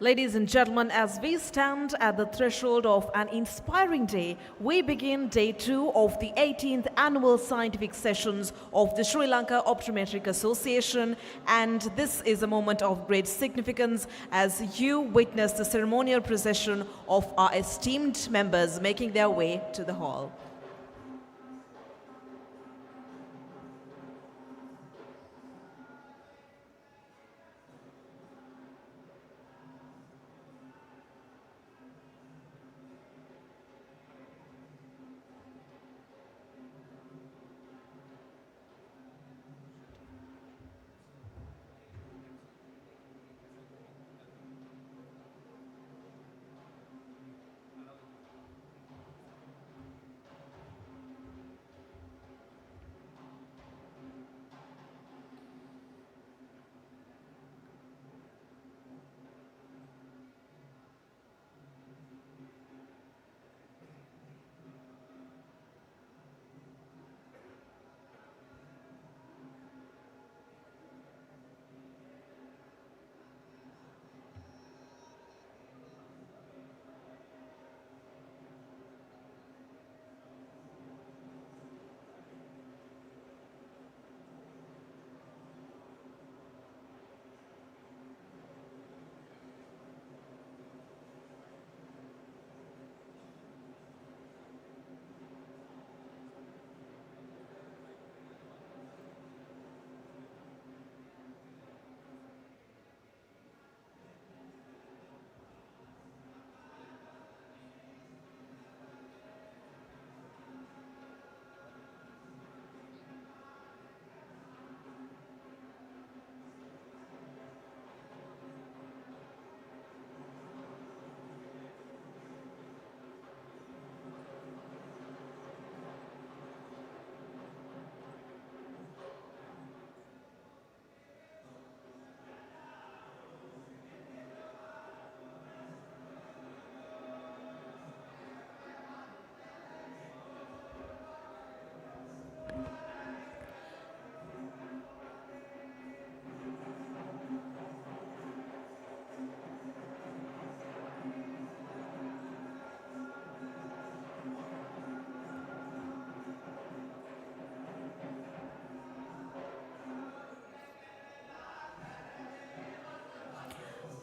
Ladies and gentlemen, as we stand at the threshold of an inspiring day, we begin day 2 of the 18th annual scientific sessions of the Sri Lanka Optometric Association, and this is a moment of great significance as you witness the ceremonial procession of our esteemed members making their way to the hall.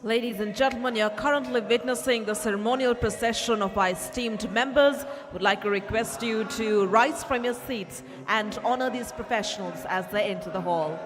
Ladies and gentlemen, you are currently witnessing the ceremonial procession of our esteemed members. Would like to request you to rise from your seats and honor these professionals as they enter the hall.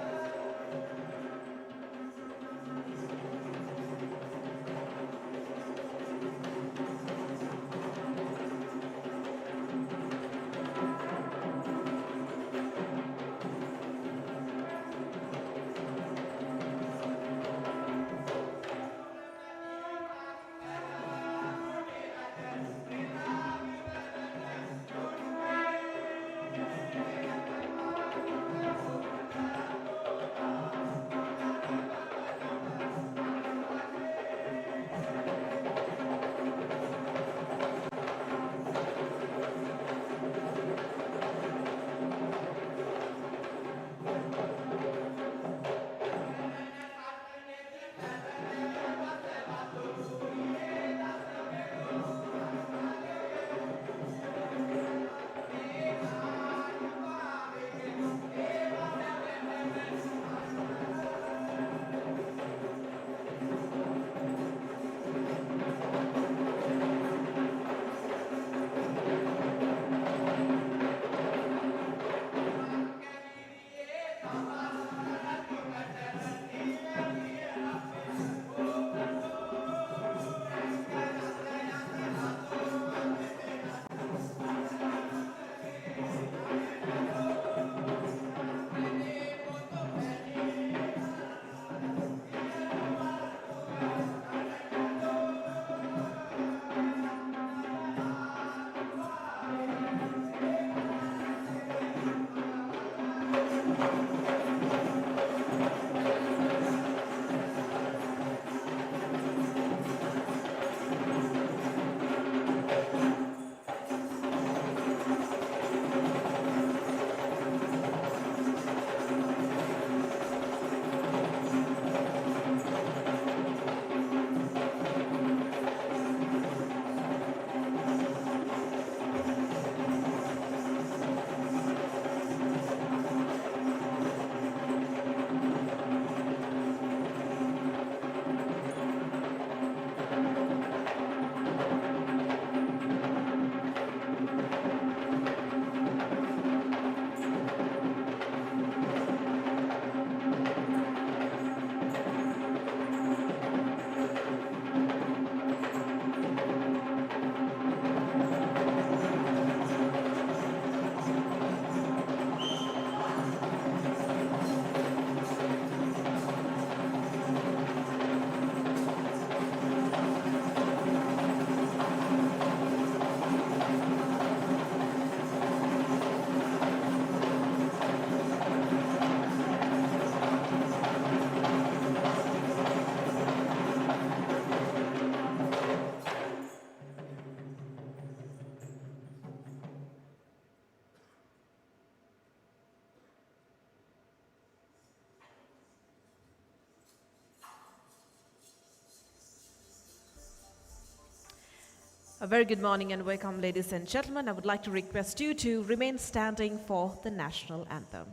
A very good morning and welcome, ladies and gentlemen. I would like to request you to remain standing for the national anthem.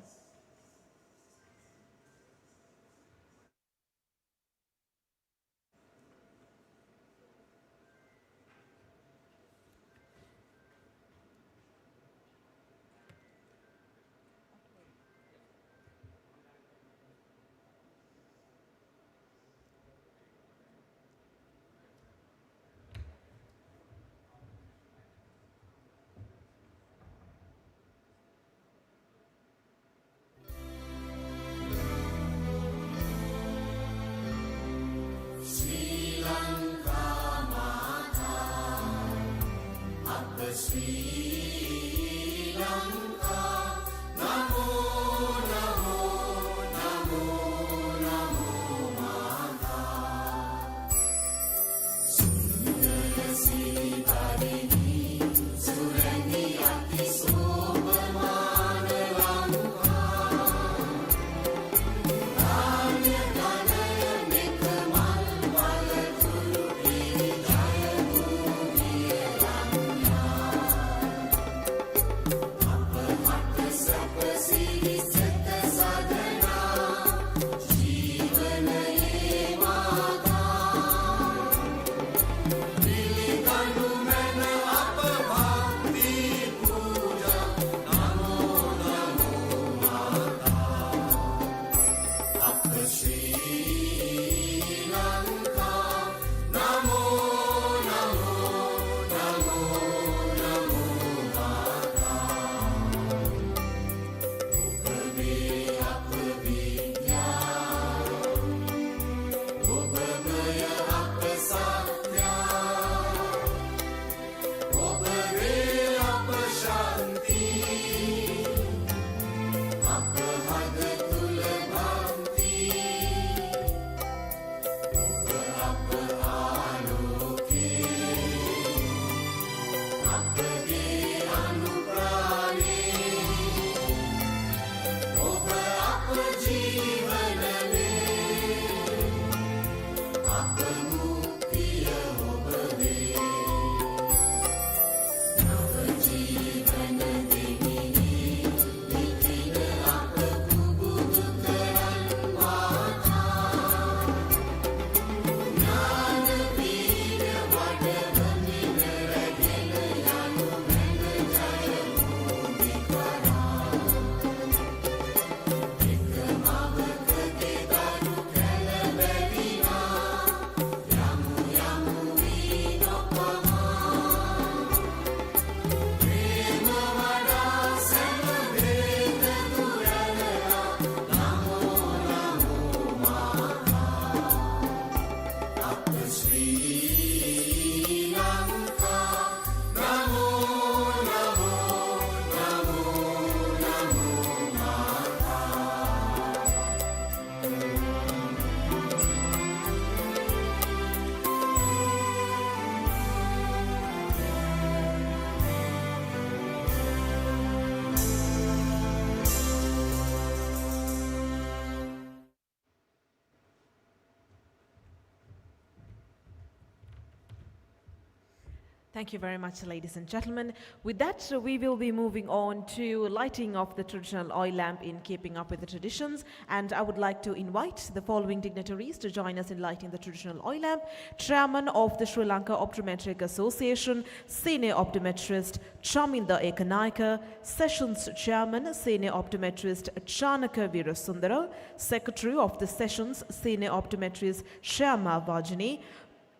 Thank you very much, ladies and gentlemen. With that, we will be moving on to lighting of the traditional oil lamp in keeping up with the traditions. And I would like to invite the following dignitaries to join us in lighting the traditional oil lamp. Chairman of the Sri Lanka Optometric Association, Senior Optometrist Chaminda Ekanaika, Sessions Chairman, Senior Optometrist Chanaka Virasundara, Secretary of the Sessions, Senior Optometrist Shyama Vajini,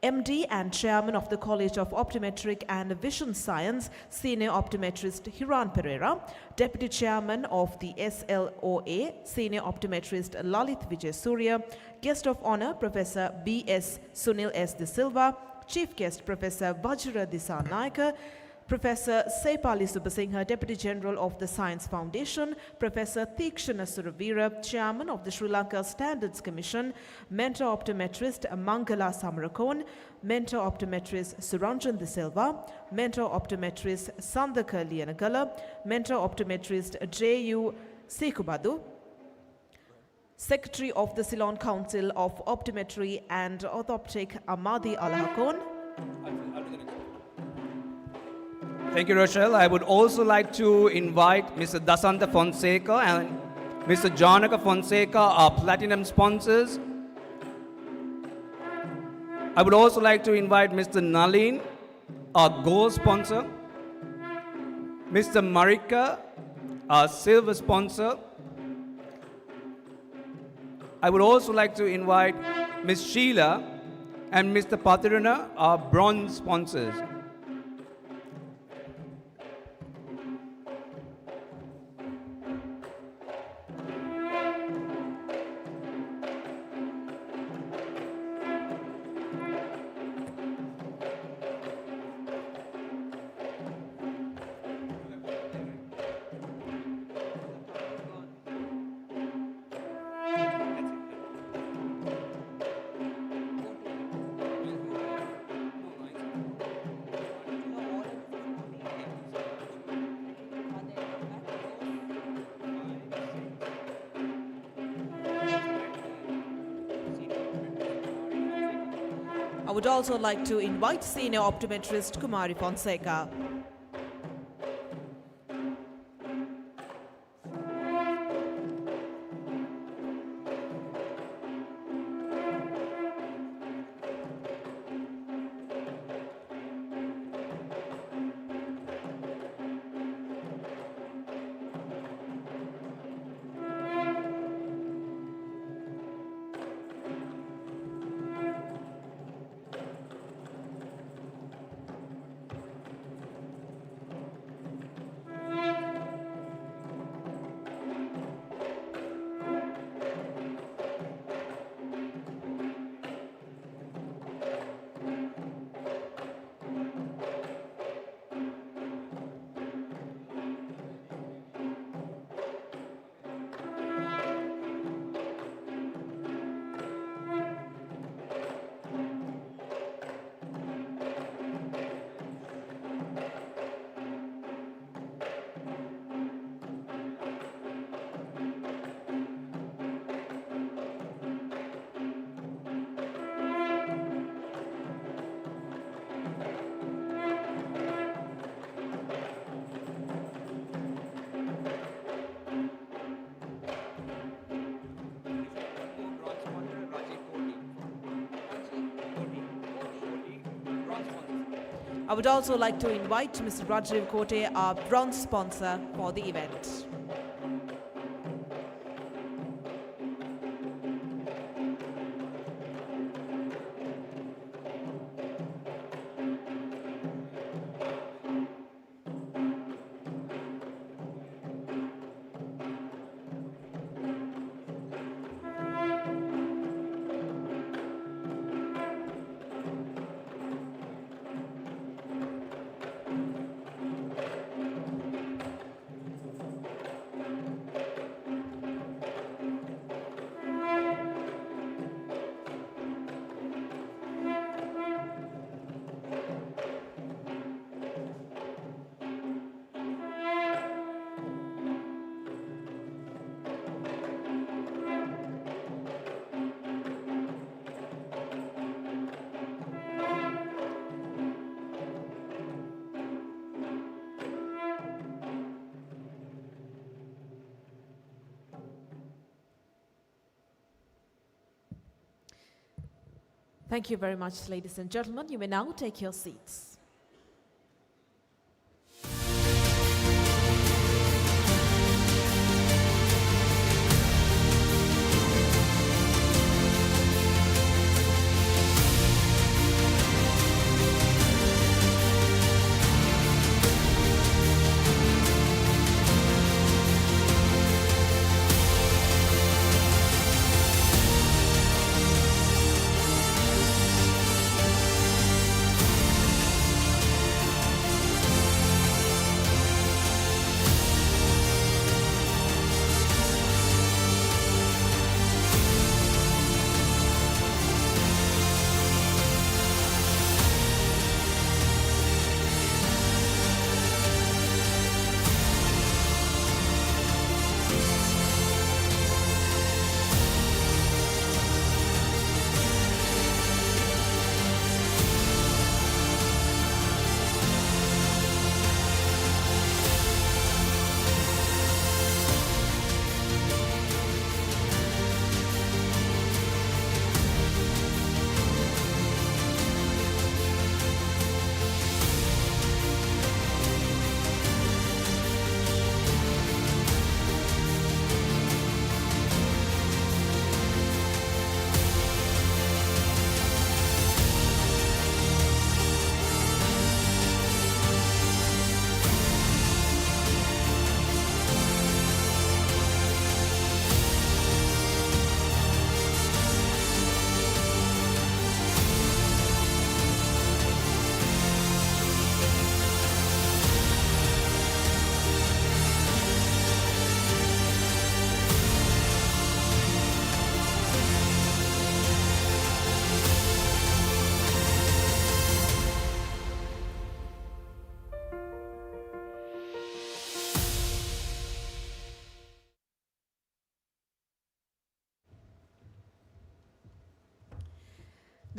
MD and Chairman of the College of Optometric and Vision Science, Senior Optometrist Hiran Pereira, Deputy Chairman of the SLOA, Senior Optometrist Lalit Vijay Surya, Guest of Honor Professor B.S. Sunil S. De Silva, Chief Guest Professor Vajra Disanaika, Professor Sepali Subasinghe, Deputy General of the Science Foundation, Professor Thikshana Suravira, Chairman of the Sri Lanka Standards Commission, Mentor Optometrist Mangala Samarakon, Mentor Optometrist Suranjan De Silva, Mentor Optometrist Sandaka Lianagala, Mentor Optometrist J.U. Sekubadu, Secretary of the Ceylon Council of Optometry and Orthoptic Amadi Alhakon, Thank you, Rochelle. I would also like to invite Mr. Dasanta Fonseca and Mr. Janaka Fonseca, our platinum sponsors. I would also like to invite Mr. Nalin, our gold sponsor, Mr. Marika, our silver sponsor. I would also like to invite Ms. Sheila and Mr. Patirana, our bronze sponsors. I would also like to invite senior optometrist Kumari Fonseca. I would also like to invite Mr. Rajiv Kote, our bronze sponsor for the event. Thank you very much, ladies and gentlemen. You may now take your seats.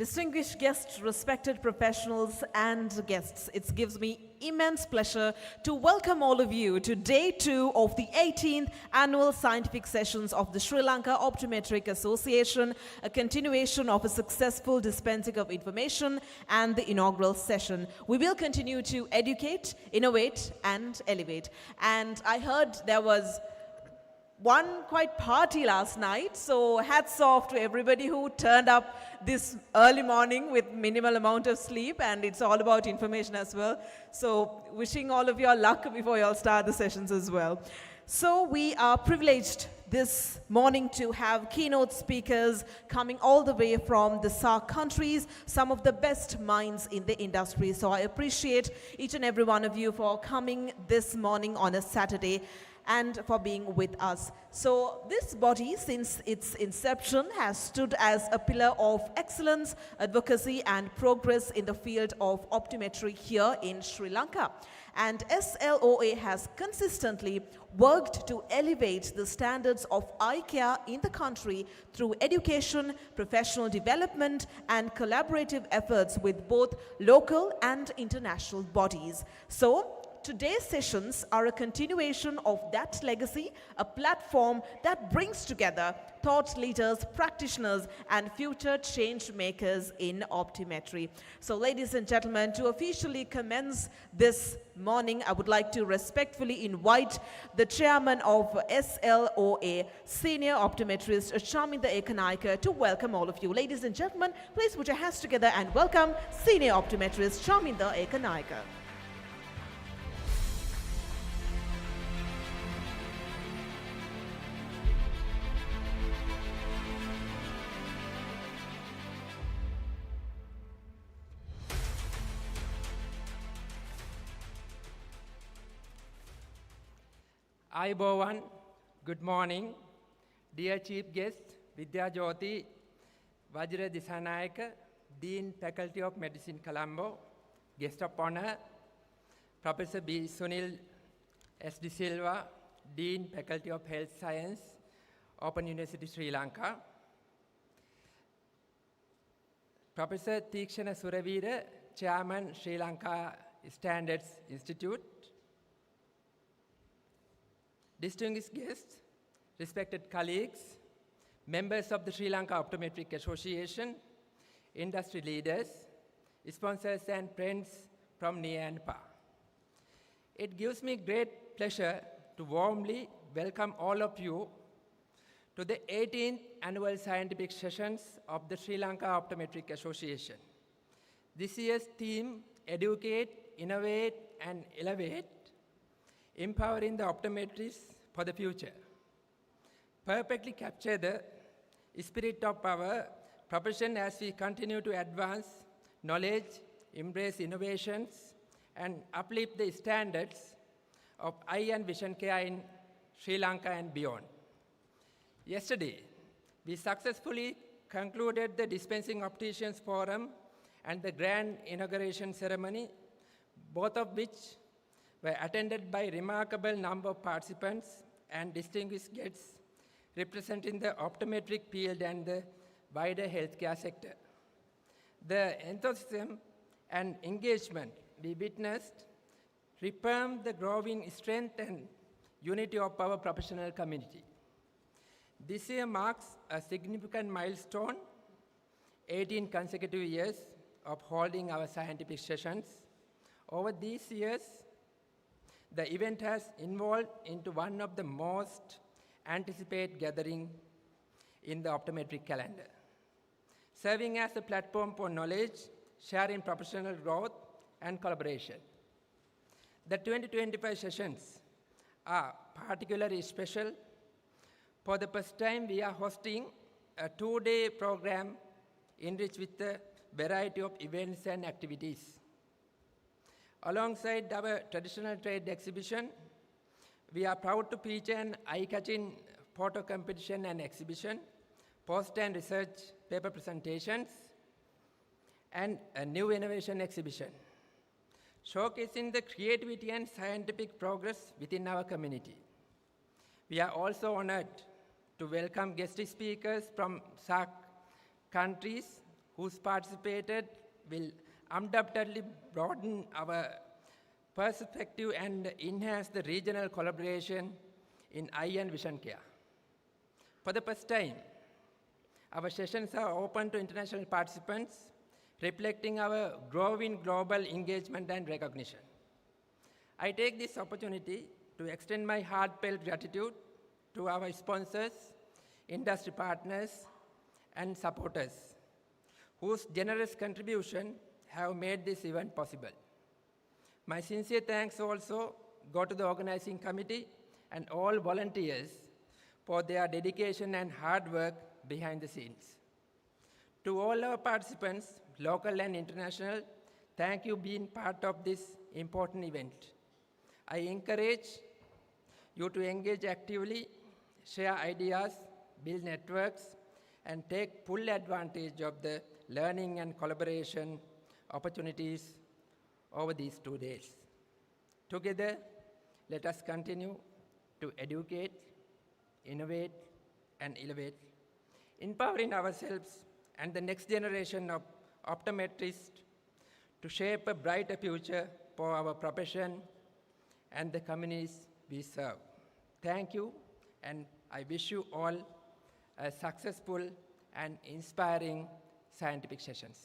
Distinguished guests, respected professionals and guests, it gives me immense pleasure to welcome all of you to day 2 of the 18th annual scientific sessions of the Sri Lanka Optometric Association, a continuation of a successful dispensing of information and the inaugural session. We will continue to educate, innovate and elevate. And I heard there was one quite party last night, so hats off to everybody who turned up this early morning with minimal amount of sleep, and it's all about information as well. So wishing all of you luck before you all start the sessions as well. So we are privileged this morning to have keynote speakers coming all the way from the SAARC countries, some of the best minds in the industry. So I appreciate each and every one of you for coming this morning on a Saturday and for being with us. So this body, since its inception, has stood as a pillar of excellence, advocacy and progress in the field of optometry here in Sri Lanka. And SLOA has consistently worked to elevate the standards of eye care in the country through education, professional development and collaborative efforts with both local and international bodies. So today's sessions are a continuation of that legacy, a platform that brings together thought leaders, practitioners, and future change makers in optometry. So ladies and gentlemen, to officially commence this morning, I would like to respectfully invite the chairman of SLOA, senior optometrist Chaminda Ekanaika, to welcome all of you. Ladies and gentlemen, please put your hands together and welcome senior optometrist Chaminda Ekanaika. Ayubowan, good morning. Dear Chief Guest, Vidya Jyoti, Vajra Disanayaka, Dean Faculty of Medicine, Colombo, Guest of Honor, Professor B. Sunil S. De Silva, Dean Faculty of Health Science, Open University, Sri Lanka, Professor Tikshana Suravira, Chairman, Sri Lanka Standards Institute, distinguished guests, respected colleagues, members of the Sri Lanka Optometric Association, industry leaders, sponsors and friends from near and far. It gives me great pleasure to warmly welcome all of you to the 18th annual scientific sessions of the Sri Lanka Optometric Association. This year's theme, Educate, Innovate and Elevate, empowering the optometrists for the future, perfectly capture the spirit of our profession as we continue to advance knowledge, embrace innovations, and uplift the standards of eye and vision care in Sri Lanka and beyond. Yesterday, we successfully concluded the Dispensing Opticians Forum and the grand inauguration ceremony, both of which were attended by a remarkable number of participants and distinguished guests representing the optometric field and the wider healthcare sector. The enthusiasm and engagement we witnessed reaffirmed the growing strength and unity of our professional community. This year marks a significant milestone, 18 consecutive years of holding our scientific sessions. Over these years, the event has evolved into one of the most anticipated gatherings in the optometric calendar, serving as a platform for knowledge, sharing professional growth, and collaboration. The 2025 sessions are particularly special. For the first time, we are hosting a 2-day program enriched with a variety of events and activities. Alongside our traditional trade exhibition, we are proud to feature an eye-catching photo competition and exhibition, post and research paper presentations, and a new innovation exhibition, showcasing the creativity and scientific progress within our community. We are also honored to welcome guest speakers from SAARC countries who's participated will undoubtedly broaden our perspective and enhance the regional collaboration in eye and vision care. For the first time, our sessions are open to international participants, reflecting our growing global engagement and recognition. I take this opportunity to extend my heartfelt gratitude to our sponsors, industry partners, and supporters, whose generous contribution have made this event possible. My sincere thanks also go to the organizing committee and all volunteers for their dedication and hard work behind the scenes. To all our participants, local and international, thank you for being part of this important event. I encourage you to engage actively, share ideas, build networks, and take full advantage of the learning and collaboration opportunities over these 2 days. Together, let us continue to educate, innovate, and elevate, empowering ourselves and the next generation of optometrists to shape a brighter future for our profession and the communities we serve. Thank you, and I wish you all a successful and inspiring scientific sessions.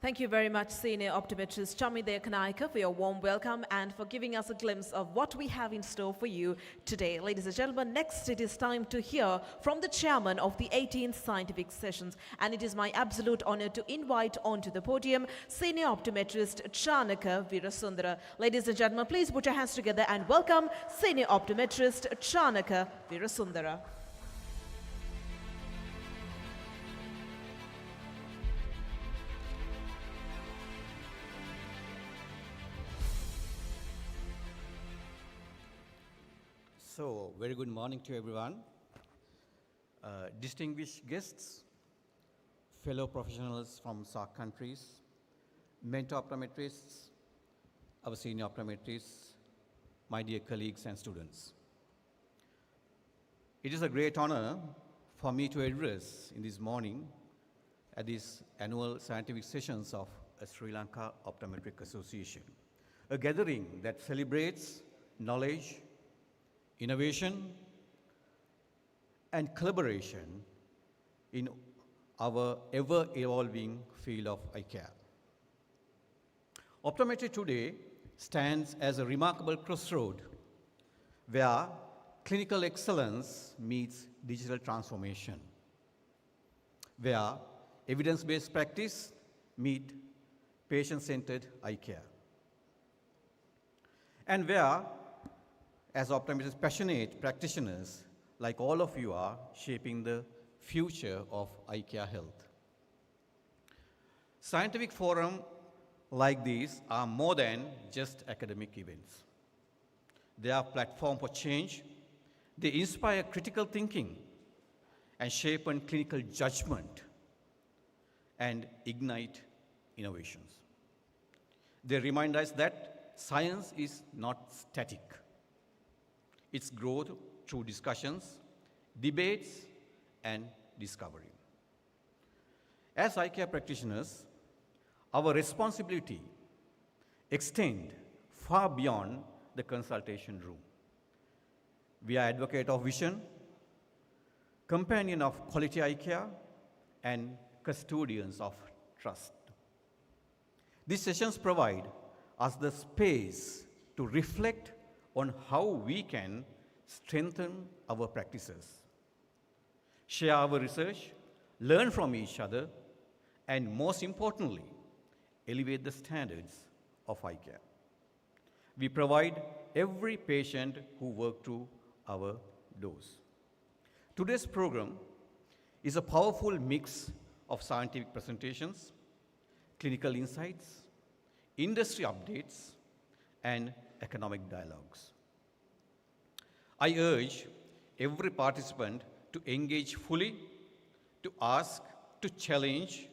Thank you very much, Senior Optometrist Chamide Kanaika, for your warm welcome and for giving us a glimpse of what we have in store for you today. Ladies and gentlemen, next it is time to hear from the chairman of the 18th Scientific Sessions, and it is my absolute honor to invite onto the podium Senior Optometrist Chanaka Virasundara. Ladies and gentlemen, please put your hands together and welcome Senior Optometrist Chanaka Virasundara. So, very good morning to everyone. Distinguished guests, fellow professionals from SAARC countries, mentor optometrists, our senior optometrists, my dear colleagues and students. It is a great honor for me to address in this morning at these annual scientific sessions of Sri Lanka Optometric Association, a gathering that celebrates knowledge, innovation, and collaboration in our ever-evolving field of eye care. Optometry today stands as a remarkable crossroad where clinical excellence meets digital transformation, where evidence-based practice meets patient-centered eye care, and where, as optometrists, passionate practitioners like all of you are shaping the future of eye care health. Scientific forums like these are more than just academic events. They are a platform for change. They inspire critical thinking and shape clinical judgment and ignite innovations. They remind us that science is not static. Its growth through discussions, debates, and discovery. As eye care practitioners, our responsibility extends far beyond the consultation room. We are advocates of vision, companion of quality eye care, and custodians of trust. These sessions provide us the space to reflect on how we can strengthen our practices, share our research, learn from each other, and most importantly, elevate the standards of eye care. We provide every patient who walks through our doors. Today's program is a powerful mix of scientific presentations, clinical insights, industry updates, and economic dialogues. I urge every participant to engage fully, to ask, to challenge,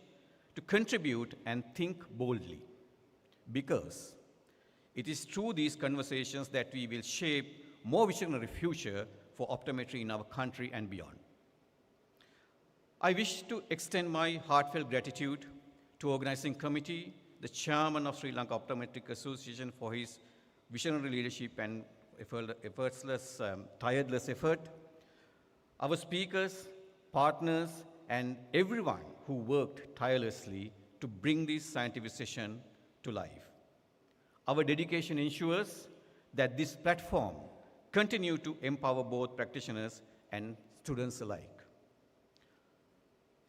to contribute, and think boldly, because It is through these conversations that we will shape more visionary future for optometry in our country and beyond. I wish to extend my heartfelt gratitude to organizing committee, the chairman of Sri Lanka Optometric Association for his visionary leadership and tireless effort, our speakers, partners, and everyone who worked tirelessly to bring this scientific session to life. Our dedication ensures that this platform continue to empower both practitioners and students alike.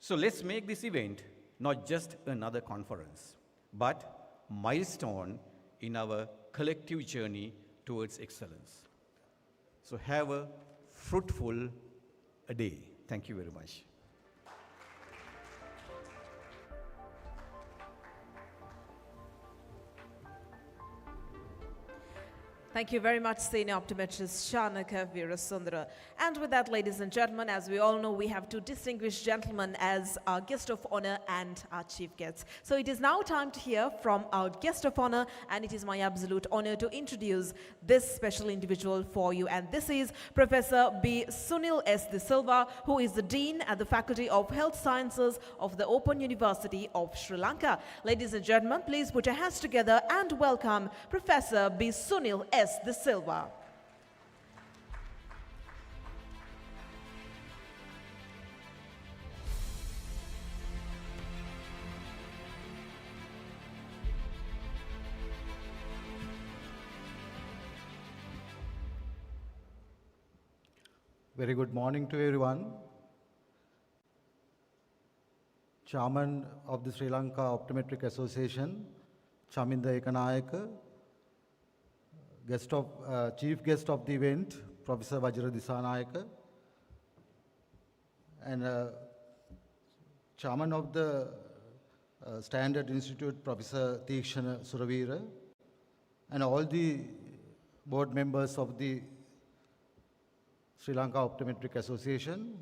So let's make this event not just another conference, but milestone in our collective journey towards excellence. So have a fruitful day. Thank you very much. Thank you very much, Senior Optometrist Shanaka Veerasundara. And with that, ladies and gentlemen, as we all know, we have two distinguished gentlemen as our guest of honor and our chief guests. So it is now time to hear from our guest of honor, and it is my absolute honor to introduce this special individual for you. And this is Professor B. Sunil S. De Silva, who is the Dean at the Faculty of Health Sciences of the Open University of Sri Lanka. Ladies and gentlemen, please put your hands together and welcome Professor B. Sunil S. De Silva. Very good morning to everyone. Chairman of the Sri Lanka Optometric Association, Chaminda Ekanayaka, chief guest of the event, Professor Vajra Disanayaka, and Chairman of the Standard Institute, Professor Teekshana Suravira, and all the board members of the Sri Lanka Optometric Association,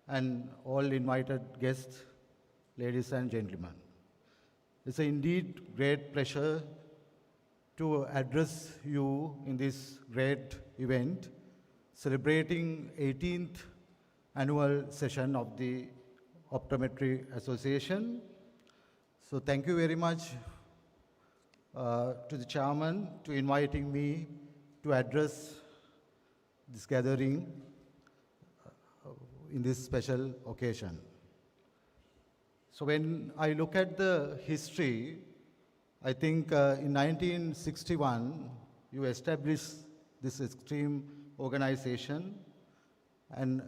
and all invited guests, ladies and gentlemen. It's indeed great pleasure to address you in this great event, celebrating 18th annual session of the Optometry Association. So thank you very much to the chairman to inviting me to address this gathering in this special occasion. So when I look at the history, I think in 1961, you established this extreme organization, and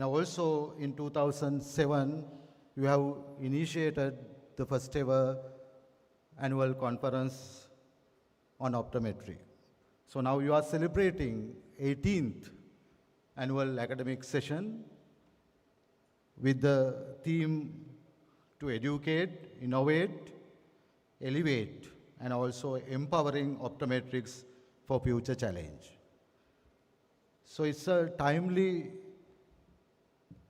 also in 2007, you have initiated the first ever annual conference on optometry. So now you are celebrating 18th annual academic session with the theme to educate, innovate, elevate, and also empowering optometrics for future challenge. So it's a timely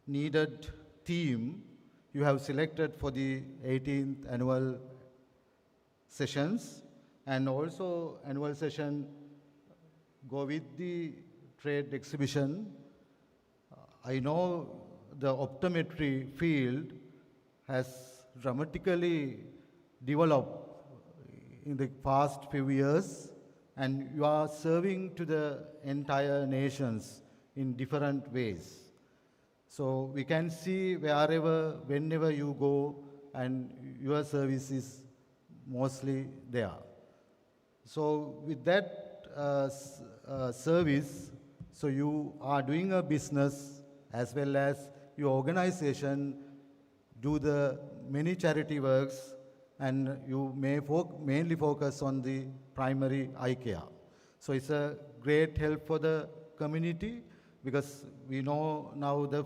needed theme you have selected for the 18th annual sessions, and also annual session go with the trade exhibition. I know the optometry field has dramatically developed in the past few years, and you are serving to the entire nations in different ways. So we can see wherever, whenever you go, and your service is mostly there. So with that service, so you are doing a business as well as your organization do the many charity works, and you may mainly focus on the primary eye care. So it's a great help for the community, because we know now the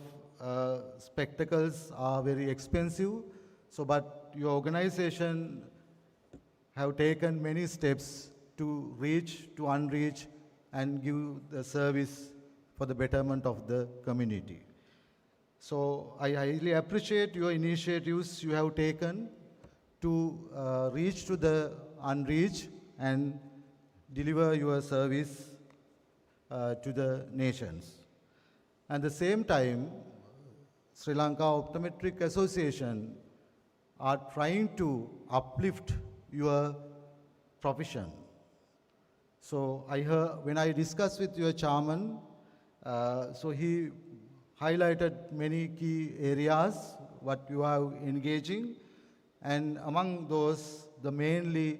spectacles are very expensive. So, but your organization have taken many steps to reach, to unreach, and give the service for the betterment of the community. So I highly appreciate your initiatives you have taken to reach to the unreached and deliver your service to the nations. At the same time, Sri Lanka Optometric Association are trying to uplift your profession. So I heard, when I discussed with your chairman, so he highlighted many key areas what you are engaging, and among those, the mainly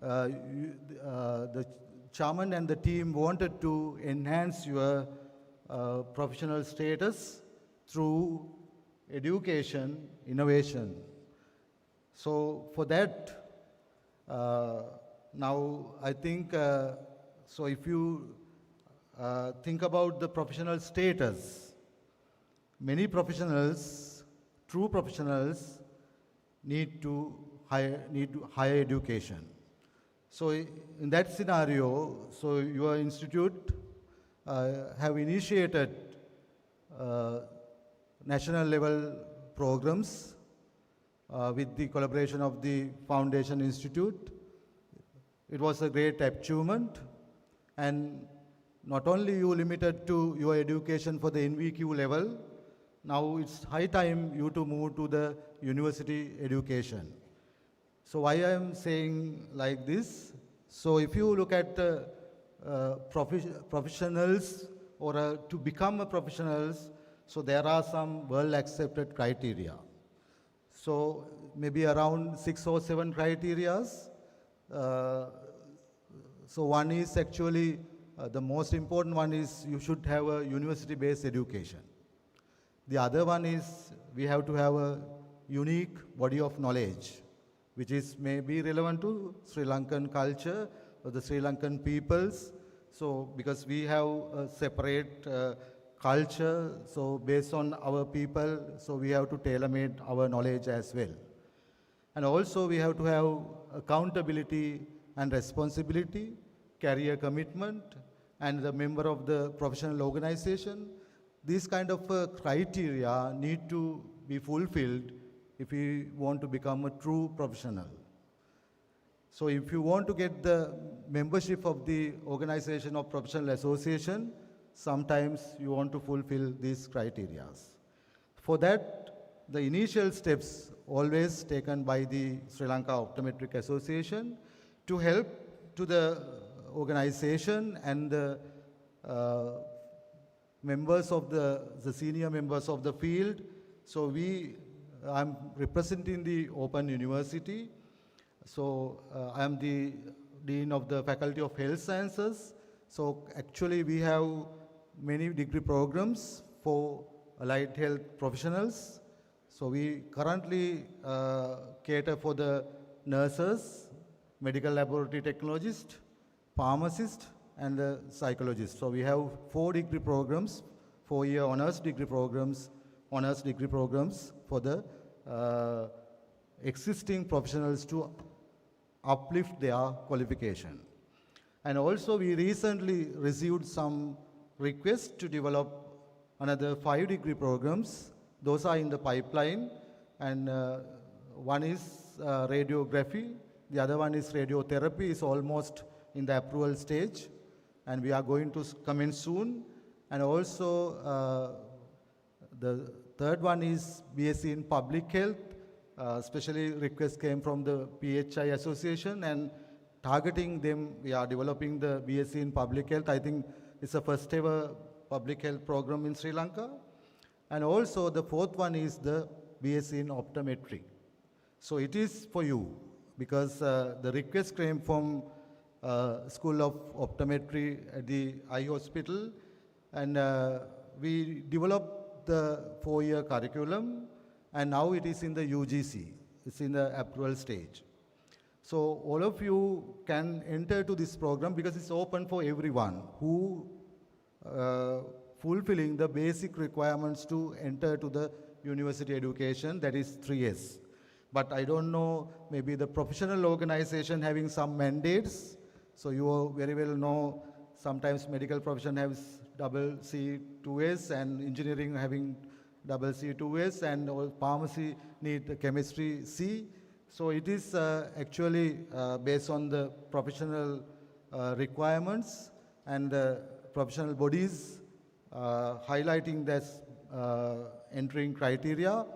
the chairman and the team wanted to enhance your professional status through education, innovation. So for that, now I think, so if you think about the professional status, many professionals, true professionals, need higher education. So in that scenario, so your institute have initiated national level programs with the collaboration of the Foundation Institute. It was a great achievement, and not only you limited to your education for the NVQ level, now it's high time you to move to the university education. So why I am saying like this, so if you look at professionals or to become a professionals, so there are some well accepted criteria. So maybe around 6 or 7 criterias. So one is actually, the most important one is you should have a university-based education. The other one is we have to have a unique body of knowledge, which is maybe relevant to Sri Lankan culture or the Sri Lankan peoples. So because we have a separate culture, so based on our people, so we have to tailor-make our knowledge as well. And also we have to have accountability and responsibility, career commitment, and the member of the professional organization. These kind of criteria need to be fulfilled if we want to become a true professional. So if you want to get the membership of the Organization of Professional Association, sometimes you want to fulfill these criteria. For that, the initial steps always taken by the Sri Lanka Optometric Association to help to the organization and the members of the senior members of the field. So I'm representing the Open University. So I am the Dean of the Faculty of Health Sciences. So actually we have many degree programs for allied health professionals. So we currently cater for the nurses, medical laboratory technologists, pharmacists, and the psychologists. So we have 4 degree programs, 4-year honors degree programs for the existing professionals to uplift their qualification. And also we recently received some requests to develop another 5 degree programs. Those are in the pipeline, and one is radiography, the other one is radiotherapy, is almost in the approval stage, and we are going to commence soon. And also the third one is BSc in Public Health. Especially requests came from the PHI Association, and targeting them, we are developing the BSc in Public Health. I think it's the first ever public health program in Sri Lanka. And also the fourth one is the BSc in Optometry. So it is for you, because the request came from School of Optometry at the Eye Hospital, and we developed the 4-year curriculum, and now it is in the UGC. It's in the approval stage. So all of you can enter to this program because it's open for everyone who fulfilling the basic requirements to enter to the university education, that is 3 years. But I don't know, maybe the professional organization having some mandates. So you very well know sometimes medical profession has double C 2 years, and engineering having double C 2 years, and all pharmacy need the chemistry C. So it is actually based on the professional requirements and professional bodies highlighting this entering criteria.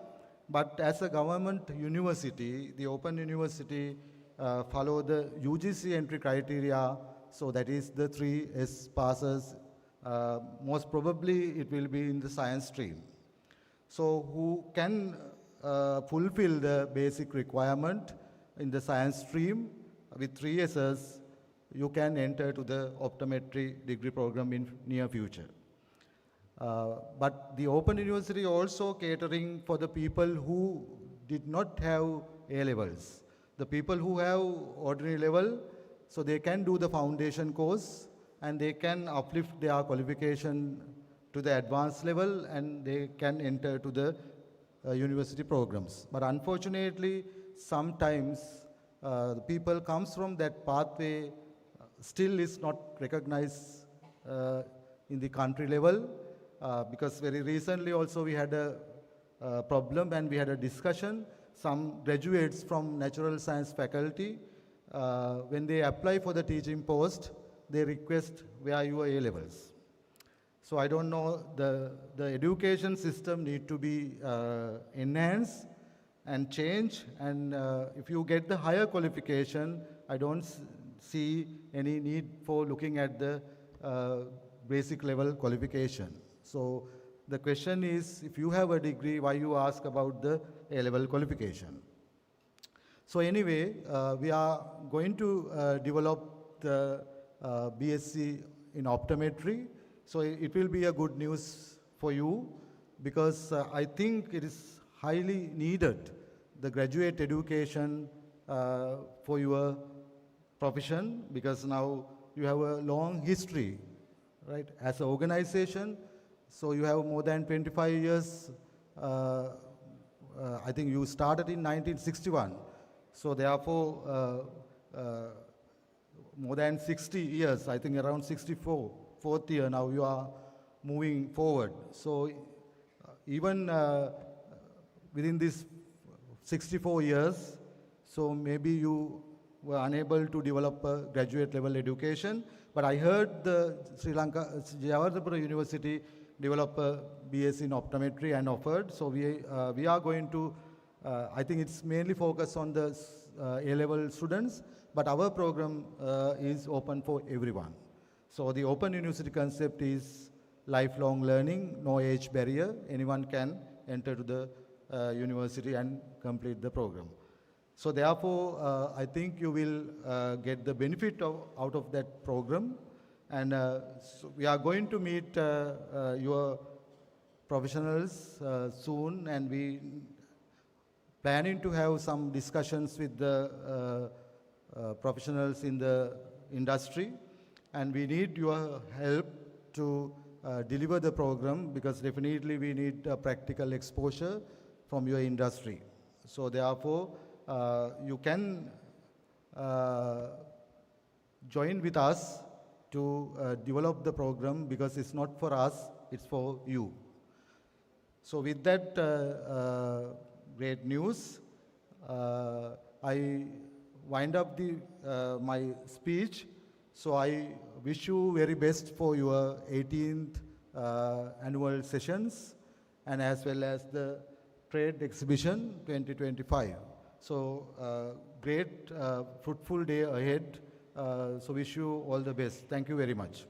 But as a government university, the Open University follow the UGC entry criteria. So that is the 3S passes. Most probably it will be in the science stream. So who can fulfill the basic requirement in the science stream with 3 S's, you can enter to the optometry degree program in near future. But the Open University also catering for the people who did not have A-levels. The people who have ordinary level, so they can do the foundation course and they can uplift their qualification to the advanced level and they can enter to the university programs. But unfortunately, sometimes the people comes from that pathway still is not recognized in the country level because very recently also we had a problem and we had a discussion. Some graduates from natural science faculty, when they apply for the teaching post, they request where your A-levels. So I don't know, the education system need to be enhanced and change. And if you get the higher qualification, I don't see any need for looking at the basic level qualification. So the question is, if you have a degree, why you ask about the A-level qualification? So anyway, we are going to develop the BSc in optometry. So it will be a good news for you because I think it is highly needed, the graduate education for your profession, because now you have a long history, right, as an organization. So you have more than 25 years. I think you started in 1961. So therefore, more than 60 years, I think around 64, fourth year now you are moving forward. So even within this 64 years, so maybe you were unable to develop a graduate level education. But I heard the Sri Lanka, Jayawardhapura University develop a BS in optometry and offered. So we are going to, I think it's mainly focused on the A-level students, but our program is open for everyone. So the Open University concept is lifelong learning, no age barrier. Anyone can enter to the university and complete the program. So therefore, I think you will get the benefit out of that program. And so we are going to meet your professionals soon, and we planning to have some discussions with the professionals in the industry. And we need your help to deliver the program, because definitely we need practical exposure from your industry. So therefore, you can join with us to develop the program, because it's not for us, it's for you. So with that great news, I wind up my speech. So I wish you very best for your 18th annual sessions, and as well as the trade exhibition 2025. So great fruitful day ahead. So wish you all the best. Thank you very much.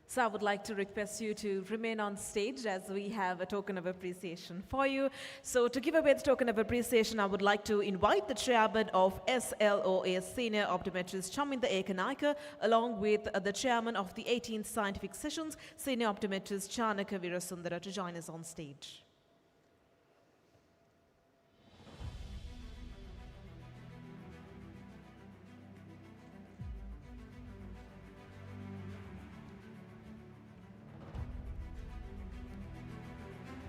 So I would like to request you to remain on stage as we have a token of appreciation for you. So to give away the token of appreciation, I would like to invite the chairman of SLOA, Senior Optometrist Chaminda Ekanaika, along with the chairman of the 18th Scientific Sessions, Senior Optometrist Chanaka Virasundara, to join us on stage.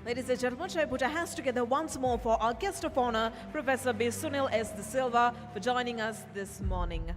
Ladies and gentlemen, shall we put our hands together once more for our guest of honor, Professor B. Sunil S. De Silva, for joining us this morning.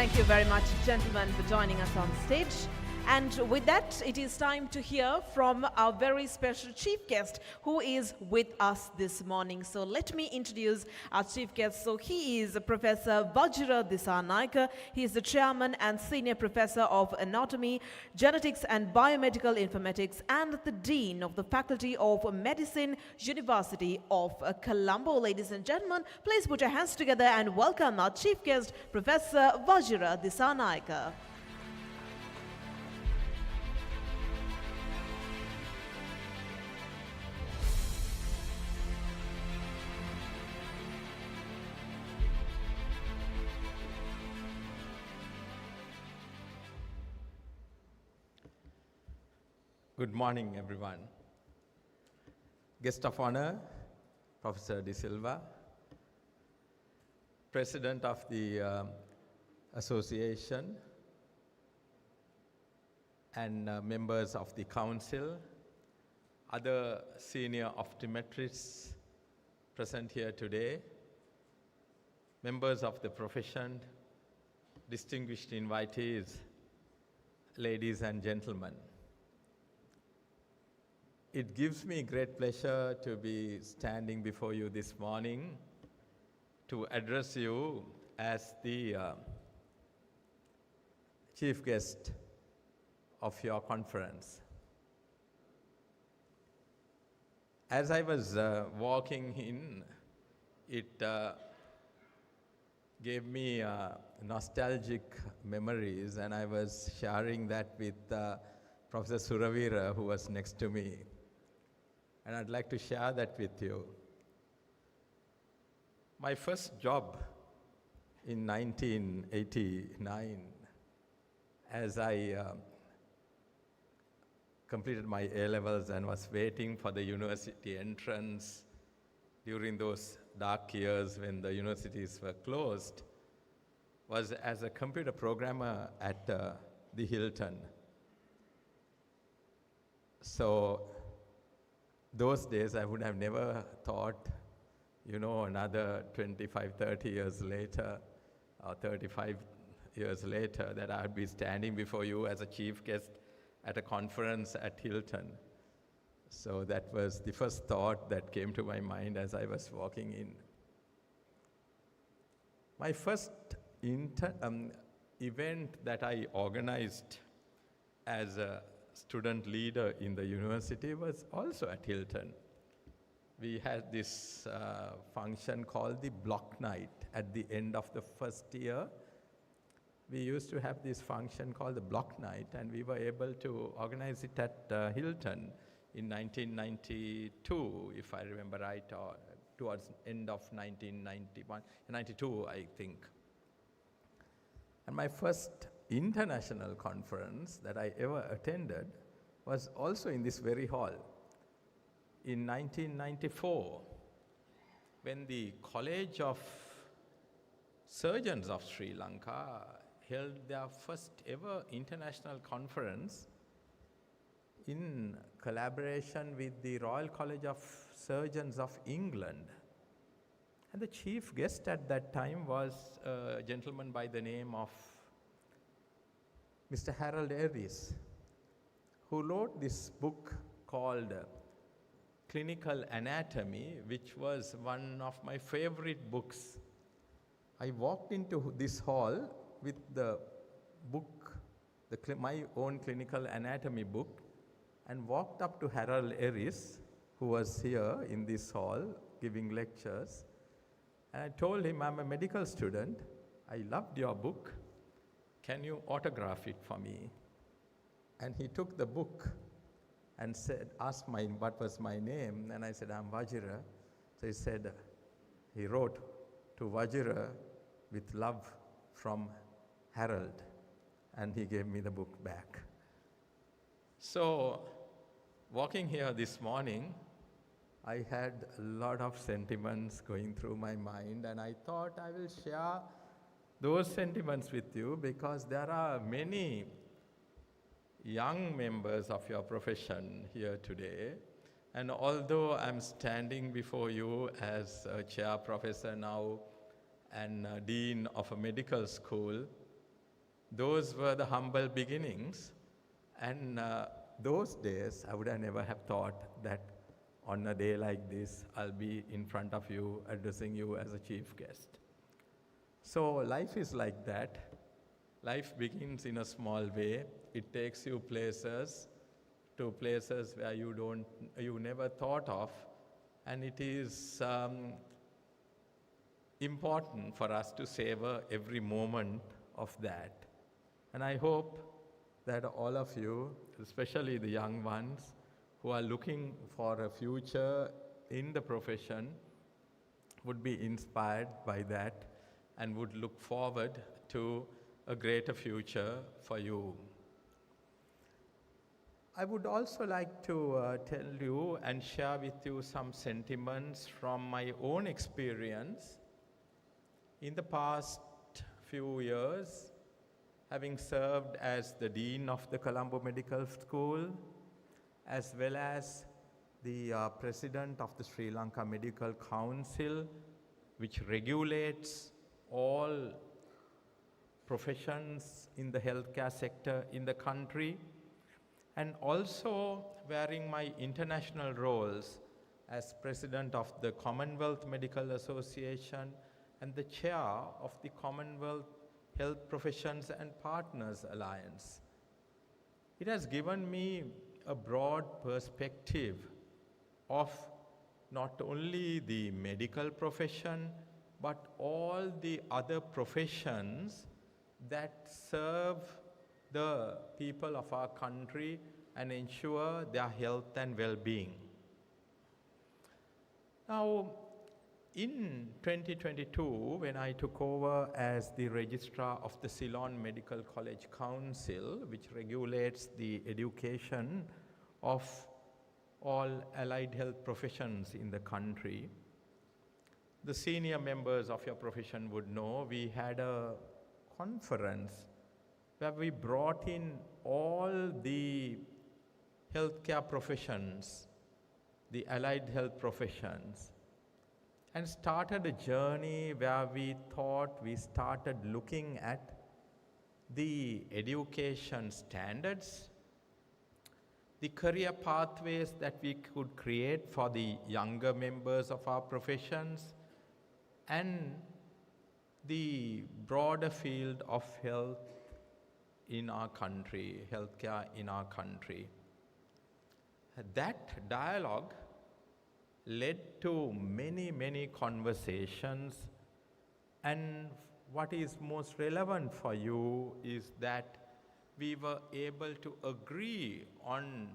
Thank you very much, gentlemen, for joining us on stage. And with that, it is time to hear from our very special chief guest who is with us this morning. So let me introduce our chief guest. So he is Professor Vajira Disanaika. He is the chairman and senior professor of anatomy, genetics and biomedical informatics and the dean of the Faculty of Medicine, University of Colombo. Ladies and gentlemen, please put your hands together and welcome our chief guest, Professor Vajira Disanaika. Good morning, everyone. Guest of honor, Professor De Silva, President of the association, and members of the council, other senior optometrists present here today, members of the profession, distinguished invitees, ladies and gentlemen. It gives me great pleasure to be standing before you this morning to address you as the chief guest of your conference. As I was walking in, it gave me nostalgic memories, and I was sharing that with Professor Suravira, who was next to me. And I'd like to share that with you. My first job in 1989, as I completed my A-levels and was waiting for the university entrance during those dark years when the universities were closed, was as a computer programmer at the Hilton. So those days I would have never thought, another 25, 30 years later, or 35 years later, that I'd be standing before you as a chief guest at a conference at Hilton. So that was the first thought that came to my mind as I was walking in. My first event that I organized as a student leader in the university was also at Hilton. We had this function called the block night at the end of the first year. We used to have this function called the block night, and we were able to organize it at Hilton in 1992, if I remember right, or towards end of 1991, 92, I think. And my first international conference that I ever attended was also in this very hall. In 1994, when the College of Surgeons of Sri Lanka held their first ever international conference in collaboration with the Royal College of Surgeons of England. And the chief guest at that time was a gentleman by the name of Mr. Harold Ellis, who wrote this book called Clinical Anatomy, which was one of my favorite books. I walked into this hall with the book, my own clinical anatomy book, and walked up to Harold Ellis, who was here in this hall giving lectures. And I told him, I'm a medical student. I loved your book. Can you autograph it for me? And he took the book and asked what was my name, and I said, I'm Vajira. So he wrote to Vajira with love from Harold, and he gave me the book back. So, walking here this morning, I had a lot of sentiments going through my mind, and I thought I will share those sentiments with you because there are many young members of your profession here today. And although I'm standing before you as a chair professor now and dean of a medical school, Those were the humble beginnings. And those days, I would have never have thought that on a day like this, I'll be in front of you, addressing you as a chief guest. So life is like that. Life begins in a small way. It takes you places to places where you never thought of, and it is important for us to savor every moment of that. And I hope that all of you, especially the young ones who are looking for a future in the profession, would be inspired by that and would look forward to a greater future for you. I would also like to tell you and share with you some sentiments from my own experience. In the past few years, having served as the Dean of the Colombo Medical School, as well as the President of the Sri Lanka Medical Council, which regulates all professions in the healthcare sector in the country, and also wearing my international roles as President of the Commonwealth Medical Association and the Chair of the Commonwealth Health Professions and Partners Alliance. It has given me a broad perspective of not only the medical profession, but all the other professions that serve the people of our country and ensure their health and well-being. Now, in 2022, when I took over as the Registrar of the Ceylon Medical College Council, which regulates the education of all allied health professions in the country, the senior members of your profession would know we had a conference where we brought in all the healthcare professions, the allied health professions, and started a journey where we thought we started looking at the education standards, the career pathways that we could create for the younger members of our professions, and the broader field of health in our country, healthcare in our country. That dialogue led to many, many conversations, and what is most relevant for you is that we were able to agree on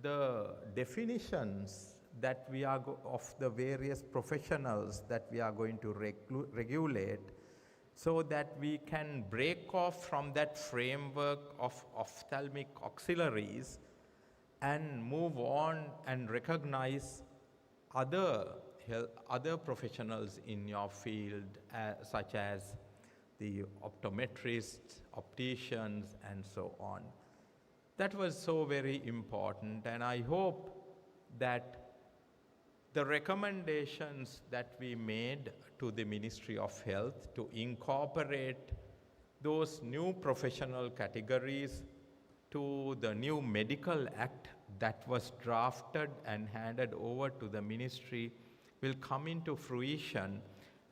the definitions that we are of the various professionals that we are going to regulate, so that we can break off from that framework of ophthalmic auxiliaries and move on and recognize other professionals in your field, such as the optometrists, opticians, and so on. That was so very important, and I hope that the recommendations that we made to the Ministry of Health to incorporate those new professional categories to the new Medical Act that was drafted and handed over to the ministry will come into fruition,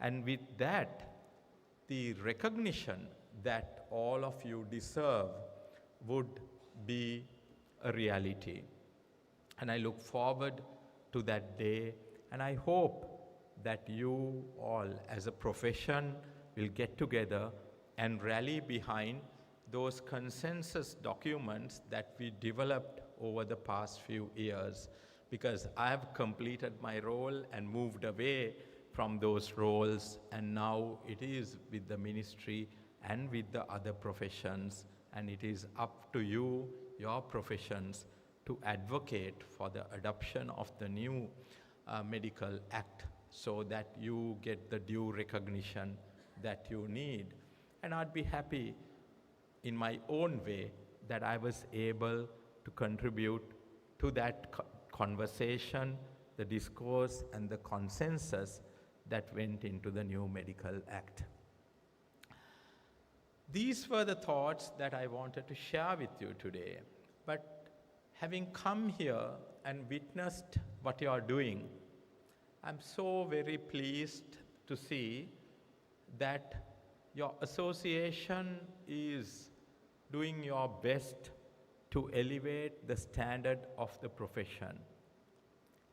and with that, the recognition that all of you deserve would be a reality. And I look forward to that day, and I hope that you all as a profession will get together and rally behind those consensus documents that we developed over the past few years, because I have completed my role and moved away from those roles, and now it is with the ministry and with the other professions, and it is up to you, your professions, to advocate for the adoption of the new Medical Act so that you get the due recognition that you need. And I'd be happy in my own way that I was able to contribute to that conversation, the discourse, and the consensus that went into the new Medical Act. These were the thoughts that I wanted to share with you today. But having come here and witnessed what you are doing, I'm so very pleased to see that your association is doing your best to elevate the standard of the profession.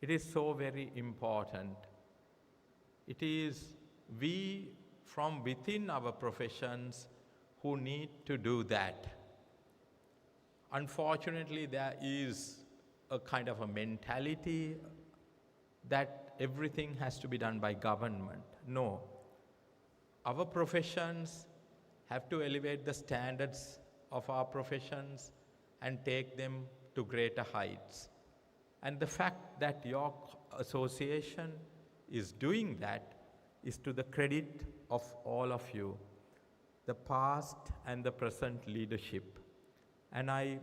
It is so very important. It is we from within our professions who need to do that. Unfortunately, there is a kind of a mentality that everything has to be done by government. No. Our professions have to elevate the standards of our professions and take them to greater heights. And the fact that your association is doing that is to the credit of all of you, the past and the present leadership. And I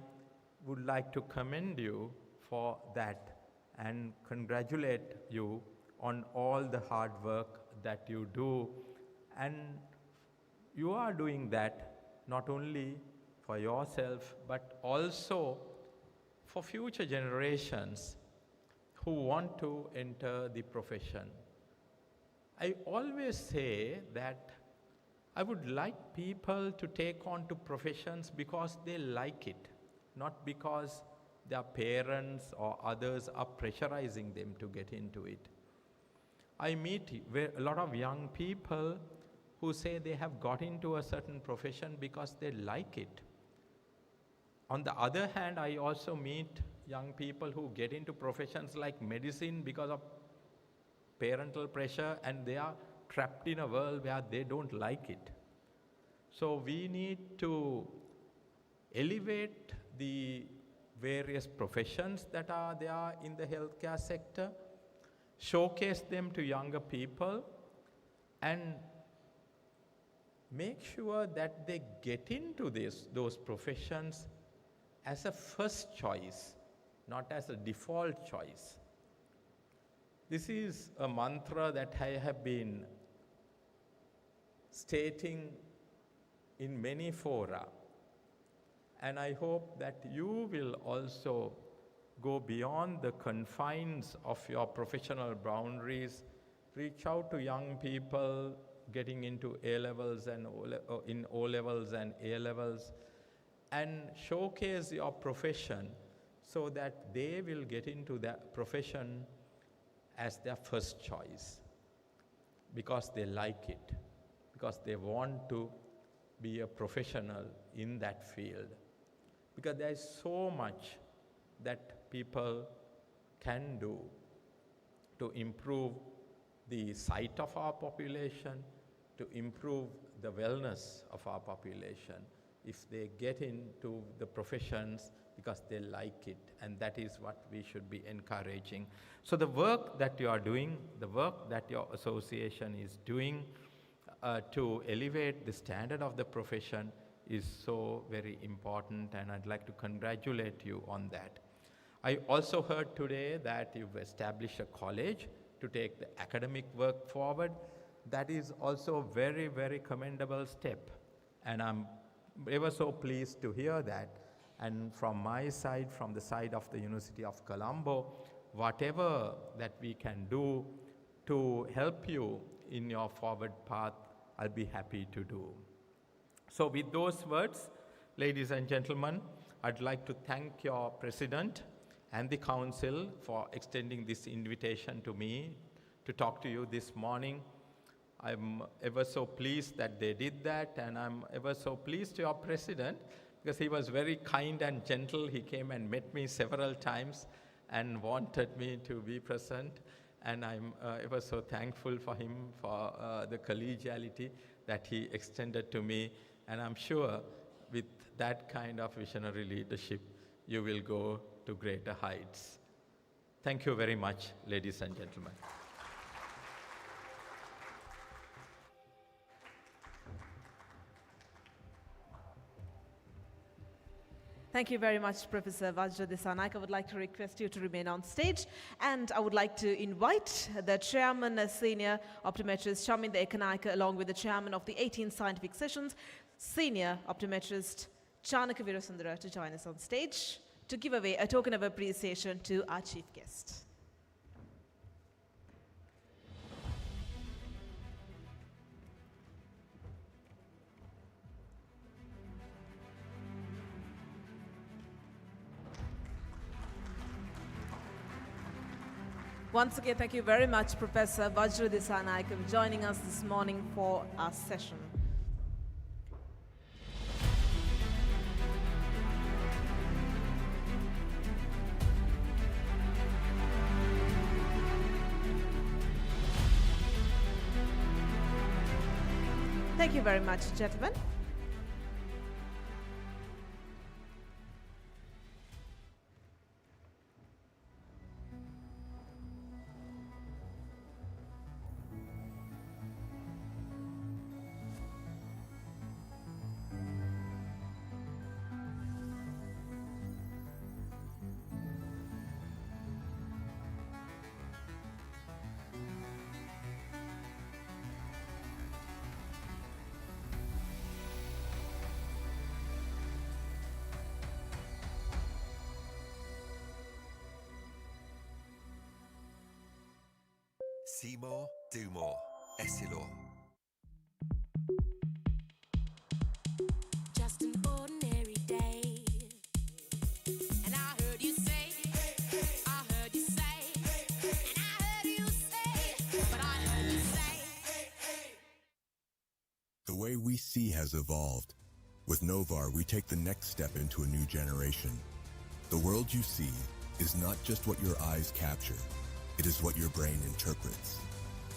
would like to commend you for that and congratulate you on all the hard work that you do. And you are doing that not only for yourself, but also for future generations who want to enter the profession. I always say that I would like people to take on to professions because they like it, not because their parents or others are pressurizing them to get into it. I meet a lot of young people who say they have got into a certain profession because they like it. On the other hand, I also meet young people who get into professions like medicine because of parental pressure, and they are trapped in a world where they don't like it. So we need to elevate the various professions that are there in the healthcare sector, showcase them to younger people, and make sure that they get into those professions as a first choice, not as a default choice. This is a mantra that I have been stating in many fora, and I hope that you will also go beyond the confines of your professional boundaries, reach out to young people getting into A-levels and in O-levels and A-levels, and showcase your profession so that they will get into that profession as their first choice because they like it, because they want to be a professional in that field. Because there is so much that people can do to improve the sight of our population, to improve the wellness of our population, if they get into the professions because they like it, and that is what we should be encouraging. So the work that you are doing, the work that your association is doing to elevate the standard of the profession is so very important, and I'd like to congratulate you on that. I also heard today that you've established a college to take the academic work forward. That is also a very, very commendable step, and I'm ever so pleased to hear that. And from my side, from the side of the University of Colombo, whatever that we can do to help you in your forward path, I'll be happy to do. So with those words, ladies and gentlemen, I'd like to thank your president and the council for extending this invitation to me to talk to you this morning. I'm ever so pleased that they did that, and I'm ever so pleased to your president because he was very kind and gentle. He came and met me several times and wanted me to be present, and I'm ever so thankful for him for the collegiality that he extended to me, and I'm sure with that kind of visionary leadership, you will go to greater heights. Thank you very much, ladies and gentlemen. Thank you very much, Professor Vajra Disanaik. I would like to request you to remain on stage, and I would like to invite the Chairman, Senior Optometrist Shaminda Ekanaika, along with the Chairman of the 18th Scientific Sessions, Senior Optometrist Chanaka Virasundara to join us on stage to give away a token of appreciation to our chief guest. Once again, thank you very much, Professor Vajra Disanaik, for joining us this morning for our session. Thank you very much, gentlemen. See more, do more. SLOA. Just an ordinary day. And I heard you say, I heard you say, and I heard you say, but I heard you say. The way we see has evolved. With Novar, we take the next step into a new generation. The world you see is not just what your eyes capture. It is what your brain interprets.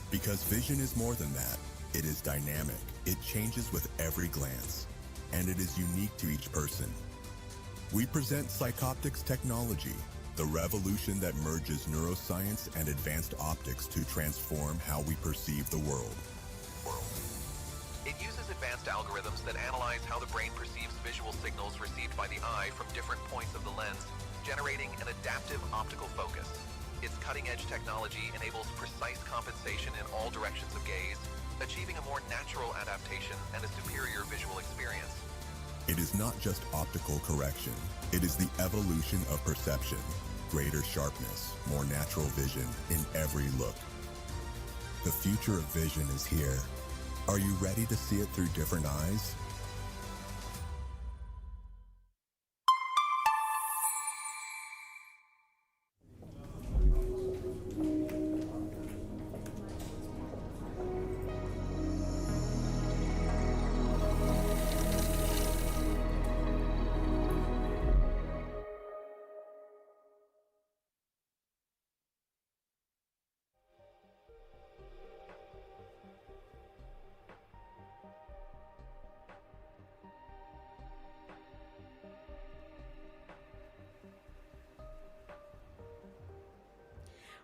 Because vision is more than that. It is dynamic. It changes with every glance. And it is unique to each person. We present Psychoptics technology, the revolution that merges neuroscience and advanced optics to transform how we perceive the world. It uses advanced algorithms that analyze how the brain perceives visual signals received by the eye from different points of the lens, generating an adaptive optical focus. Its cutting-edge technology enables precise compensation in all directions of gaze, achieving a more natural adaptation and a superior visual experience. It is not just optical correction. It is the evolution of perception, greater sharpness, more natural vision in every look. The future of vision is here. Are you ready to see it through different eyes?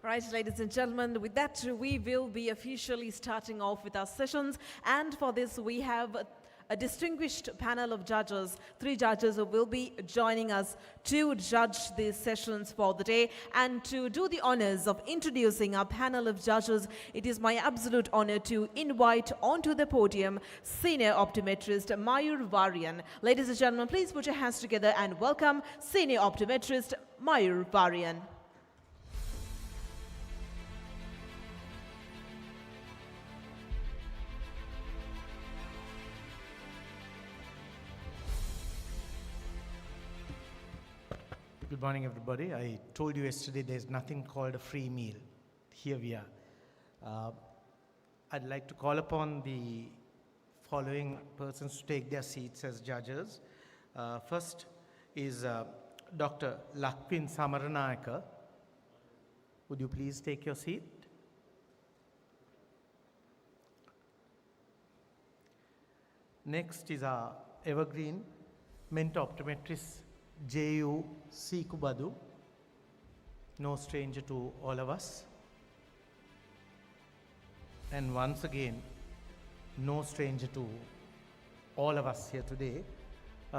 Right, ladies and gentlemen, with that, we will be officially starting off with our sessions. And for this, we have a distinguished panel of judges, 3 judges who will be joining us to judge these sessions for the day. And to do the honors of introducing our panel of judges, it is my absolute honor to invite onto the podium Senior Optometrist Mayur Varian. Ladies and gentlemen, please put your hands together and welcome Senior Optometrist Mayur Varian. Good morning, everybody. I told you yesterday there's nothing called a free meal. Here we are. I'd like to call upon the following persons to take their seats as judges. First is Dr. Lakwin Samaranayaka. Would you please take your seat? Next is our evergreen mentor optometrist J.U. Sikubadu, no stranger to all of us. And once again, no stranger to all of us here today,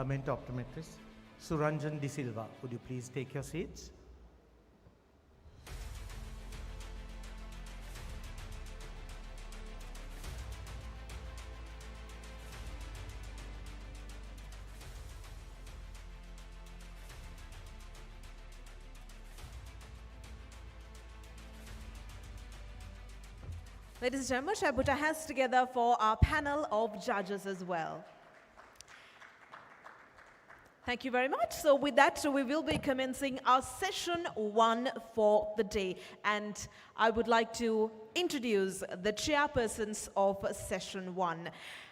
mentor optometrist Suranjan De Silva. Would you please take your seats? Ladies and gentlemen, shall I put our hands together for our panel of judges as well? Thank you very much. So with that, we will be commencing our session 1 for the day. And I would like to introduce the chairpersons of session 1.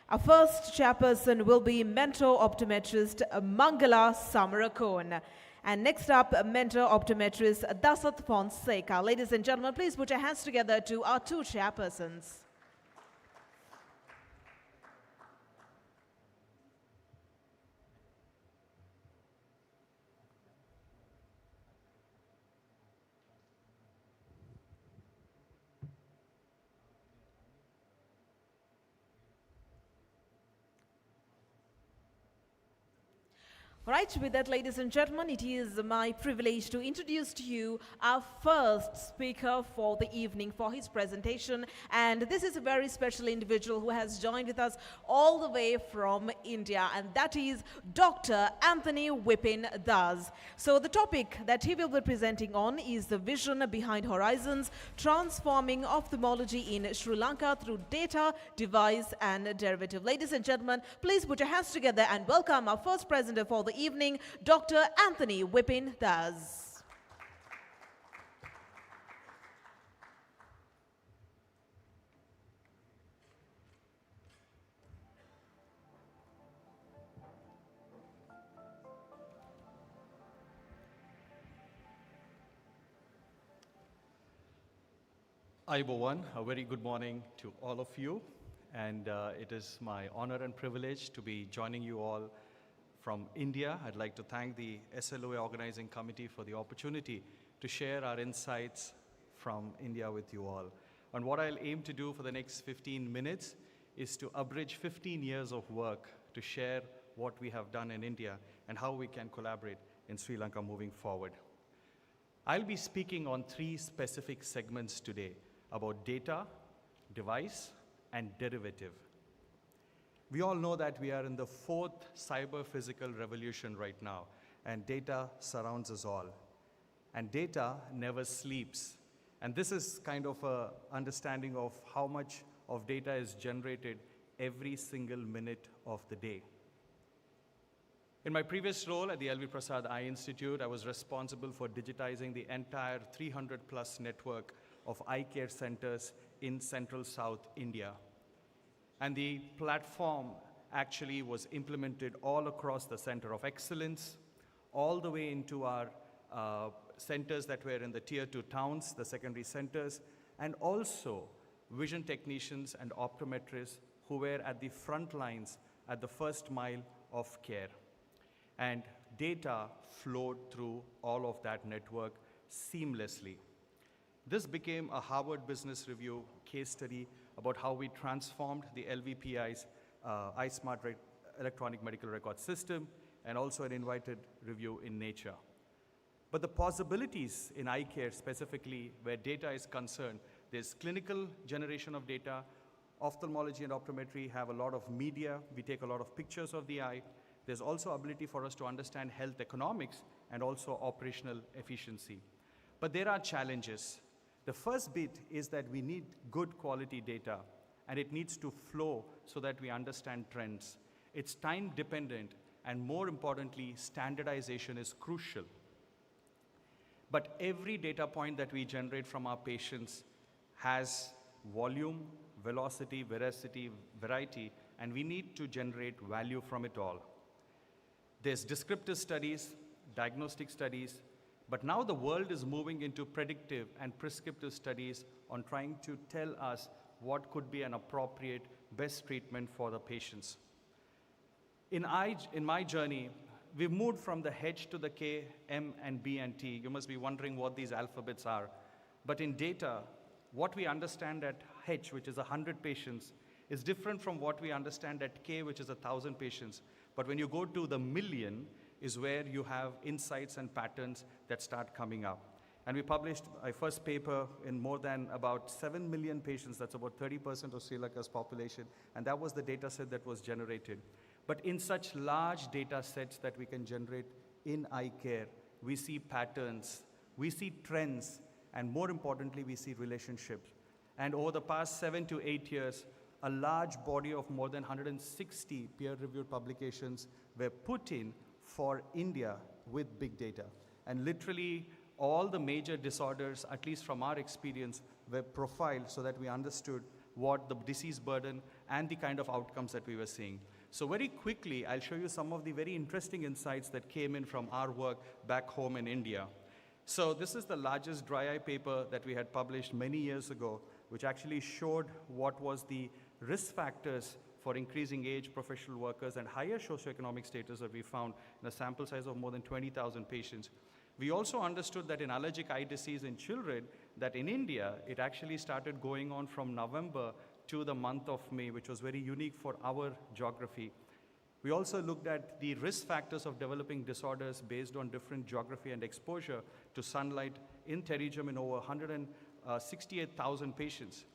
Our first chairperson will be mentor optometrist Mangala Samarakon. And next up, mentor optometrist Dasat Fonseca. Ladies and gentlemen, please put your hands together to our 2 chairpersons. All right, with that, ladies and gentlemen, it is my privilege to introduce to you our first speaker for the evening for his presentation. And this is a very special individual who has joined with us all the way from India, and that is Dr. Anthony Vipin Das. So the topic that he will be presenting on is the vision behind Horizons, transforming ophthalmology in Sri Lanka through data, device, and derivative. Ladies and gentlemen, please put your hands together and welcome our first presenter for the evening, Dr. Anthony Vipin Das. Ayubowan, a very good morning to all of you, and it is my honor and privilege to be joining you all from India. I'd like to thank the SLOA Organizing Committee for the opportunity to share our insights from India with you all. And what I'll aim to do for the next 15 minutes is to abridge 15 years of work to share what we have done in India and how we can collaborate in Sri Lanka moving forward. I'll be speaking on 3 specific segments today about data, device, and derivative. We all know that we are in the 4th cyber-physical revolution right now, and data surrounds us all. And data never sleeps. And this is kind of an understanding of how much of data is generated every single minute of the day. In my previous role at the LV Prasad Eye Institute, I was responsible for digitizing the entire 300-plus network of eye care centers in Central South India. And the platform actually was implemented all across the Center of Excellence, all the way into our centers that were in the Tier 2 towns, the secondary centers, and also vision technicians and optometrists who were at the front lines at the first mile of care. And data flowed through all of that network seamlessly. This became a Harvard Business Review case study about how we transformed the LVPI's iSmart electronic medical record system, and also an invited review in Nature. But the possibilities in eye care, specifically where data is concerned, there's clinical generation of data. Ophthalmology and optometry have a lot of media. We take a lot of pictures of the eye. There's also ability for us to understand health economics and also operational efficiency. But there are challenges. The first bit is that we need good quality data, and it needs to flow so that we understand trends. It's time dependent, and more importantly, standardization is crucial. But every data point that we generate from our patients has volume, velocity, veracity, variety, and we need to generate value from it all. There's descriptive studies, diagnostic studies, but now the world is moving into predictive and prescriptive studies on trying to tell us what could be an appropriate best treatment for the patients. In my journey, we've moved from the H to the K, M, and B, and T. You must be wondering what these alphabets are. But in data, what we understand at H, which is 100 patients, is different from what we understand at K, which is 1,000 patients. But when you go to the million, is where you have insights and patterns that start coming up. And we published our first paper in more than about 7 million patients. That's about 30% of Sri Lanka's population. And that was the data set that was generated. But in such large data sets that we can generate in eye care, we see patterns, we see trends, and more importantly, we see relationships. And over the past 7 to 8 years, a large body of more than 160 peer-reviewed publications were put in for India with big data. And literally all the major disorders, at least from our experience, were profiled so that we understood what the disease burden and the kind of outcomes that we were seeing. So very quickly, I'll show you some of the very interesting insights that came in from our work back home in India. So this is the largest dry eye paper that we had published many years ago, which actually showed what was the risk factors for increasing age professional workers and higher socioeconomic status that we found in a sample size of more than 20,000 patients. We also understood that in allergic eye disease in children, that in India, it actually started going on from November to the month of May, which was very unique for our geography. We also looked at the risk factors of developing disorders based on different geography and exposure to sunlight in pterygium in over 168,000 patients.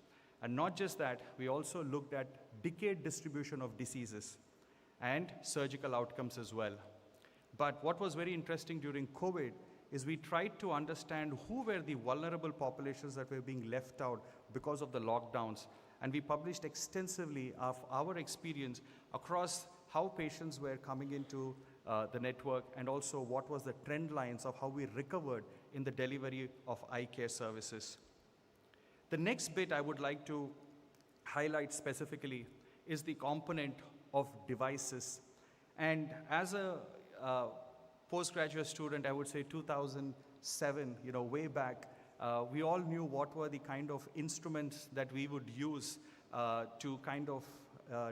And not just that, we also looked at decade distribution of diseases and surgical outcomes as well. But what was very interesting during COVID is we tried to understand who were the vulnerable populations that were being left out because of the lockdowns. And we published extensively of our experience across how patients were coming into the network and also what was the trend lines of how we recovered in the delivery of eye care services. The next bit I would like to highlight specifically is the component of devices. And as a postgraduate student, I would say 2007, way back, we all knew what were the kind of instruments that we would use to kind of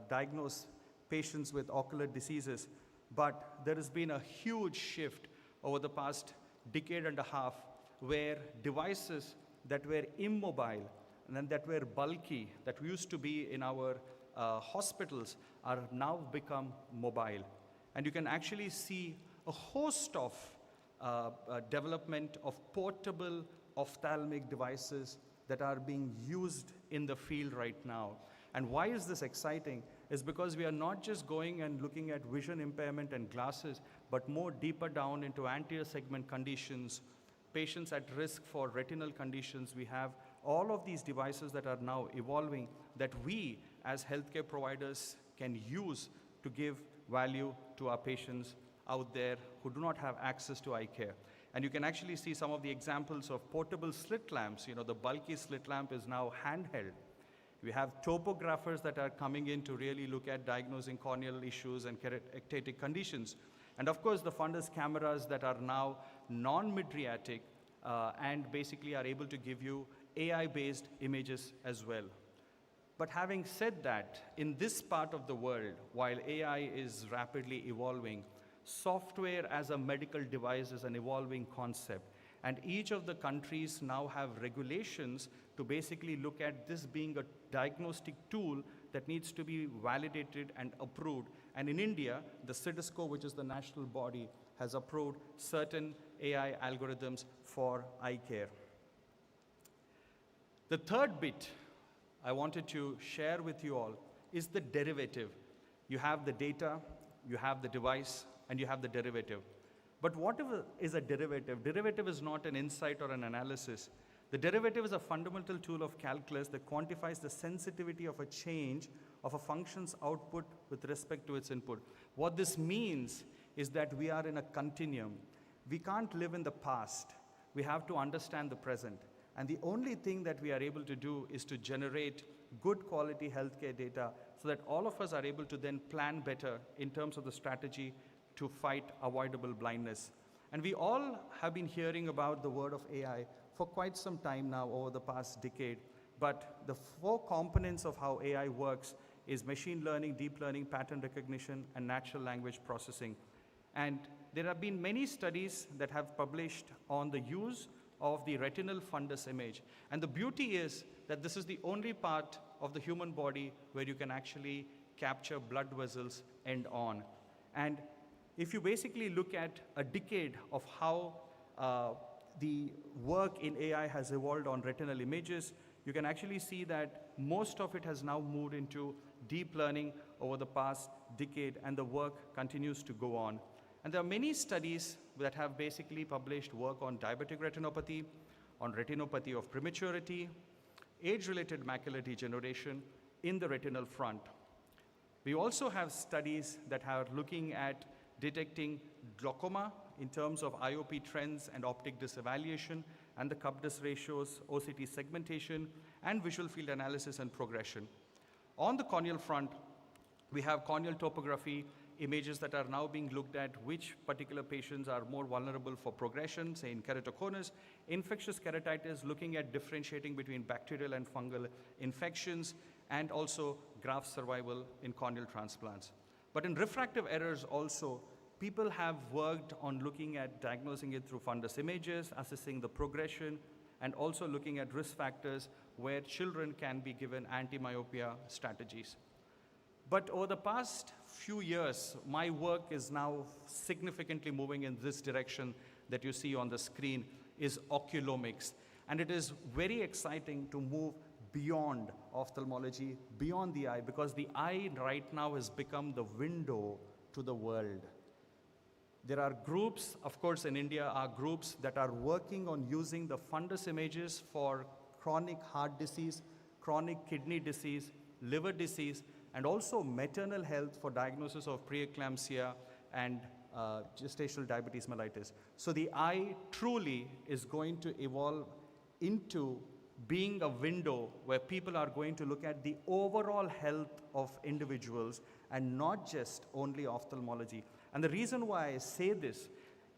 diagnose patients with ocular diseases. But there has been a huge shift over the past decade and a half where devices that were immobile and then that were bulky, that used to be in our hospitals, are now become mobile. And you can actually see a host of development of portable ophthalmic devices that are being used in the field right now. And why is this exciting? Is because we are not just going and looking at vision impairment and glasses, but more deeper down into anterior segment conditions, patients at risk for retinal conditions. We have all of these devices that are now evolving that we as healthcare providers can use to give value to our patients out there who do not have access to eye care. And you can actually see some of the examples of portable slit lamps. The bulky slit lamp is now handheld. We have topographers that are coming in to really look at diagnosing corneal issues and ectatic conditions. And of course, the fundus cameras that are now non-mydriatic and basically are able to give you AI-based images as well. But having said that, in this part of the world, while AI is rapidly evolving, software as a medical device is an evolving concept. And each of the countries now have regulations to basically look at this being a diagnostic tool that needs to be validated and approved. And in India, the CITESCO, which is the national body, has approved certain AI algorithms for eye care. The third bit I wanted to share with you all is the derivative. You have the data, you have the device, and you have the derivative. But what is a derivative? Derivative is not an insight or an analysis. The derivative is a fundamental tool of calculus that quantifies the sensitivity of a change of a function's output with respect to its input. What this means is that we are in a continuum. We can't live in the past. We have to understand the present. And the only thing that we are able to do is to generate good quality healthcare data so that all of us are able to then plan better in terms of the strategy to fight avoidable blindness. And we all have been hearing about the word of AI for quite some time now over the past decade. But the four components of how AI works is machine learning, deep learning, pattern recognition, and natural language processing. And there have been many studies that have published on the use of the retinal fundus image. And the beauty is that this is the only part of the human body where you can actually capture blood vessels end on. And if you basically look at a decade of how the work in AI has evolved on retinal images, you can actually see that most of it has now moved into deep learning over the past decade, and the work continues to go on. And there are many studies that have basically published work on diabetic retinopathy, on retinopathy of prematurity, age-related macular degeneration in the retinal front. We also have studies that are looking at detecting glaucoma in terms of IOP trends and optic disc evaluation and the cup-disc ratios, OCT segmentation, and visual field analysis and progression. On the corneal front, we have corneal topography images that are now being looked at which particular patients are more vulnerable for progression, say in keratoconus, infectious keratitis, looking at differentiating between bacterial and fungal infections, and also graft survival in corneal transplants. But in refractive errors also, people have worked on looking at diagnosing it through fundus images, assessing the progression, and also looking at risk factors where children can be given anti-myopia strategies. But over the past few years, my work is now significantly moving in this direction that you see on the screen, is oculomics. And it is very exciting to move beyond ophthalmology, beyond the eye, because the eye right now has become the window to the world. There are groups, of course in India, are groups that are working on using the fundus images for chronic heart disease, chronic kidney disease, liver disease, and also maternal health for diagnosis of preeclampsia and gestational diabetes mellitus. So the eye truly is going to evolve into being a window where people are going to look at the overall health of individuals and not just only ophthalmology. And the reason why I say this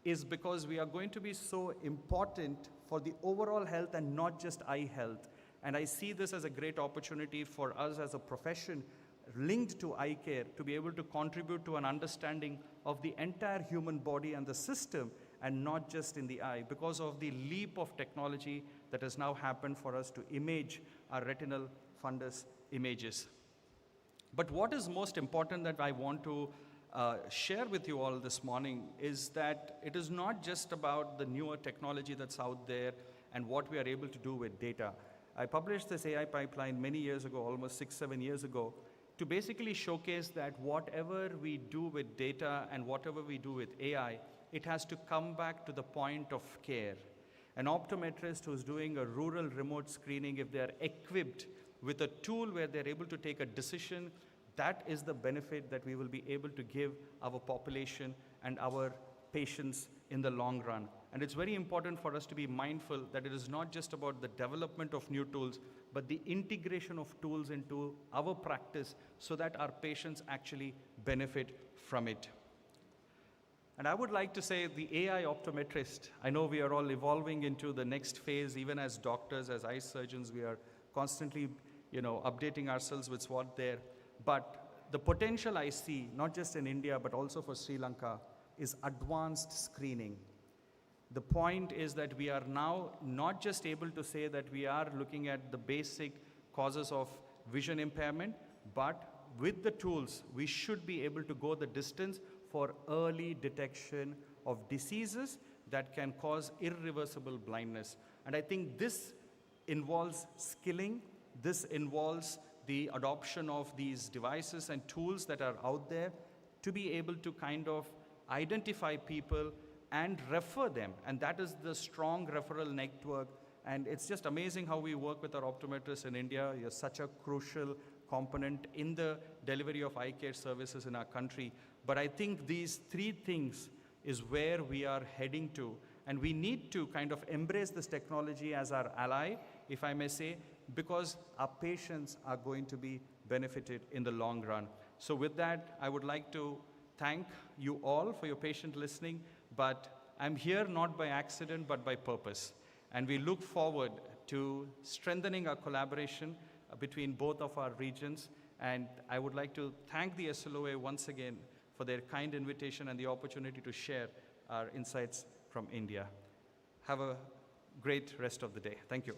is because we are going to be so important for the overall health and not just eye health. And I see this as a great opportunity for us as a profession linked to eye care to be able to contribute to an understanding of the entire human body and the system, and not just in the eye, because of the leap of technology that has now happened for us to image our retinal fundus images. But what is most important that I want to share with you all this morning is that it is not just about the newer technology that's out there and what we are able to do with data. I published this AI pipeline many years ago, almost 6-7 years ago, to basically showcase that whatever we do with data and whatever we do with AI, it has to come back to the point of care. An optometrist who's doing a rural remote screening, if they're equipped with a tool where they're able to take a decision, that is the benefit that we will be able to give our population and our patients in the long run. And it's very important for us to be mindful that it is not just about the development of new tools, but the integration of tools into our practice so that our patients actually benefit from it. And I would like to say the AI optometrist, I know we are all evolving into the next phase, even as doctors, as eye surgeons, we are constantly, updating ourselves with what's there. But the potential I see, not just in India, but also for Sri Lanka, is advanced screening. The point is that we are now not just able to say that we are looking at the basic causes of vision impairment, but with the tools, we should be able to go the distance for early detection of diseases that can cause irreversible blindness. And I think this involves skilling, this involves the adoption of these devices and tools that are out there to be able to kind of identify people and refer them. And that is the strong referral network. And it's just amazing how we work with our optometrists in India. You're such a crucial component in the delivery of eye care services in our country. But I think these three things is where we are heading to. And we need to kind of embrace this technology as our ally, if I may say, because our patients are going to be benefited in the long run. So with that, I would like to thank you all for your patient listening, but I'm here not by accident, but by purpose. And we look forward to strengthening our collaboration between both of our regions. And I would like to thank the SLOA once again for their kind invitation and the opportunity to share our insights from India. Have a great rest of the day. Thank you.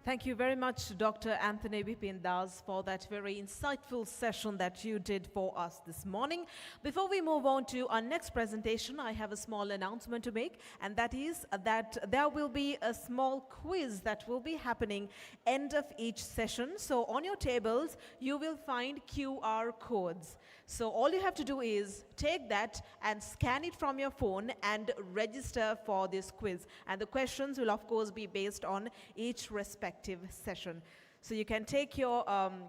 Thank you very much, Dr. Anthony Bipindas, for that very insightful session that you did for us this morning. Before we move on to our next presentation, I have a small announcement to make, and that is that there will be a small quiz that will be happening end of each session. So on your tables, you will find QR codes. So all you have to do is take that and scan it from your phone and register for this quiz. And the questions will, of course, be based on each respective session. So you can take your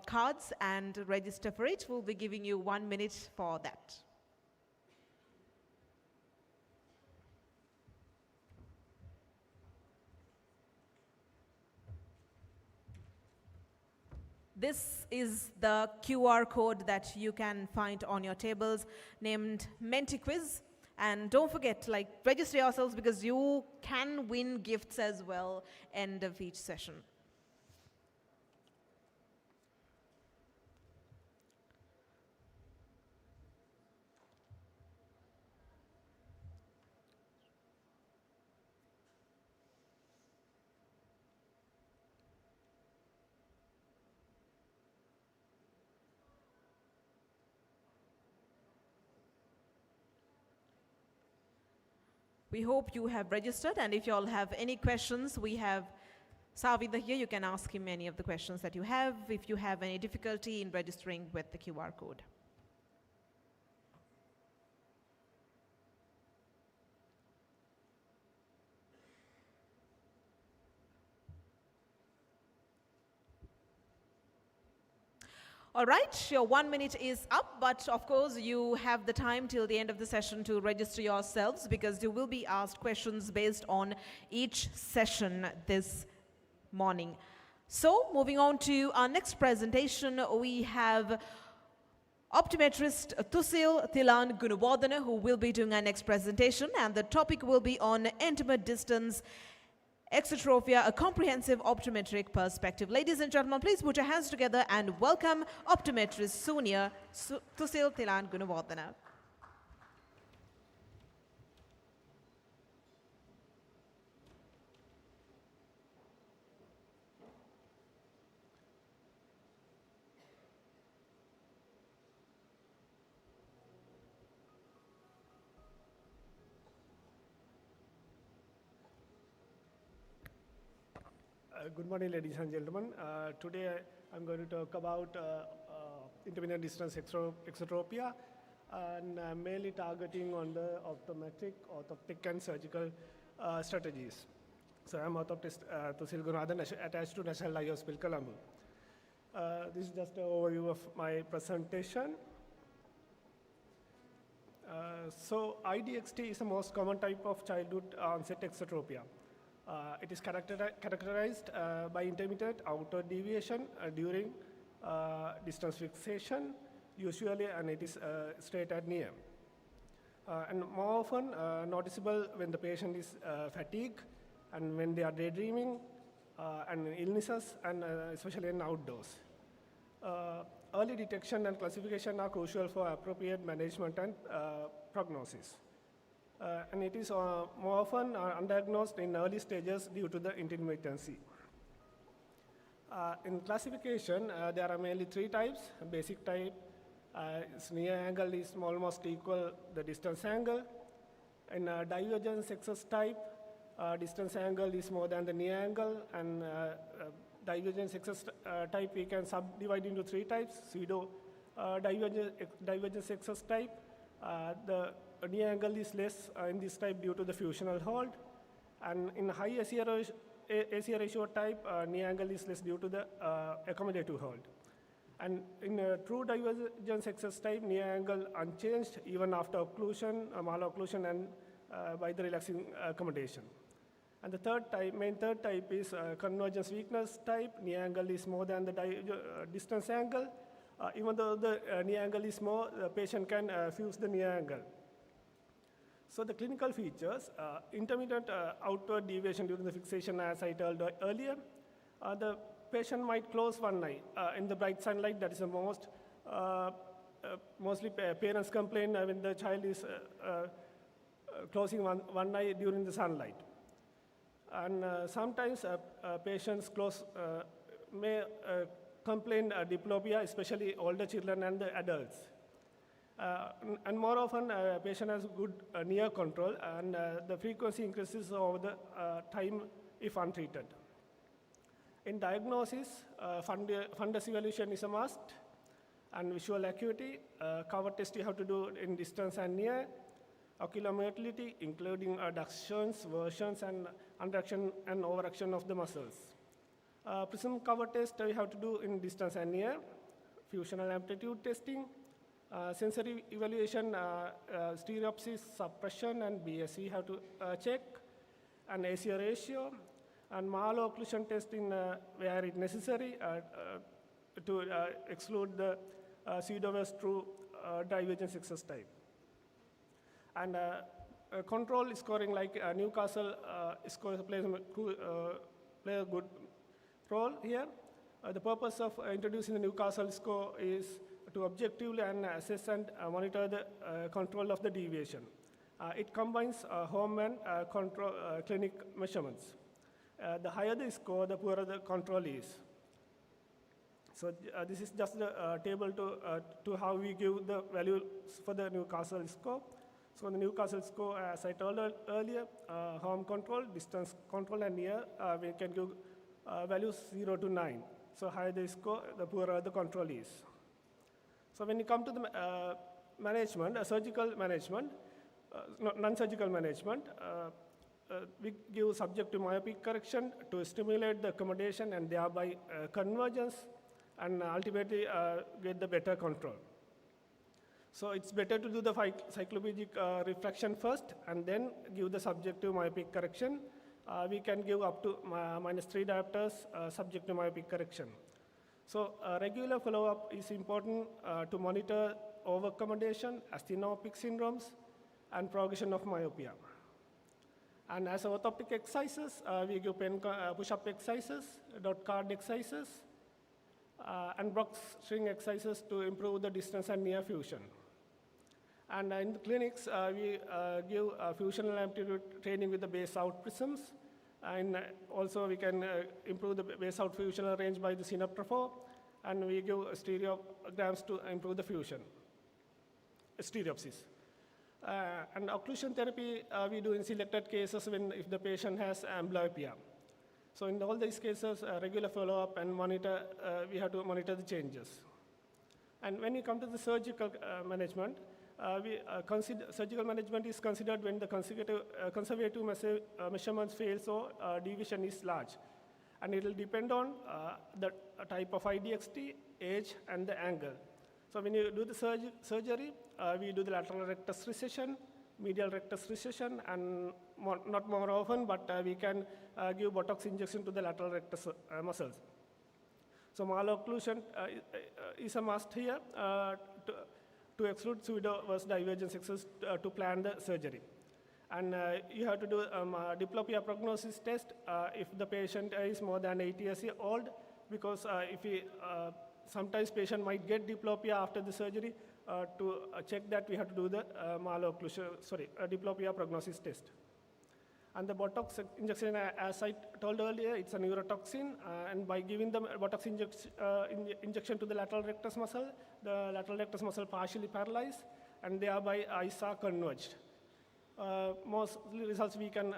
cards and register for it. We'll be giving you 1 minute for that. This is the QR code that you can find on your tables named Menti Quiz. And don't forget, register yourselves because you can win gifts as well end of each session. We hope you have registered, and if you all have any questions, we have Savida here. You can ask him any of the questions that you have if you have any difficulty in registering with the QR code. All right, your 1 minute is up, but of course you have the time till the end of the session to register yourselves because you will be asked questions based on each session this morning. So moving on to our next presentation, we have optometrist Tusil Thilan Gunawardana who will be doing our next presentation, and the topic will be on intimate distance exotropia, a comprehensive optometric perspective. Ladies and gentlemen, please put your hands together and welcome optometrist Sonia Tusil Thilan Gunawardana. Good morning, ladies and gentlemen. Today I'm going to talk about intermittent distance exotropia, and mainly targeting on the optometric, orthoptic, and surgical strategies. So I'm orthoptist Tusil Gunawardana attached to National Eye Hospital, Colombo. This is just an overview of my presentation. So IDXT is the most common type of childhood onset exotropia. It is characterized by intermittent outward deviation during distance fixation, usually, and it is straight at near. And more often noticeable when the patient is fatigued and when they are daydreaming and illnesses, and especially in outdoors. Early detection and classification are crucial for appropriate management and prognosis. And it is more often undiagnosed in early stages due to the intermittency. In classification, there are mainly 3 types. Basic type, its near angle is almost equal the distance angle. In divergence excess type, distance angle is more than the near angle, and divergence excess type we can subdivide into 3 types. Pseudo divergence excess type, the near angle is less in this type due to the fusional hold, and in high ACR ratio type, near angle is less due to the accommodative hold. And in true divergence excess type, near angle unchanged even after occlusion, malocclusion, and by the relaxing accommodation. And the main third type is convergence weakness type. Near angle is more than the distance angle. Even though the near angle is more, the patient can fuse the near angle. So the clinical features, intermittent outward deviation during the fixation, as I told earlier. The patient might close one eye in the bright sunlight. That is the mostly parents complain when the child is closing one eye during the sunlight. And sometimes patients may complain diplopia, especially older children and the adults. And more often, patient has good near control, and the frequency increases over the time if untreated. In diagnosis, fundus evaluation is a must, and visual acuity, cover test you have to do in distance and near, ocular motility, including adductions, versions, and underaction and overaction of the muscles. Prism cover test we have to do in distance and near, fusional amplitude testing, sensory evaluation, stereopsis, suppression, and BSE have to check, and ACO ratio, and malocclusion testing where it necessary to exclude the pseudoverse true divergence excess type. And control scoring like Newcastle score plays a good role here. The purpose of introducing the Newcastle score is to objectively and assess and monitor the control of the deviation. It combines home and clinic measurements. The higher the score, the poorer the control is. So this is just the table to how we give the values for the Newcastle score. So the Newcastle score, as I told earlier, home control, distance control, and near, we can give values 0 to 9. So higher the score, the poorer the control is. So when you come to the management, surgical management, non-surgical management, we give subject to myopic correction to stimulate the accommodation and thereby convergence, and ultimately get the better control. So it's better to do the cycloplegic refraction first and then give the subjective myopic correction. We can give up to -3 diopters subject to myopic correction. So regular follow-up is important to monitor over-accommodation, asthenopic syndromes, and progression of myopia. And as orthoptic exercises, we give pen push-up exercises, dot card exercises, and box string exercises to improve the distance and near fusion. And in the clinics, we give fusional amplitude training with the base out prisms. And also we can improve the base out fusional range by the synaptropho. And we give stereograms to improve the fusion, stereopsis. And occlusion therapy we do in selected cases if the patient has amblyopia. So in all these cases, regular follow-up and monitor, we have to monitor the changes. And when you come to the surgical management, surgical management is considered when the conservative measurements fails or deviation is large. And it will depend on the type of IDXT, age, and the angle. So when you do the surgery, we do the lateral rectus recession, medial rectus recession, and not more often, but we can give Botox injection to the lateral rectus muscles. So malocclusion is a must here to exclude pseudoverse divergence excess to plan the surgery. And you have to do diplopia prognosis test if the patient is more than 8 years old, because sometimes patient might get diplopia after the surgery. To check that, we have to do the diplopia prognosis test. And the Botox injection, as I told earlier, it's a neurotoxin, and by giving the Botox injection to the lateral rectus muscle, the lateral rectus muscle partially paralyzed, and thereby eyes are converged. Most results we can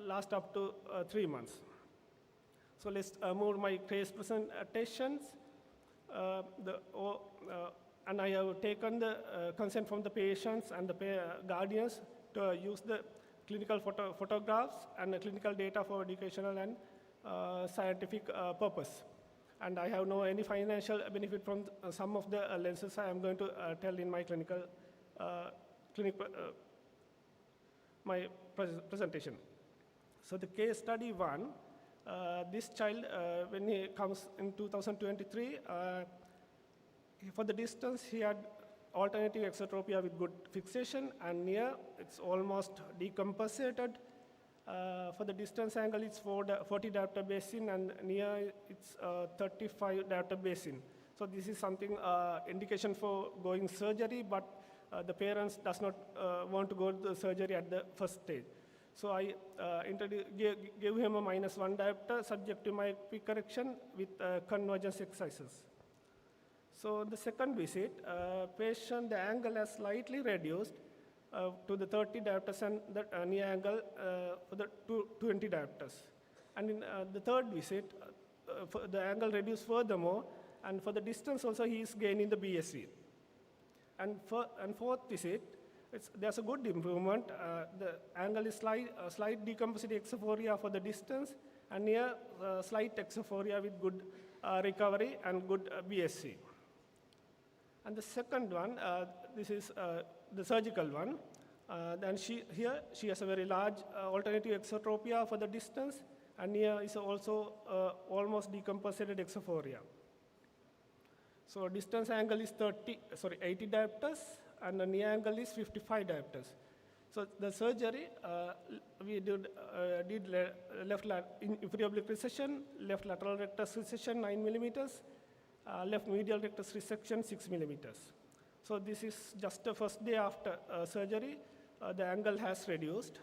last up to 3 months. So let's move my case presentations. And I have taken the consent from the patients and the guardians to use the clinical photographs and the clinical data for educational and scientific purpose. And I have no any financial benefit from some of the lenses I am going to tell in my my presentation. So the case study 1, this child, when he comes in 2023, for the distance, he had alternative exotropia with good fixation, and near, it's almost decompensated. For the distance angle, it's 40 diopter basin, and near, it's 35 diopter basin. So this is something indication for going surgery, but the parents does not want to go to the surgery at the first stage. So I gave him a -1 diopter subject to myopic correction with convergence exercises. So the second visit, patient, the angle has slightly reduced to the 30 diopters and the near angle for the 20 diopters. And in the third visit, the angle reduced furthermore, and for the distance also he is gaining the BSV. And fourth visit, there's a good improvement. The angle is slight decompositing exophoria for the distance, and near slight exophoria with good recovery and good BSC. And the second one, this is the surgical one. Then she has a very large alternative exotropia for the distance, and here is also almost decompensated exophoria. So distance angle is 80 diopters, and the near angle is 55 diopters. So the surgery, we did left inferior oblique resection, left lateral rectus resection 9 millimeters, left medial rectus resection 6 millimeters. So this is just the first day after surgery. The angle has reduced,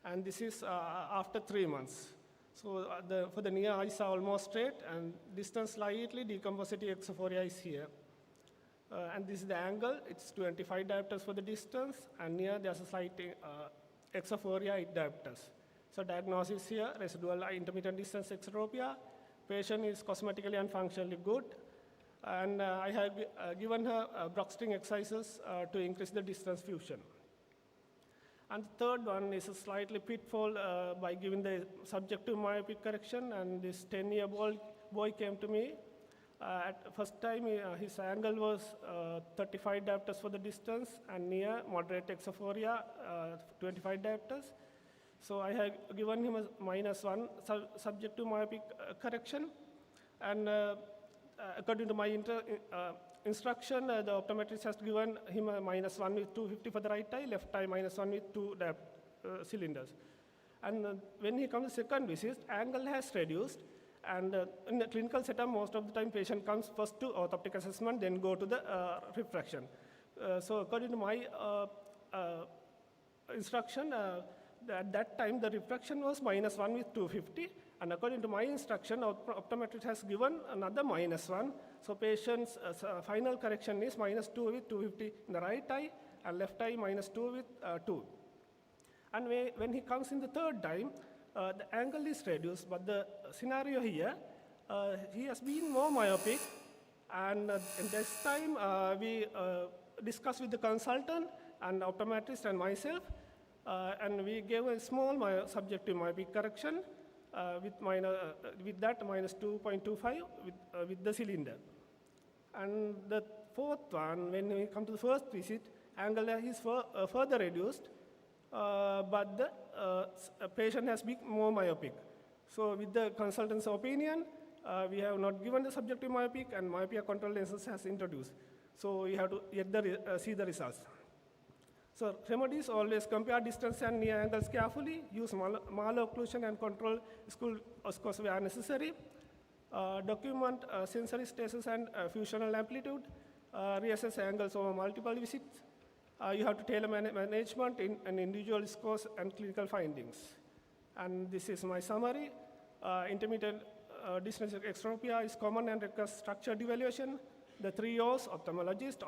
and this is after 3 months. So for the near eyes are almost straight, and distance slightly decompositing exophoria is here. And this is the angle. It's 25 diopters for the distance, and near there's a slight exophoria 8 diopters. So diagnosis here, residual intermittent distance exotropia. Patient is cosmetically and functionally good, and I have given her Brock-string exercises to increase the distance fusion. And the third one is a slightly pitfall by giving the subjective myopic correction, and this 10-year boy came to me. At first time, his angle was 35 diopters for the distance, and near moderate exophoria, 25 diopters. So I have given him a -1 subjective myopic correction, and according to my instruction, the optometrist has given him a -1 with 250 for the right eye, left eye -1 with 2 cylinders. And when he comes to second visit, angle has reduced, and in the clinical setup, most of the time patient comes first to orthoptic assessment, then go to the refraction. So according to my instruction, at that time the refraction was -1 with 250, and according to my instruction, optometrist has given another -1. So patient's final correction is -2 with 250 in the right eye, and left eye -2 with 2. And when he comes in the third time, the angle is reduced, but the scenario here, he has been more myopic, and in this time we discussed with the consultant and optometrist and myself, and we gave a small subjective myopic correction with that -2.25 with the cylinder. And the fourth one, when we come to the first visit, angle is further reduced, but the patient has become more myopic. So with the consultant's opinion, we have not given the subjective myopic, and myopia control lenses has introduced. So we have to see the results. So remedies: always compare distance and near angles carefully, use malocclusion and control school oscos where necessary, document sensory stasis and fusional amplitude, reassess angles over multiple visits. You have to tailor management in an individual scores and clinical findings. And this is my summary. Intermittent distance exotropia is common and requires structured evaluation. The 3 O's, ophthalmologist,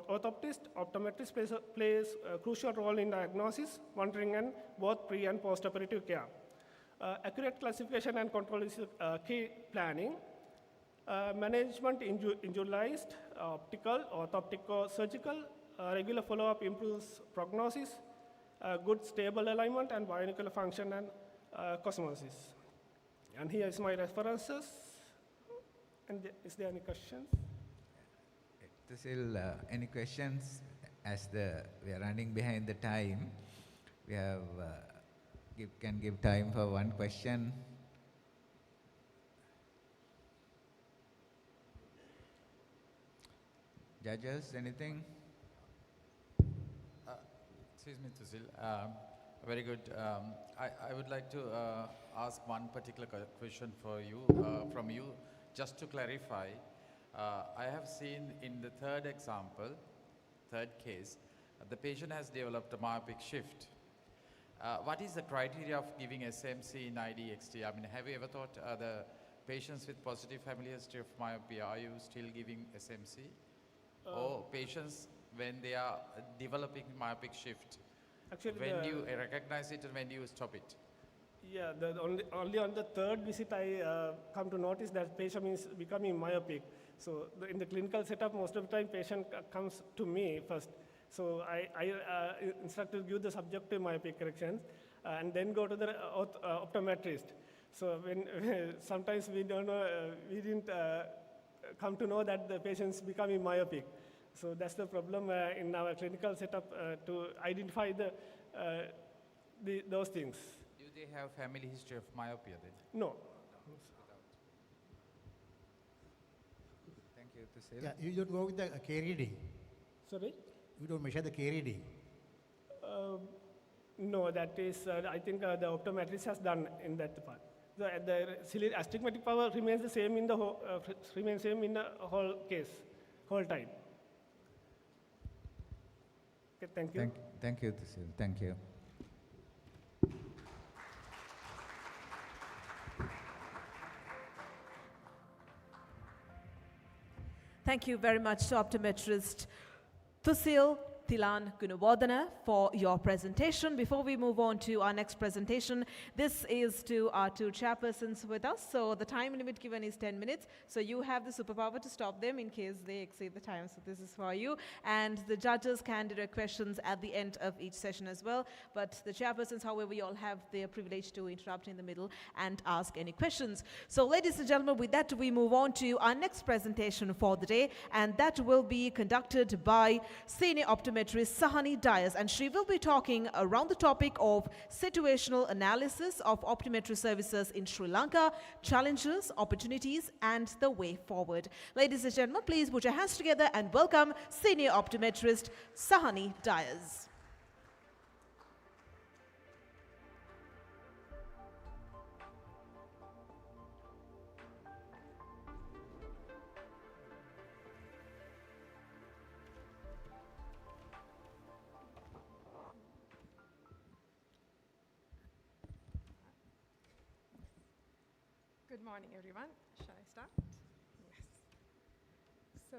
orthoptist, optometrist plays a crucial role in diagnosis, monitoring, and both pre- and post-operative care. Accurate classification and control is key planning. Management individualized, optical, orthoptico-surgical. Regular follow-up improves prognosis, good stable alignment, and bionuclear function and cosmosis. And here is my references. And is there any questions? Still, any questions? As we are running behind the time, we have can give time for one question. Judges, anything? Excuse me, Tusil. Very good. I would like to ask one particular question for you, from you, just to clarify. I have seen in the third example, third case, the patient has developed a myopic shift. What is the criteria of giving SMC in IDXT? I mean, have you ever thought the patients with positive family history of myopia, are you still giving SMC? Or patients when they are developing myopic shift, Actually, when do you recognize it and when do you stop it? Yeah, only on the third visit I come to notice that patient is becoming myopic. So in the clinical setup, most of the time patient comes to me first. So I instruct to give the subjective myopic corrections and then go to the optometrist. So when sometimes we don't know, we didn't come to know that the patient's becoming myopic. So that's the problem in our clinical setup to identify those things. Do they have family history of myopia then? No. Thank you, Tusil. Yeah, you don't go with the K reading. Sorry? You don't measure the K reading. No, that is, I think the optometrist has done in that part. The astigmatic power remains the same in the whole case, whole time. Okay, thank you. Thank you, Tusil. Thank you. Thank you very much to optometrist Tusil Tilan Gunawardana for your presentation. Before we move on to our next presentation, this is to our two chairpersons with us. So the time limit given is 10 minutes. So you have the superpower to stop them in case they exceed the time. So this is for you. And the judges can direct questions at the end of each session as well. But the chairpersons, however, you all have the privilege to interrupt in the middle and ask any questions. So ladies and gentlemen, with that, we move on to our next presentation for the day. And that will be conducted by Senior Optometrist Sahani Dias, and she will be talking around the topic of situational analysis of optometry services in Sri Lanka, challenges, opportunities, and the way forward. Ladies and gentlemen, please put your hands together and welcome Senior Optometrist Sahani Dias. Good morning, everyone. Shall I start? Yes. So,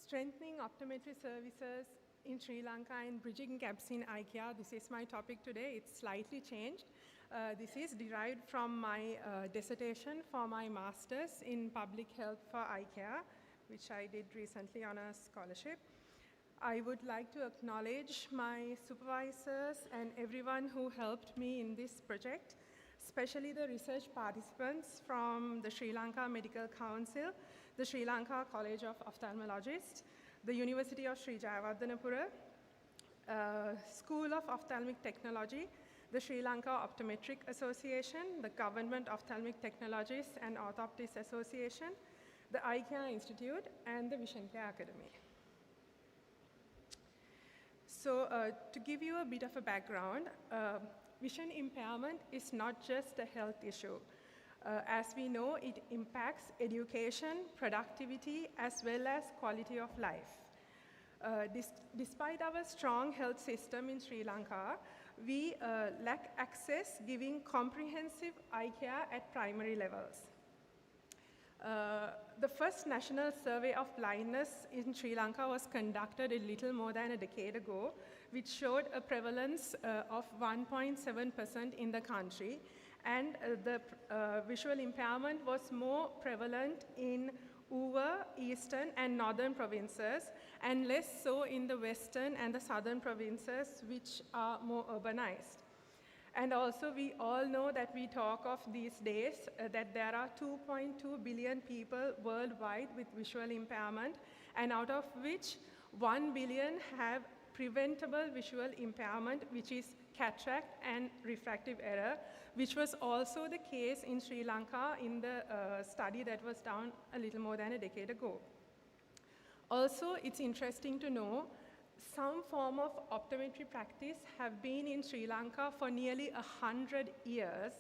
strengthening optometry services in Sri Lanka and bridging gaps in eye care. This is my topic today. It's slightly changed. This is derived from my dissertation for my master's in public health for eye care, which I did recently on a scholarship. I would like to acknowledge my supervisors and everyone who helped me in this project, especially the research participants from the Sri Lanka Medical Council, the Sri Lanka College of Ophthalmologists, the University of Sri Jayawardhanapura, School of Ophthalmic Technology, the Sri Lanka Optometric Association, the Government Ophthalmic Technologists and Orthoptists Association, the Eye Care Institute, and the Vision Care Academy. So to give you a bit of a background, vision impairment is not just a health issue. As we know, it impacts education, productivity, as well as quality of life. Despite our strong health system in Sri Lanka, we lack access giving comprehensive eye care at primary levels. The first national survey of blindness in Sri Lanka was conducted a little more than a decade ago, which showed a prevalence of 1.7% in the country, and the visual impairment was more prevalent in Uva, eastern and northern provinces, and less so in the western and the southern provinces, which are more urbanized. And also, we all know that we talk of these days that there are 2.2 billion people worldwide with visual impairment, and out of which 1 billion have preventable visual impairment, which is cataract and refractive error, which was also the case in Sri Lanka in the study that was done a little more than a decade ago. Also, it's interesting to know some form of optometry practice have been in Sri Lanka for nearly 100 years,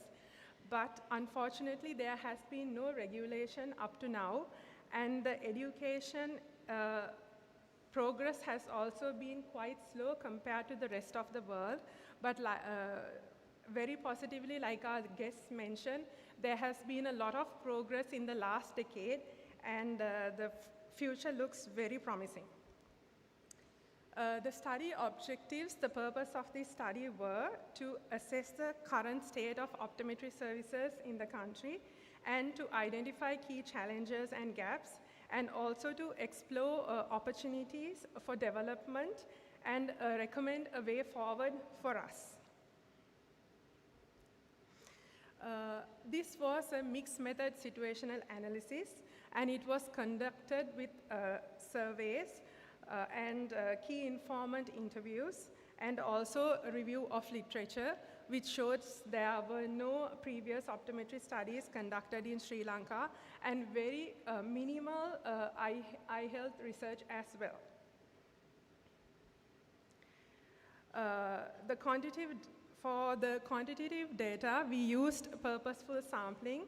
but unfortunately there has been no regulation up to now, and the education progress has also been quite slow compared to the rest of the world, but very positively, like our guests mentioned, there has been a lot of progress in the last decade, and the future looks very promising. The study objectives, the purpose of this study were to assess the current state of optometry services in the country and to identify key challenges and gaps, and also to explore opportunities for development and recommend a way forward for us. This was a mixed method situational analysis, and it was conducted with surveys and key informant interviews, and also a review of literature, which shows there were no previous optometry studies conducted in Sri Lanka, and very minimal eye health research as well. For the quantitative data, we used purposeful sampling.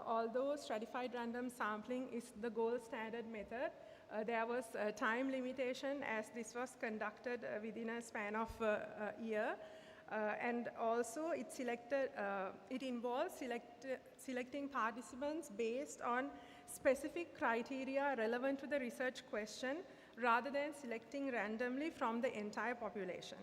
Although stratified random sampling is the gold standard method, there was a time limitation as this was conducted within a span of a year. And also it involves selecting participants based on specific criteria relevant to the research question rather than selecting randomly from the entire population.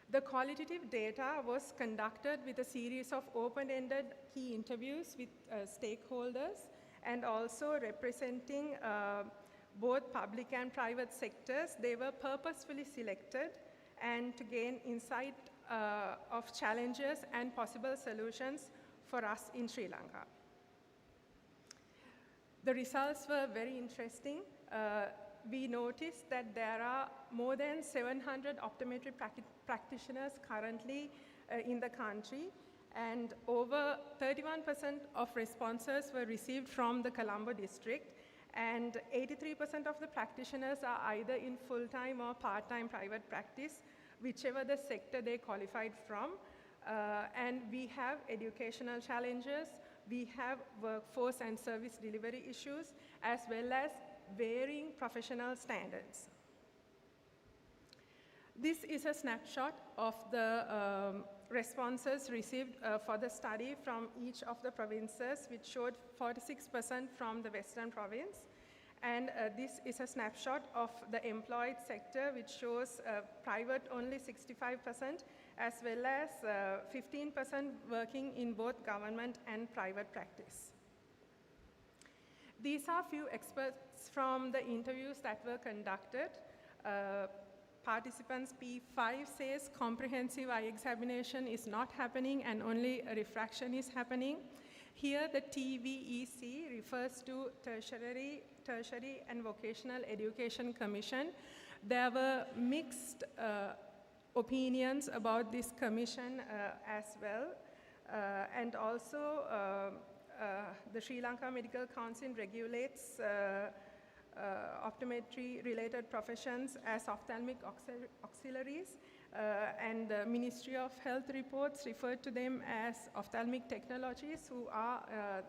The qualitative data was conducted with a series of open-ended key interviews with stakeholders, and also representing both public and private sectors. They were purposefully selected and to gain insight of challenges and possible solutions for us in Sri Lanka. The results were very interesting. We noticed that there are more than 700 optometry practitioners currently in the country, and over 31% of responses were received from the Colombo district, and 83% of the practitioners are either in full-time or part-time private practice, whichever the sector they qualified from. And we have educational challenges, we have workforce and service delivery issues, as well as varying professional standards. This is a snapshot of the responses received for the study from each of the provinces, which showed 46% from the Western province. And this is a snapshot of the employed sector, which shows private only 65%, as well as 15% working in both government and private practice. These are few experts from the interviews that were conducted. Participants P5 says comprehensive eye examination is not happening and only a refraction is happening. Here the TVEC refers to Tertiary and Vocational Education Commission. There were mixed opinions about this commission as well. And also the Sri Lanka Medical Council regulates optometry-related professions as ophthalmic auxiliaries, and the Ministry of Health reports refer to them as ophthalmic technologies, who are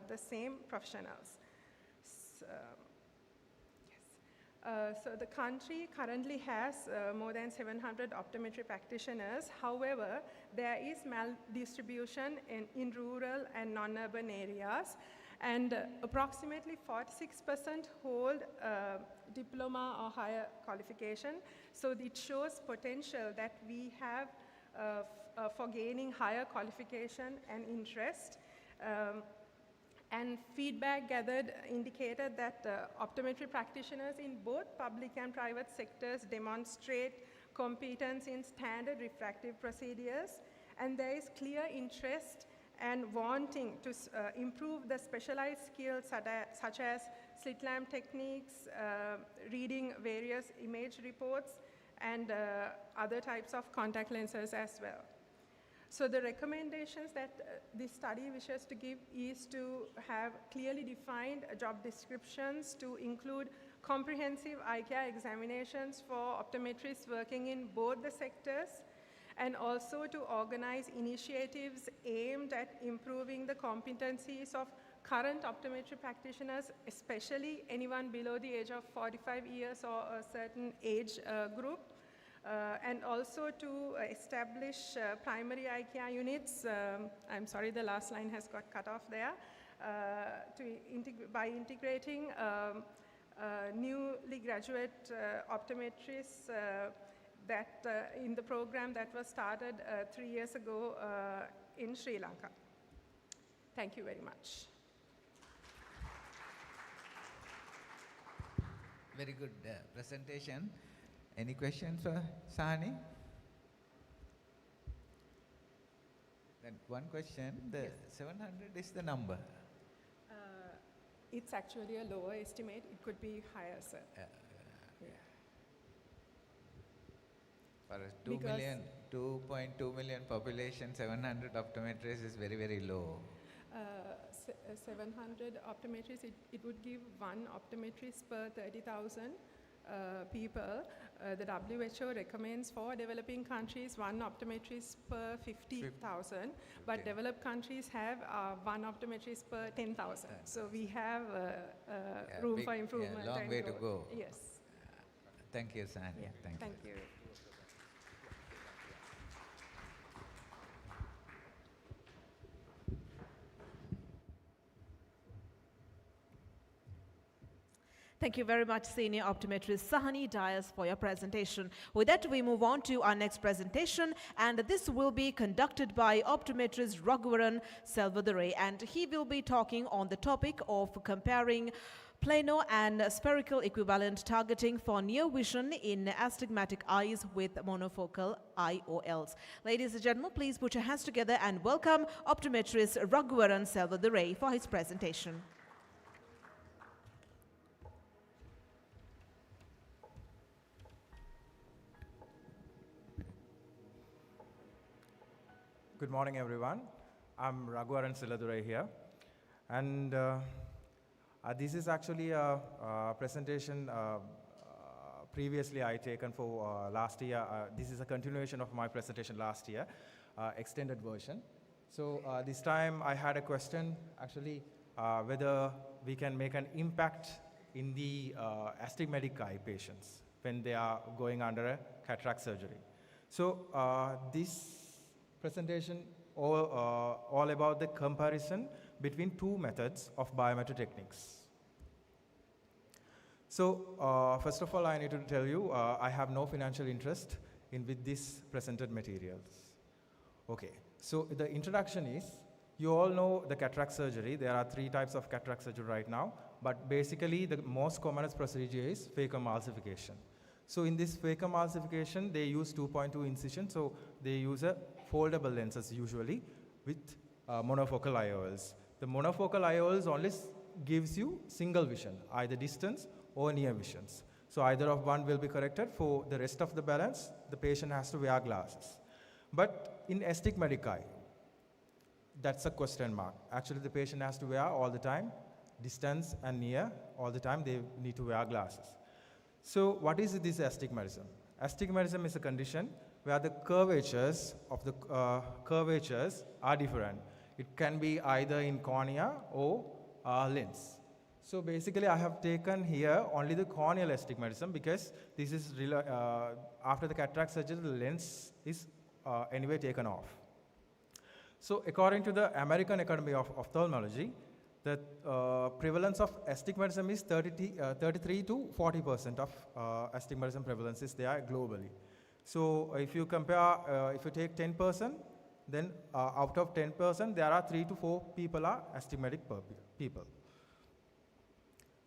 the same professionals. So the country currently has more than 700 optometry practitioners. However, there is maldistribution in rural and non-urban areas, and approximately 46% hold diploma or higher qualification. So it shows potential that we have for gaining higher qualification and interest. And feedback gathered indicated that optometry practitioners in both public and private sectors demonstrate competence in standard refractive procedures, and there is clear interest and wanting to improve the specialized skills such as slit lamp techniques, reading various image reports, and other types of contact lenses as well. So the recommendations that this study wishes to give is to have clearly defined job descriptions, to include comprehensive eye care examinations for optometrists working in both the sectors, and also to organize initiatives aimed at improving the competencies of current optometry practitioners, especially anyone below the age of 45 years or a certain age group, and also to establish primary eye care units. I'm sorry, the last line has got cut off there. By integrating newly graduate optometrists that in the program that was started 3 years ago in Sri Lanka. Thank you very much. Very good presentation. Any questions for Sahani? Then one question, the 700 is the number. It's actually a lower estimate. It could be higher, sir. Yeah. For a 2.2 million population, 700 optometrists is very, very low. 700 optometrists, it would give one optometrist per 30,000 people. The WHO recommends for developing countries one optometrist per 50,000, but developed countries have one optometrist per 10,000. So we have room for improvement. Long way to go. Yes. Thank you, Sahani. Yeah. Thank you. Thank you very much, Senior Optometrist Sahani Dias, for your presentation. With that, we move on to our next presentation, and this will be conducted by Optometrist Raghuvaran Selvadure, and he will be talking on the topic of comparing planar and spherical equivalent targeting for near vision in astigmatic eyes with monofocal IOLs. Ladies and gentlemen, please put your hands together and welcome Optometrist Raghuvaran Selvadure for his presentation. Good morning, everyone. I'm Raghuvaran Siladure here. And this is actually a presentation previously I taken for last year. This is a continuation of my presentation last year, extended version. So this time I had a question, actually, whether we can make an impact in the astigmatic eye patients when they are going under a cataract surgery. So this presentation all about the comparison between two methods of biometric techniques. So first of all, I need to tell you, I have no financial interest in with these presented materials. Okay, so the introduction is, you all know the cataract surgery. There are 3 types of cataract surgery right now, but basically the most commonest procedure is phacoemulsification. So in this phacoemulsification, they use 2.2 incision, so they use a foldable lenses usually with monofocal IOLs. The monofocal IOLs only gives you single vision, either distance or near visions. So either of one will be corrected. For the rest of the balance, the patient has to wear glasses. But in astigmatic eye, that's a question mark. Actually, the patient has to wear all the time, distance and near, all the time they need to wear glasses. So what is this astigmatism? Astigmatism is a condition where the curvatures of the curvatures are different. It can be either in cornea or lens. So basically, I have taken here only the corneal astigmatism because this is after the cataract surgery, the lens is anyway taken off. So according to the American Academy of Ophthalmology, the prevalence of astigmatism is 33 to 40% of astigmatism prevalence is there globally. So if you compare, if you take 10%, then out of 10%, there are 3 to 4 people are astigmatic people.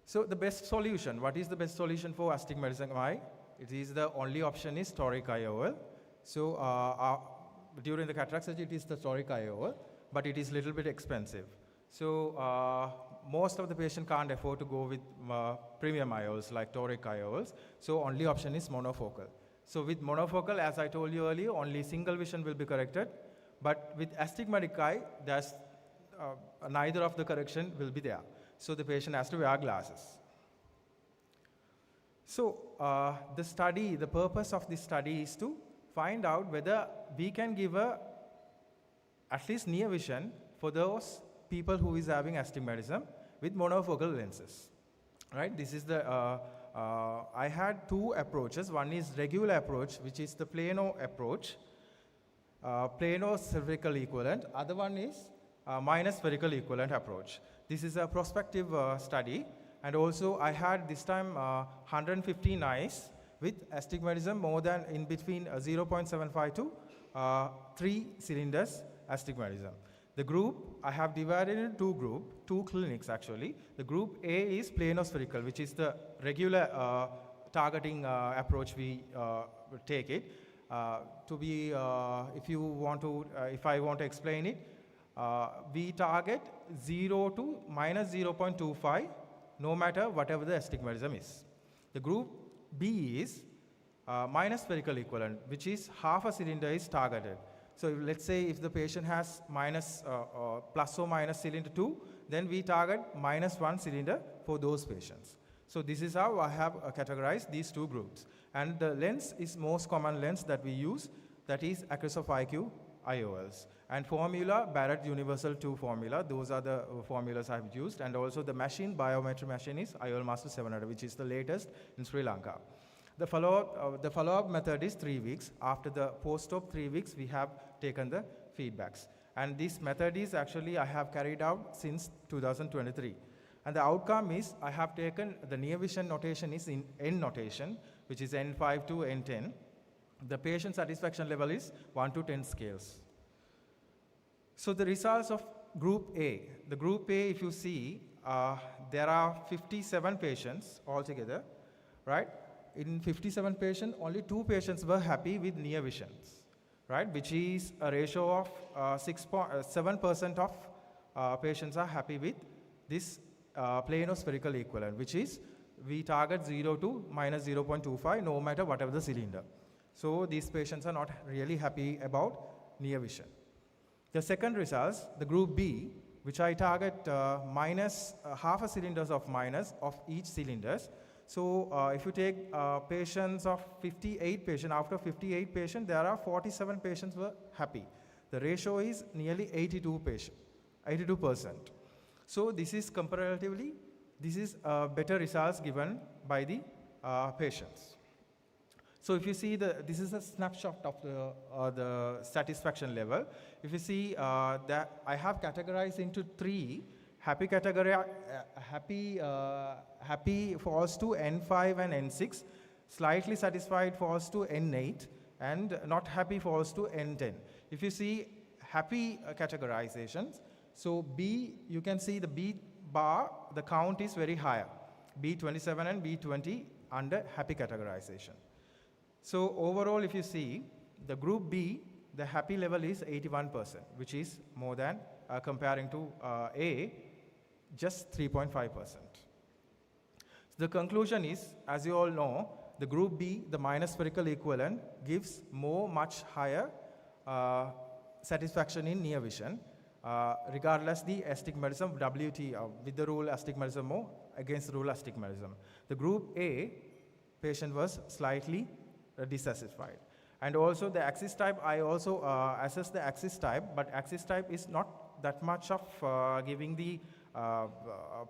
So the best solution, what is the best solution for astigmatism eye? It is the only option is toric IOL. So during the cataract surgery, it is the toric IOL, but it is little bit expensive. So most of the patient can't afford to go with premium IOLs like toric IOLs. So only option is monofocal. So with monofocal, as I told you earlier, only single vision will be corrected. But with astigmatic eye, there's neither of the correction will be there. So the patient has to wear glasses. So the purpose of this study is to find out whether we can give at least near vision for those people who is having astigmatism with monofocal lenses. Right? This is the, I had two approaches. One is regular approach, which is the plano approach, plano spherical equivalent. Other one is minus spherical equivalent approach. This is a prospective study. And also I had this time 115 eyes with astigmatism more than in between 0.75 to 3 cylinders astigmatism. The group, I have divided into two clinics actually. The group A is planospherical, which is the regular targeting approach we take it. If you want to, if I want to explain it, we target 0 to minus 0.25, no matter whatever the astigmatism is. The group B is minus spherical equivalent, which is half a cylinder is targeted. So let's say if the patient has plus or minus cylinder 2, then we target minus 1 cylinder for those patients. So this is how I have categorized these two groups. And the lens is most common lens that we use, that is Acrosoph IQ IOLs. And formula, Barrett Universal 2 formula, those are the formulas I've used. And also the machine, biometric machine is IOL Master 700, which is the latest in Sri Lanka. The follow-up method is 3 weeks. After the post-op 3 weeks, we have taken the feedbacks. And this method is actually I have carried out since 2023. And the outcome is I have taken the near vision notation is in N notation, which is N5 to N10. The patient satisfaction level is 1 to 10 scales. So the results of group A. The group A, if you see, there are 57 patients altogether, right? In 57 patients, only 2 patients were happy with near visions, right? Which is a ratio of 7% of patients are happy with this planospherical equivalent, which is we target 0 to minus 0.25, no matter whatever the cylinder. So these patients are not really happy about near vision. The second results, the group B, which I target minus half a cylinders of minus of each cylinders. So if you take patients of 58 patients, after 58 patients, there are 47 patients were happy. The ratio is nearly 82%. So this is comparatively, this is better results given by the patients. So if you see, this is a snapshot of the satisfaction level. If you see that I have categorized into 3. Happy category, happy falls to N5 and N6, slightly satisfied falls to N8, and not happy falls to N10. If you see happy categorizations, so B, you can see the B bar, the count is very higher, B27 and B20 under happy categorization. So overall, if you see the group B, the happy level is 81%, which is more than comparing to A, just 3.5%. The conclusion is, as you all know, the group B, the minus spherical equivalent, gives much higher satisfaction in near vision, regardless the astigmatism WT with the rule astigmatism or against the rule astigmatism. The group A patient was slightly dissatisfied. And also the axis type, I also assessed the axis type, but axis type is not that much of giving the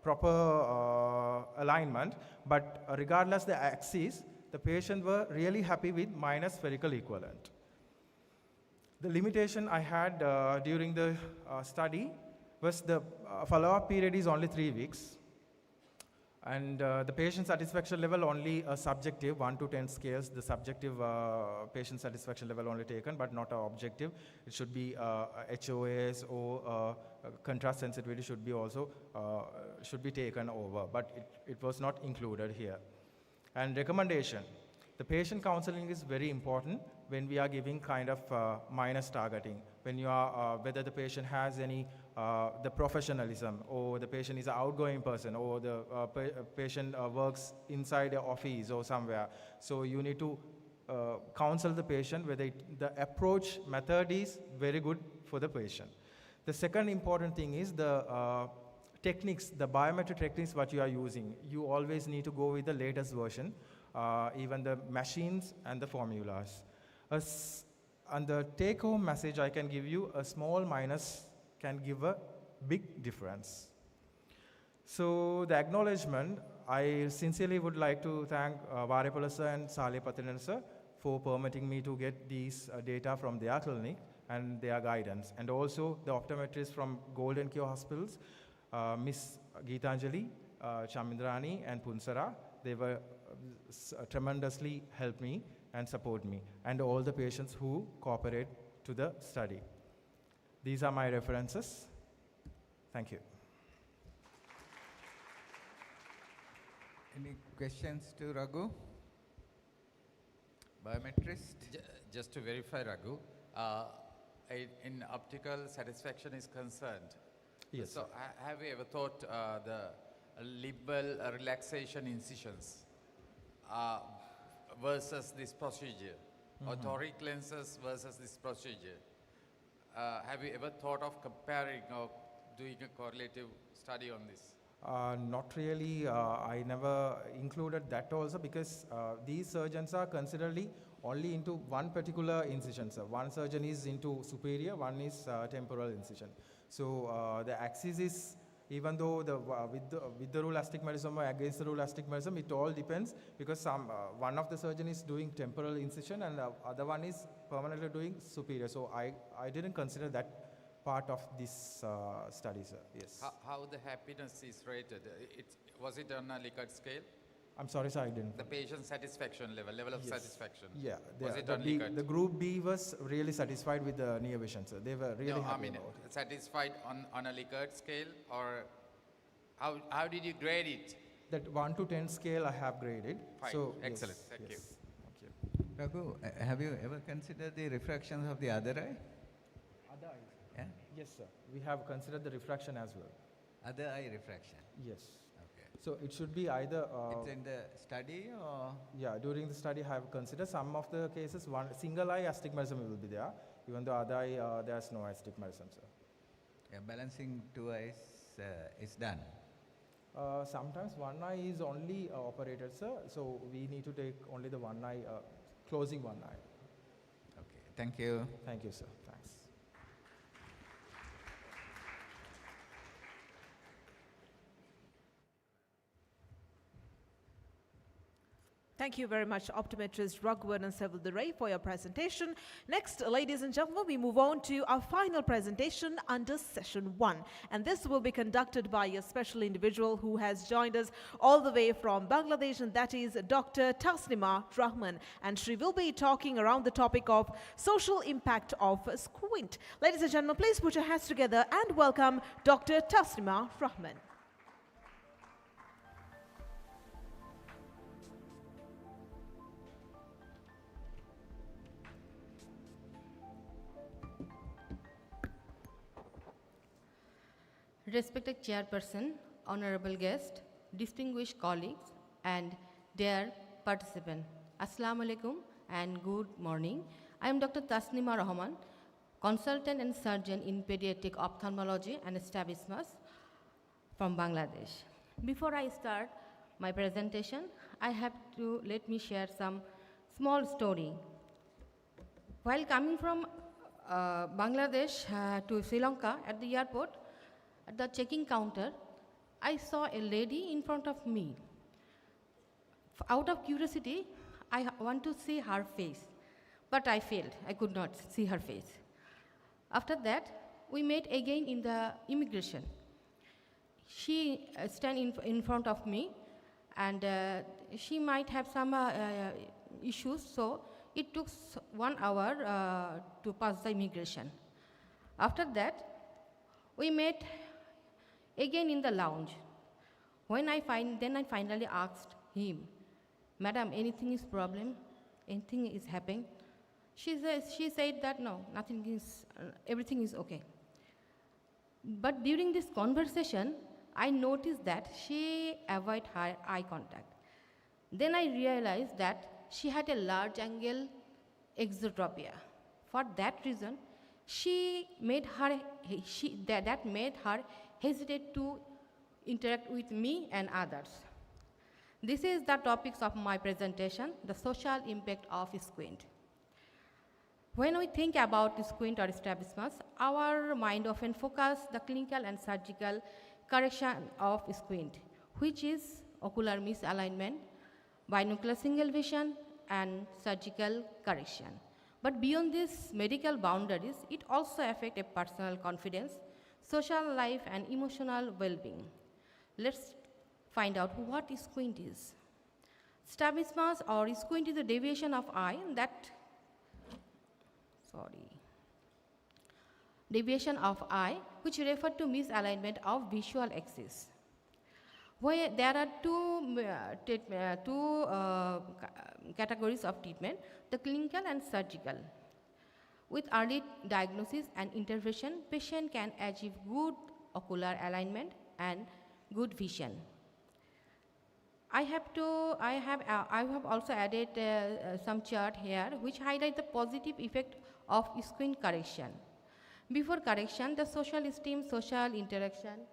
proper alignment, but regardless the axis, the patient were really happy with minus spherical equivalent. The limitation I had during the study was the follow-up period is only 3 weeks, and the patient satisfaction level only subjective, 1 to 10 scales, the subjective patient satisfaction level only taken, but not objective. It should be HOAs or contrast sensitivity should be also should be taken over, but it was not included here. And recommendation, the patient counseling is very important when we are giving kind of minus targeting, when you are, whether the patient has any, the professionalism, or the patient is an outgoing person, or the patient works inside the office or somewhere. So you need to counsel the patient whether the approach method is very good for the patient. The second important thing is the techniques, the biometric techniques what you are using. You always need to go with the latest version, even the machines and the formulas. On the take-home message, I can give you a small minus can give a big difference. So the acknowledgement, I sincerely would like to thank Varepala sir and Saleh Patinan sir for permitting me to get these data from their clinic and their guidance. And also the optometrists from Golden Cure Hospitals, Miss Geetanjali, Chamindrani and Punsara, they were tremendously helped me and support me, and all the patients who cooperate to the study. These are my references. Thank you. Any questions to Raghu? Biometrist? Just to verify, Raghu, in optical satisfaction is concerned. Yes. So have you ever thought the liberal relaxation incisions versus this procedure, or toric lenses versus this procedure? Have you ever thought of comparing or doing a correlative study on this? Not really. I never included that also because these surgeons are considerably only into one particular incision. So one surgeon is into superior, one is temporal incision. So the axis is, even though with the rule astigmatism or against the rule astigmatism, it all depends because one of the surgeon is doing temporal incision and the other one is permanently doing superior. So I didn't consider that part of this study, sir. Yes. How the happiness is rated? Was it on a Likert scale? I'm sorry, sir, I didn't. The patient satisfaction level of Yes. satisfaction. Yeah. Was it on Likert? The group B was really satisfied with the near vision, sir. They were really happy about it. Satisfied on a Likert scale, or how did you grade it? That 1 to 10 scale I have graded. Fine. So, Excellent. yes, Thank yes. you. Thank you. Raghu, have you ever considered the refractions of the other eye? Other eye? Yeah? Yes, sir. We have considered the refraction as well. Other eye refraction? Yes. Okay. So it should be either. It's in the study or? Yeah, during the study I have considered some of the cases, one single eye astigmatism will be there, even though other eye there's no astigmatism, sir. Yeah, balancing two eyes is done. Sometimes one eye is only operated, sir. So we need to take only the one eye, closing one eye. Okay, thank you. Thank you, sir. Thanks. Thank you very much, optometrist Raghuvan and Sevaldurai, for your presentation. Next, ladies and gentlemen, we move on to our final presentation under session 1. And this will be conducted by a special individual who has joined us all the way from Bangladesh, and that is Dr. Tasnima Rahman. And she will be talking around the topic of social impact of squint. Ladies and gentlemen, please put your hands together and welcome Dr. Tasnima Rahman. Respected Chairperson, honorable guest, distinguished colleagues, and dear participant, Assalamu alaikum and good morning. I am Dr. Tasnima Rahman, consultant and surgeon in pediatric ophthalmology and strabismus from Bangladesh. Before I start my presentation, I have to let me share some small story. While coming from Bangladesh to Sri Lanka at the airport, at the checking counter, I saw a lady in front of me. Out of curiosity, I want to see her face, but I failed. I could not see her face. After that, we met again in the immigration. She stand in front of me, and she might have some issues, so it took 1 hour to pass the immigration. After that, we met again in the lounge. Then I finally asked him, "Madam, anything is problem? Anything is happening?" She said that no, nothing is, everything is okay. But during this conversation, I noticed that she avoided her eye contact. Then I realized that she had a large angle exotropia. For that reason, that made her hesitate to interact with me and others. This is the topics of my presentation, the social impact of squint. When we think about squint or strabismus, our mind often focuses the clinical and surgical correction of squint, which is ocular misalignment, binocular single vision, and surgical correction. But beyond these medical boundaries, it also affects a personal confidence, social life, and emotional well-being. Let's find out what squint is. Strabismus or squint is a deviation of eye which refer to misalignment of visual axis. Where there are two categories of treatment, the clinical and surgical. With early diagnosis and intervention, patient can achieve good ocular alignment and good vision. I have also added some chart here which highlight the positive effect of squint correction. Before correction, the social esteem, social interaction,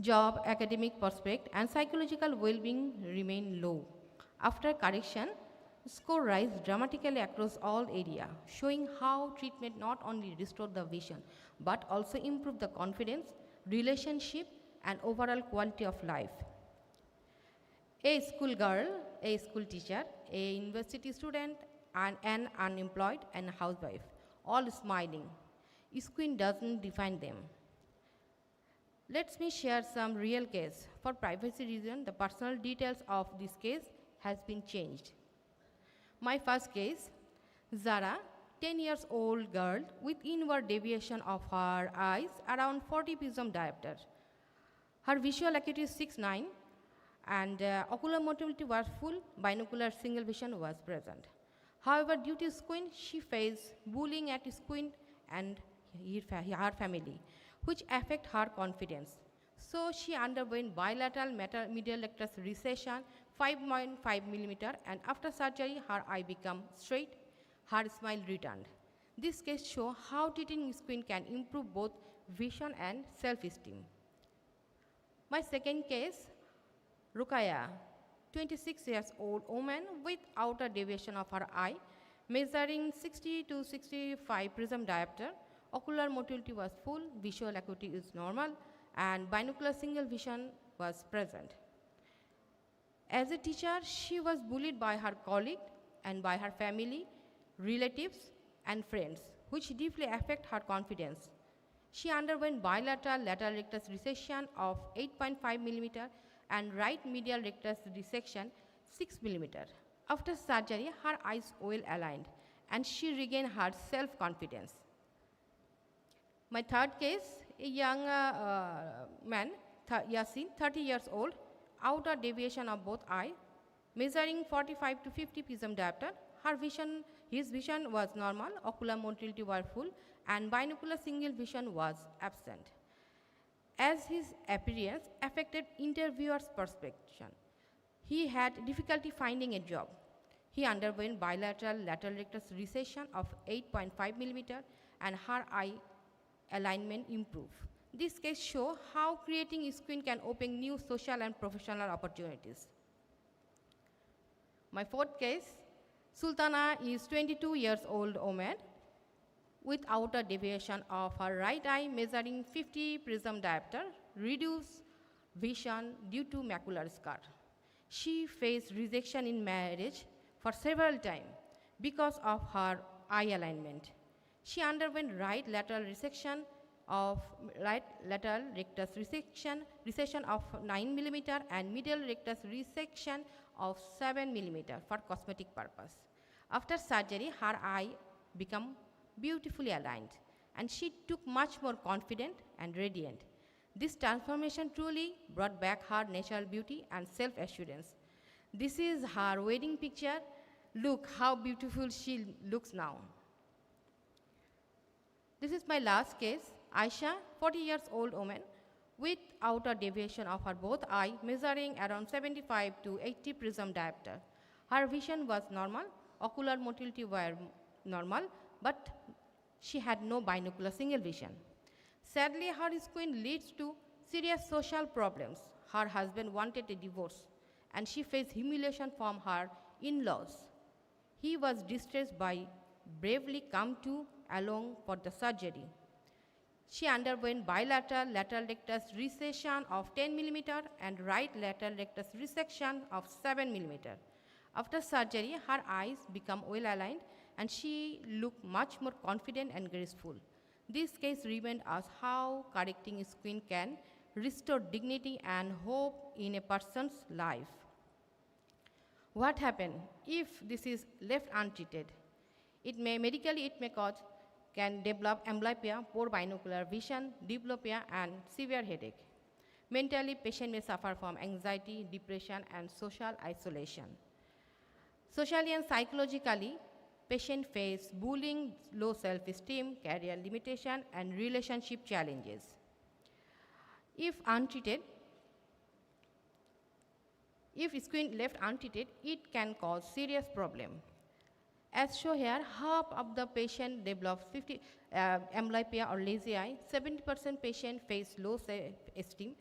job, academic prospect, and psychological well-being remain low. After correction, score rise dramatically across all areas, showing how treatment not only restored the vision but also improved the confidence, relationship, and overall quality of life. A school girl, a school teacher, a university student, and an unemployed and a housewife, all smiling. Squint doesn't define them. Let me share some real case. For privacy reason, the personal details of this case has been changed. My first case, Zara, 10 years old girl with inward deviation of her eyes around 40 prism diopter. Her visual acuity is 6/9 and ocular motility was full, binocular single vision was present. However, due to squint, she faced bullying at squint and her family, which affect her confidence. So she underwent bilateral medial rectus recession, 5.5 millimeter, and after surgery, her eye became straight, her smile returned. This case shows how treating squint can improve both vision and self-esteem. My second case, Rukaya, 26 years old woman with outer deviation of her eye, measuring 60 to 65 prism diopter. Ocular motility was full, visual acuity is normal, and binocular single vision was present. As a teacher, she was bullied by her colleague and by her family, relatives, and friends, which deeply affect her confidence. She underwent bilateral lateral rectus resection of 8.5 millimeter and right medial rectus resection 6 millimeter. After surgery, her eyes well aligned, and she regained her self-confidence. My third case, a young man, Yasin, 30 years old, outer deviation of both eye, measuring 45 to 50 prism diopter. His vision was normal, ocular motility was full, and binocular single vision was absent. As his appearance affected interviewer's perception, he had difficulty finding a job. He underwent bilateral lateral rectus recession of 8.5 millimeter, and her eye alignment improved. This case shows how creating squint can open new social and professional opportunities. My fourth case, Sultana is 22 years old woman with outer deviation of her right eye measuring 50 prism diopter, reduced vision due to macular scar. She faced rejection in marriage for several times because of her eye alignment. She underwent right lateral resection of right lateral rectus resection of 9 millimeter and medial rectus resection of 7 millimeter for cosmetic purpose. After surgery, her eye became beautifully aligned, and she took much more confident and radiant. This transformation truly brought back her natural beauty and self-assurance. This is her wedding picture. Look how beautiful she looks now. This is my last case, Aisha, 40 years old woman with outer deviation of her both eye measuring around 75 to 80 prism diopter. Her vision was normal, ocular motility were normal, but she had no binocular single vision. Sadly, her squint leads to serious social problems. Her husband wanted a divorce, and she faced humiliation from her in-laws. He was distressed by bravely come to along for the surgery. She underwent bilateral lateral rectus recession of 10 mm and right lateral rectus resection of 7 mm. After surgery, her eyes become well aligned and she looked much more confident and graceful. This case reminds us how correcting squint can restore dignity and hope in a person's life. What happens if this is left untreated? Medically it may can develop amblyopia, poor binocular vision, diplopia, and severe headache. Mentally, patient may suffer from anxiety, depression, and social isolation. Socially and psychologically, patient face bullying, low self-esteem, career limitation, and relationship challenges. If untreated, if squint left untreated, it can cause serious problem. As shown here, half of the patient develops amblyopia or lazy eye. 70% patient face low self-esteem,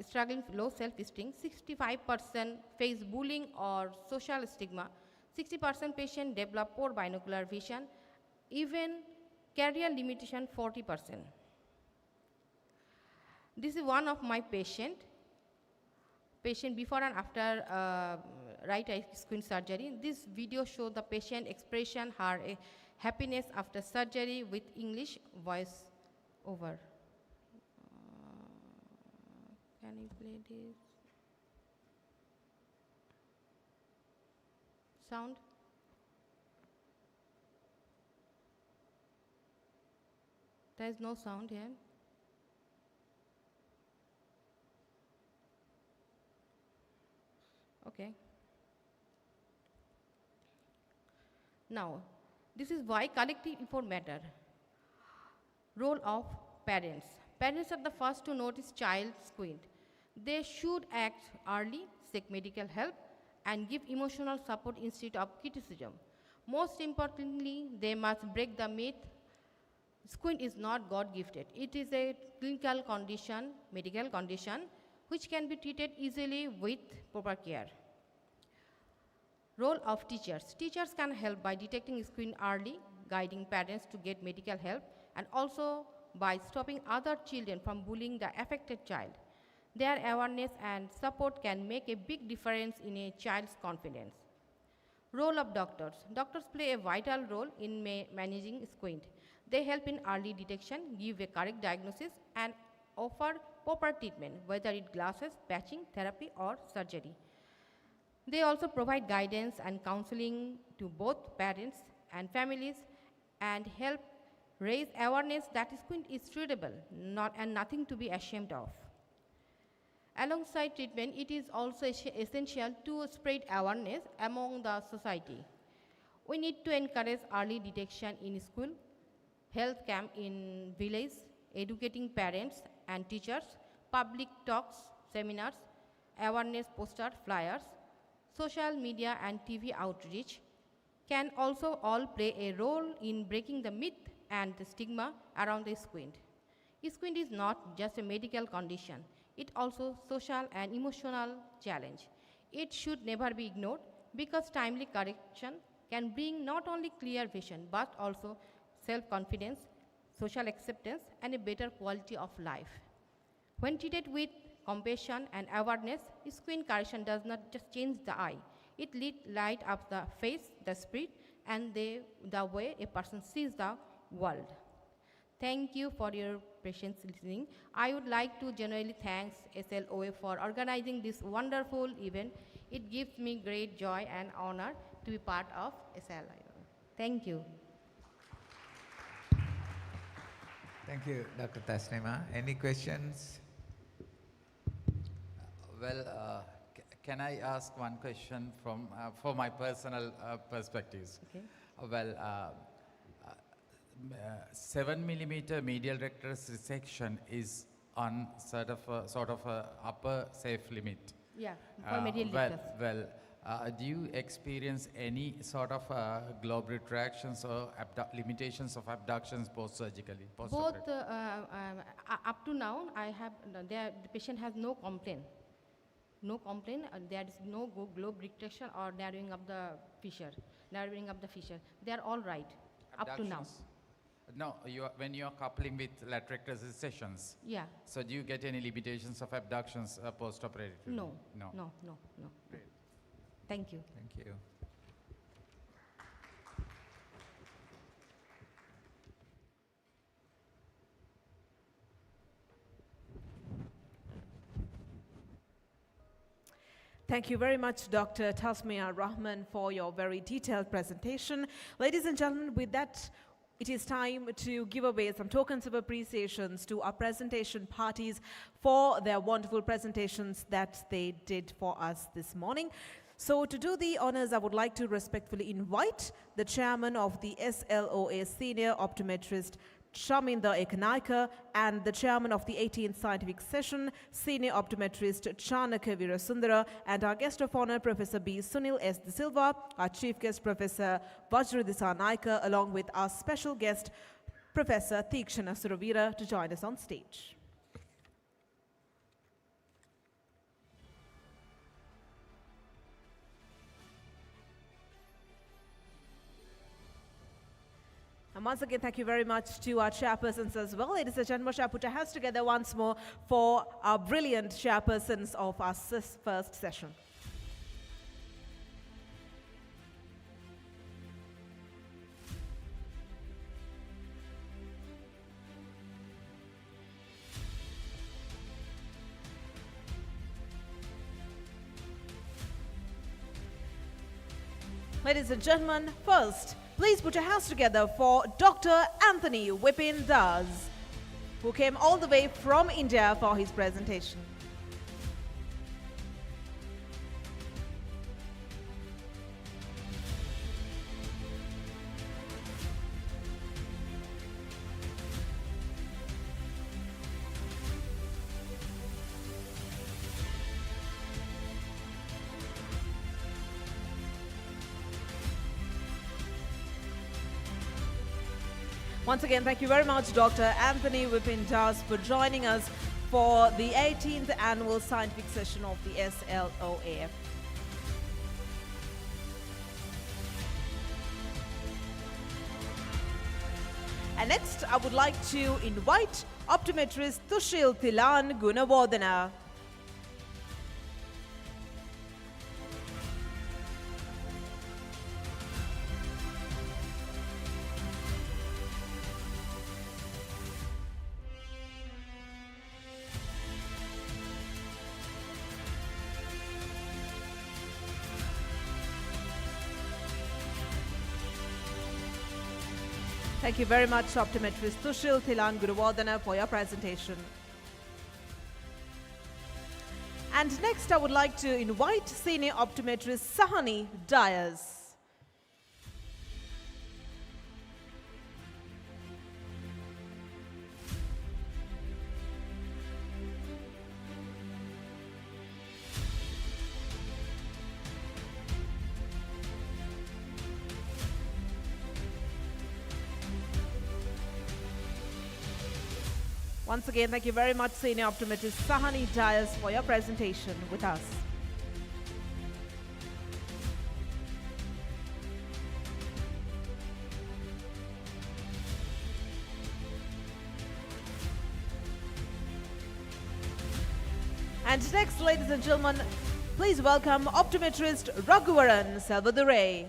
struggling with low self-esteem. 65% face bullying or social stigma. 60% patient develop poor binocular vision. Even career limitation 40%. This is one of my patient before and after right eye squint surgery. This video shows the patient expression her happiness after surgery with English voice over. Can you play this? Sound? There is no sound here. Okay. Now, this is why collective effort matter. Role of parents. Parents are the first to notice child squint. They should act early, seek medical help, and give emotional support instead of criticism. Most importantly, they must break the myth squint is not God-gifted. It is a clinical condition, medical condition, which can be treated easily with proper care. Role of teachers. Teachers can help by detecting squint early, guiding parents to get medical help, and also by stopping other children from bullying the affected child. Their awareness and support can make a big difference in a child's confidence. Role of doctors. Doctors play a vital role in managing squint. They help in early detection, give a correct diagnosis, and offer proper treatment, whether it glasses, patching, therapy, or surgery. They also provide guidance and counseling to both parents and families and help raise awareness that squint is treatable and nothing to be ashamed of. Alongside treatment, it is also essential to spread awareness among the society. We need to encourage early detection in school, health camp in village, educating parents and teachers, public talks, seminars, awareness posters, flyers, social media and TV outreach can also all play a role in breaking the myth and the stigma around the squint. Squint is not just a medical condition, it also social and emotional challenge. It should never be ignored because timely correction can bring not only clear vision but also self-confidence, social acceptance, and a better quality of life. When treated with compassion and awareness, squint correction does not just change the eye. It light up the face, the spirit, and the way a person sees the world. Thank you for your patience listening. I would like to genuinely thank SLOA for organizing this wonderful event. It gives me great joy and honor to be part of SLOA. Thank you. Thank you, Dr. Tasnima. Any questions? Well, can I ask one question from for my personal perspectives? Okay. 7 millimeter medial rectus resection is on sort of a upper safe limit. Yeah, for medial rectus. Do you experience any sort of globe retractions or limitations of abductions post-surgically? Both, up to now, the patient has no complaint. No complaint, there is no globe retraction or narrowing of the fissure. narrowing up the fissure. They are all right up to now. Abductions? No, when you are coupling with laterectomy sessions. Yeah. So do you get any limitations of abductions post-operatively? No. No. No. Thank you. Thank you. Thank you very much, Dr. Tasmia Rahman, for your very detailed presentation. Ladies and gentlemen, with that, it is time to give away some tokens of appreciations to our presentation parties for their wonderful presentations that they did for us this morning. So to do the honors, I would like to respectfully invite the chairman of the SLOA Senior Optometrist, Shaminda Ekanaika, and the chairman of the 18th Scientific Session, Senior Optometrist Chanaka Virasundara, and our guest of honor, Professor B. Sunil S. De Silva, our chief guest, Professor Vajradisa Naika, along with our special guest, Professor Tikshana Suravira, to join us on stage. And once again, thank you very much to our chairpersons as well. Ladies and gentlemen, shall I put our hands together once more for our brilliant chairpersons of our first session. Ladies and gentlemen, first, please put your hands together for Dr. Anthony Vipin Das, who came all the way from India for his presentation. Once again, thank you very much, Dr. Anthony Vipin Das, for joining us for the 18th Annual Scientific Session of the SLOA. And next, I would like to invite optometrist Tushil Thilan Gunawardana. Thank you very much, optometrist Tushil Thilan Gunawardana, for your presentation. And next, I would like to invite senior optometrist Sahani Dias. Once again, thank you very much, Senior Optometrist Sahani Dias, for your presentation with us. And next, ladies and gentlemen, please welcome optometrist Raghuvaran Salvadurai.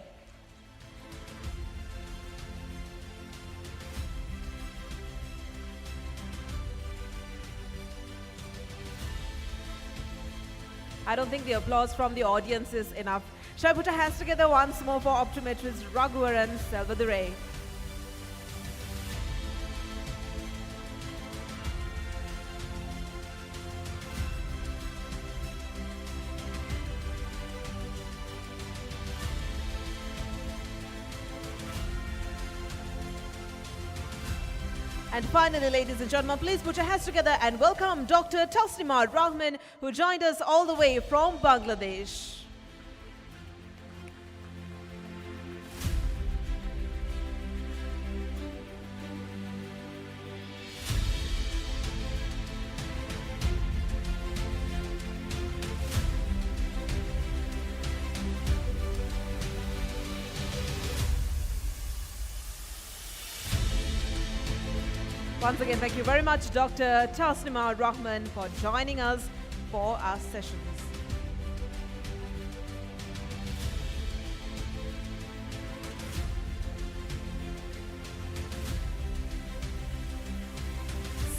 I don't think the applause from the audience is enough. Shall I put our hands together once more for optometrist Raghuvaran Salvadurai? And finally, ladies and gentlemen, please put your hands together and welcome Dr. Tasnima Rahman, who joined us all the way from Bangladesh. Once again, thank you very much, Dr. Tasnima Rahman, for joining us for our sessions.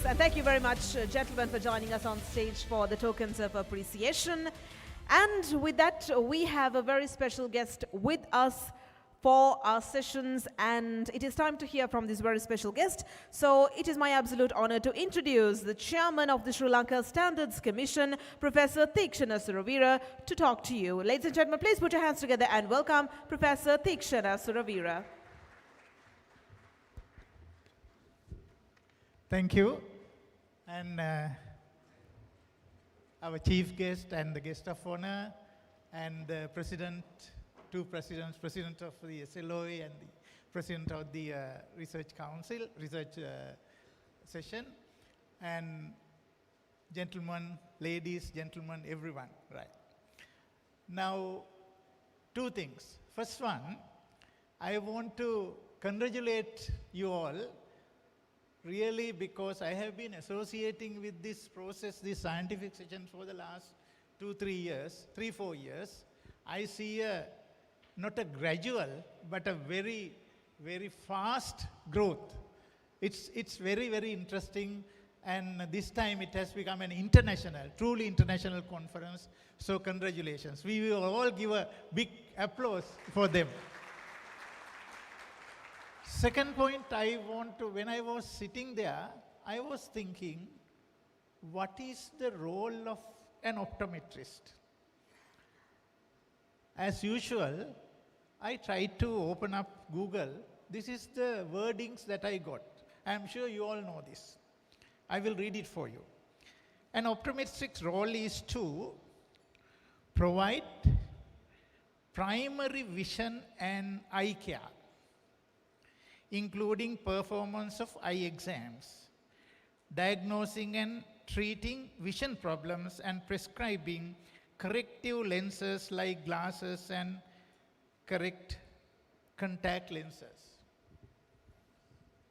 And thank you very much, gentlemen, for joining us on stage for the tokens of appreciation. And with that, we have a very special guest with us for our sessions, and it is time to hear from this very special guest. So it is my absolute honor to introduce the chairman of the Sri Lanka Standards Commission, Professor Thikshana Suravira, to talk to you. Ladies and gentlemen, please put your hands together and welcome Professor Thikshana Suravira. Thank you. And our chief guest and the guest of honor and the two presidents, president of the SLOA and the president of the research session, and gentlemen, ladies, gentlemen, everyone, right. Now, two things. First one, I want to congratulate you all really, because I have been associating with this process, this scientific session for the last 3-4 years. I see not a gradual, but a very, very fast growth. It's very, very interesting, and this time it has become an international, truly international conference. So congratulations. We will all give a big applause for them. Second point, when I was sitting there, I was thinking, what is the role of an optometrist? As usual, I tried to open up Google. This is the wordings that I got. I'm sure you all know this. I will read it for you. An optometrist's role is to provide primary vision and eye care, including performance of eye exams, diagnosing and treating vision problems, and prescribing corrective lenses like glasses and correct contact lenses.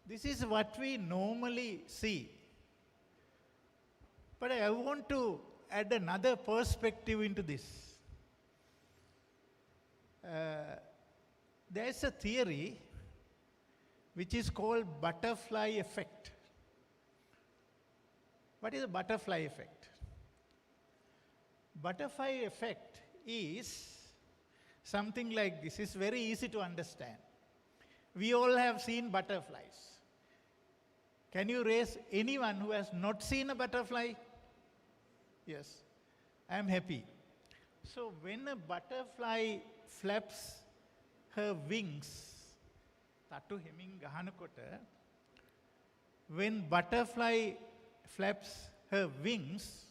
This is what we normally see. But I want to add another perspective into this. There is a theory which is called butterfly effect. What is a butterfly effect? Butterfly effect is something like this. It's very easy to understand. We all have seen butterflies. Can you raise anyone who has not seen a butterfly? Yes, I am happy. So when a butterfly flaps her wings, when butterfly flaps her wings,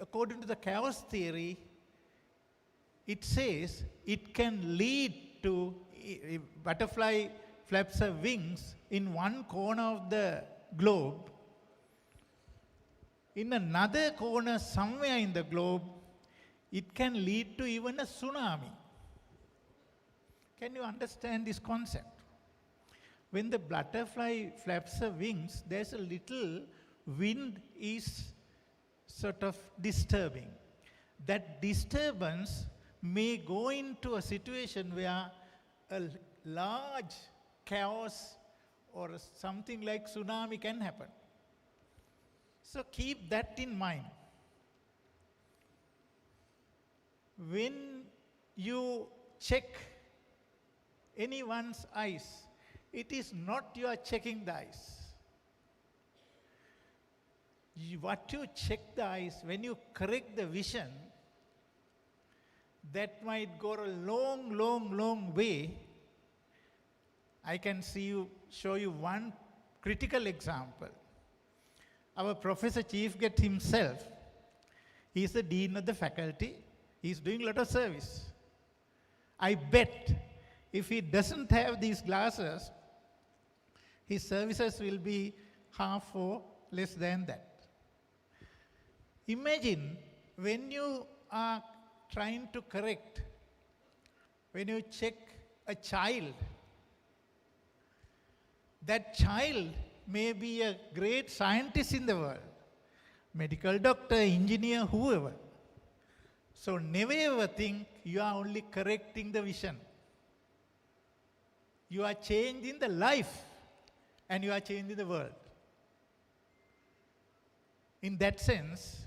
according to the chaos theory, it says it can lead to, if butterfly flaps her wings in one corner of the globe, in another corner somewhere in the globe, it can lead to even a tsunami. Can you understand this concept? When the butterfly flaps her wings, there's a little wind is sort of disturbing. That disturbance may go into a situation where a large chaos or something like tsunami can happen. So keep that in mind. When you check anyone's eyes, it is not you are checking the eyes. What you check the eyes, when you correct the vision, that might go a long, long, long way. I can show you one critical example. Our Professor Chief Guest himself, he is the Dean of the faculty. He is doing a lot of service. I bet if he doesn't have these glasses, his services will be half or less than that. Imagine when you are trying to correct, when you check a child, that child may be a great scientist in the world, medical doctor, engineer, whoever. So never ever think you are only correcting the vision. You are changing the life and you are changing the world. In that sense,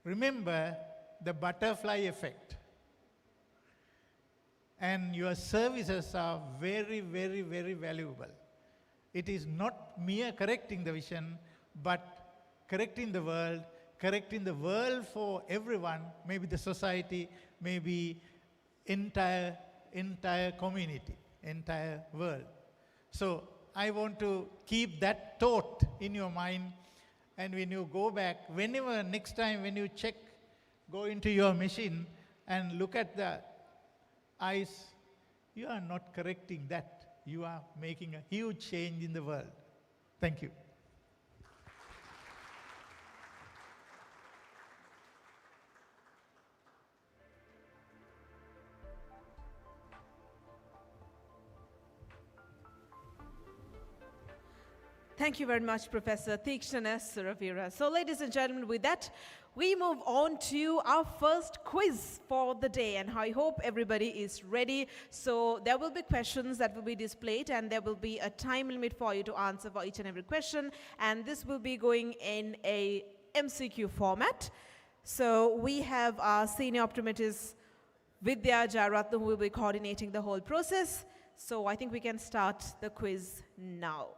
remember the butterfly effect. And your services are very, very, very valuable. It is not mere correcting the vision, but correcting the world for everyone, maybe the society, maybe entire community, entire world. So I want to keep that thought in your mind, and when you go back, whenever next time when you check, go into your machine and look at the eyes, you are not correcting that. You are making a huge change in the world. Thank you. Thank you very much, Professor Theekshana Suravira. So, ladies and gentlemen, with that, we move on to our first quiz for the day, and I hope everybody is ready. So, there will be questions that will be displayed, and there will be a time limit for you to answer for each and every question, and this will be going in a MCQ format. So, we have our senior optometrist Vidya Jayaratnam who will be coordinating the whole process. So, I think we can start the quiz now.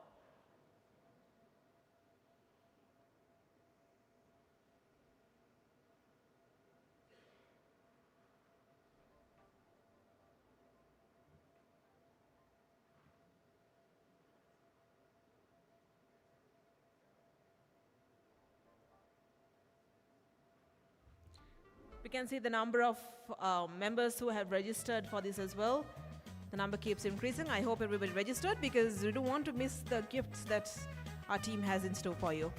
We can see the number of members who have registered for this as well. The number keeps increasing. I hope everybody registered because we don't want to miss the gifts that our team has in store for you.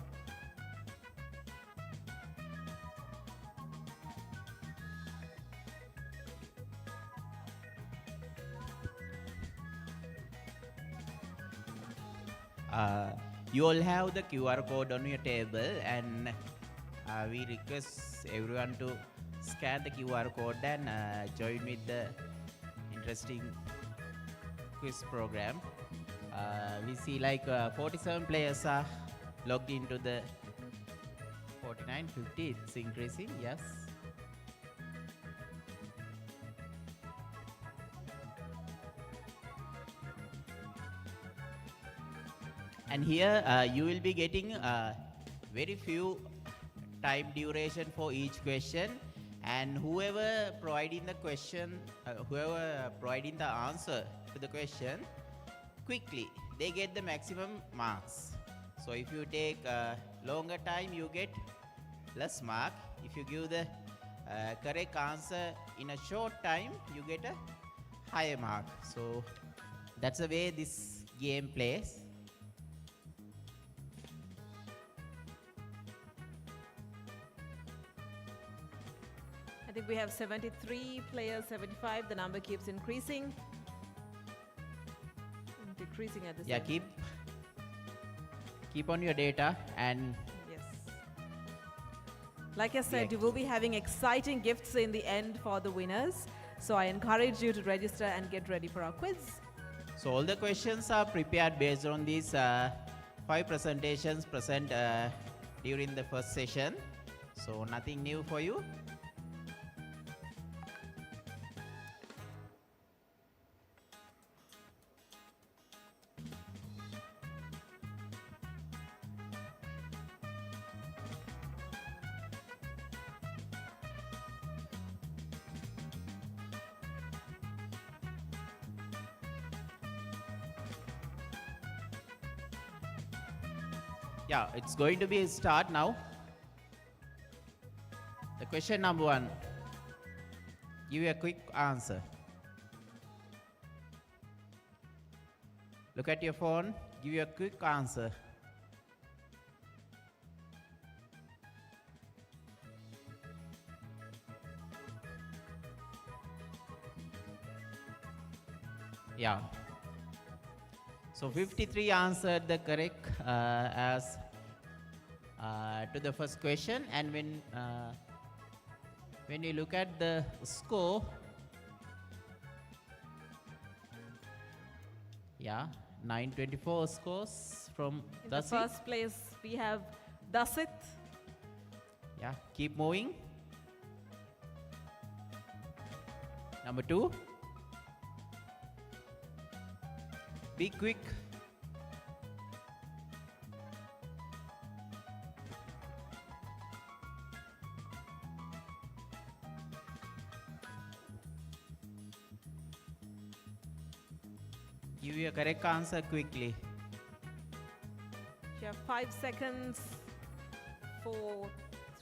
You all have the QR code on your table, and we request everyone to scan the QR code and join with the interesting quiz program. We see like 47 players are logged into the 49, 50, it's increasing, yes. And here you will be getting very few time duration for each question, and whoever providing the question, whoever providing the answer to the question quickly, they get the maximum marks. So if you take longer time, you get less mark. If you give the correct answer in a short time, you get a higher mark. So that's the way this game plays. I think we have 73 players, 75. The number keeps increasing. And decreasing at the same time. Keep on your data, and yes. Like I said, you will be having exciting gifts in the end for the winners. So I encourage you to register and get ready for our quiz. so all the questions are prepared based on these 5 presentations present during the first session. So nothing new for you. Yeah, it's going to be a start now. The question number 1. Give you a quick answer. Look at your phone. Give you a quick answer. Yeah. So 53 answered the correct as to the first question, and when you look at the score, yeah, 924 scores from In the Dasit. first place, we have Dasit. Yeah, keep moving. Number 2. Be quick. Give your correct answer quickly. You have 5 seconds. 4,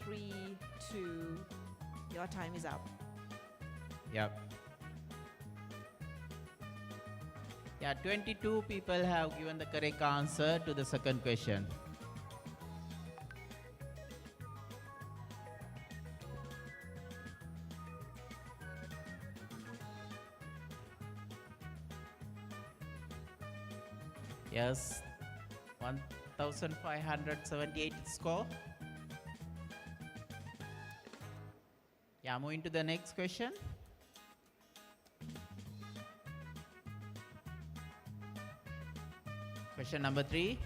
3, 2. Your time is up. Yep. Yeah, 22 people have given the correct answer to the second question. Yes, 1578 score. Yeah, moving to the next question. Question number 3.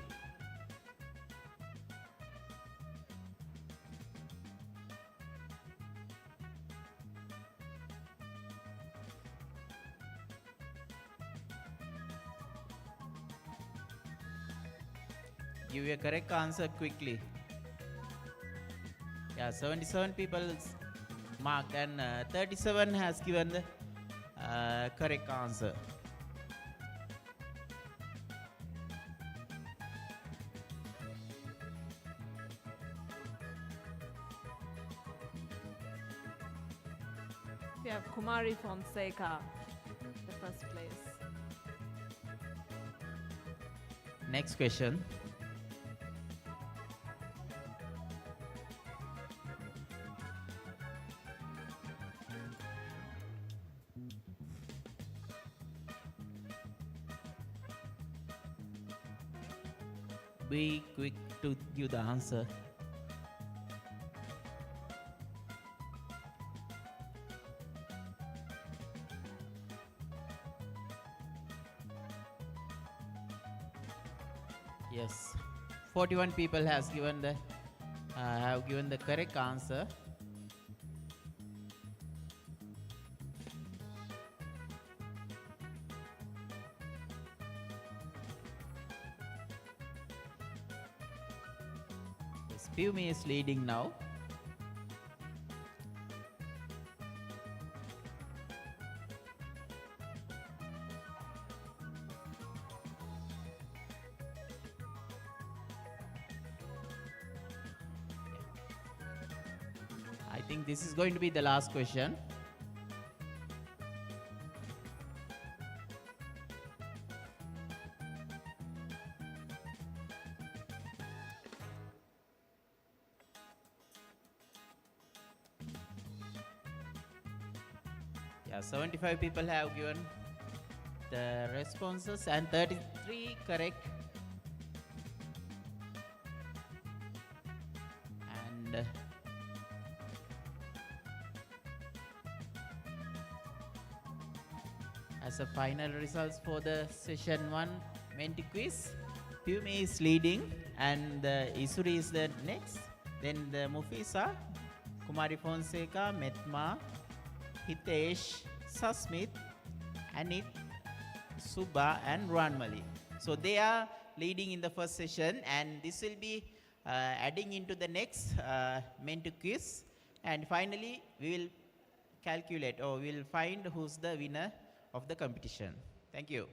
Give your correct answer quickly. Yeah, 77 people marked, and 37 has given the correct answer. We have Kumari Fonseca, the first place. Next question. Be quick to give the answer. Yes, 41 people has given the have given the correct answer. Yes, Pumi is leading now. I think this is going to be the last question. Yeah, 75 people have given the responses and 33 correct. And as a final results for the session 1 Menti quiz, Pumi is leading, and Isuri is the next. Then the Mufisa, Kumari Fonseca, Metma, Hitesh, Sasmith, Anit, Subha, and Ranmali. So they are leading in the first session, and this will be adding into the next Menti quiz. And finally, we will calculate, or we will find who's the winner of the competition. Thank you.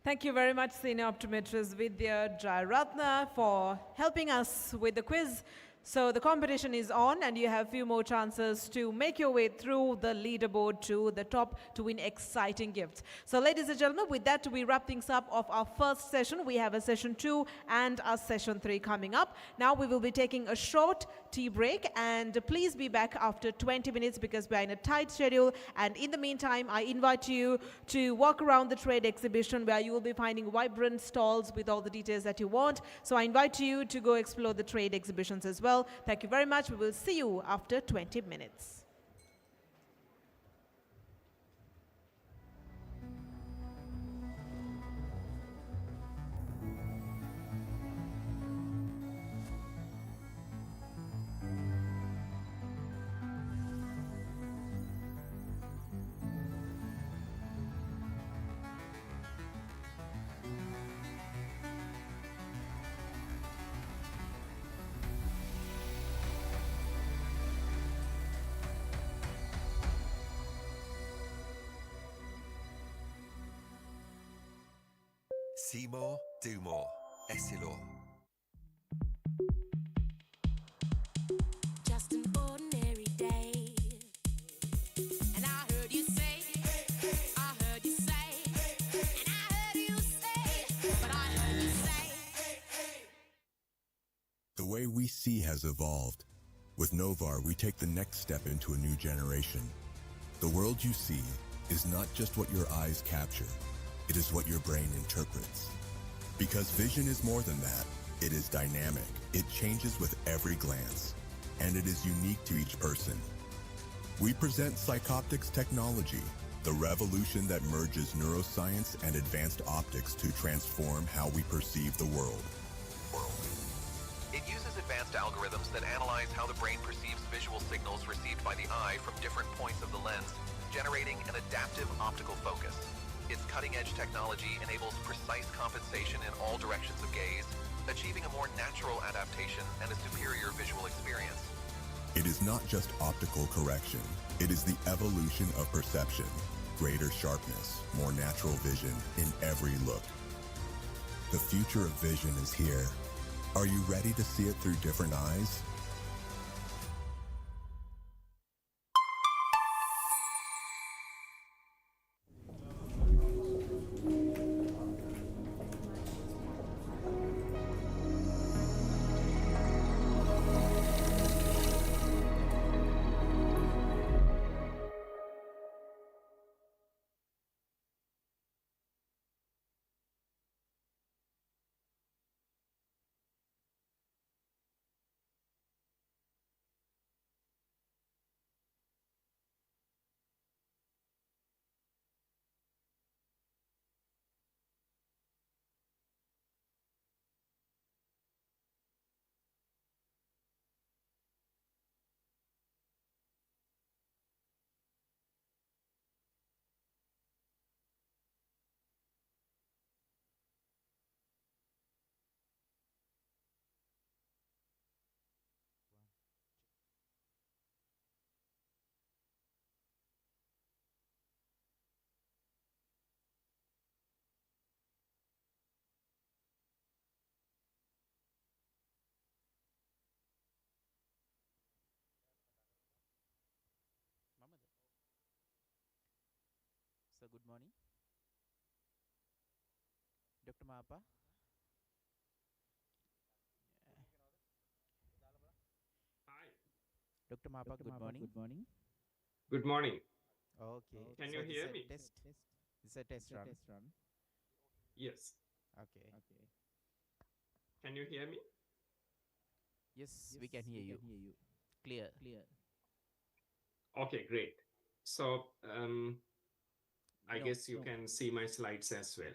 Thank you very much, Senior Optometrist Vidya Jayaratna, for helping us with the quiz. So the competition is on and you have few more chances to make your way through the leaderboard to the top to win exciting gifts. So ladies and gentlemen, with that we wrap things up of our first session. We have a session 2 and a session 3 coming up. Now we will be taking a short tea break and please be back after 20 minutes because we are in a tight schedule, and in the meantime I invite you to walk around the trade exhibition where you will be finding vibrant stalls with all the details that you want. So I invite you to go explore the trade exhibitions as well. Thank you very much. We will see you after 20 minutes. See more, do more. SLOA. Just an ordinary day. And I heard you say, I heard you say, and I heard you say, but I heard you say. The way we see has evolved. With Novar, we take the next step into a new generation. The world you see is not just what your eyes capture. It is what your brain interprets. Because vision is more than that. It is dynamic. It changes with every glance. And it is unique to each person. We present Psychoptics technology, the revolution that merges neuroscience and advanced optics to transform how we perceive the world. It uses advanced algorithms that analyze how the brain perceives visual signals received by the eye from different points of the lens, generating an adaptive optical focus. Its cutting-edge technology enables precise compensation in all directions of gaze, achieving a more natural adaptation and a superior visual experience. It is not just optical correction. It is the evolution of perception. Greater sharpness, more natural vision in every look. The future of vision is here. Are you ready to see it through different eyes? So good morning, Dr. Mapa. Hi. Dr. Mapa, good morning. Good morning. Okay. Can So you this hear is a me? test. This is a test run. Yes. Okay. Can you hear me? Yes, we can hear you. Clear. Okay, great. So I No. guess you can see my slides as well.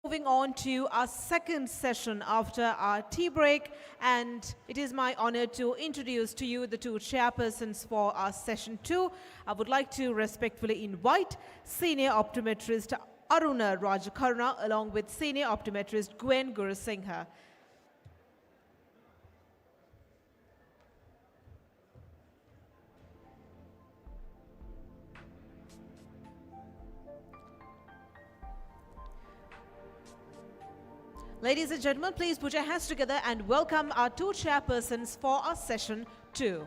Moving on to our second session after our tea break, and it is my honor to introduce to you the two chairpersons for our session 2. I would like to respectfully invite Senior Optometrist Aruna Rajakarna along with Senior Optometrist Gwen Gurusingha. Ladies and gentlemen, please put your hands together and welcome our two chairpersons for our session 2.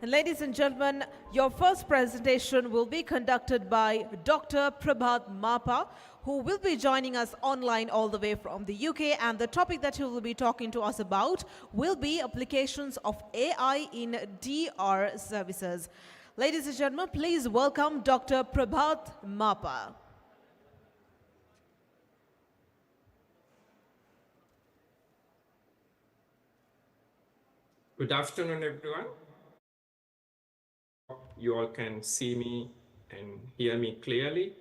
And ladies and gentlemen, your first presentation will be conducted by Dr. Prabhat Mapa, who will be joining us online all the way from the UK, and the topic that he will be talking to us about will be applications of AI in DR services. Ladies and gentlemen, please welcome Dr. Prabhat Mapa. Good afternoon, everyone. You all can see me and hear me clearly.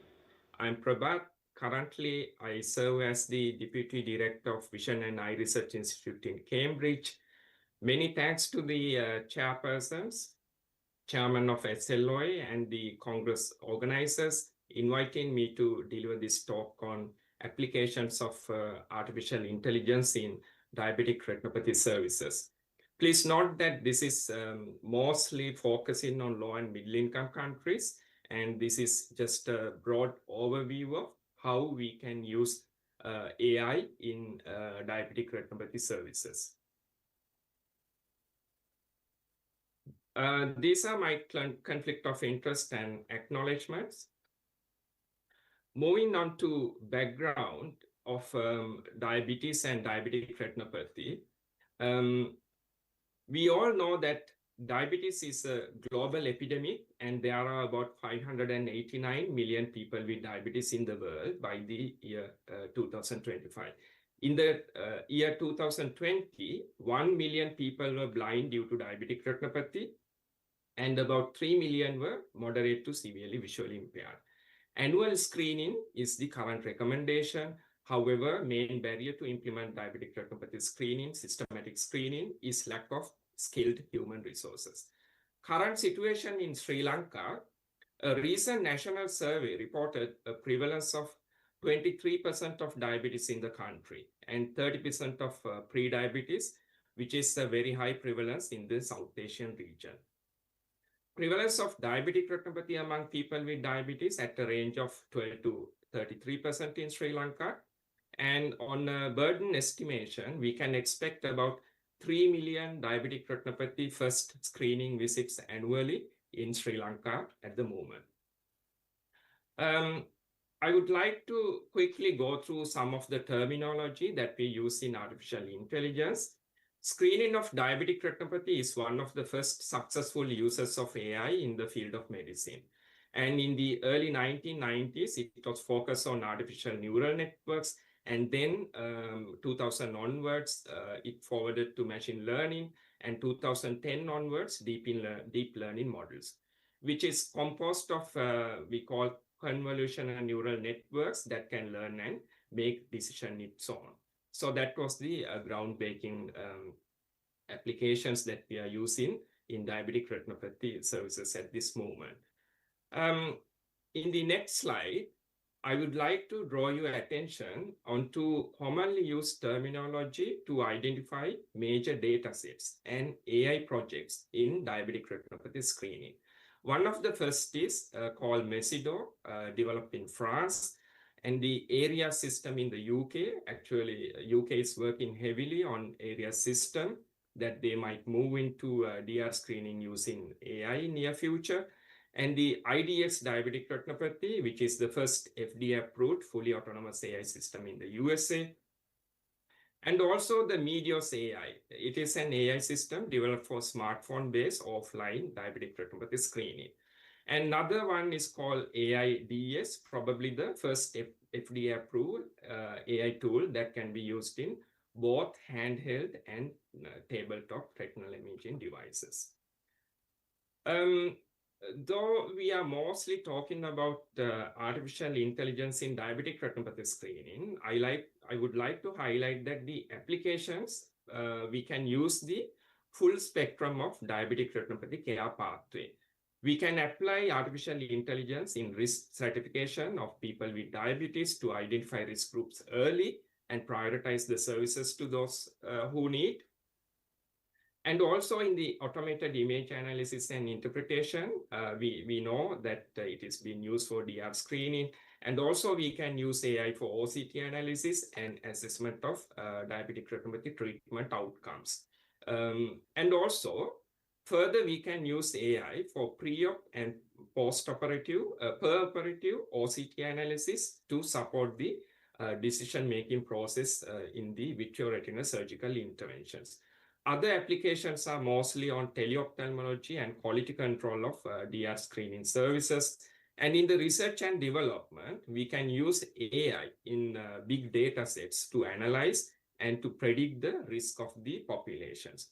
I'm Prabhat. Currently, I serve as the Deputy Director of Vision and Eye Research Institute in Cambridge. Many thanks to the chairpersons, Chairman of SLOA and the Congress organizers inviting me to deliver this talk on applications of artificial intelligence in diabetic retinopathy services. Please note that this is mostly focusing on low and middle income countries, and this is just a broad overview of how we can use AI in diabetic retinopathy services. These are my conflict of interest and acknowledgements. Moving on to background of diabetes and diabetic retinopathy. We all know that diabetes is a global epidemic, and there are about 589 million people with diabetes in the world by the year 2025. In the year 2020, 1 million people were blind due to diabetic retinopathy, and about 3 million were moderate to severely visually impaired. Annual screening is the current recommendation. However, main barrier to implement diabetic retinopathy screening, systematic screening, is lack of skilled human resources. Current situation in Sri Lanka, a recent national survey reported a prevalence of 23% of diabetes in the country and 30% of pre-diabetes, which is a very high prevalence in the South Asian region. Prevalence of diabetic retinopathy among people with diabetes at a range of 12 to 33% in Sri Lanka. And on a burden estimation, we can expect about 3 million diabetic retinopathy first screening visits annually in Sri Lanka at the moment. I would like to quickly go through some of the terminology that we use in artificial intelligence. Screening of diabetic retinopathy is one of the first successful uses of AI in the field of medicine. And in the early 1990s, it was focused on artificial neural networks. And then 2000 onwards, it forwarded to machine learning, and 2010 onwards, deep learning models, which is composed of, we call convolutional neural networks that can learn and make decisions its own. So that was the groundbreaking applications that we are using in diabetic retinopathy services at this moment. In the next slide, I would like to draw your attention onto commonly used terminology to identify major data sets and AI projects in diabetic retinopathy screening. One of the first is called MESIDO, developed in France, and the ARIA system in the UK. Actually, UK is working heavily on ARIA system that they might move into DR screening using AI in near future. And the IDS diabetic retinopathy, which is the first FDA-approved fully autonomous AI system in the USA. And also the Medios AI. It is an AI system developed for smartphone-based offline diabetic retinopathy screening. Another one is called AIDS, probably the first FDA-approved AI tool that can be used in both handheld and tabletop retinal imaging devices. Though we are mostly talking about artificial intelligence in diabetic retinopathy screening, I would like to highlight that the applications we can use the full spectrum of diabetic retinopathy care pathway. We can apply artificial intelligence in risk stratification of people with diabetes to identify risk groups early and prioritize the services to those who need. And also in the automated image analysis and interpretation, we know that it is being used for DR screening. And also we can use AI for OCT analysis and assessment of diabetic retinopathy treatment outcomes. And also, further, we can use AI for pre-op and post-operative, per-operative OCT analysis to support the decision-making process in the vitreoretinal surgical interventions. Other applications are mostly on teleophthalmology and quality control of DR screening services. And in the research and development, we can use AI in big data sets to analyze and to predict the risk of the populations.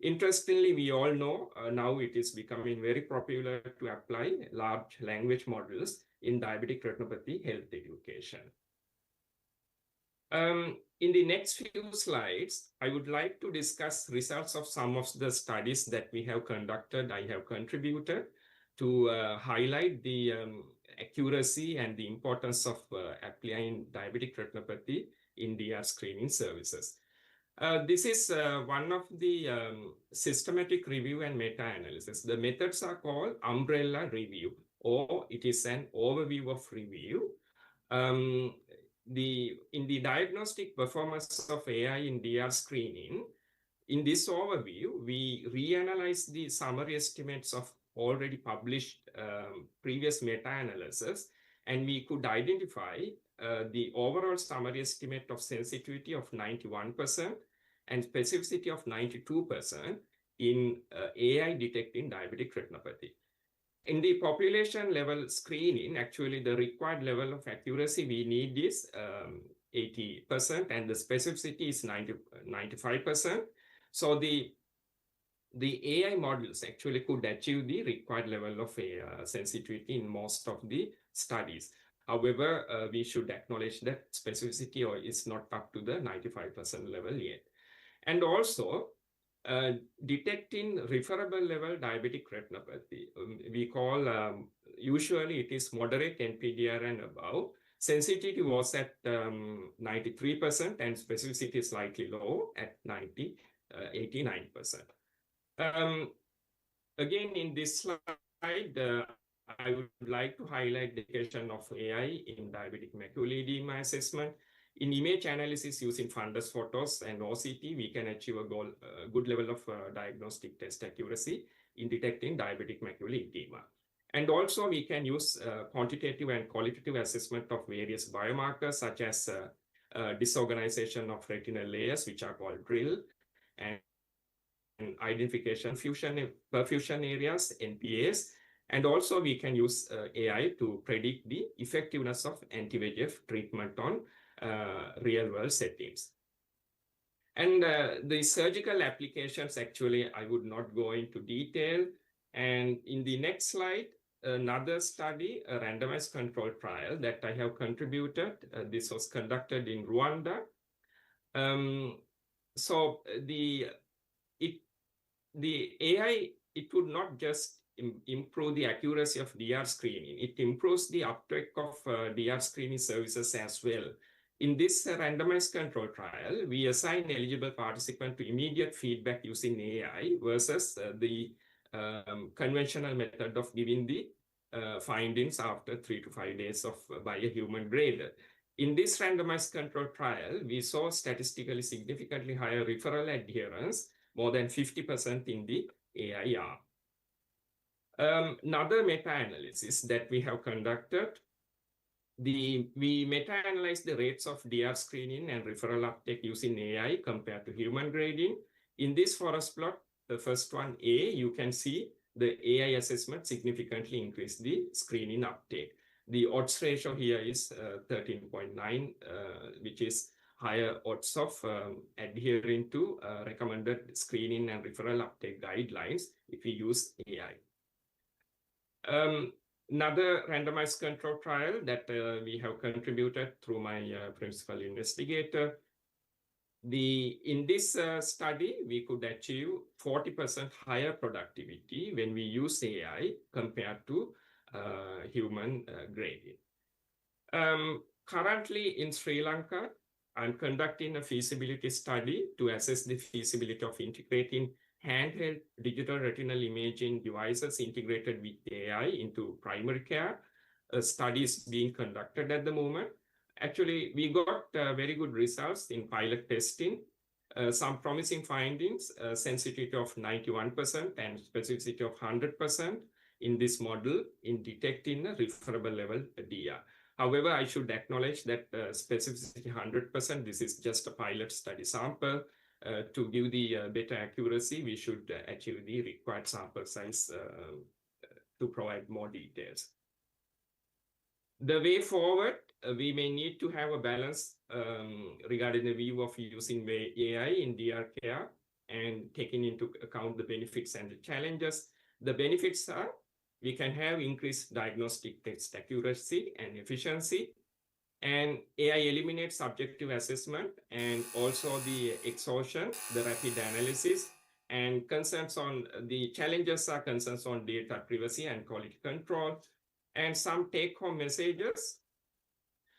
Interestingly, we all know now it is becoming very popular to apply large language models in diabetic retinopathy health education. In the next few slides, I would like to discuss results of some of the studies that we have conducted, I have contributed to highlight the accuracy and the importance of applying diabetic retinopathy in DR screening services. This is one of the systematic review and meta-analysis. The methods are called umbrella review, or it is an overview of review. In the diagnostic performance of AI in DR screening, in this overview, we reanalyze the summary estimates of already published previous meta-analysis, and we could identify the overall summary estimate of sensitivity of 91% and specificity of 92% in AI detecting diabetic retinopathy. In the population level screening, actually the required level of accuracy we need is 80% and the specificity is 95%. So the AI models actually could achieve the required level of sensitivity in most of the studies. However, we should acknowledge that specificity is not up to the 95% level yet. And also, detecting referable level diabetic retinopathy, we call, usually it is moderate NPDR and above. Sensitivity was at 93% and specificity is slightly low at 89%. Again, in this slide, I would like to highlight the application of AI in diabetic macular edema assessment. In image analysis using fundus photos and OCT, we can achieve a good level of diagnostic test accuracy in detecting diabetic macular edema. And also we can use quantitative and qualitative assessment of various biomarkers such as disorganization of retinal layers, which are called DRIL, and identification perfusion areas, NPAs. And also we can use AI to predict the effectiveness of anti-VEGF treatment on real-world settings. And the surgical applications, actually, I would not go into detail. And in the next slide, another study, a randomized controlled trial that I have contributed. This was conducted in Rwanda. So the AI, it would not just improve the accuracy of DR screening. It improves the uptake of DR screening services as well. In this randomized control trial, we assign eligible participant to immediate feedback using AI versus the conventional method of giving the findings after 3 to 5 days by a human grader. In this randomized control trial, we saw statistically significantly higher referral adherence, more than 50% in the AI arm. Another meta-analysis that we have conducted, we meta-analyzed the rates of DR screening and referral uptake using AI compared to human grading. In this forest plot, the first one, A, you can see the AI assessment significantly increased the screening uptake. The odds ratio here is 13.9, which is higher odds of adhering to recommended screening and referral uptake guidelines if we use AI. Another randomized control trial that we have contributed through my principal investigator. In this study, we could achieve 40% higher productivity when we use AI compared to human grading. Currently in Sri Lanka, I'm conducting a feasibility study to assess the feasibility of integrating handheld digital retinal imaging devices integrated with AI into primary care. A study is being conducted at the moment. Actually, we got very good results in pilot testing, some promising findings, sensitivity of 91% and specificity of 100% in this model in detecting a referable level DR. However, I should acknowledge that specificity 100%, this is just a pilot study sample. To give the better accuracy, we should achieve the required sample size to provide more details. The way forward, we may need to have a balance regarding the view of using AI in DR care and taking into account the benefits and the challenges. The benefits are we can have increased diagnostic test accuracy and efficiency, and AI eliminates subjective assessment and also the exhaustion, the rapid analysis, and concerns on the challenges are concerns on data privacy and quality control. And some take-home messages,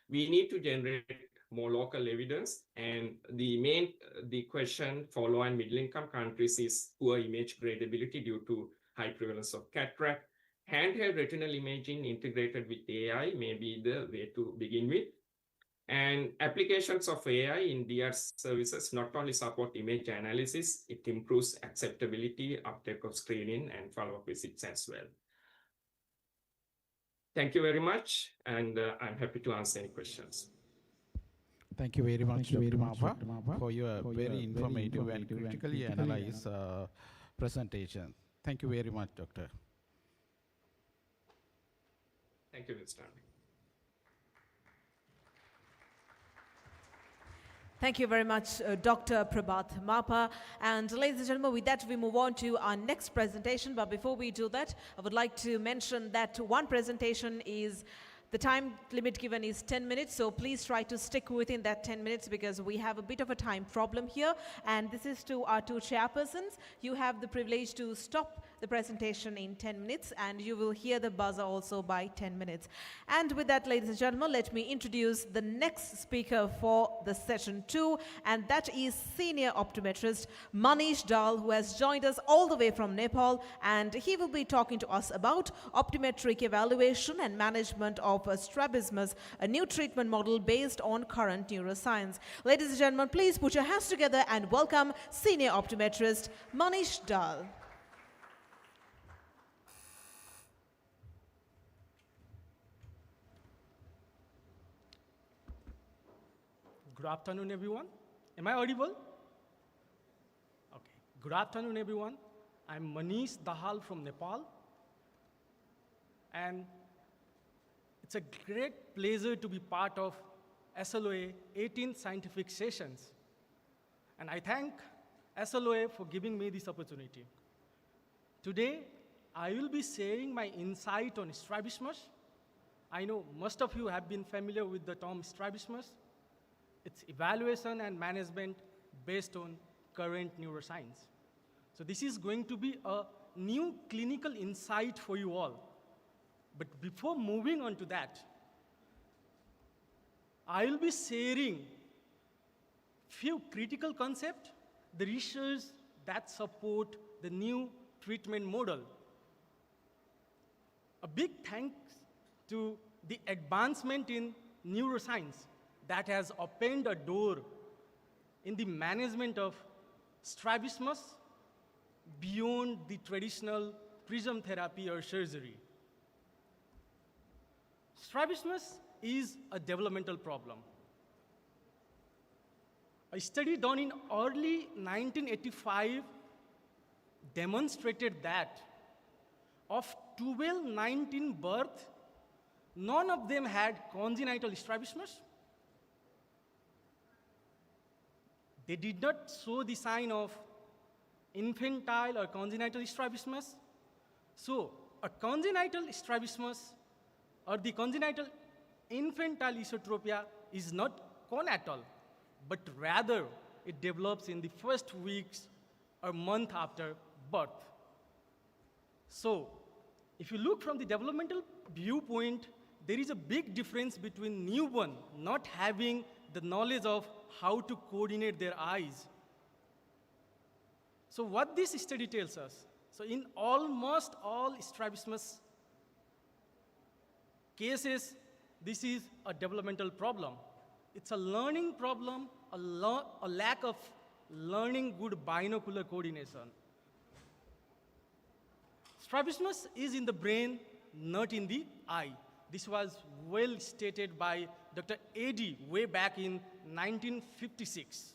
we need to generate more local evidence. And the question for low and middle income countries is poor image gradability due to high prevalence of cataract. Handheld retinal imaging integrated with AI may be the way to begin with. And applications of AI in DR services not only support image analysis, it improves acceptability, uptake of screening, and follow-up visits as well. Thank you very much, and I'm happy to answer any questions. Thank you very much, Dr. Mapa, for your very informative and critically analyzed presentation. Thank you very much, Doctor. Thank you, Mr. Andy. Thank you very much, Dr. Prabhat Mapa. And ladies and gentlemen, with that, we move on to our next presentation. But before we do that, I would like to mention that one presentation is the time limit given is 10 minutes, so please try to stick within that 10 minutes because we have a bit of a time problem here. And this is to our two chairpersons. You have the privilege to stop the presentation in 10 minutes and you will hear the buzzer also by 10 minutes. And with that, ladies and gentlemen, let me introduce the next speaker for the session 2, and that is senior optometrist Manish Dal, who has joined us all the way from Nepal, and he will be talking to us about optometric evaluation and management of strabismus, a new treatment model based on current neuroscience. Ladies and gentlemen, please put your hands together and welcome senior optometrist Manish Dal. Good afternoon, everyone. Am I audible? Okay. Good afternoon, everyone. I'm Manish Dahal from Nepal. And it's a great pleasure to be part of SLOA 18th scientific sessions. And I thank SLOA for giving me this opportunity. Today, I will be sharing my insight on strabismus. I know most of you have been familiar with the term strabismus. It's evaluation and management based on current neuroscience. So this is going to be a new clinical insight for you all. But before moving on to that, I will be sharing few critical concepts, the research that support the new treatment model. A big thanks to the advancement in neuroscience that has opened a door in the management of strabismus beyond the traditional prism therapy or surgery. Strabismus is a developmental problem. A study done in early 1985 demonstrated that of 1219 births, none of them had congenital strabismus. They did not show the sign of infantile or congenital strabismus. So, a congenital strabismus or the congenital infantile esotropia is not conatal, but rather it develops in the first weeks or month after birth. So, if you look from the developmental viewpoint, there is a big difference between newborn not having the knowledge of how to coordinate their eyes. So what this study tells us, so in almost all strabismus cases, this is a developmental problem. It's a learning problem, a lack of learning good binocular coordination. Strabismus is in the brain, not in the eye. This was well stated by Dr. Eddy way back in 1956.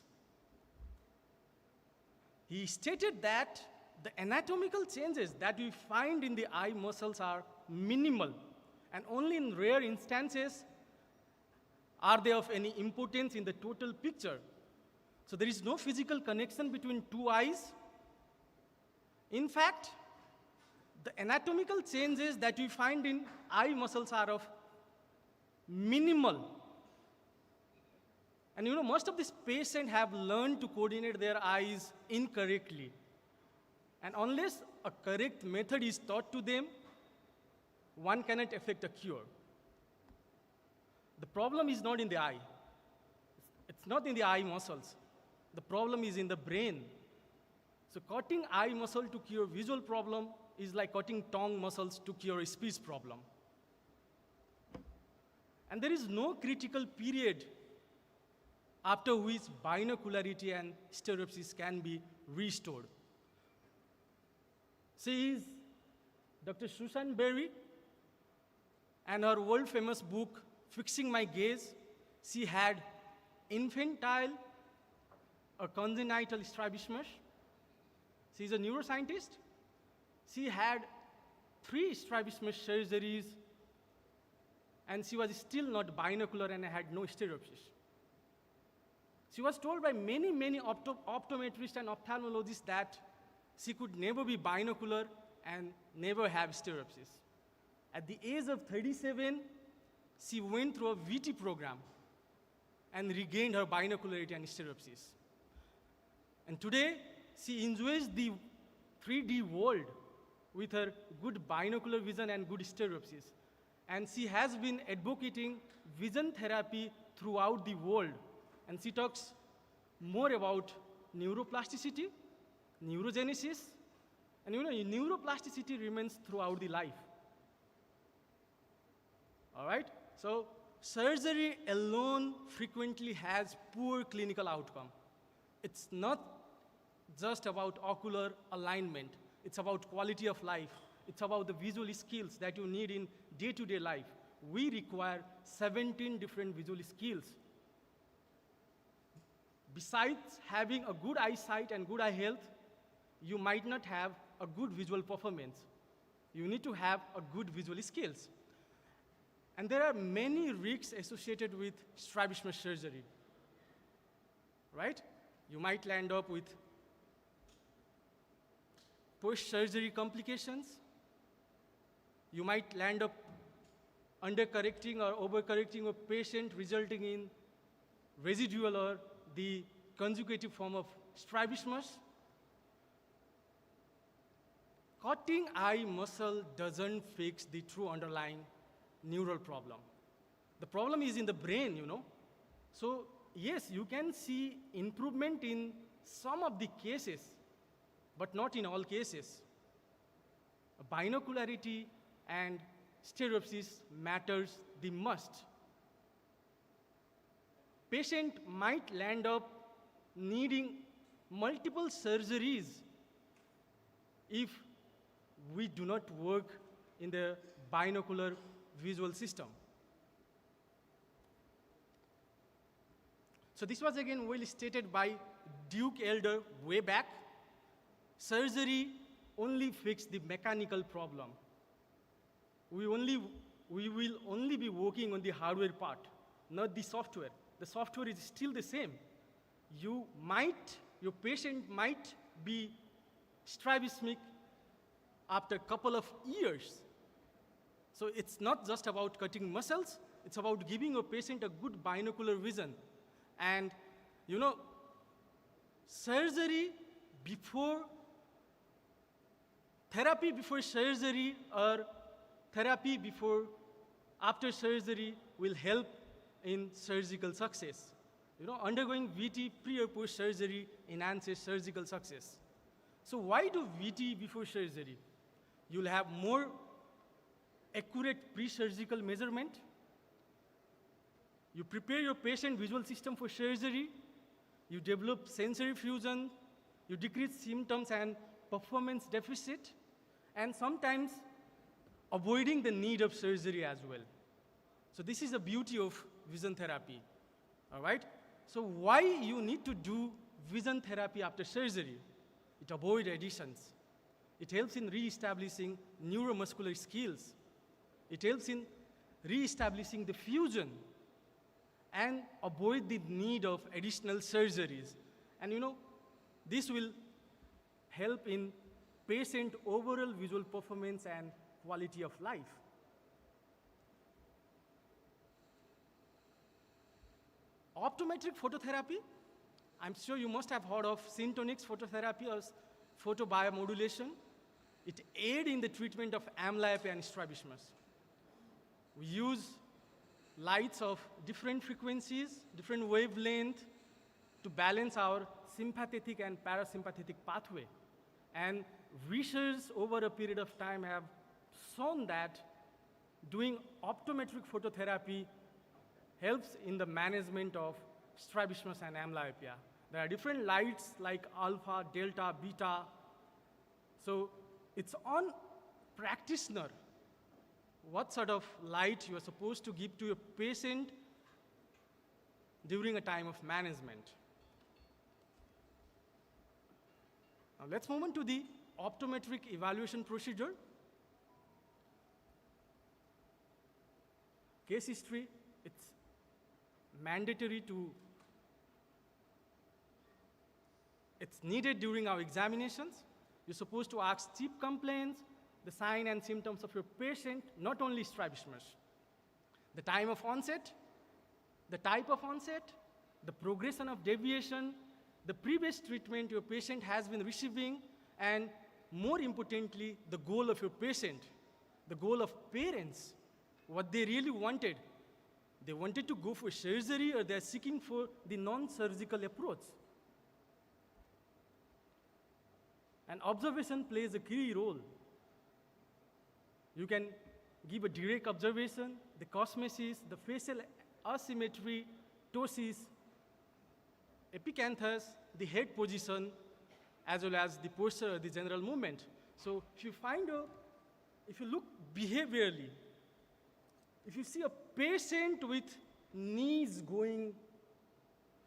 He stated that the anatomical changes that we find in the eye muscles are minimal, and only in rare instances are they of any importance in the total picture. So there is no physical connection between two eyes. In fact, the anatomical changes that we find in eye muscles are of minimal. And most of these patients have learned to coordinate their eyes incorrectly. And unless a correct method is taught to them, one cannot effect a cure. The problem is not in the eye. It's not in the eye muscles. The problem is in the brain. So cutting eye muscle to cure visual problem is like cutting tongue muscles to cure a speech problem. And there is no critical period after which binocularity and stereopsis can be restored. She is Dr. Susan Berry, and her world-famous book, Fixing My Gaze, she had infantile or congenital strabismus. She is a neuroscientist. She had 3 strabismus surgeries, and she was still not binocular and had no stereopsis. She was told by many optometrists and ophthalmologists that she could never be binocular and never have stereopsis. At the age of 37, she went through a VT program and regained her binocularity and stereopsis. And today, she enjoys the 3D world with her good binocular vision and good stereopsis. And she has been advocating vision therapy throughout the world. And she talks more about neuroplasticity, neurogenesis, and neuroplasticity remains throughout the life. All right? So surgery alone frequently has poor clinical outcome. It's not just about ocular alignment. It's about quality of life. It's about the visual skills that you need in day-to-day life. We require 17 different visual skills. Besides having a good eyesight and good eye health, you might not have a good visual performance. You need to have a good visual skills. And there are many risks associated with strabismus surgery, right? You might land up with post-surgery complications. You might land up undercorrecting or overcorrecting a patient, resulting in residual or the conjugative form of strabismus. Cutting eye muscle doesn't fix the true underlying neural problem. The problem is in the brain, So yes, you can see improvement in some of the cases, but not in all cases. Binocularity and stereopsis matters the most. Patient might land up needing multiple surgeries if we do not work in the binocular visual system. So this was again well stated by Duke Elder way back. Surgery only fixes the mechanical problem. We will only be working on the hardware part, not the software. The software is still the same. your patient might be strabismic after a couple of years. So it's not just about cutting muscles, it's about giving a patient a good binocular vision. And you know, therapy before surgery or therapy after surgery will help in surgical success. You know, undergoing VT pre or post surgery enhances surgical success. So why do VT before surgery? You'll have more accurate pre-surgical measurement. You prepare your patient visual system for surgery. You develop sensory fusion. You decrease symptoms and performance deficit. And sometimes avoiding the need of surgery as well. So this is the beauty of vision therapy, all right? So why you need to do vision therapy after surgery? It avoids adhesions. It helps in re-establishing neuromuscular skills. It helps in re-establishing the fusion and avoid the need of additional surgeries. And you know, this will help in patient overall visual performance and quality of life. Optometric phototherapy, I'm sure you must have heard of syntonics phototherapy or photobiomodulation. It aids in the treatment of amblyopia and strabismus. We use lights of different frequencies, different wavelength to balance our sympathetic and parasympathetic pathway. And research over a period of time have shown that doing optometric phototherapy helps in the management of strabismus and amblyopia. There are different lights like alpha, delta, beta. So it's on practitioner what sort of light you are supposed to give to your patient during a time of management. Now let's move on to the optometric evaluation procedure. Case history, it's mandatory it's needed during our examinations. You're supposed to ask chief complaints, the sign and symptoms of your patient, not only strabismus. The time of onset, the type of onset, the progression of deviation, the previous treatment your patient has been receiving, and more importantly, the goal of your patient, the goal of parents, what they really wanted. They wanted to go for surgery or they're seeking for the non-surgical approach. And observation plays a key role. You can give a direct observation, the cosmesis, the facial asymmetry, ptosis, epicanthus, the head position, as well as the posture, the general movement. So if you look behaviorally, if you see a patient with knees going,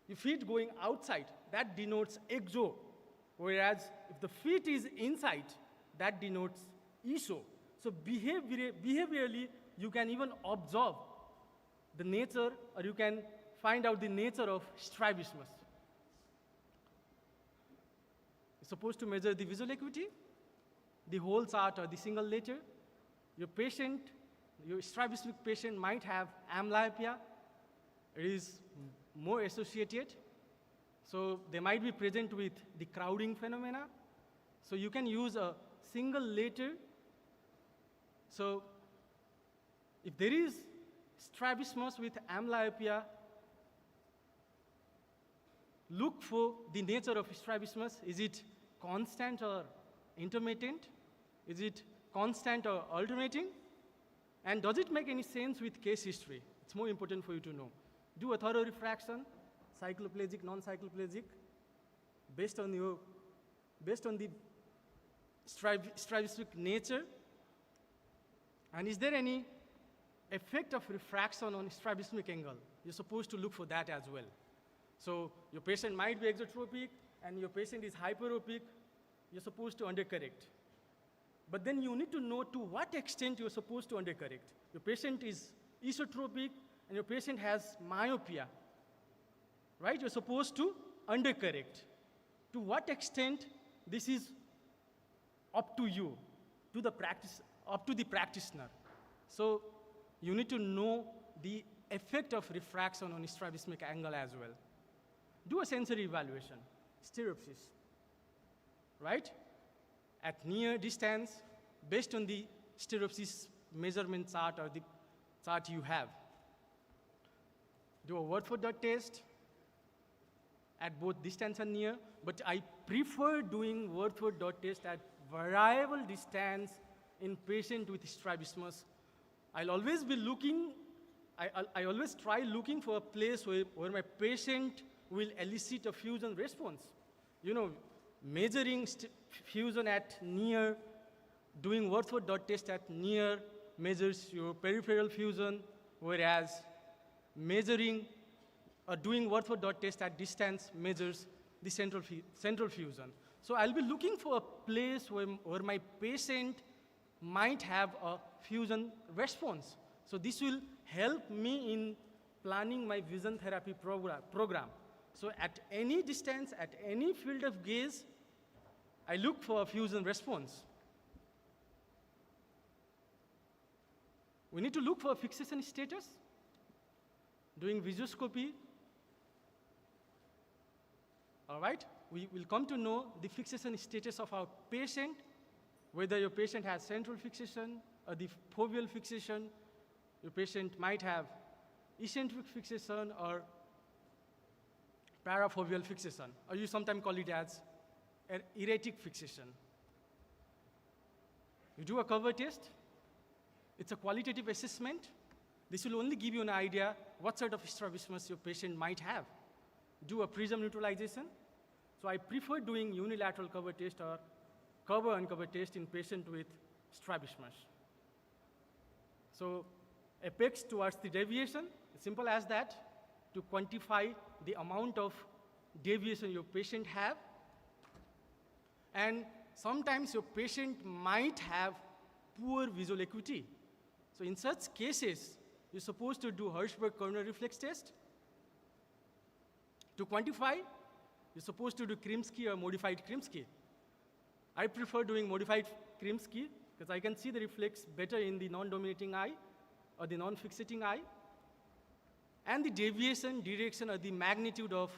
your feet going outside, that denotes exo. Whereas if the feet is inside, that denotes iso. So behaviorally, you can even observe the nature, or you can find out the nature of strabismus. You're supposed to measure the visual acuity, the whole chart or the single letter. Your strabismic patient might have amblyopia. It is more associated. So they might be present with the crowding phenomena. So you can use a single letter. So if there is strabismus with amblyopia, look for the nature of strabismus. Is it constant or intermittent? Is it constant or alternating? And does it make any sense with case history? It's more important for you to know. Do a thorough refraction, cycloplegic, non-cycloplegic, based on the strabismic nature. And is there any effect of refraction on strabismic angle? You're supposed to look for that as well. So your patient might be exotropic and your patient is hyperopic. You're supposed to undercorrect. But then you need to know to what extent you're supposed to undercorrect. Your patient is isotropic and your patient has myopia, right? You're supposed to undercorrect? To what extent this is up to you, to the up to the practitioner. So you need to know the effect of refraction on strabismic angle as well. Do a sensory evaluation, stereopsis, right? At near distance, based on the stereopsis measurement chart or the chart you have. Do a word for dot test at both distance and near, but I prefer doing word for dot test at variable distance in patient with strabismus. I'll always be looking, I always try looking for a place where my patient will elicit a fusion response. You know, measuring fusion at near, doing word for dot test at near measures your peripheral fusion, whereas measuring or doing word for dot test at distance measures the central fusion. So I'll be looking for a place where my patient might have a fusion response. So this will help me in planning my vision therapy program. So at any distance, at any field of gaze, I look for a fusion response. We need to look for a fixation status, doing visuoscopy. All right? We will come to know the fixation status of our patient, whether your patient has central fixation or the foveal fixation. Your patient might have eccentric fixation or parafoveal fixation, or you sometimes call it as erratic fixation. You do a cover test. It's a qualitative assessment. This will only give you an idea what sort of strabismus your patient might have. Do a prism neutralization. So I prefer doing unilateral cover test or cover uncover test in patient with strabismus. So apex towards the deviation, simple as that, to quantify the amount of deviation your patient have. And sometimes your patient might have poor visual acuity. So in such cases, you're supposed to do Hirschberg corner reflex test. To quantify, you're supposed to do Krimsky or modified Krimsky. I prefer doing modified Krimsky because I can see the reflex better in the non-dominating eye or the non-fixating eye. And the deviation, direction, or the magnitude of,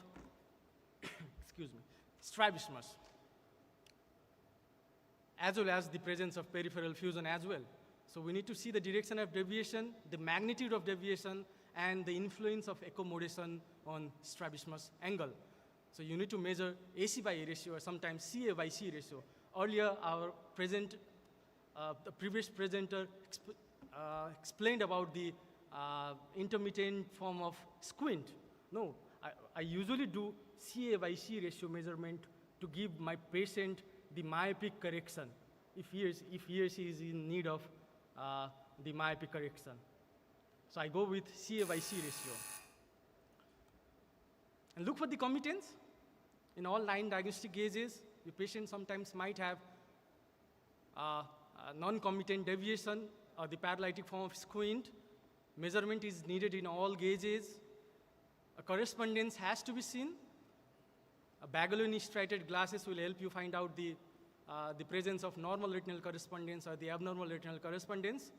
excuse me, strabismus, as well as the presence of peripheral fusion as well. So we need to see the direction of deviation, the magnitude of deviation, and the influence of accommodation on strabismus angle. So you need to measure AC by A ratio or sometimes CA by C ratio. Earlier, the previous presenter explained about the intermittent form of squint. No, I usually do CA by C ratio measurement to give my patient the myopic correction if he or she is in need of the myopic correction. So I go with CA by C ratio. And look for the committance. In all 9 diagnostic gauges, the patient sometimes might have non-committant deviation or the paralytic form of squint. Measurement is needed in all gauges. A correspondence has to be seen. A Baglioni striated glasses will help you find out the presence of normal retinal correspondence or the abnormal retinal correspondence.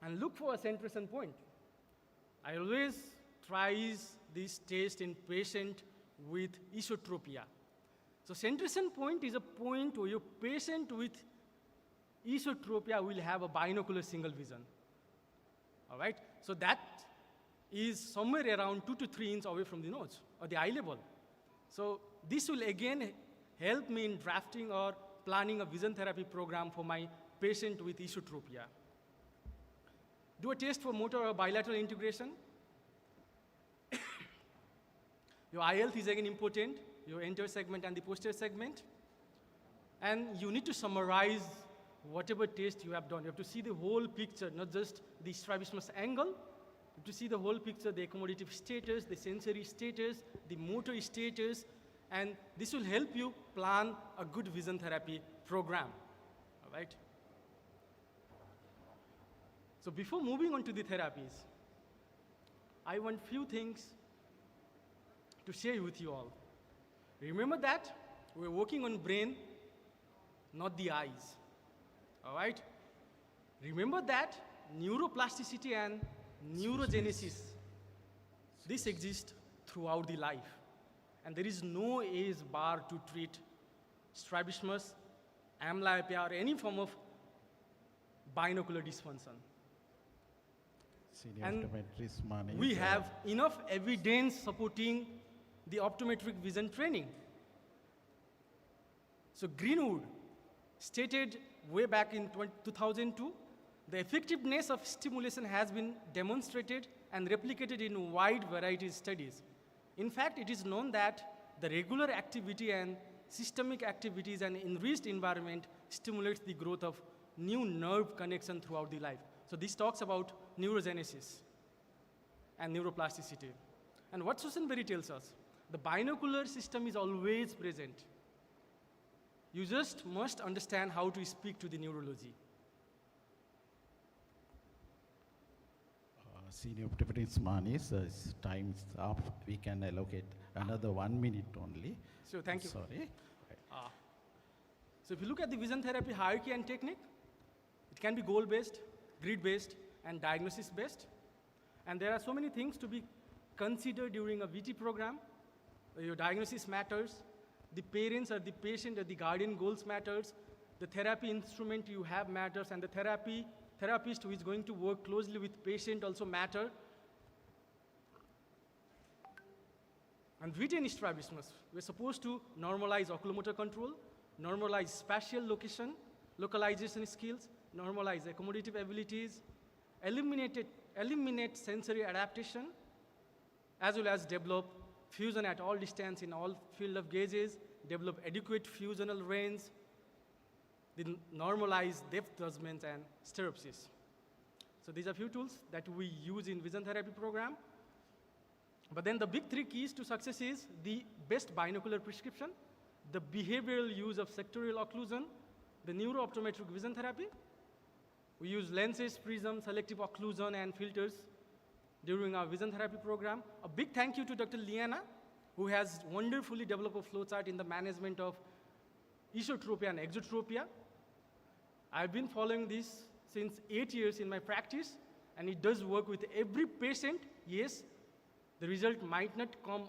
And look for a centration point. I always try this test in patient with esotropia. So centration point is a point where your patient with esotropia will have a binocular single vision. All right? So that is somewhere around 2 to 3 inches away from the nose or the eye level. So this will again help me in drafting or planning a vision therapy program for my patient with esotropia. Do a test for motor or bilateral integration. Your eye health is again important, your anterior segment and the posterior segment. And you need to summarize whatever test you have done. You have to see the whole picture, not just the strabismus angle. You have to see the whole picture, the accommodative status, the sensory status, the motor status, and this will help you plan a good vision therapy program. All right? So before moving on to the therapies, I want few things to share with you all. Remember that we're working on brain, not the eyes. All right? Remember that neuroplasticity and neurogenesis, this exists throughout the life. And there is no age bar to treat strabismus, amblyopia, or any form of binocular dysfunction. Senior And optometrist Manish, we have enough evidence supporting the optometric vision training. So Greenwood stated way back in 2002, the effectiveness of stimulation has been demonstrated and replicated in a wide variety of studies. In fact, it is known that the regular activity and systemic activities and enriched environment stimulates the growth of new nerve connection throughout the life. So this talks about neurogenesis and neuroplasticity. And what Susanberry tells us, the binocular system is always present. You just must understand how to speak to the neurology. Senior optometrist Manish, time's up. We can allocate another 1 minute only. So thank you. Sorry. So if you look at the vision therapy hierarchy and technique, it can be goal-based, grid-based, and diagnosis-based. And there are so many things to be considered during a VT program. Your diagnosis matters, the parents or the patient or the guardian goals matters, the therapy instrument you have matters, and the therapist who is going to work closely with patient also matter. And VT and strabismus, we're supposed to normalize oculomotor control, normalize spatial location, localization skills, normalize accommodative abilities, eliminate sensory adaptation, as well as develop fusion at all distance in all field of gauges, develop adequate fusional range, then normalize depth judgments and stereopsis. So these are few tools that we use in vision therapy program. But then the big three keys to success is the best binocular prescription, the behavioral use of sectorial occlusion, the neurooptometric vision therapy. We use lenses, prism, selective occlusion, and filters during our vision therapy program. A big thank you to Dr. Liana, who has wonderfully developed a flowchart in the management of esotropia and exotropia. I've been following this since 8 years in my practice, and it does work with every patient. Yes, the result might not come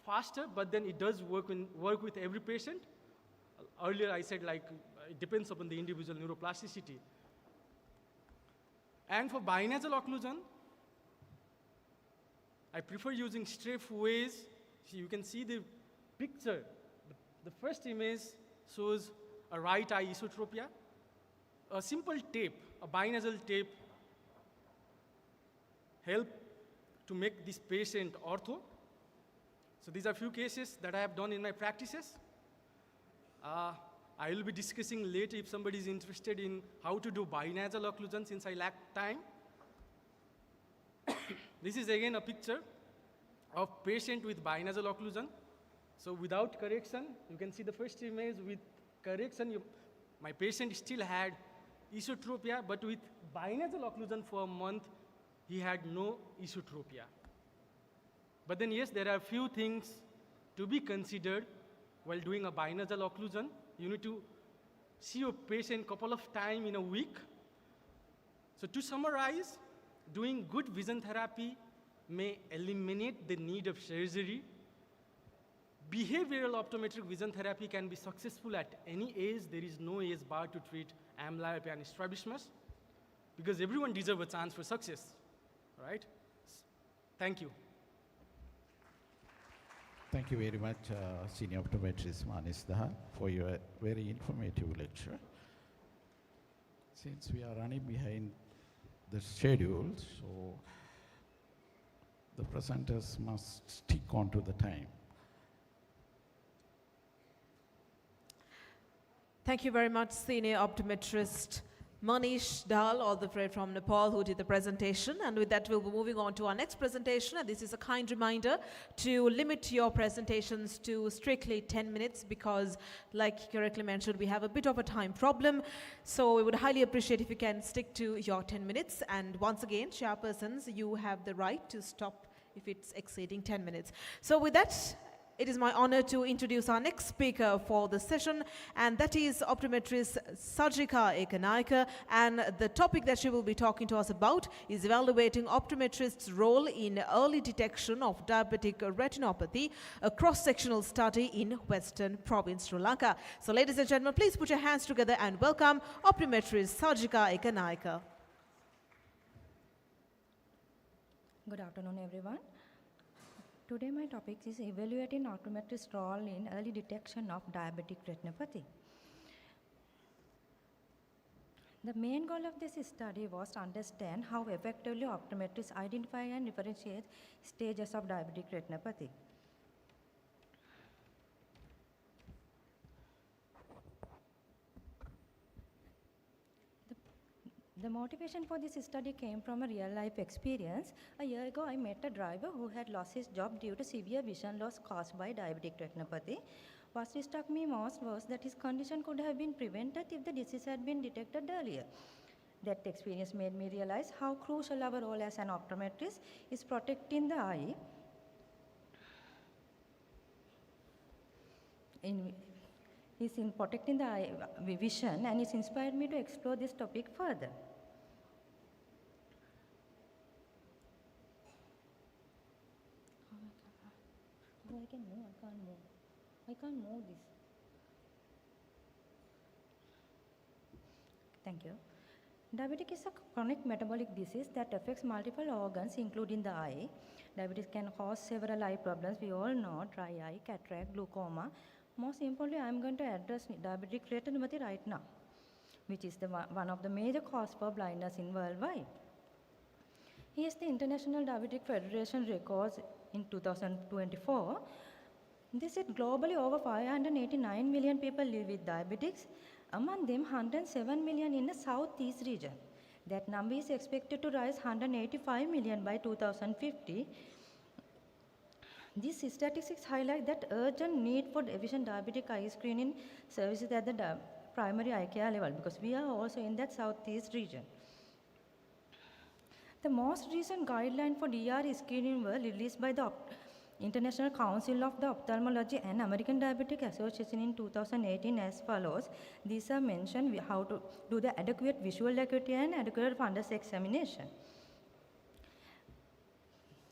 faster, but then it does work with every patient. Earlier I said it depends upon the individual neuroplasticity. And for binasal occlusion, I prefer using strafe ways. So you can see the picture. The first image shows a right eye esotropia. A simple tape, a binasal tape, help to make this patient ortho. So these are few cases that I have done in my practices. I will be discussing later if somebody is interested in how to do binasal occlusion since I lack time. This is again a picture of patient with binasal occlusion. So without correction, you can see the first image. With correction, my patient still had esotropia, but with binasal occlusion for a month, he had no esotropia. But then yes, there are few things to be considered while doing a binasal occlusion. You need to see your patient couple of times in a week. So to summarize, doing good vision therapy may eliminate the need of surgery. Behavioral optometric vision therapy can be successful at any age. There is no age bar to treat amblyopia and strabismus because everyone deserves a chance for success, right? Thank you. Thank you very much, Senior Optometrist Manish Daha, for your very informative lecture. Since we are running behind the schedule, so the presenters must stick on to the time. Thank you very much, Senior Optometrist Manish Dal, all the way from Nepal, who did the presentation. And with that, we'll be moving on to our next presentation. And this is a kind reminder to limit your presentations to strictly 10 minutes because, like you correctly mentioned, we have a bit of a time problem. So we would highly appreciate if you can stick to your 10 minutes. And once again, chairpersons, you have the right to stop if it's exceeding 10 minutes. So with that, it is my honor to introduce our next speaker for the session, and that is optometrist Sajika Ekanaika, and the topic that she will be talking to us about is evaluating optometrists' role in early detection of diabetic retinopathy, a cross-sectional study in Western Province, Sri Lanka. So ladies and gentlemen, please put your hands together and welcome optometrist Sajika Ekanaika. Good afternoon, everyone. Today my topic is evaluating optometrist's role in early detection of diabetic retinopathy. The main goal of this study was to understand how effectively optometrists identify and differentiate stages of diabetic retinopathy. The motivation for this study came from a real-life experience. A year ago, I met a driver who had lost his job due to severe vision loss caused by diabetic retinopathy. What struck me most was that his condition could have been prevented if the disease had been detected earlier. That experience made me realize how crucial our role as an optometrist is protecting the eye. In protecting the eye vision, and it's inspired me to explore this topic further. I can move, I can't move. I can't move this. Thank you. Diabetes is a chronic metabolic disease that affects multiple organs, including the eye. Diabetes can cause several eye problems. We all know dry eye, cataract, glaucoma. Most importantly, I am going to address diabetic retinopathy right now, which is one of the major causes for blindness in worldwide. Here's the International Diabetic Federation records in 2024. They said globally over 589 million people live with diabetics. Among them, 107 million in the southeast region. That number is expected to rise 185 million by 2050. These statistics highlight that urgent need for efficient diabetic eye screening services at the primary eye care level, because we are also in that southeast region. The most recent guidelines for DR screening were released by the International Council of the Ophthalmology and American Diabetic Association in 2018 as follows. These are mentioned how to do the adequate visual acuity and adequate fundus examination.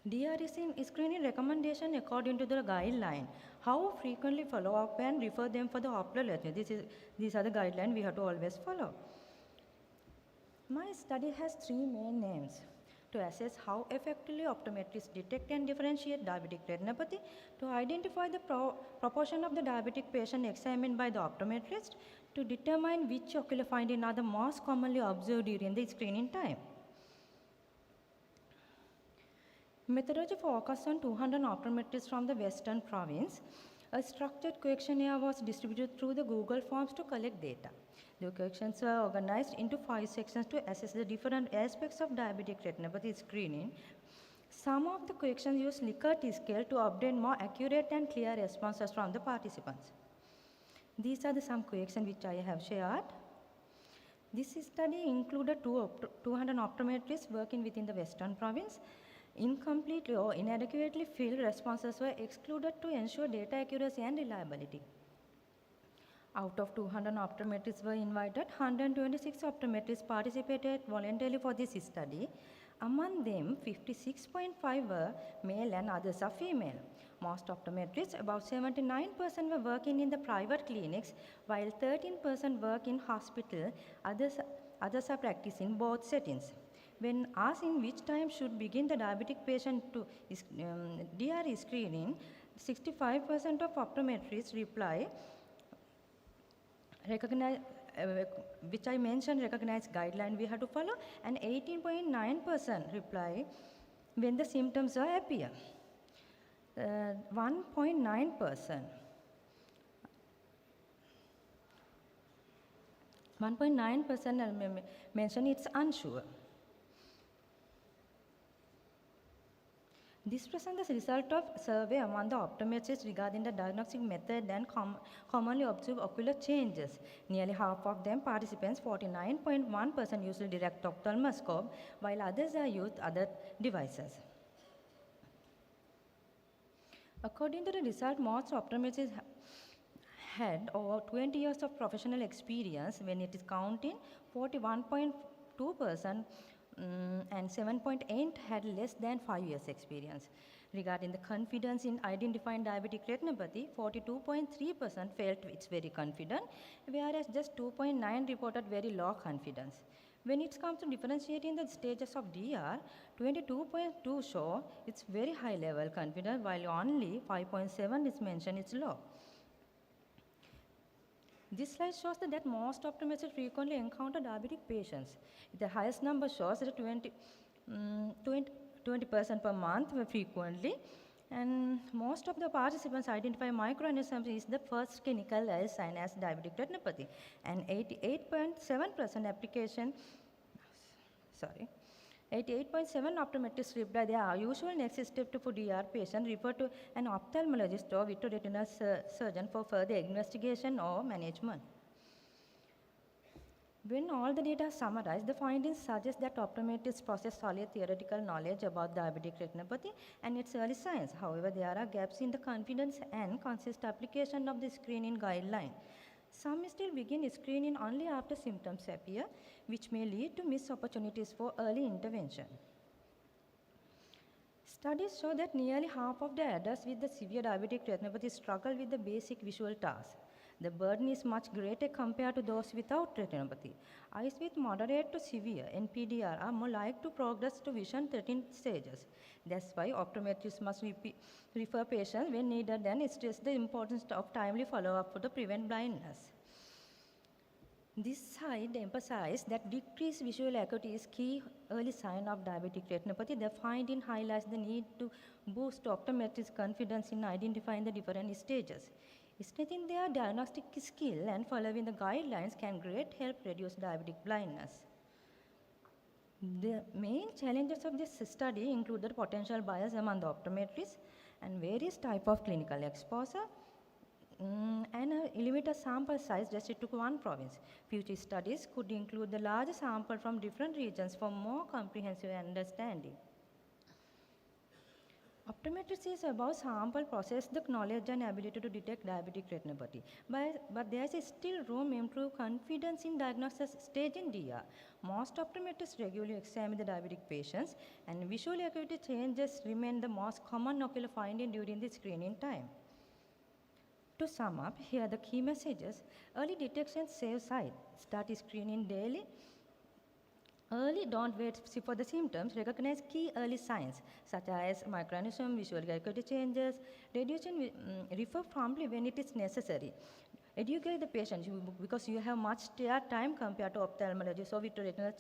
DR screening recommendation according to the guideline. How frequently follow up and refer them for the ophthalmology. These are the guidelines we have to always follow. My study has three main aims: to assess how effectively optometrists detect and differentiate diabetic retinopathy, to identify the proportion of the diabetic patient examined by the optometrist, to determine which ocular findings are the most commonly observed during the screening time. Methodology focused on 200 optometrists from the Western Province. A structured questionnaire was distributed through the Google Forms to collect data. The questions were organized into 5 sections to assess the different aspects of diabetic retinopathy screening. Some of the questions use Likert scale to obtain more accurate and clear responses from the participants. These are some questions which I have shared. This study included 200 optometrists working within the Western Province. Incompletely or inadequately filled responses were excluded to ensure data accuracy and reliability. Out of 200 optometrists were invited, 126 optometrists participated voluntarily for this study. Among them, 56.5 were male and others are female. Most optometrists, about 79%, were working in the private clinics, while 13% work in hospital. Others are practicing both settings. When asked in which time should begin the diabetic patient to DR screening, 65% of optometrists reply, which I mentioned, recognize guideline we have to follow, and 18.9% reply when the symptoms appear. 1.9% mention it's unsure. This presents the result of survey among the optometrists regarding the diagnostic method and commonly observed ocular changes. Nearly half of them participants, 49.1%, used direct ophthalmoscope, while others are used other devices. According to the result, most optometrists had over 20 years of professional experience when it is counting 41.2% and 7.8 had less than 5 years experience. Regarding the confidence in identifying diabetic retinopathy, 42.3% felt it's very confident, whereas just 2.9 reported very low confidence. When it comes to differentiating the stages of DR, 22.2 show it's very high level confidence, while only 5.7 is mentioned it's low. This slide shows that most optometrists frequently encounter diabetic patients. The highest number shows that 20% per month frequently, and most of the participants identify microaneurysms is the first clinical sign as diabetic retinopathy, and 88.7 optometrists reply their usual next step for DR patient refer to an ophthalmologist or vitreoretinal surgeon for further investigation or management. When all the data are summarized, the findings suggest that optometrists possess solid theoretical knowledge about diabetic retinopathy and its early signs. However, there are gaps in the confidence and consistent application of the screening guideline. Some still begin screening only after symptoms appear, which may lead to missed opportunities for early intervention. Studies show that nearly half of the adults with the severe diabetic retinopathy struggle with the basic visual tasks. The burden is much greater compared to those without retinopathy. Eyes with moderate to severe NPDR are more likely to progress to vision 13 stages. That's why optometrists must refer patients when needed and stress the importance of timely follow-up to prevent blindness. This slide emphasizes that decreased visual acuity is key early sign of diabetic retinopathy. The finding highlights the need to boost optometrists' confidence in identifying the different stages. Strengthening their diagnostic skill and following the guidelines can greatly help reduce diabetic blindness. The main challenges of this study included potential bias among the optometrists and various types of clinical exposure, and a limited sample size restricted to one province. Future studies could include the larger sample from different regions for more comprehensive understanding. Optometrists is about sample process, the knowledge and ability to detect diabetic retinopathy. But there is still room to improve confidence in diagnosis stage in DR. Most optometrists regularly examine the diabetic patients, and visual acuity changes remain the most common ocular finding during the screening time. To sum up, here are the key messages. Early detection saves sight. Start screening daily. Early, don't wait for the symptoms. Recognize key early signs such as microaneurysm, visual acuity changes, refer promptly when it is necessary. Educate the patient because you have much time compared to ophthalmologist or vitreoretinal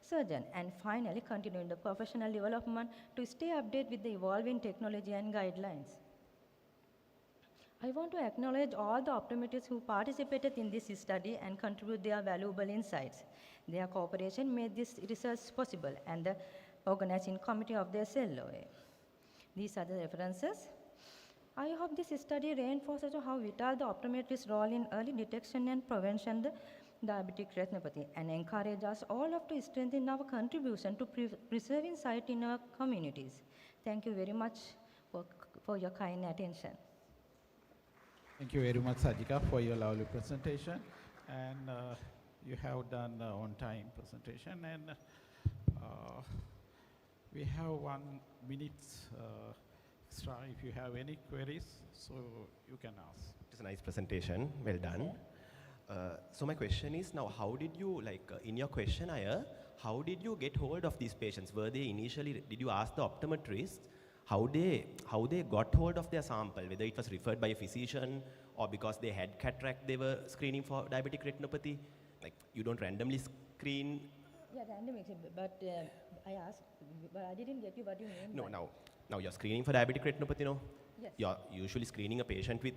surgeon. And finally, continue the professional development to stay updated with the evolving technology and guidelines. I want to acknowledge all the optometrists who participated in this study and contributed their valuable insights. Their cooperation made this research possible and the organizing committee of the SLOA. These are the references. I hope this study reinforces how vital the optometrist's role in early detection and prevention of diabetic retinopathy and encourage us all to strengthen our contribution to preserving sight in our communities. Thank you very much for your kind attention. Thank you very much, Sajika, for your lovely presentation. And you have done on-time presentation. And we have 1 minute extra if you have any queries, so you can ask. It's a nice presentation, well done. So my question is now, how did you, in your questionnaire, how did you get hold of these patients? Were they initially, did you ask the optometrist how they got hold of their sample, whether it was referred by a physician or because they had cataract, they were screening for diabetic retinopathy? Like, you don't randomly screen. Yeah, randomly, but I asked, but I didn't get you what you mean. No, now you're screening for diabetic retinopathy, no? Yes. You're usually screening a patient with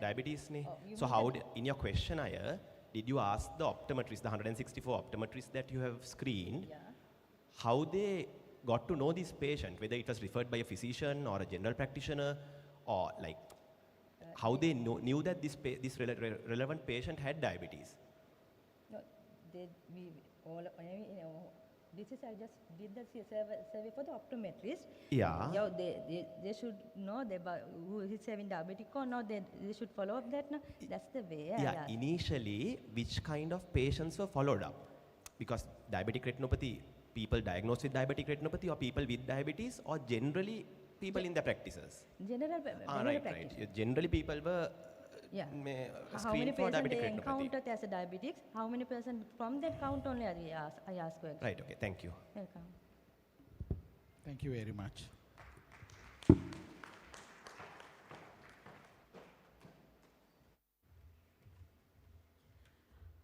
diabetes, ne? Oh, you So mean in your questionnaire, did you ask the optometrists, the 164 optometrists that you have screened, how they got to know this patient, whether it was referred by a physician or a general practitioner, or how they knew that this relevant patient had diabetes? No, This is, I just did the survey for the optometrist. Yeah. Yeah, they should know about who is having diabetic or not. They should follow up that. No? That's the way. Yeah, initially, which kind of patients were followed up? Because diabetic retinopathy, people diagnosed with diabetic retinopathy or people with diabetes or generally people in their practices? General Right, practice. right. Generally people were Yeah. How screened many for patients diabetic they retinopathy. encountered as a diabetics? How many patients from that count only I ask questions. Right, okay, thank you. Welcome. Thank you very much.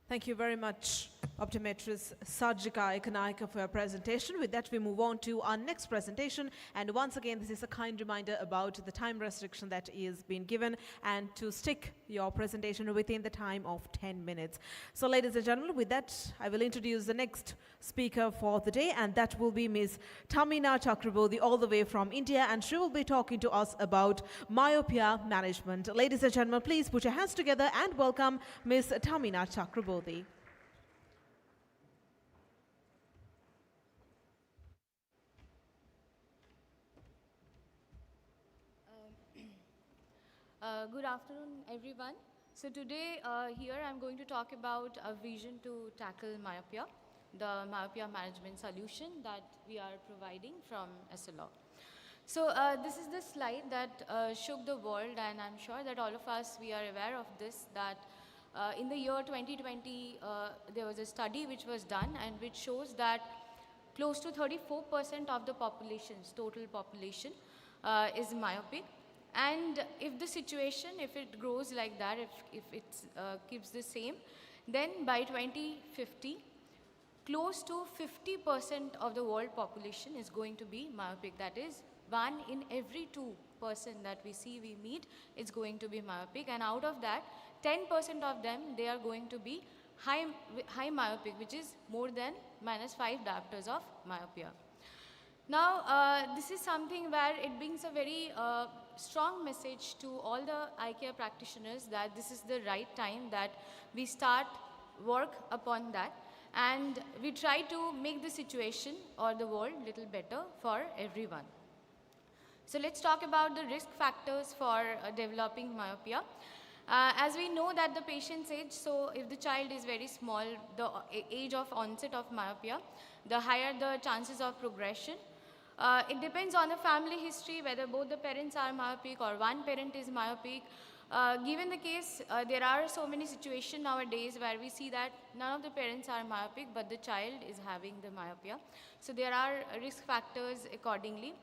Thank you very much, optometrist Sajika Ekanaika, for your presentation. With that, we move on to our next presentation. And once again, this is a kind reminder about the time restriction that is being given and to stick your presentation within the time of 10 minutes. So, ladies and gentlemen, with that, I will introduce the next speaker for the day, and that will be Ms. Tamina Chakraborty, all the way from India, and she will be talking to us about myopia management. Ladies and gentlemen, please put your hands together and welcome Ms. Tamina Chakraborty. Good afternoon, everyone. So today here I'm going to talk about a vision to tackle myopia, the myopia management solution that we are providing from SLOA. So this is the slide that shook the world, and I'm sure that all of us, we are aware of this, that in the year 2020, there was a study which was done and which shows that close to 34% of the population's total population is myopic. And if the situation, if it grows like that, if it keeps the same, then by 2050, close to 50% of the world population is going to be myopic. That is, 1 in every 2 person that we see, we meet, is going to be myopic. And out of that, 10% of them, they are going to be high myopic, which is more than -5 diopters of myopia. Now, this is something where it brings a very strong message to all the eye care practitioners that this is the right time that we start work upon that, and we try to make the situation or the world little better for everyone. So let's talk about the risk factors for developing myopia. As we know that the patient's age, so if the child is very small, the age of onset of myopia, the higher the chances of progression. It depends on the family history, whether both the parents are myopic or one parent is myopic. Given the case, there are so many situations nowadays where we see that none of the parents are myopic, but the child is having the myopia. So there are risk factors accordingly.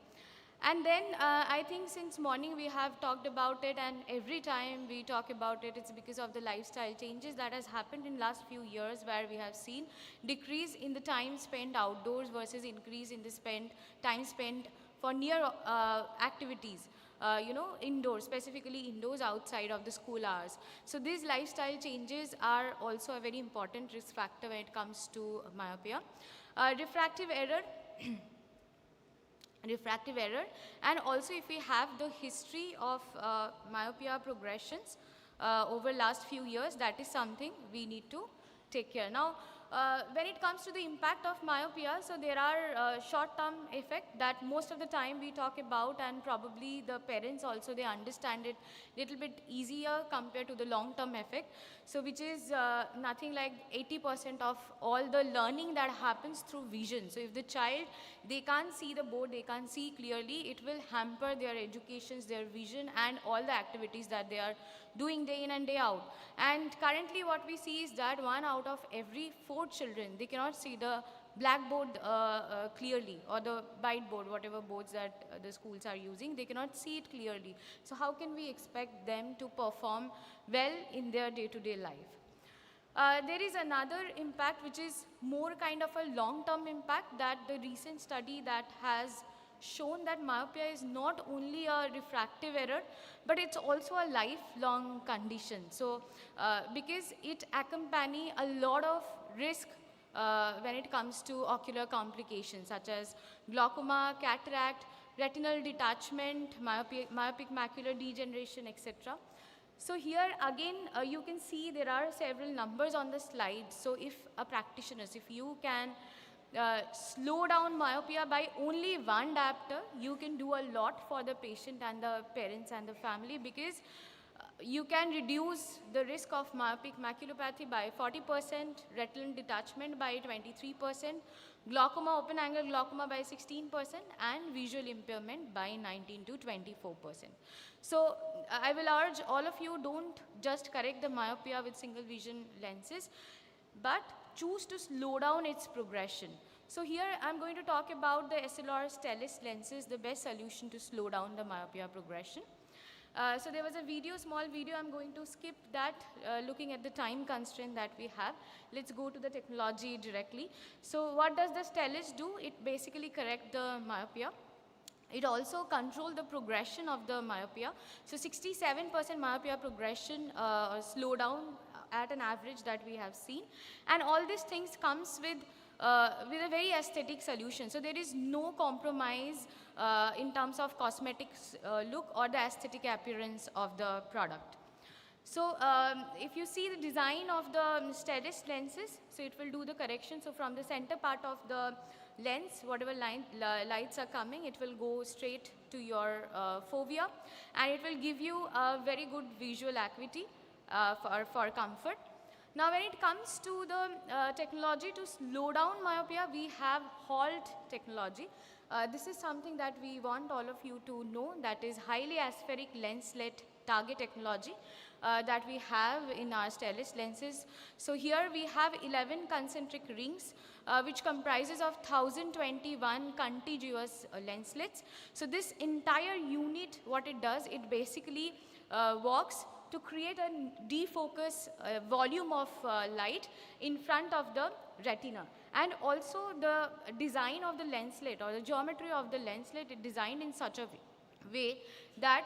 And then I think since morning we have talked about it, and every time we talk about it, it's because of the lifestyle changes that has happened in last few years, where we have seen decrease in the time spent outdoors versus increase in the time spent for near activities. Indoors, specifically indoors outside of the school hours. So these lifestyle changes are also a very important risk factor when it comes to myopia. Refractive error. Refractive error, and also if we have the history of myopia progressions over last few years, that is something we need to take care. Now, when it comes to the impact of myopia, so there are short-term effect that most of the time we talk about, and probably the parents also, they understand it little bit easier compared to the long-term effect. So which is nothing like 80% of all the learning that happens through vision. So if the child, they can't see the board, they can't see clearly, it will hamper their educations, their vision, and all the activities that they are doing day in and day out. And currently what we see is that 1 out of every 4 children, they cannot see the blackboard clearly, or the whiteboard, whatever boards that the schools are using, they cannot see it clearly. So how can we expect them to perform well in their day-to-day life? There is another impact which is more kind of a long-term impact, that the recent study that has shown that myopia is not only a refractive error, but it's also a lifelong condition. So because it accompanies a lot of risk when it comes to ocular complications such as glaucoma, cataract, retinal detachment, myopic macular degeneration, etc. So here again, you can see there are several numbers on the slide. So if a practitioner, if you can slow down myopia by only one diopter, you can do a lot for the patient and the parents and the family, because you can reduce the risk of myopic maculopathy by 40%, retinal detachment by 23%, glaucoma, open angle glaucoma by 16%, and visual impairment by 19 to 24%. So I will urge all of you, don't just correct the myopia with single vision lenses, but choose to slow down its progression. So here I'm going to talk about the SLR Stellis lenses, the best solution to slow down the myopia progression. So there was a small video, I'm going to skip that, looking at the time constraint that we have. Let's go to the technology directly. So what does the Stellis do? It basically corrects the myopia. It also controls the progression of the myopia. So 67% myopia progression slow down at an average that we have seen. And all these things comes with a very aesthetic solution. So there is no compromise in terms of cosmetics look or the aesthetic appearance of the product. So if you see the design of the Stellis lenses, so it will do the correction. So from the center part of the lens, whatever lights are coming, it will go straight to your fovea, and it will give you a very good visual acuity for comfort. Now when it comes to the technology to slow down myopia, we have HALT technology. This is something that we want all of you to know, that is highly aspheric lenslet target technology that we have in our Stellis lenses. So here we have 11 concentric rings which comprises of 1021 contiguous lenslets. So this entire unit, what it does, it basically works to create a defocus volume of light in front of the retina. And also the design of the lenslet or the geometry of the lenslet is designed in such a way that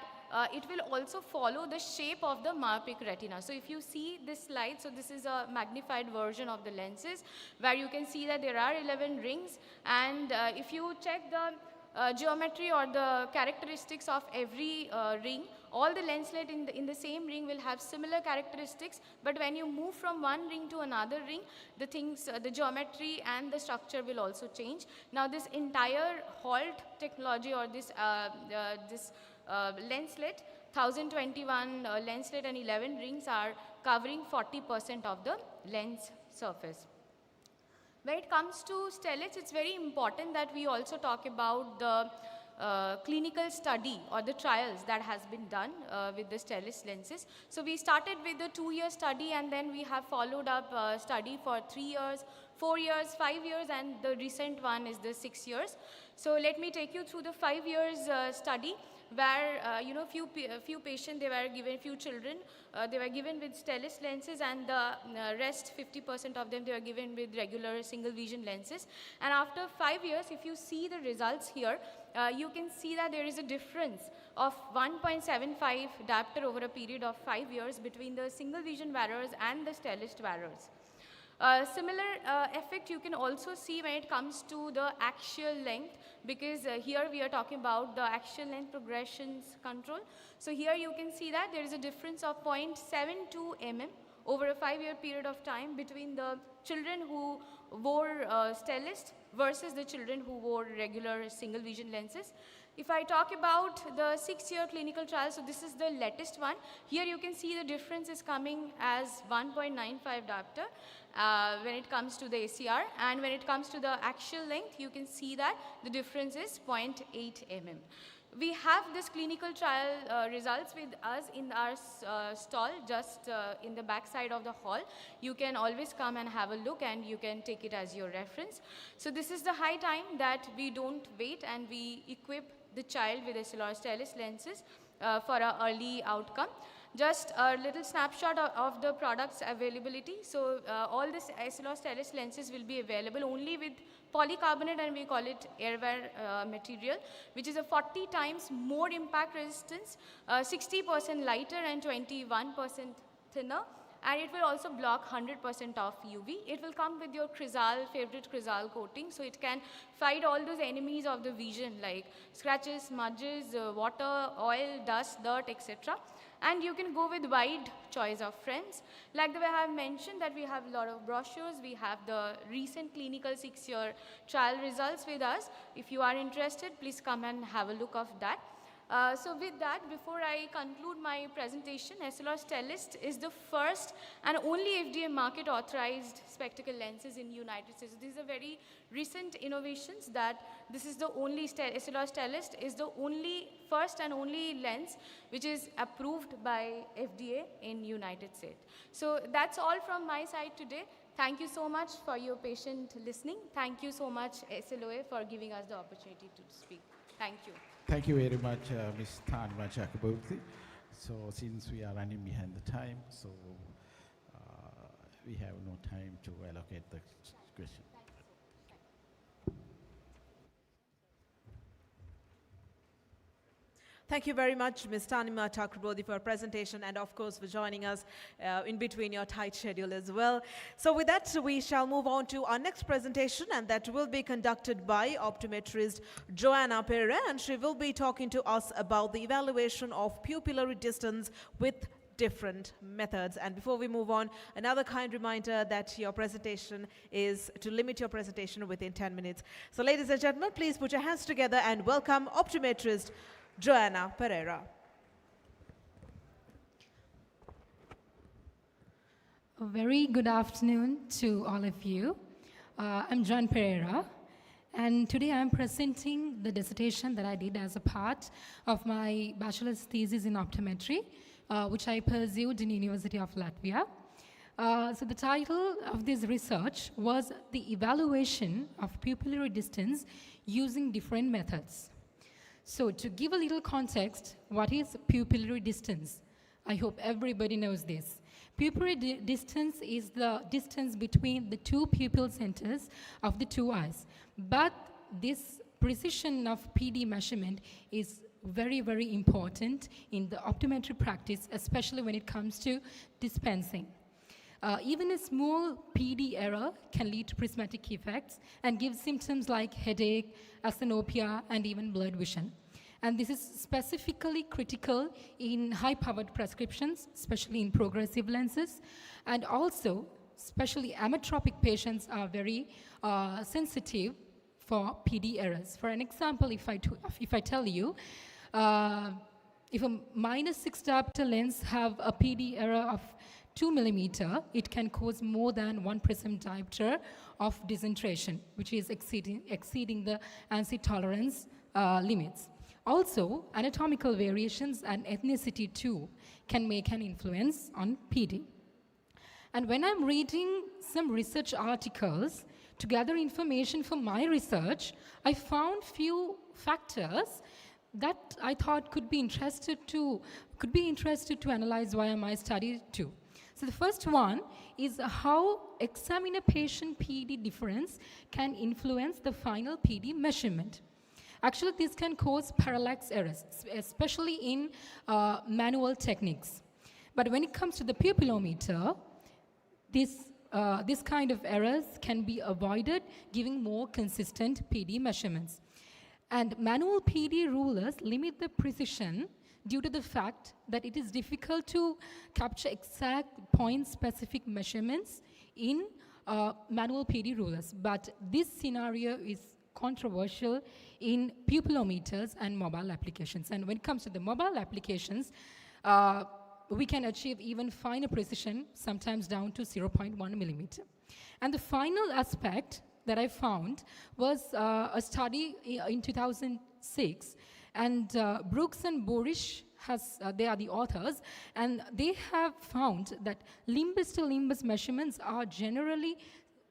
it will also follow the shape of the myopic retina. So if you see this slide, so this is a magnified version of the lenses where you can see that there are 11 rings, and if you check the geometry or the characteristics of every ring, all the lenslet in the same ring will have similar characteristics, but when you move from one ring to another ring, the things, the geometry and the structure will also change. Now this entire HALT technology or this lenslet, 1021 lenslet and 11 rings are covering 40% of the lens surface. When it comes to Stellis, it's very important that we also talk about the clinical study or the trials that has been done with the Stellis lenses. So we started with the 2-year study, and then we have followed up study for 3 years, 4 years, 5 years, and the recent one is the 6 years. So let me take you through the 5 years study, where few patients, they were given, few children, they were given with Stellis lenses, and the rest 50% of them, they were given with regular single vision lenses. And after 5 years, if you see the results here, you can see that there is a difference of 1.75 diopter over a period of 5 years between the single vision wearers and the Stellis wearers. Similar effect you can also see when it comes to the axial length, because here we are talking about the axial length progressions control. So here you can see that there is a difference of 0.72 mm over a 5-year period of time between the children who wore Stellis versus the children who wore regular single vision lenses. If I talk about the 6-year clinical trial, so this is the latest one. Here you can see the difference is coming as 1.95 diopter when it comes to the ACR, and when it comes to the axial length, you can see that the difference is 0.8 mm. We have this clinical trial results with us in our stall, just in the back side of the hall. You can always come and have a look, and you can take it as your reference. So this is the high time that we don't wait, and we equip the child with SLR Stellis lenses for an early outcome. Just a little snapshot of the product's availability. So all this SLR Stellis lenses will be available only with polycarbonate, and we call it airwear material, which is a 40 times more impact resistance, 60% lighter and 21% thinner, and it will also block 100% of UV. It will come with your favorite Crizal coating, so it can fight all those enemies of the vision like scratches, smudges, water, oil, dust, dirt, etc. And you can go with wide choice of friends. Like the way I have mentioned that we have a lot of brochures, we have the recent clinical 6-year trial results with us. If you are interested, please come and have a look of that. So with that, before I conclude my presentation, SLOA Stellest is the first and only FDA market authorized spectacle lenses in United States. These are very recent innovations that this is the only, SLOA Stellest is the only first and only lens which is approved by FDA in United States. So that's all from my side today. Thank you so much for your patient listening. Thank you so much SLOA for giving us the opportunity to speak. Thank you. Thank you very much, Ms. Tanima Chakraborty. So since we are running behind the time, so we have no time to allocate the question. Thank you very much, Ms. Tanima Chakraborty, for your presentation and, of course, for joining us in between your tight schedule as well. So with that, we shall move on to our next presentation, and that will be conducted by optometrist Joanna Pereira, and she will be talking to us about the evaluation of pupillary distance with different methods. And before we move on, another kind reminder that your presentation is to limit your presentation within 10 minutes. So ladies and gentlemen, please put your hands together and welcome optometrist Joanna Pereira. A very good afternoon to all of you. I'm Joanna Pereira, and today I'm presenting the dissertation that I did as a part of my bachelor's thesis in optometry, which I pursued in University of Latvia. So the title of this research was The Evaluation of Pupillary Distance Using Different Methods. So to give a little context, what is pupillary distance? I hope everybody knows this. Pupillary distance is the distance between the two pupil centers of the two eyes. But this precision of PD measurement is very, very important in the optometry practice, especially when it comes to dispensing. Even a small PD error can lead to prismatic effects and give symptoms like headache, asthenopia, and even blurred vision. And this is specifically critical in high-powered prescriptions, especially in progressive lenses. And also, especially ametropic patients are very sensitive for PD errors. For an example, if I tell you, if a -6 diopter lens have a PD error of 2 millimeter, it can cause more than 1 prism diopter of discentration, which is exceeding the ANSI tolerance limits. Also, anatomical variations and ethnicity too can make an influence on PD. And when I'm reading some research articles to gather information for my research, I found few factors that I thought could be interested to analyze via my study too. So the first one is how examiner patient PD difference can influence the final PD measurement. Actually, this can cause parallax errors, especially in manual techniques. But when it comes to the pupillometer, this kind of errors can be avoided, giving more consistent PD measurements. And manual PD rulers limit the precision due to the fact that it is difficult to capture exact point-specific measurements in manual PD rulers. But this scenario is controversial in pupillometers and mobile applications. And when it comes to the mobile applications, we can achieve even finer precision, sometimes down to 0.1 millimeter. And the final aspect that I found was a study in 2006, and Brooks and Borish they are the authors, and they have found that limbus to limbus measurements are generally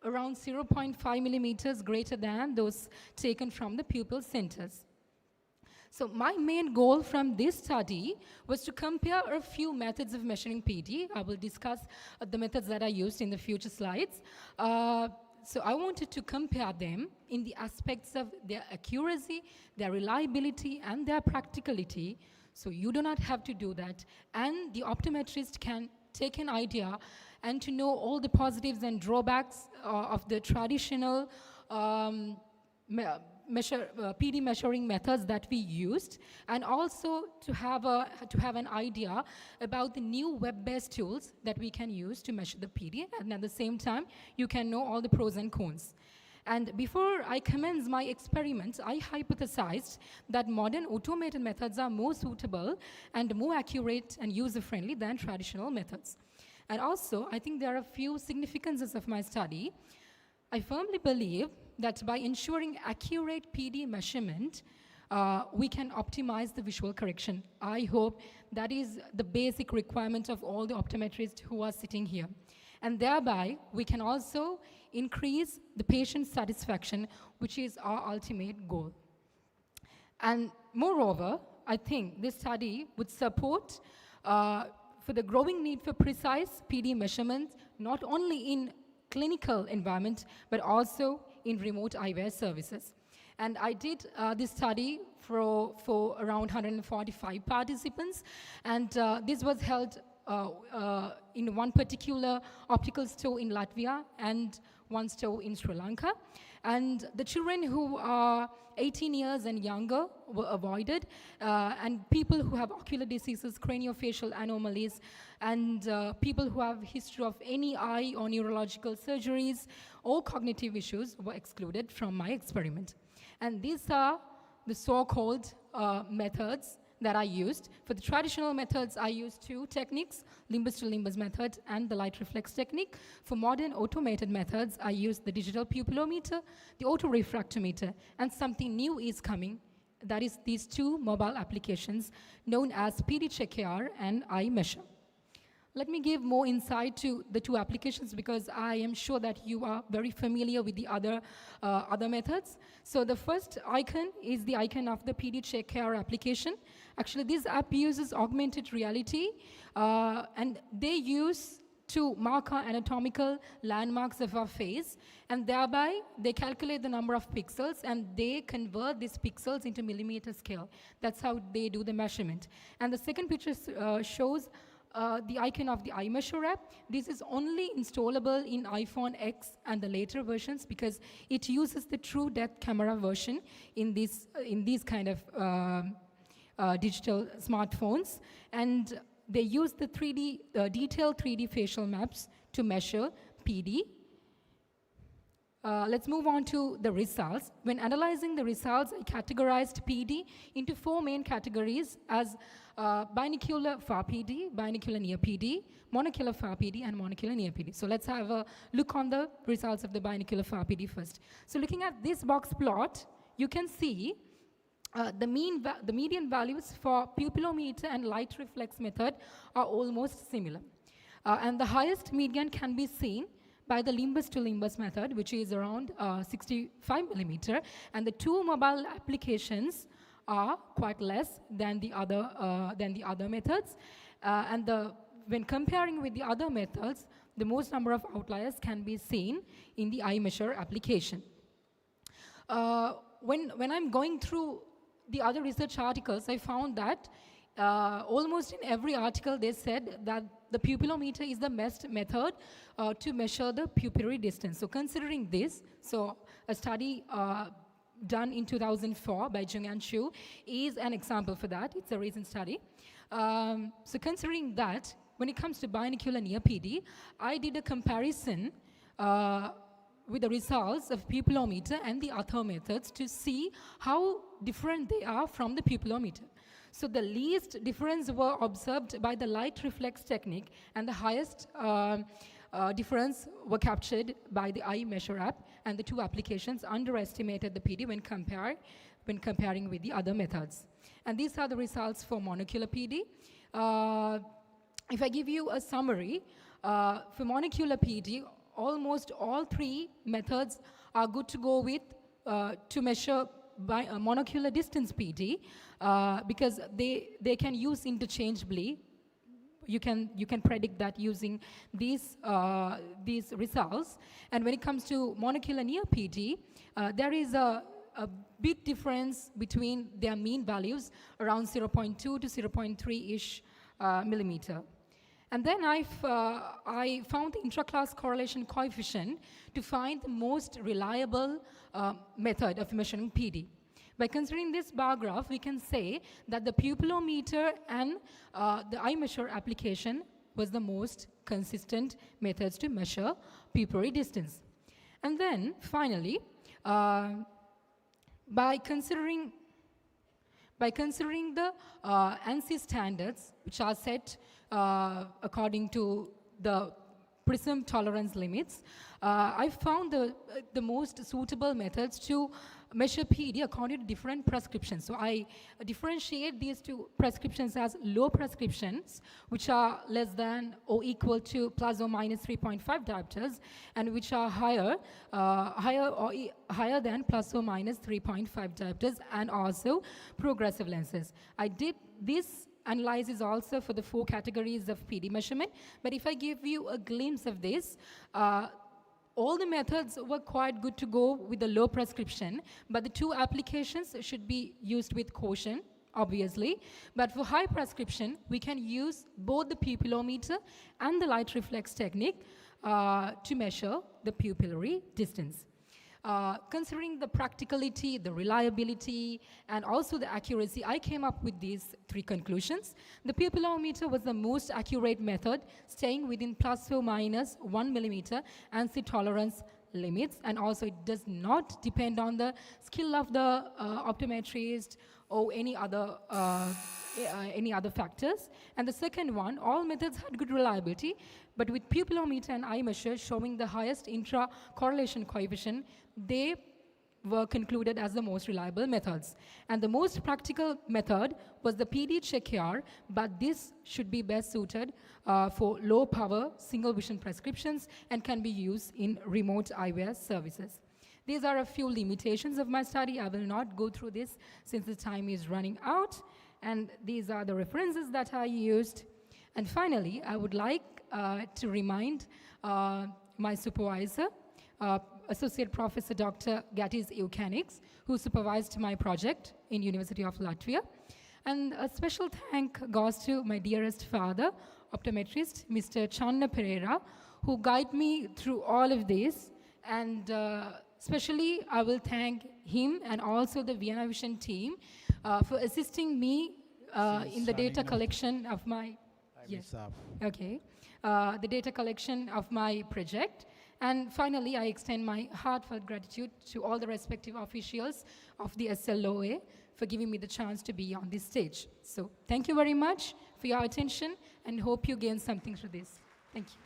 around 0.5 millimeters greater than those taken from the pupil centers. So my main goal from this study was to compare a few methods of measuring PD. I will discuss the methods that I used in the future slides. So I wanted to compare them in the aspects of their accuracy, their reliability, and their practicality. So you do not have to do that. And the optometrist can take an idea and to know all the positives and drawbacks of the traditional PD measuring methods that we used, and also to have an idea about the new web-based tools that we can use to measure the PD, and at the same time, you can know all the pros and cons. And before I commence my experiment, I hypothesized that modern automated methods are more suitable and more accurate and user-friendly than traditional methods. And also, I think there are a few significances of my study. I firmly believe that by ensuring accurate PD measurement, we can optimize the visual correction. I hope that is the basic requirement of all the optometrists who are sitting here. And thereby, we can also increase the patient satisfaction, which is our ultimate goal. And moreover, I think this study would support for the growing need for precise PD measurements, not only in clinical environment, but also in remote eyewear services. And I did this study for around 145 participants, and this was held in one particular optical store in Latvia and one store in Sri Lanka. And the children who are 18 years and younger were avoided, and people who have ocular diseases, craniofacial anomalies, and people who have history of any eye or neurological surgeries or cognitive issues were excluded from my experiment. And these are the so-called methods that I used. For the traditional methods, I used two techniques, limbus to limbus method and the light reflex technique. For modern automated methods, I used the digital pupillometer, the autorefractometer, and something new is coming. That is these two mobile applications known as PD Check AR and Eye Measure. Let me give more insight to the two applications because I am sure that you are very familiar with the other methods. So the first icon is the icon of the PD Check AR application. Actually, this app uses augmented reality, and they use to mark our anatomical landmarks of our face, and thereby they calculate the number of pixels and they convert these pixels into millimeter scale. That's how they do the measurement. And the second picture shows the icon of the Eye Measure app. This is only installable in iPhone X and the later versions because it uses the true depth camera version in these kind of digital smartphones. And they use the detailed 3D facial maps to measure PD. Let's move on to the results. When analyzing the results, I categorized PD into four main categories as binocular far PD, binocular near PD, monocular far PD, and monocular near PD. So let's have a look on the results of the binocular far PD first. So looking at this box plot, you can see the median values for pupillometer and light reflex method are almost similar. And the highest median can be seen by the limbus to limbus method, which is around 65 millimeter, and the two mobile applications are quite less than the other methods. When comparing with the other methods, the most number of outliers can be seen in the Eye Measure application. When I'm going through the other research articles, I found that almost in every article they said that the pupillometer is the best method to measure the pupillary distance. So considering this, so a study done in 2004 by Jung and Chu is an example for that. It's a recent study. So considering that, when it comes to binocular near PD, I did a comparison with the results of pupillometer and the other methods to see how different they are from the pupillometer. So the least difference were observed by the light reflex technique, and the highest difference were captured by the Eye Measure app, and the two applications underestimated the PD when comparing with the other methods. And these are the results for monocular PD. If I give you a summary, for monocular PD, almost all three methods are good to go with to measure by a monocular distance PD because they can use interchangeably. You can predict that using these results. And when it comes to monocular near PD, there is a big difference between their mean values, around 0.2 to 0.3-ish millimeter. And then I found the intra-class correlation coefficient to find the most reliable method of measuring PD. By considering this bar graph, we can say that the pupillometer and the iMeasure application was the most consistent methods to measure pupillary distance. And then finally, by considering the ANSI standards, which are set according to the prism tolerance limits, I found the most suitable methods to measure PD according to different prescriptions. So I differentiate these two prescriptions as low prescriptions, which are less than or equal to plus or minus 3.5 diopters, and which are higher than plus or minus 3.5 diopters, and also progressive lenses. I did this analysis also for the 4 categories of PD measurement, but if I give you a glimpse of this, all the methods were quite good to go with the low prescription, but the 2 applications should be used with caution, obviously. But for high prescription, we can use both the pupillometer and the light reflex technique to measure the pupillary distance. Considering the practicality, the reliability, and also the accuracy, I came up with these 3 conclusions. The pupillometer was the most accurate method, staying within plus or minus 1 millimeter ANSI tolerance limits, and also it does not depend on the skill of the optometrist or any other factors. And the second one, all methods had good reliability, but with pupillometer and iMeasure showing the highest intra-correlation coefficient, they were concluded as the most reliable methods. And the most practical method was the PD check here, but this should be best suited for low power single vision prescriptions and can be used in remote eyewear services. These are a few limitations of my study. I will not go through this since the time is running out. And these are the references that I used. And finally, I would like to remind my supervisor, Associate Professor Dr. Gatis Eukanics, who supervised my project in University of Latvia. And a special thank goes to my dearest father, optometrist, Mr. Channa Pereira, who guided me through all of this. And especially, I will thank him and also the Vienna Vision team for assisting me in the data collection of my... Yes. Okay. The data collection of my project. And finally, I extend my heartfelt gratitude to all the respective officials of the SLOA for giving me the chance to be on this stage. So thank you very much for your attention and hope you gain something through this. Thank you.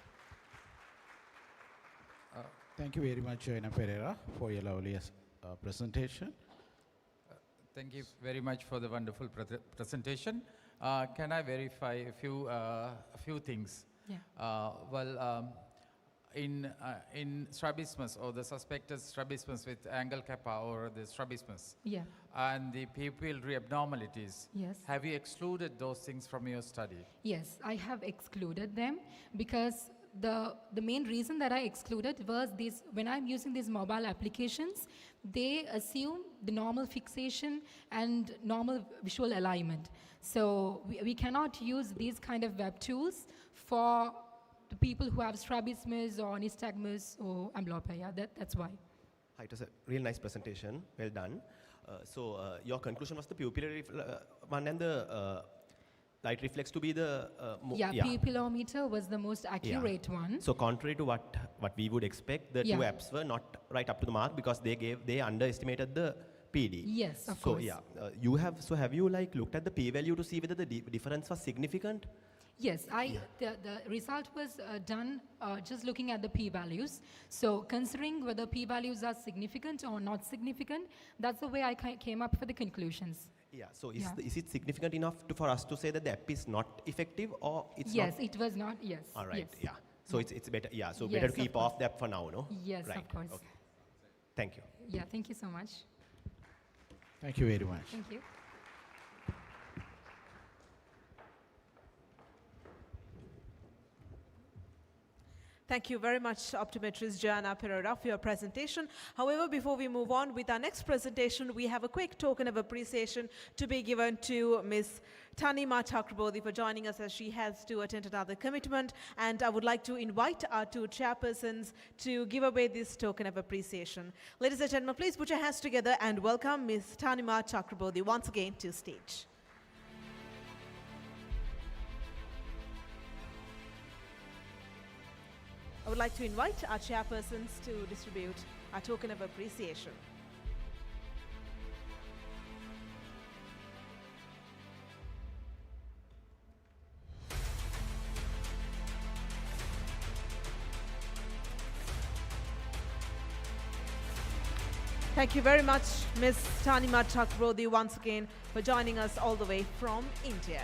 Thank you very much, Joanna Pereira, for your lovely presentation. Thank you very much for the wonderful presentation. Can I verify a few things? Yeah. In strabismus or the suspected strabismus with angle kappa or the strabismus, yeah, and the pupillary abnormalities, yes, have you excluded those things from your study? Yes, I have excluded them because the main reason that I excluded was this: when I'm using these mobile applications, they assume the normal fixation and normal visual alignment. So we cannot use these kind of web tools for the people who have strabismus or nystagmus or amblyopia. That's why. It was a real nice presentation. Well done. So your conclusion was the pupillary one and the light reflex to be the pupillometer was the most accurate one. So contrary to what we would expect, the 2 apps were not right up to the mark because they underestimated the PD. Yes, of course. So have you like looked at the p-value to see whether the difference was significant? Yes, the result was done just looking at the p-values. So considering whether p-values are significant or not significant, that's the way I came up with the conclusions. Yeah, so is it significant enough for us to say that the app is not effective or it's yes, not? It was not, yes. All right, yes. So it's better, so yes, better to keep off the app for now, no? Yes, right. of course. Okay. Thank you. Yeah, thank you so much. Thank you very much. Thank you. Thank you very much, optometrist Joanna Pereira, for your presentation. However, before we move on with our next presentation, we have a quick token of appreciation to be given to Ms. Tanima Chakraborty for joining us, as she has to attend another commitment. And I would like to invite our two chairpersons to give away this token of appreciation. Ladies and gentlemen, please put your hands together and welcome Ms. Tanima Chakraborty once again to stage. I would like to invite our chairpersons to distribute our token of appreciation. Thank you very much, Ms. Tanima Chakraborty, once again for joining us all the way from India.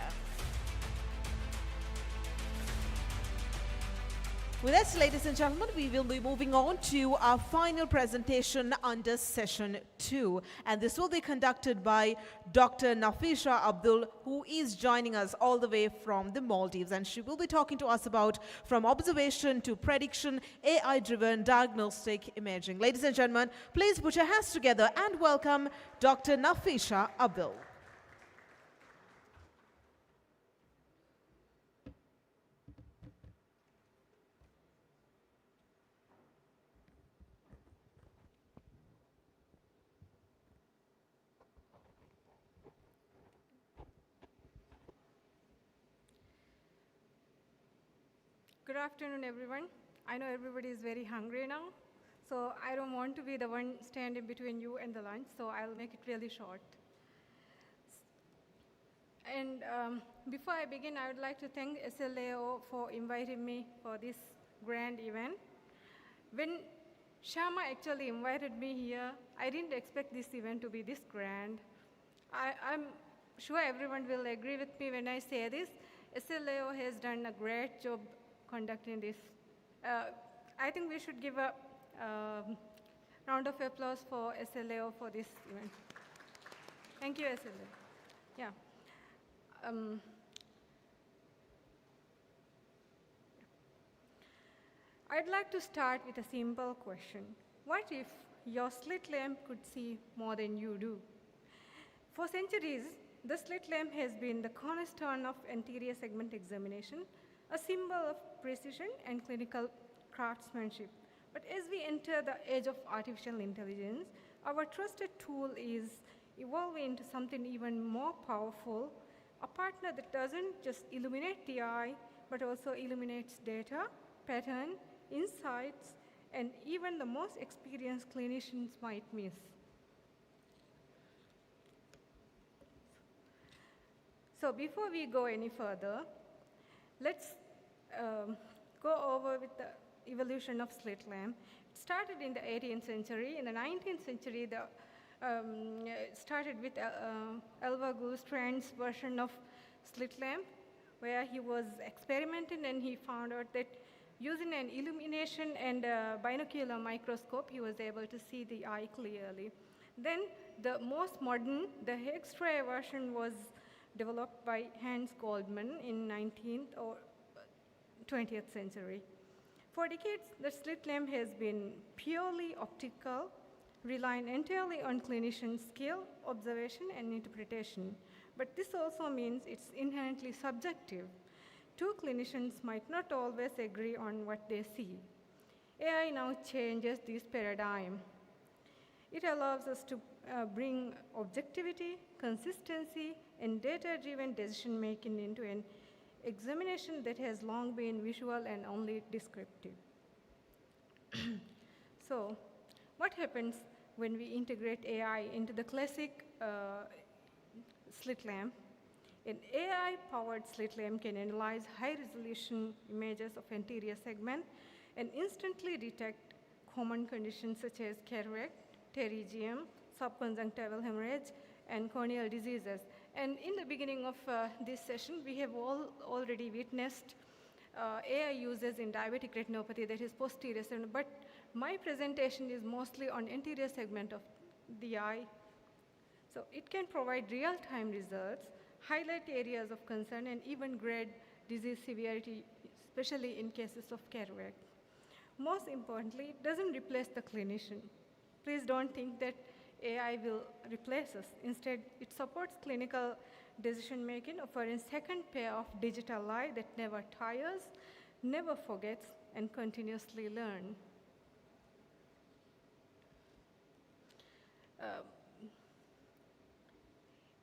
With that, ladies and gentlemen, we will be moving on to our final presentation under session 2. And this will be conducted by Dr. Nafisha Abdul, who is joining us all the way from the Maldives. And she will be talking to us about from observation to prediction, AI-driven diagnostic imaging. Ladies and gentlemen, please put your hands together and welcome Dr. Nafisha Abdul. Good afternoon, everyone. I know everybody is very hungry now, so I don't want to be the one standing between you and the lunch, so I'll make it really short. And before I begin, I would like to thank SLAO for inviting me for this grand event. When Shama actually invited me here, I didn't expect this event to be this grand. I'm sure everyone will agree with me when I say this. SLAO has done a great job conducting this. I think we should give a round of applause for SLAO for this event. Thank you, SLAO. Yeah. I'd like to start with a simple question. What if your slit lamp could see more than you do? For centuries, the slit lamp has been the cornerstone of anterior segment examination, a symbol of precision and clinical craftsmanship. But as we enter the age of artificial intelligence, our trusted tool is evolving into something even more powerful, a partner that doesn't just illuminate the eye, but also illuminates data, pattern, insights, and even the most experienced clinicians might miss. So before we go any further, let's go over with the evolution of slit lamp. It started in the 18th century. In the 19th century, it started with Elva Gustrand's version of slit lamp, where he was experimenting and he found out that using an illumination and a binocular microscope, he was able to see the eye clearly. Then the most modern, the X-ray version, was developed by Hans Goldmann in 19th or 20th century. For decades, the slit lamp has been purely optical, relying entirely on clinician skill, observation, and interpretation. But this also means it's inherently subjective. Two clinicians might not always agree on what they see. AI now changes this paradigm. It allows us to bring objectivity, consistency, and data-driven decision-making into an examination that has long been visual and only descriptive. So, what happens when we integrate AI into the classic slit lamp? An AI-powered slit lamp can analyze high-resolution images of anterior segment and instantly detect common conditions such as cataract, pterygium, subconjunctival hemorrhage, and corneal diseases. And in the beginning of this session, we have already witnessed AI uses in diabetic retinopathy, that is posterior segment, but my presentation is mostly on anterior segment of the eye. So it can provide real-time results, highlight areas of concern, and even grade disease severity, especially in cases of cataract. Most importantly, it doesn't replace the clinician. Please don't think that AI will replace us. Instead, it supports clinical decision making, offering second pair of digital eye that never tires, never forgets, and continuously learn.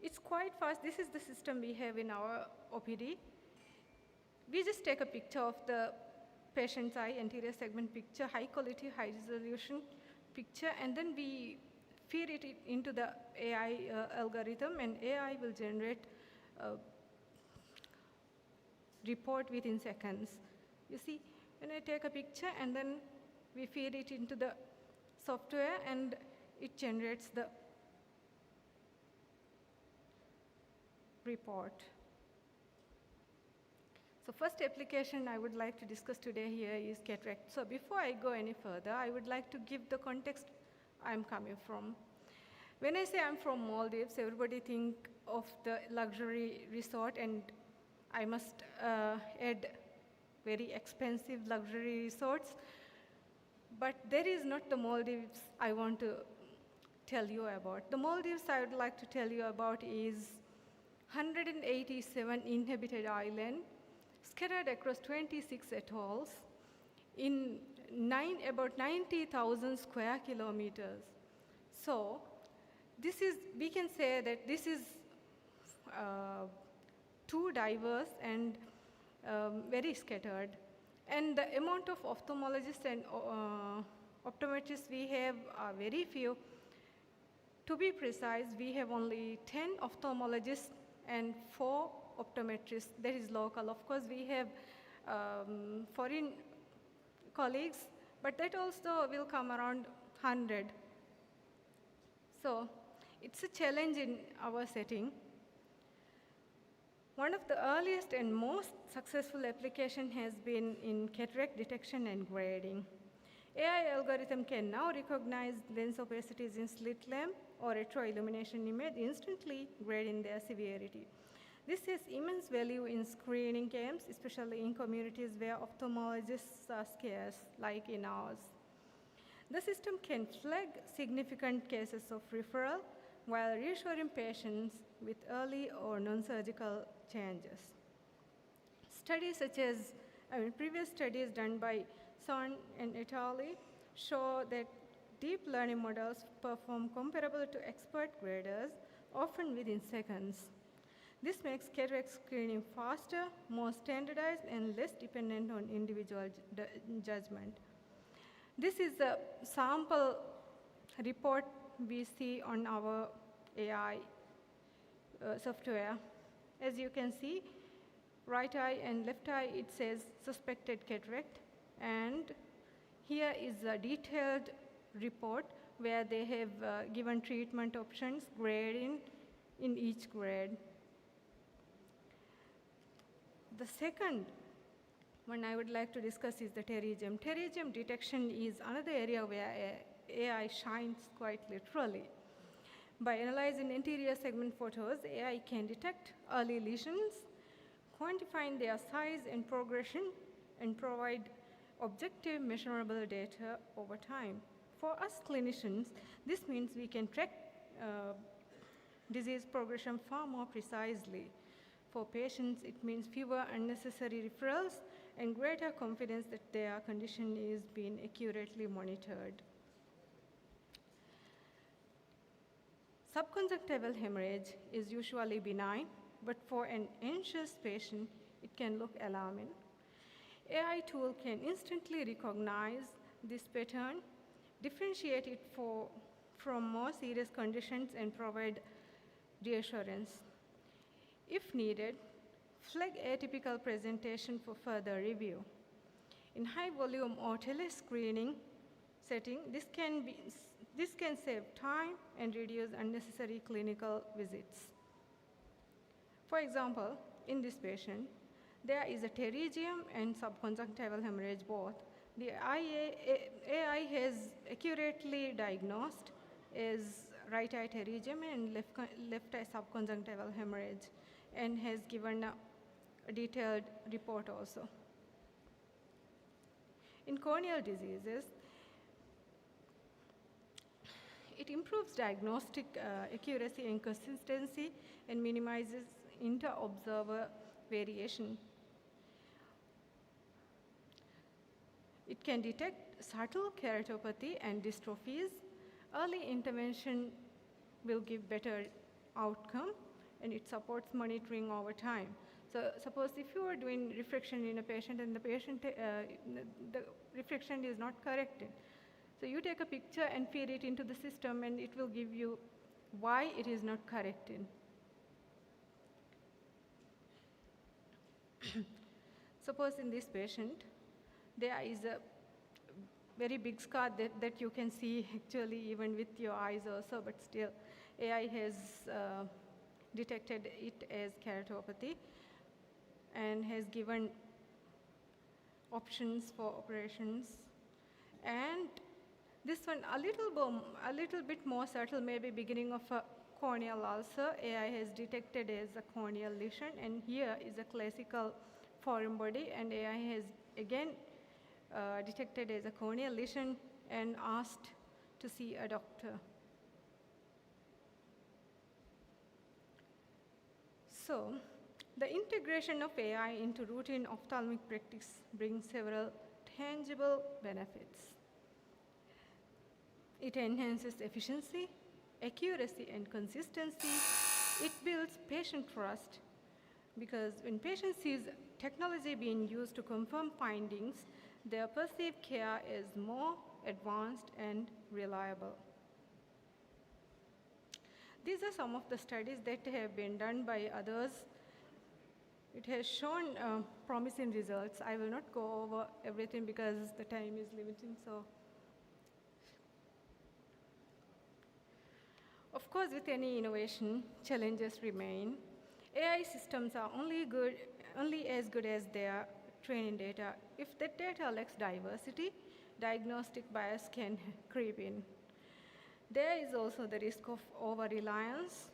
It's quite fast. This is the system we have in our OPD. We just take a picture of the patient's eye, anterior segment picture, high quality, high resolution picture, and then we feed it into the AI algorithm, and AI will generate a report within seconds. You see, when I take a picture and then we feed it into the software and it generates the report. So first application I would like to discuss today here is cataract. So before I go any further, I would like to give the context I'm coming from. When I say I'm from Maldives, everybody think of the luxury resort, and I must add very expensive luxury resorts. But that is not the Maldives I want to tell you about. The Maldives I would like to tell you about is 187 inhabited islands scattered across 26 atolls in about 90,000 square kilometers. So we can say that this is too diverse and very scattered. And the amount of ophthalmologists and optometrists we have are very few. To be precise, we have only 10 ophthalmologists and 4 optometrists. That is local. Of course, we have foreign colleagues, but that also will come around 100. So it's a challenge in our setting. One of the earliest and most successful application has been in cataract detection and grading. AI algorithm can now recognize lens opacities in slit lamp or retroillumination image, instantly grading their severity. This has immense value in screening camps, especially in communities where ophthalmologists are scarce, like in ours. The system can flag significant cases of referral while reassuring patients with early or non-surgical changes. Studies such as, previous studies done by Son and al. Show that deep learning models perform comparable to expert graders, often within seconds. This makes cataract screening faster, more standardized, and less dependent on individual judgment. This is the sample report we see on our AI software. As you can see, right eye and left eye, it says suspected cataract. And here is a detailed report where they have given treatment options, grading in each grade. The second one I would like to discuss is the pterygium. Pterygium detection is another area where AI shines quite literally. By analyzing anterior segment photos, AI can detect early lesions, quantifying their size and progression, and provide objective measurable data over time. For us clinicians, this means we can track disease progression far more precisely. For patients, it means fewer unnecessary referrals and greater confidence that their condition is being accurately monitored. Subconjunctival hemorrhage is usually benign, but for an anxious patient, it can look alarming. AI tool can instantly recognize this pattern, differentiate it from more serious conditions, and provide reassurance. If needed, flag atypical presentation for further review. In high volume or telescreening setting, this can save time and reduce unnecessary clinical visits. For example, in this patient, there is a pterygium and subconjunctival hemorrhage both. The AI has accurately diagnosed as right eye pterygium and left eye subconjunctival hemorrhage, and has given a detailed report also. In corneal diseases, it improves diagnostic accuracy and consistency and minimizes inter-observer variation. It can detect subtle keratopathy and dystrophies. Early intervention will give better outcome, and it supports monitoring over time. So suppose if you are doing refraction in a patient and the patient, the refraction is not corrected. So you take a picture and feed it into the system, and it will give you why it is not corrected. Suppose in this patient, there is a very big scar that you can see actually even with your eyes also, but still AI has detected it as keratopathy and has given options for operations. And this one, a little bit more subtle, maybe beginning of a corneal ulcer. AI has detected as a corneal lesion, and here is a classical foreign body, and AI has again detected as a corneal lesion and asked to see a doctor. So, the integration of AI into routine ophthalmic practice brings several tangible benefits. It enhances efficiency, accuracy, and consistency. It builds patient trust, because when patients see technology being used to confirm findings, their perceived care is more advanced and reliable. These are some of the studies that have been done by others. It has shown promising results. I will not go over everything because the time is limiting. So, of course, with any innovation, challenges remain. AI systems are only as good as their training data. If the data lacks diversity, diagnostic bias can creep in. There is also the risk of over-reliance,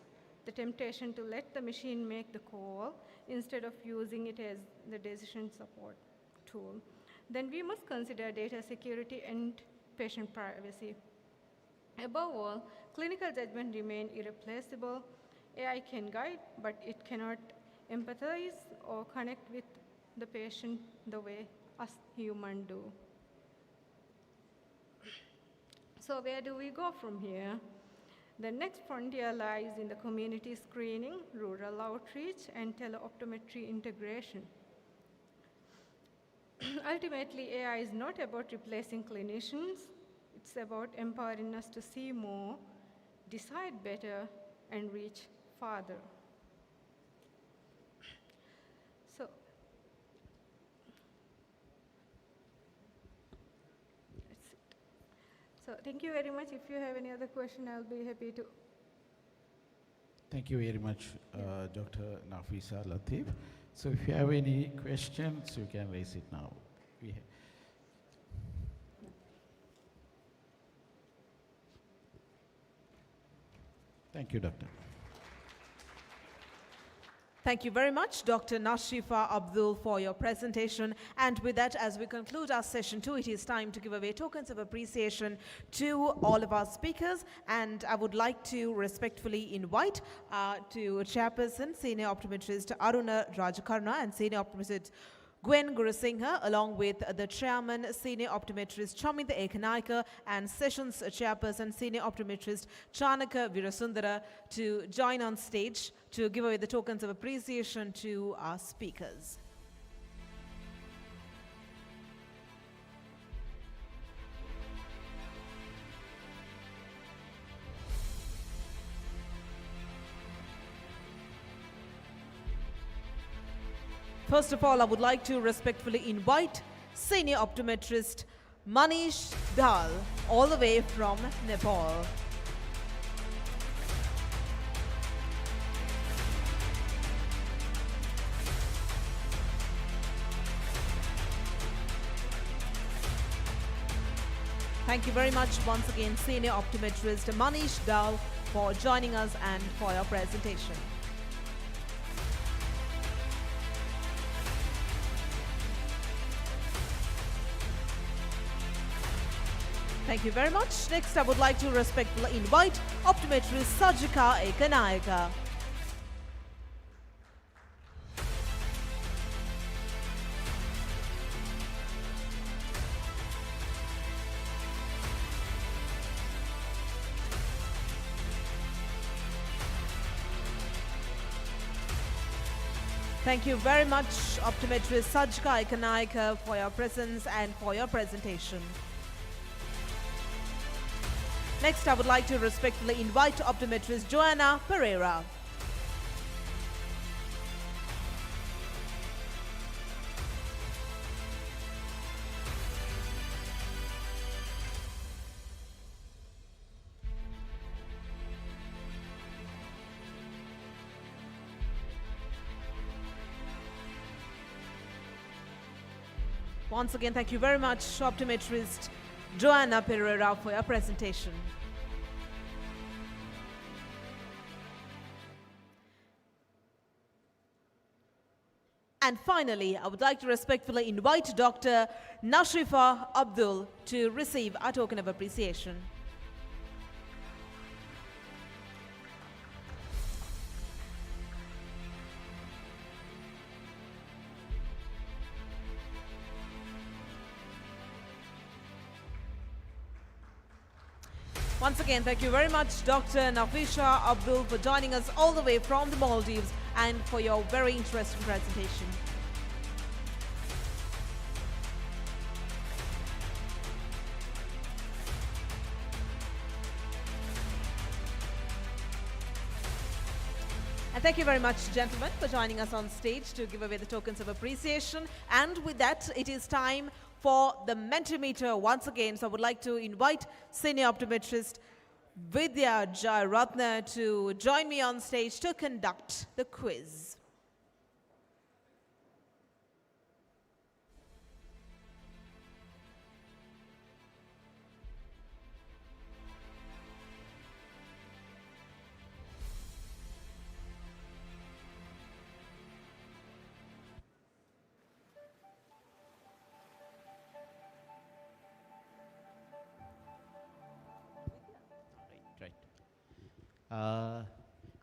the temptation to let the machine make the call instead of using it as the decision support tool. Then we must consider data security and patient privacy. Above all, clinical judgment remains irreplaceable. AI can guide, but it cannot empathize or connect with the patient the way us humans do. So where do we go from here? The next frontier lies in the community screening, rural outreach, and teleoptometry integration. Ultimately, AI is not about replacing clinicians. It's about empowering us to see more, decide better, and reach farther. So, that's it. So thank you very much. If you have any other question, I'll be happy to. Thank you very much, Dr. Nafisa Latif. So if you have any questions, you can raise it now. Thank you, Doctor. Thank you very much, Dr. Nashifa Abdul, for your presentation. And with that, as we conclude our session 2, it is time to give away tokens of appreciation to all of our speakers. And I would like to respectfully invite to Chairperson, Senior Optometrist Aruna Rajakarna, and Senior Optometrist Gwen Gurusingha, along with the Chairman, Senior Optometrist Chaminda Ekanaika, and Sessions Chairperson, Senior Optometrist Chanaka Virasundara, to join on stage to give away the tokens of appreciation to our speakers. First of all, I would like to respectfully invite Senior Optometrist Manish Dal, all the way from Nepal. Thank you very much once again, Senior Optometrist Manish Dal, for joining us and for your presentation. Thank you very much. Next, I would like to respectfully invite optometrist Sajika Ekanayaka. Thank you very much, optometrist Sajika Ekanayaka, for your presence and for your presentation. Next, I would like to respectfully invite optometrist Joanna Pereira. Once again, thank you very much, optometrist Joanna Pereira, for your presentation. And finally, I would like to respectfully invite Dr. Nashrifa Abdul to receive a token of appreciation. Once again, thank you very much, Dr. Nafisha Abdul, for joining us all the way from the Maldives and for your very interesting presentation. And thank you very much, gentlemen, for joining us on stage to give away the tokens of appreciation. And with that, it is time for the Mentimeter once again. So I would like to invite senior optometrist Vidya Jayaratna to join me on stage to conduct the quiz.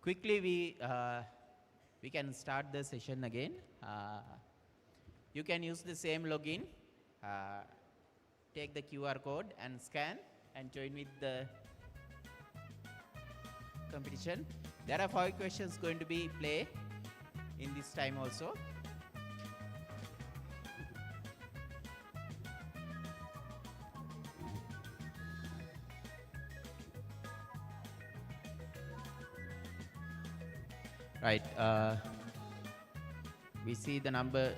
Quickly, we can start the session again. You can use the same login, take the QR code and scan and join with the competition. There are 5 questions going to be play in this time also. Right, we see the number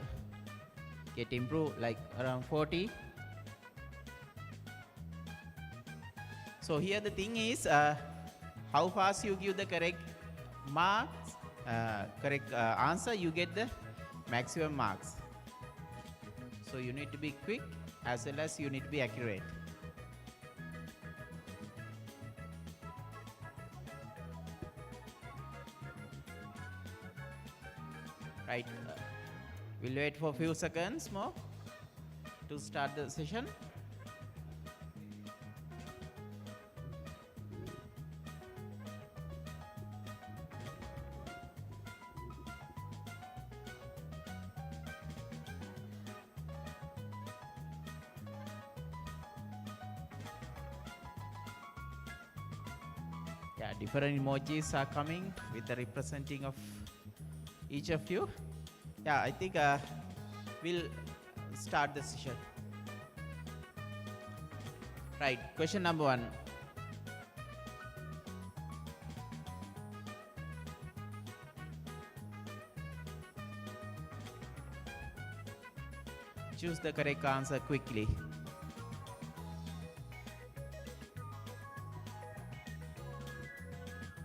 get improved like around 40. So here the thing is how fast you give the correct marks, correct answer, you get the maximum marks. So you need to be quick as well as you need to be accurate. Right, we'll wait for a few seconds more to start the session. Yeah, different emojis are coming with the representing of each of you. Yeah, I think we'll start the session. Right, question number 1. Choose the correct answer quickly.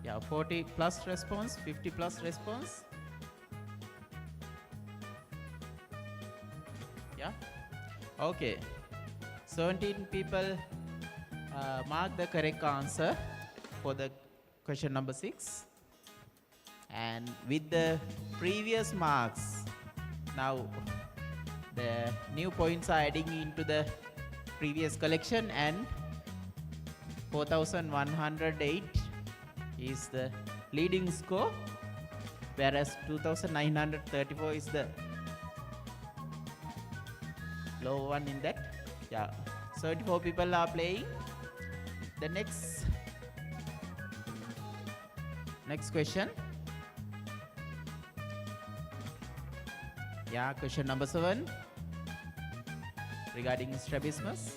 Yeah, 40 plus response, 50 plus response. Yeah, okay. 17 people mark the correct answer for the question number 6. And with the previous marks, now the new points are adding into the previous collection and 4,108 is the leading score, whereas 2,934 is the low one in that. Yeah, 74 people are playing. The next question. Yeah, question number 7 regarding strabismus.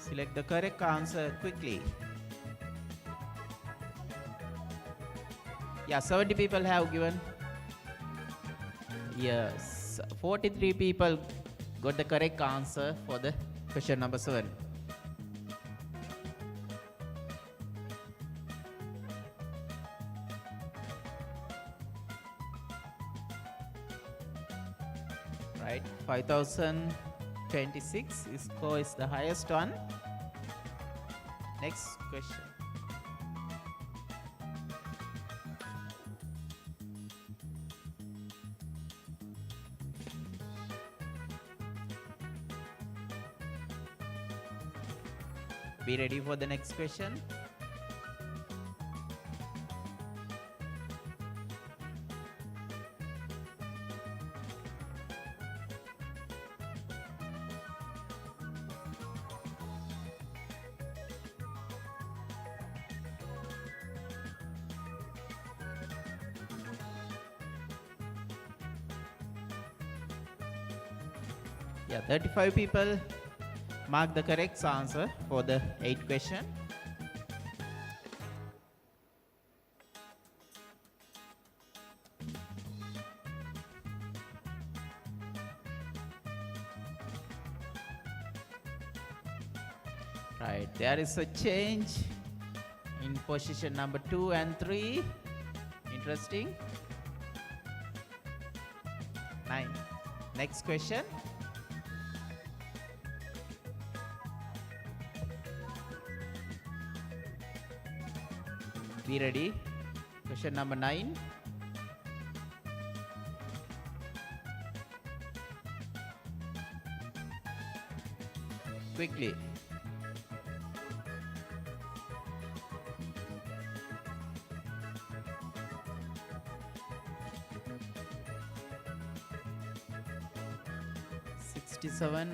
Select the correct answer quickly. Yeah, 70 people have given. Yes, 43 people got the correct answer for the question number 7. Right, 5,026 score is the highest one. Next question. Be ready for the next question. Yeah, 35 people mark the correct answer for the 8th question. Right, there is a change in position number 2 and 3. Interesting. 9. Next question. Be ready. Question number 9. Quickly.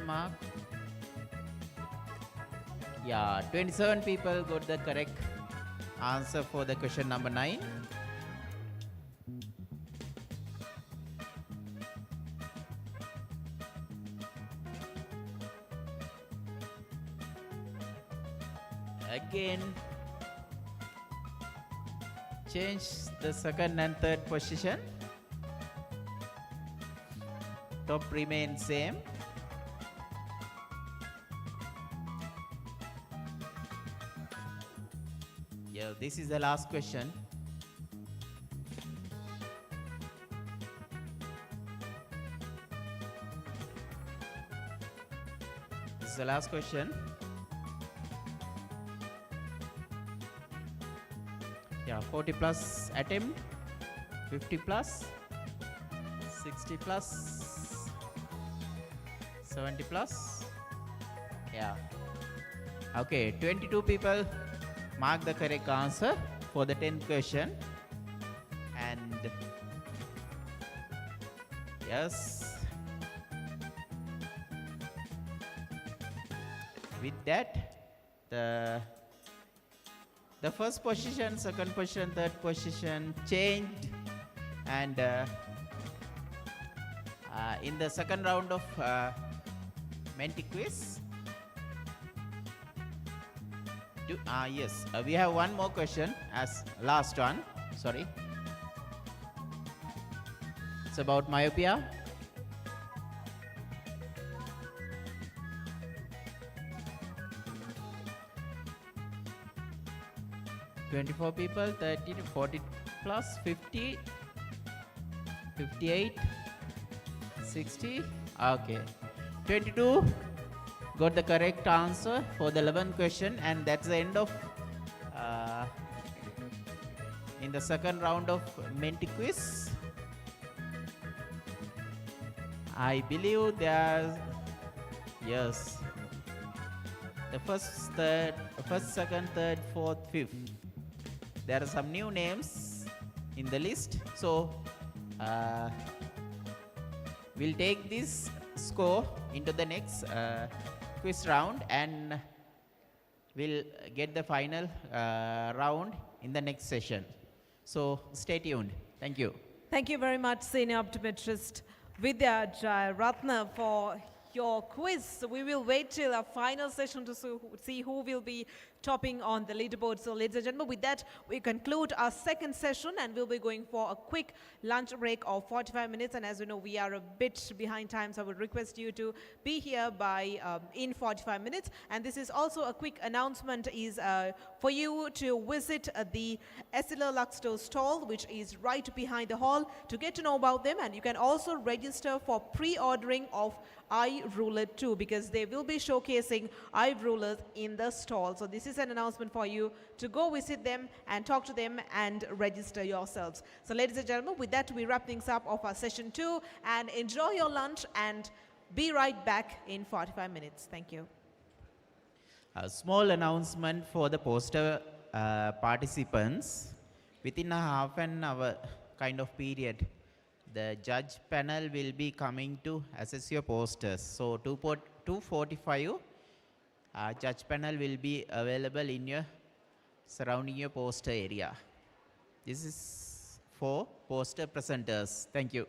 Mark. Yeah, 27 people got the correct answer for the question number 9. Again, change the second and third position. Top remains same. Yeah, this is the last question. This is the last question. Yeah, 40 plus attempt, 50 plus, 60 plus, 70 plus. Yeah. Okay, 22 people mark the correct answer for the 10th question. And yes, with that, the first position, second position, third position changed, and in the second round of Menti quiz, yes, we have one more question as last one. Sorry, it's about myopia. "24 people, 30 to 40 plus, 50, 58, 60. Okay, 22 got the correct answer for the 11th question, and that's the end of in the second round of Menti quiz? I believe there's, yes, the first, second, third, fourth, fifth. There are some new names in the list. So we'll take this score into the next quiz round, and we'll get the final round in the next session. So stay tuned. Thank you. Thank you very much, Senior Optometrist Vidya Ratna, for your quiz. We will wait till our final session to see who will be topping on the leaderboard. So ladies and gentlemen, with that, we conclude our second session, and we'll be going for a quick lunch break of 45 minutes. And as you know, we are a bit behind time, so I would request you to be here by in 45 minutes. And this is also a quick announcement is for you to visit the SLOA Luxto stall, which is right behind the hall, to get to know about them. And you can also register for pre-ordering of eye ruler too, because they will be showcasing eye rulers in the stall. So this is an announcement for you to go visit them and talk to them and register yourselves. So ladies and gentlemen, with that, we wrap things up of our session 2, and enjoy your lunch and be right back in 45 minutes. Thank you. A small announcement for the poster participants. Within a half an hour kind of period, the judge panel will be coming to assess your posters. So 2:45, judge panel will be available in your surrounding your poster area. This is for poster presenters. Thank you.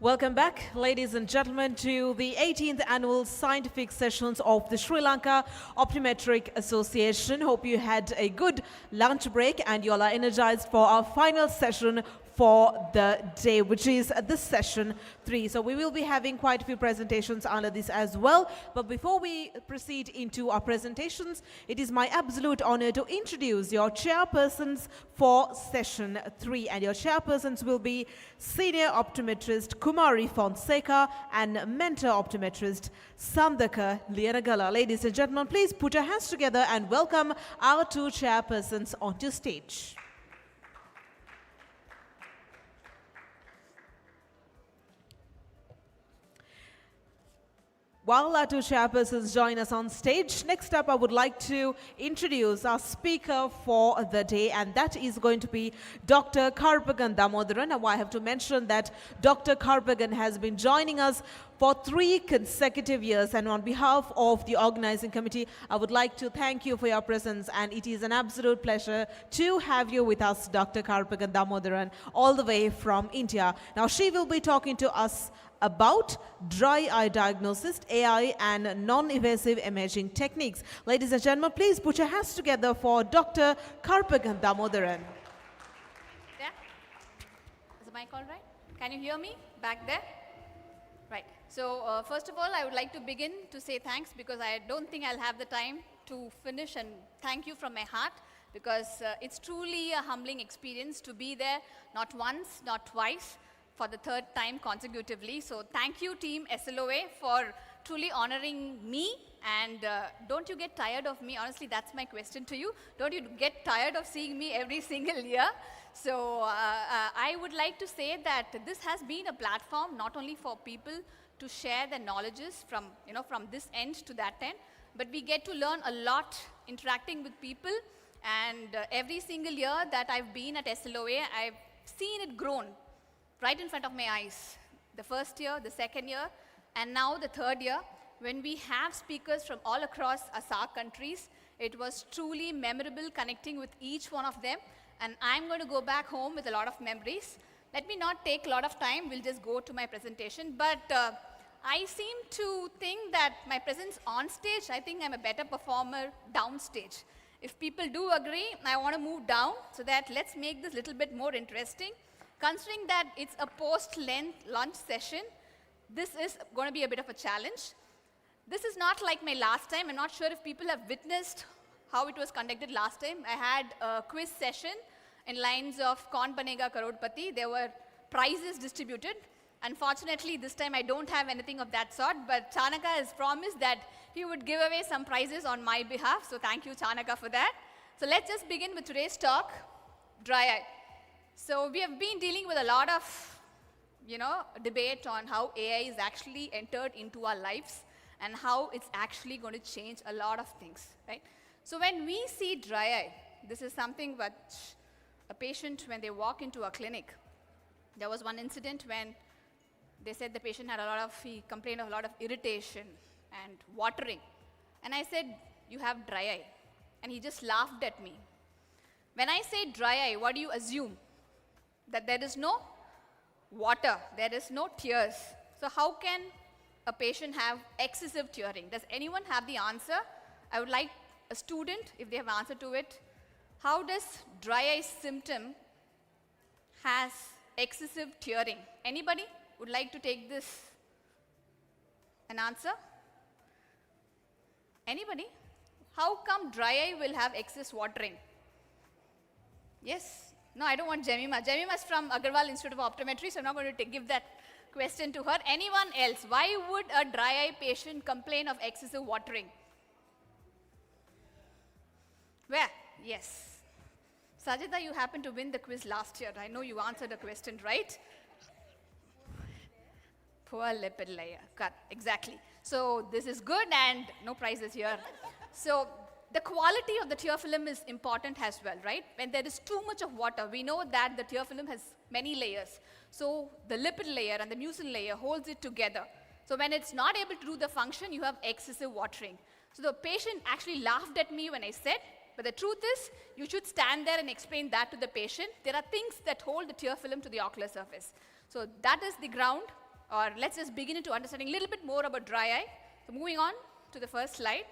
Welcome back, ladies and gentlemen, to the 18th annual scientific sessions of the Sri Lanka Optometric Association. Hope you had a good lunch break and you all are energized for our final session for the day, which is the session 3. So we will be having quite a few presentations under this as well. But before we proceed into our presentations, it is my absolute honor to introduce your chairpersons for session 3. And your chairpersons will be Senior Optometrist Kumari Fonseca and Mentor Optometrist Sandaka Lianagala. Ladies and gentlemen, please put your hands together and welcome our 2 chairpersons onto stage. While our 2 chairpersons join us on stage, next up I would like to introduce our speaker for the day, and that is going to be Dr. Karpagan Damodaran. Now I have to mention that Dr. Karpagan has been joining us for 3 consecutive years, and on behalf of the organizing committee, I would like to thank you for your presence, and it is an absolute pleasure to have you with us, Dr. Karpagan Damodaran, all the way from India. Now she will be talking to us about dry eye diagnosis, AI, and non-invasive imaging techniques. Ladies and gentlemen, please put your hands together for Dr. Karpagan Damodaran. Yeah? Is the mic all right? Can you hear me back there? Right. So first of all, I would like to begin to say thanks, because I don't think I'll have the time to finish, and thank you from my heart, because it's truly a humbling experience to be there, not once, not twice, for the 3rd time consecutively. So thank you, team SLOA, for truly honoring me. And don't you get tired of me? Honestly, that's my question to you. Don't you get tired of seeing me every single year? So I would like to say that this has been a platform not only for people to share their knowledges from, from this end to that end, but we get to learn a lot interacting with people. And every single year that I've been at SLOA, I've seen it grown right in front of my eyes. The first year, the second year, and now the 3rd year, when we have speakers from all across SAARC countries. It was truly memorable connecting with each one of them, and I'm going to go back home with a lot of memories. Let me not take a lot of time, we'll just go to my presentation, but I seem to think that my presence on stage, I think I'm a better performer downstage. If people do agree, I want to move down, so that let's make this a little bit more interesting. Considering that it's a post-lunch session, this is going to be a bit of a challenge. This is not like my last time. I'm not sure if people have witnessed how it was conducted last time. I had a quiz session in lines of Kaun Banega Karodpati. There were prizes distributed. Unfortunately, this time I don't have anything of that sort, but Chanaka has promised that he would give away some prizes on my behalf. So thank you, Chanaka, for that. So let's just begin with today's talk, dry eye. So we have been dealing with a lot of, debate on how AI is actually entered into our lives and how it's actually going to change a lot of things, right? So when we see dry eye, this is something which a patient, when they walk into a clinic, there was one incident when they said the patient had he complained of a lot of irritation and watering. And I said, you have dry eye. And he just laughed at me. When I say dry eye, what do you assume? That there is no water, there is no tears. So how can a patient have excessive tearing? Does anyone have the answer? I would like a student, if they have an answer to it. How does dry eye symptom has excessive tearing? Anybody would like to take this an answer? Anybody? How come dry eye will have excess watering? Yes? No, I don't want Jemima. Jemima is from Agarwal Institute of Optometry, so I'm not going to give that question to her. Anyone else? Why would a dry eye patient complain of excessive watering? Where? Yes. Sajida, you happened to win the quiz last year. I know you answered the question, right? Poor lipid layer. Cut. Exactly. So this is good, and no prizes here. So the quality of the tear film is important as well, right? When there is too much of water, we know that the tear film has many layers. So the lipid layer and the mucin layer holds it together. So when it's not able to do the function, you have excessive watering. So the patient actually laughed at me when I said, but the truth is, you should stand there and explain that to the patient. There are things that hold the tear film to the ocular surface. So that is the ground or let's just begin into understanding a little bit more about dry eye. So moving on to the first slide.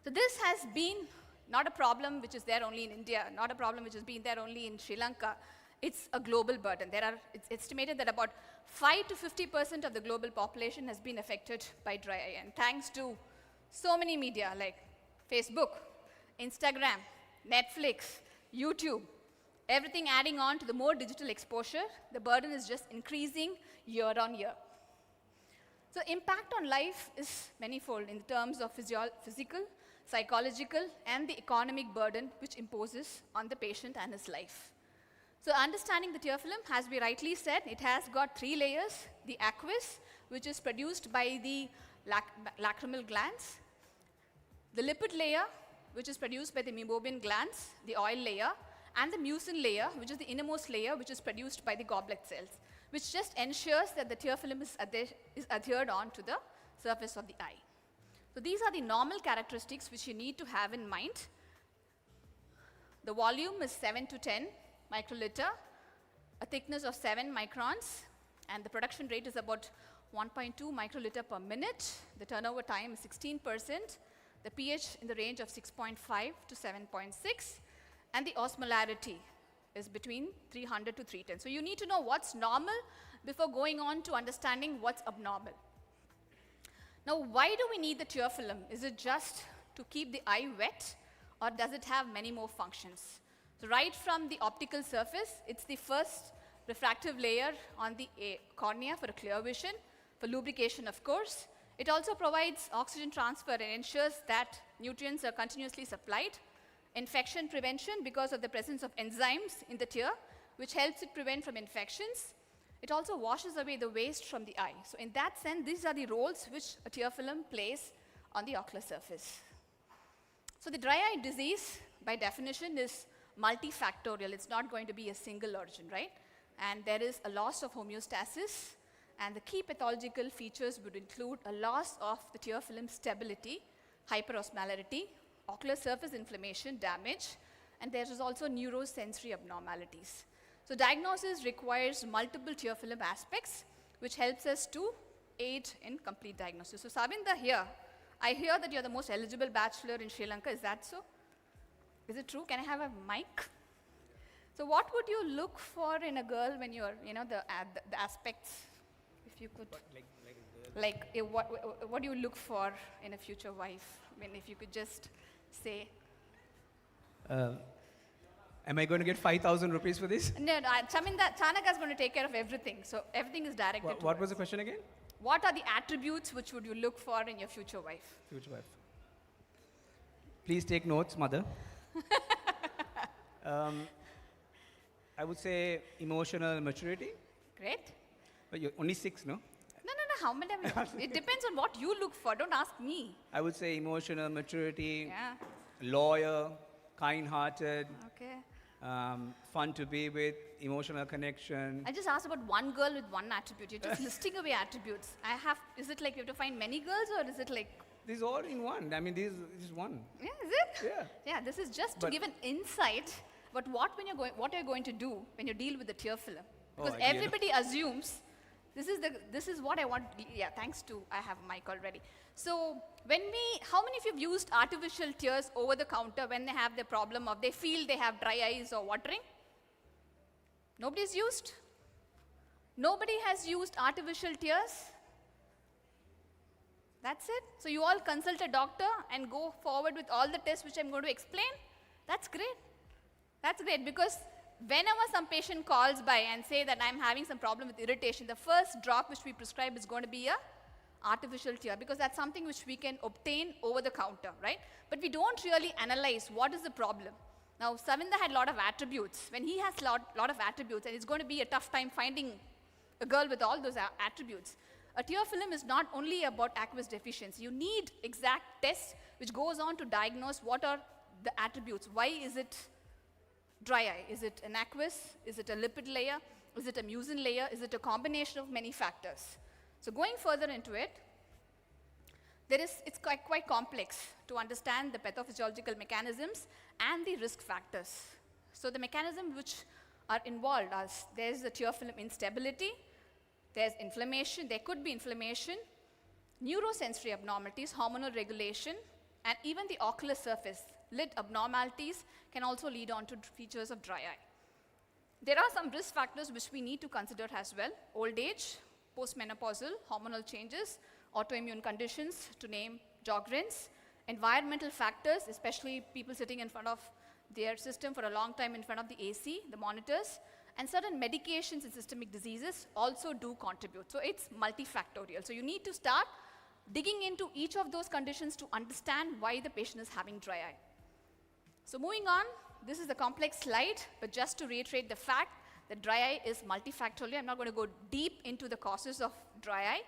So this has been not a problem which is there only in India, not a problem which has been there only in Sri Lanka. It's a global burden. It's estimated that about 5 to 50% of the global population has been affected by dry eye. And thanks to so many media like Facebook, Instagram, Netflix, YouTube, everything adding on to the more digital exposure, the burden is just increasing year on year. So impact on life is manifold in terms of physical, psychological, and the economic burden which imposes on the patient and his life. So understanding the tear film, as we rightly said, it has got 3 layers. The aqueous, which is produced by the lacrimal glands. The lipid layer, which is produced by the meibomian glands, the oil layer, and the mucin layer, which is the innermost layer, which is produced by the goblet cells, which just ensures that the tear film is adhered on to the surface of the eye. So these are the normal characteristics which you need to have in mind. The volume is 7 to 10 microliter, a thickness of 7 microns, and the production rate is about 1.2 microliter per minute. The turnover time is 16%. The pH in the range of 6.5 to 7.6, and the osmolarity is between 300 to 310. So you need to know what's normal before going on to understanding what's abnormal. Now, why do we need the tear film? Is it just to keep the eye wet, or does it have many more functions? So right from the optical surface, it's the first refractive layer on the cornea for a clear vision, for lubrication, of course. It also provides oxygen transfer and ensures that nutrients are continuously supplied. Infection prevention because of the presence of enzymes in the tear, which helps it prevent from infections. It also washes away the waste from the eye. So in that sense, these are the roles which a tear film plays on the ocular surface. So the dry eye disease, by definition, is multifactorial. It's not going to be a single origin, right? And there is a loss of homeostasis, and the key pathological features would include a loss of the tear film stability, hyperosmolarity, ocular surface inflammation, damage, and there is also neurosensory abnormalities. So diagnosis requires multiple tear film aspects, which helps us to aid in complete diagnosis. So Sabinda here, I hear that you're the most eligible bachelor in Sri Lanka. Is that so? Is it true? Can I have a mic? So what would you look for in a girl when you're, the aspects, if you could, what do you look for in a future wife? I mean, if you could just say. Am I going to get 5,000 rupees for this? No, Chanaka is going to take care of everything. So everything is directed What was the question again? What are the attributes which would you look for in your future wife? Future wife. Please take notes, mother. I would say emotional maturity. Great. But you're only 6, no? No. How many? It depends on what you look for. Don't ask me. I would say emotional maturity, Yeah. loyal, kind-hearted, Okay. fun to be with, emotional connection. I just asked about one girl with one attribute. You're just listing away attributes. Is it like you have to find many girls, or is it like? These all in one. I mean, this is one. Yeah, is it? Yeah. Yeah, this is just to give an insight. But what are you going to do when you deal with the tear film? Because everybody assumes this is what I want. Yeah, thanks to I have a mic already. So how many of you have used artificial tears over the counter when they have the problem of they feel they have dry eyes or watering? Nobody's used? Nobody has used artificial tears? That's it? So you all consult a doctor and go forward with all the tests which I'm going to explain? That's great. That's great, because whenever some patient calls by and say that I'm having some problem with irritation, the first drop which we prescribe is going to be a artificial tear, because that's something which we can obtain over the counter, right? But we don't really analyze what is the problem. Now, Savinda had a lot of attributes. When he has a lot of attributes, and it's going to be a tough time finding a girl with all those attributes. A tear film is not only about aqueous deficiency. You need exact tests which goes on to diagnose what are the attributes. Why is it dry eye? Is it an aqueous? Is it a lipid layer? Is it a mucin layer? Is it a combination of many factors? So going further into it, it's quite complex to understand the pathophysiological mechanisms and the risk factors. So the mechanisms which are involved are there's the tear film instability, There's inflammation, there could be inflammation, neurosensory abnormalities, hormonal regulation, and even the ocular surface, lid abnormalities can also lead on to features of dry eye. There are some risk factors which we need to consider as well. Old age, postmenopausal, hormonal changes, autoimmune conditions, to name Sjogren's, environmental factors, especially people sitting in front of their system for a long time in front of the AC, the monitors, and certain medications and systemic diseases also do contribute. So it's multifactorial. So you need to start digging into each of those conditions to understand why the patient is having dry eye. So moving on, this is a complex slide, but just to reiterate the fact that dry eye is multifactorial. I'm not going to go deep into the causes of dry eye,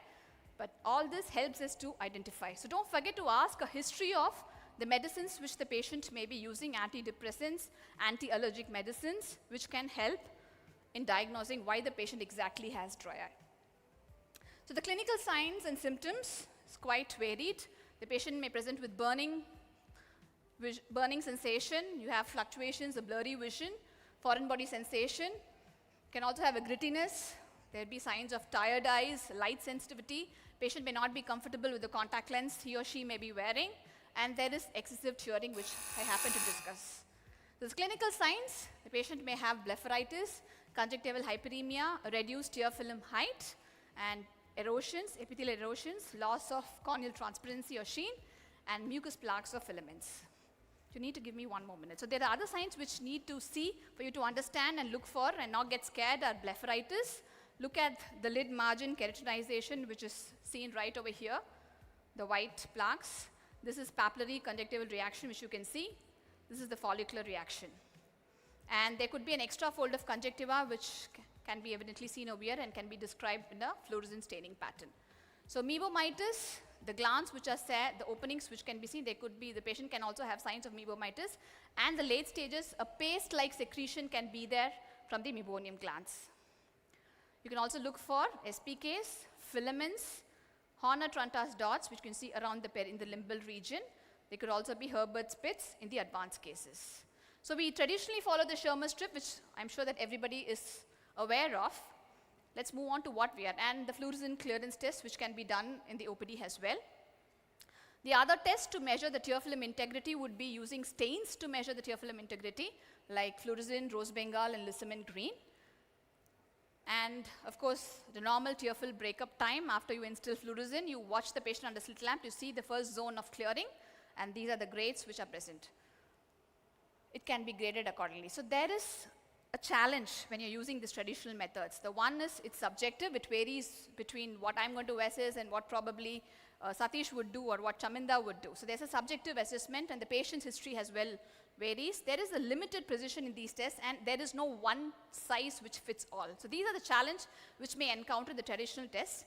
but all this helps us to identify. So don't forget to ask a history of the medicines which the patient may be using, antidepressants, anti-allergic medicines, which can help in diagnosing why the patient exactly has dry eye. So the clinical signs and symptoms is quite varied. The patient may present with burning sensation. You have fluctuations, a blurry vision, foreign body sensation. Can also have a grittiness. There will be signs of tired eyes, light sensitivity. Patient may not be comfortable with the contact lens he or she may be wearing. And there is excessive tearing, which I happen to discuss. These clinical signs, the patient may have blepharitis, conjunctival hyperemia, a reduced tear film height, and erosions, epithelial erosions, loss of corneal transparency or sheen, and mucus plaques or filaments. You need to give me 1 more minute. So there are other signs which need to see for you to understand and look for and not get scared are blepharitis. Look at the lid margin keratinization, which is seen right over here, the white plaques. This is papillary conjunctival reaction, which you can see. This is the follicular reaction. And there could be an extra fold of conjunctiva, which can be evidently seen over here and can be described in a fluorescent staining pattern. So mebomitis, the glands which are set, the openings which can be seen, the patient can also have signs of mebomitis. And the late stages, a paste-like secretion can be there from the meibomian glands. You can also look for SPKs, filaments, Horner-Trantas dots, which you can see around in the limbal region. They could also be Herbert's pits in the advanced cases. So we traditionally follow the Schirmer strip, which I'm sure that everybody is aware of. Let's move on to what we are, and the fluorescent clearance test, which can be done in the OPD as well. The other test to measure the tear film integrity would be using stains to measure the tear film integrity, like fluorescent, rose bengal, and lissamine green. And of course, the normal tear film breakup time after you instill fluorescent, you watch the patient under slit lamp, you see the first zone of clearing, and these are the grades which are present. It can be graded accordingly. So there is a challenge when you're using these traditional methods. The one is it's subjective. It varies between what I'm going to assess and what probably Satish would do or what Chaminda would do. So there's a subjective assessment, and the patient's history as well varies. There is a limited precision in these tests, and there is no one size which fits all. So these are the challenge which may encounter the traditional tests.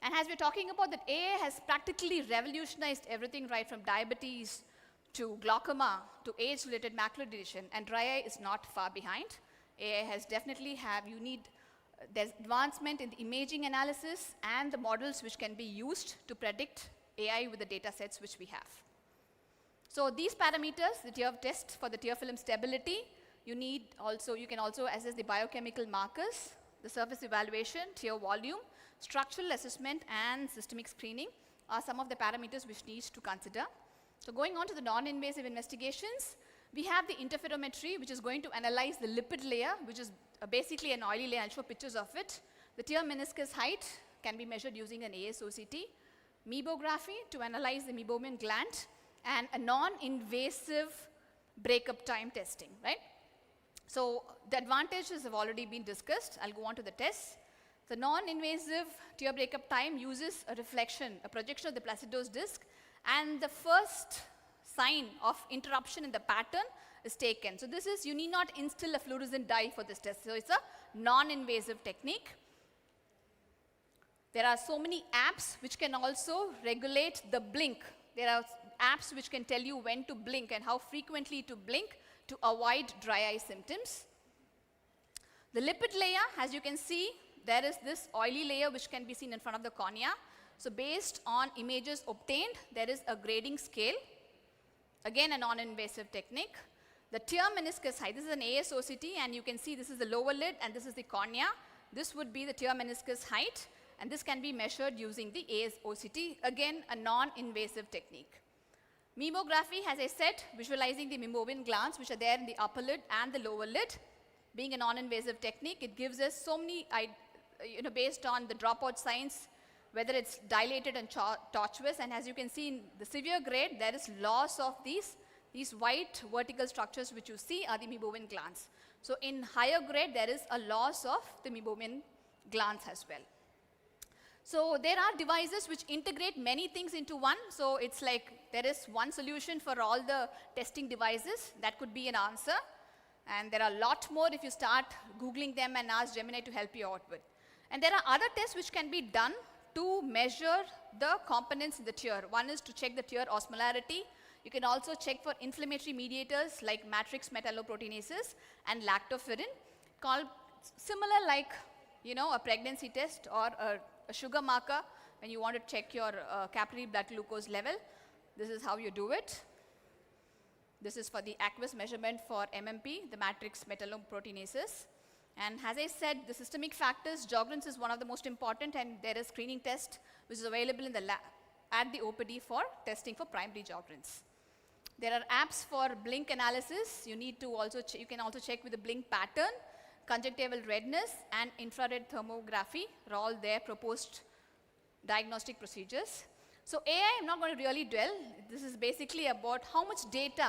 And as we're talking about that, AA has practically revolutionized everything, right from diabetes to glaucoma to age-related macular degeneration, and dry eye is not far behind. AA has definitely there's advancement in the imaging analysis and the models which can be used to predict AI with the data sets which we have. So these parameters, the tear test for the tear film stability, you can also assess the biochemical markers, the surface evaluation, tear volume, structural assessment, and systemic screening are some of the parameters which needs to consider. So going on to the non-invasive investigations, we have the interferometry, which is going to analyze the lipid layer, which is basically an oily layer. I'll show pictures of it. The tear meniscus height can be measured using an ASOCT. Mebography to analyze the meibomian gland, and a non-invasive breakup time testing, right? So the advantages have already been discussed. I'll go on to the tests. The non-invasive tear breakup time uses a reflection, a projection of the placidose disc, and the first sign of interruption in the pattern is taken. So this is, you need not instill a fluorescent dye for this test. So it's a non-invasive technique. There are so many apps which can also regulate the blink. There are apps which can tell you when to blink and how frequently to blink to avoid dry eye symptoms. The lipid layer, as you can see, there is this oily layer which can be seen in front of the cornea. So based on images obtained, there is a grading scale. Again, a non-invasive technique. The tear meniscus height, this is an ASOCT, and you can see this is the lower lid and this is the cornea. This would be the tear meniscus height, and this can be measured using the ASOCT, again, a non-invasive technique. Memography, as I said, visualizing the meibomian glands, which are there in the upper lid and the lower lid. Being a non-invasive technique, it gives us so many, based on the dropout signs, whether it's dilated and tortuous, and as you can see in the severe grade, there is loss of these white vertical structures which you see are the meibomian glands. So in higher grade, there is a loss of the meibomian glands as well. So there are devices which integrate many things into one. So it's like there is one solution for all the testing devices. That could be an answer. And there are a lot more if you start Googling them and ask Gemini to help you out with. And there are other tests which can be done to measure the components in the tear. One is to check the tear osmolarity. You can also check for inflammatory mediators like matrix metalloproteinases and lactoferrin, called similar like, a pregnancy test or a sugar marker when you want to check your capillary blood glucose level. This is how you do it. This is for the aqueous measurement for MMP, the matrix metalloproteinases. And as I said, the systemic factors, Sjogren's is one of the most important, and there is screening test which is available in the lab at the OPD for testing for primary Sjogren's. There are apps for blink analysis. You can also check with the blink pattern, conjunctival redness, and infrared thermography are all there proposed diagnostic procedures. So AI, I'm not going to really dwell. This is basically about how much data,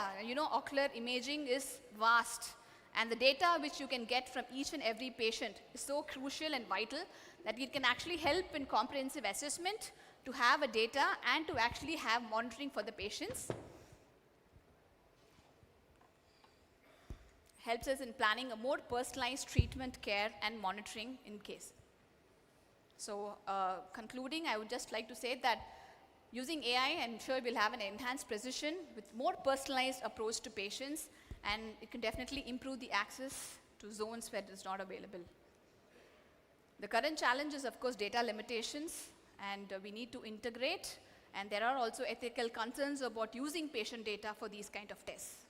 ocular imaging is vast. And the data which you can get from each and every patient is so crucial and vital that it can actually help in comprehensive assessment to have a data and to actually have monitoring for the patients. Helps us in planning a more personalized treatment, care, and monitoring in case. So concluding, I would just like to say that using AI, I'm sure we'll have an enhanced precision with more personalized approach to patients, and it can definitely improve the access to zones where it is not available. The current challenge is, of course, data limitations, and we need to integrate, and there are also ethical concerns about using patient data for these kind of tests.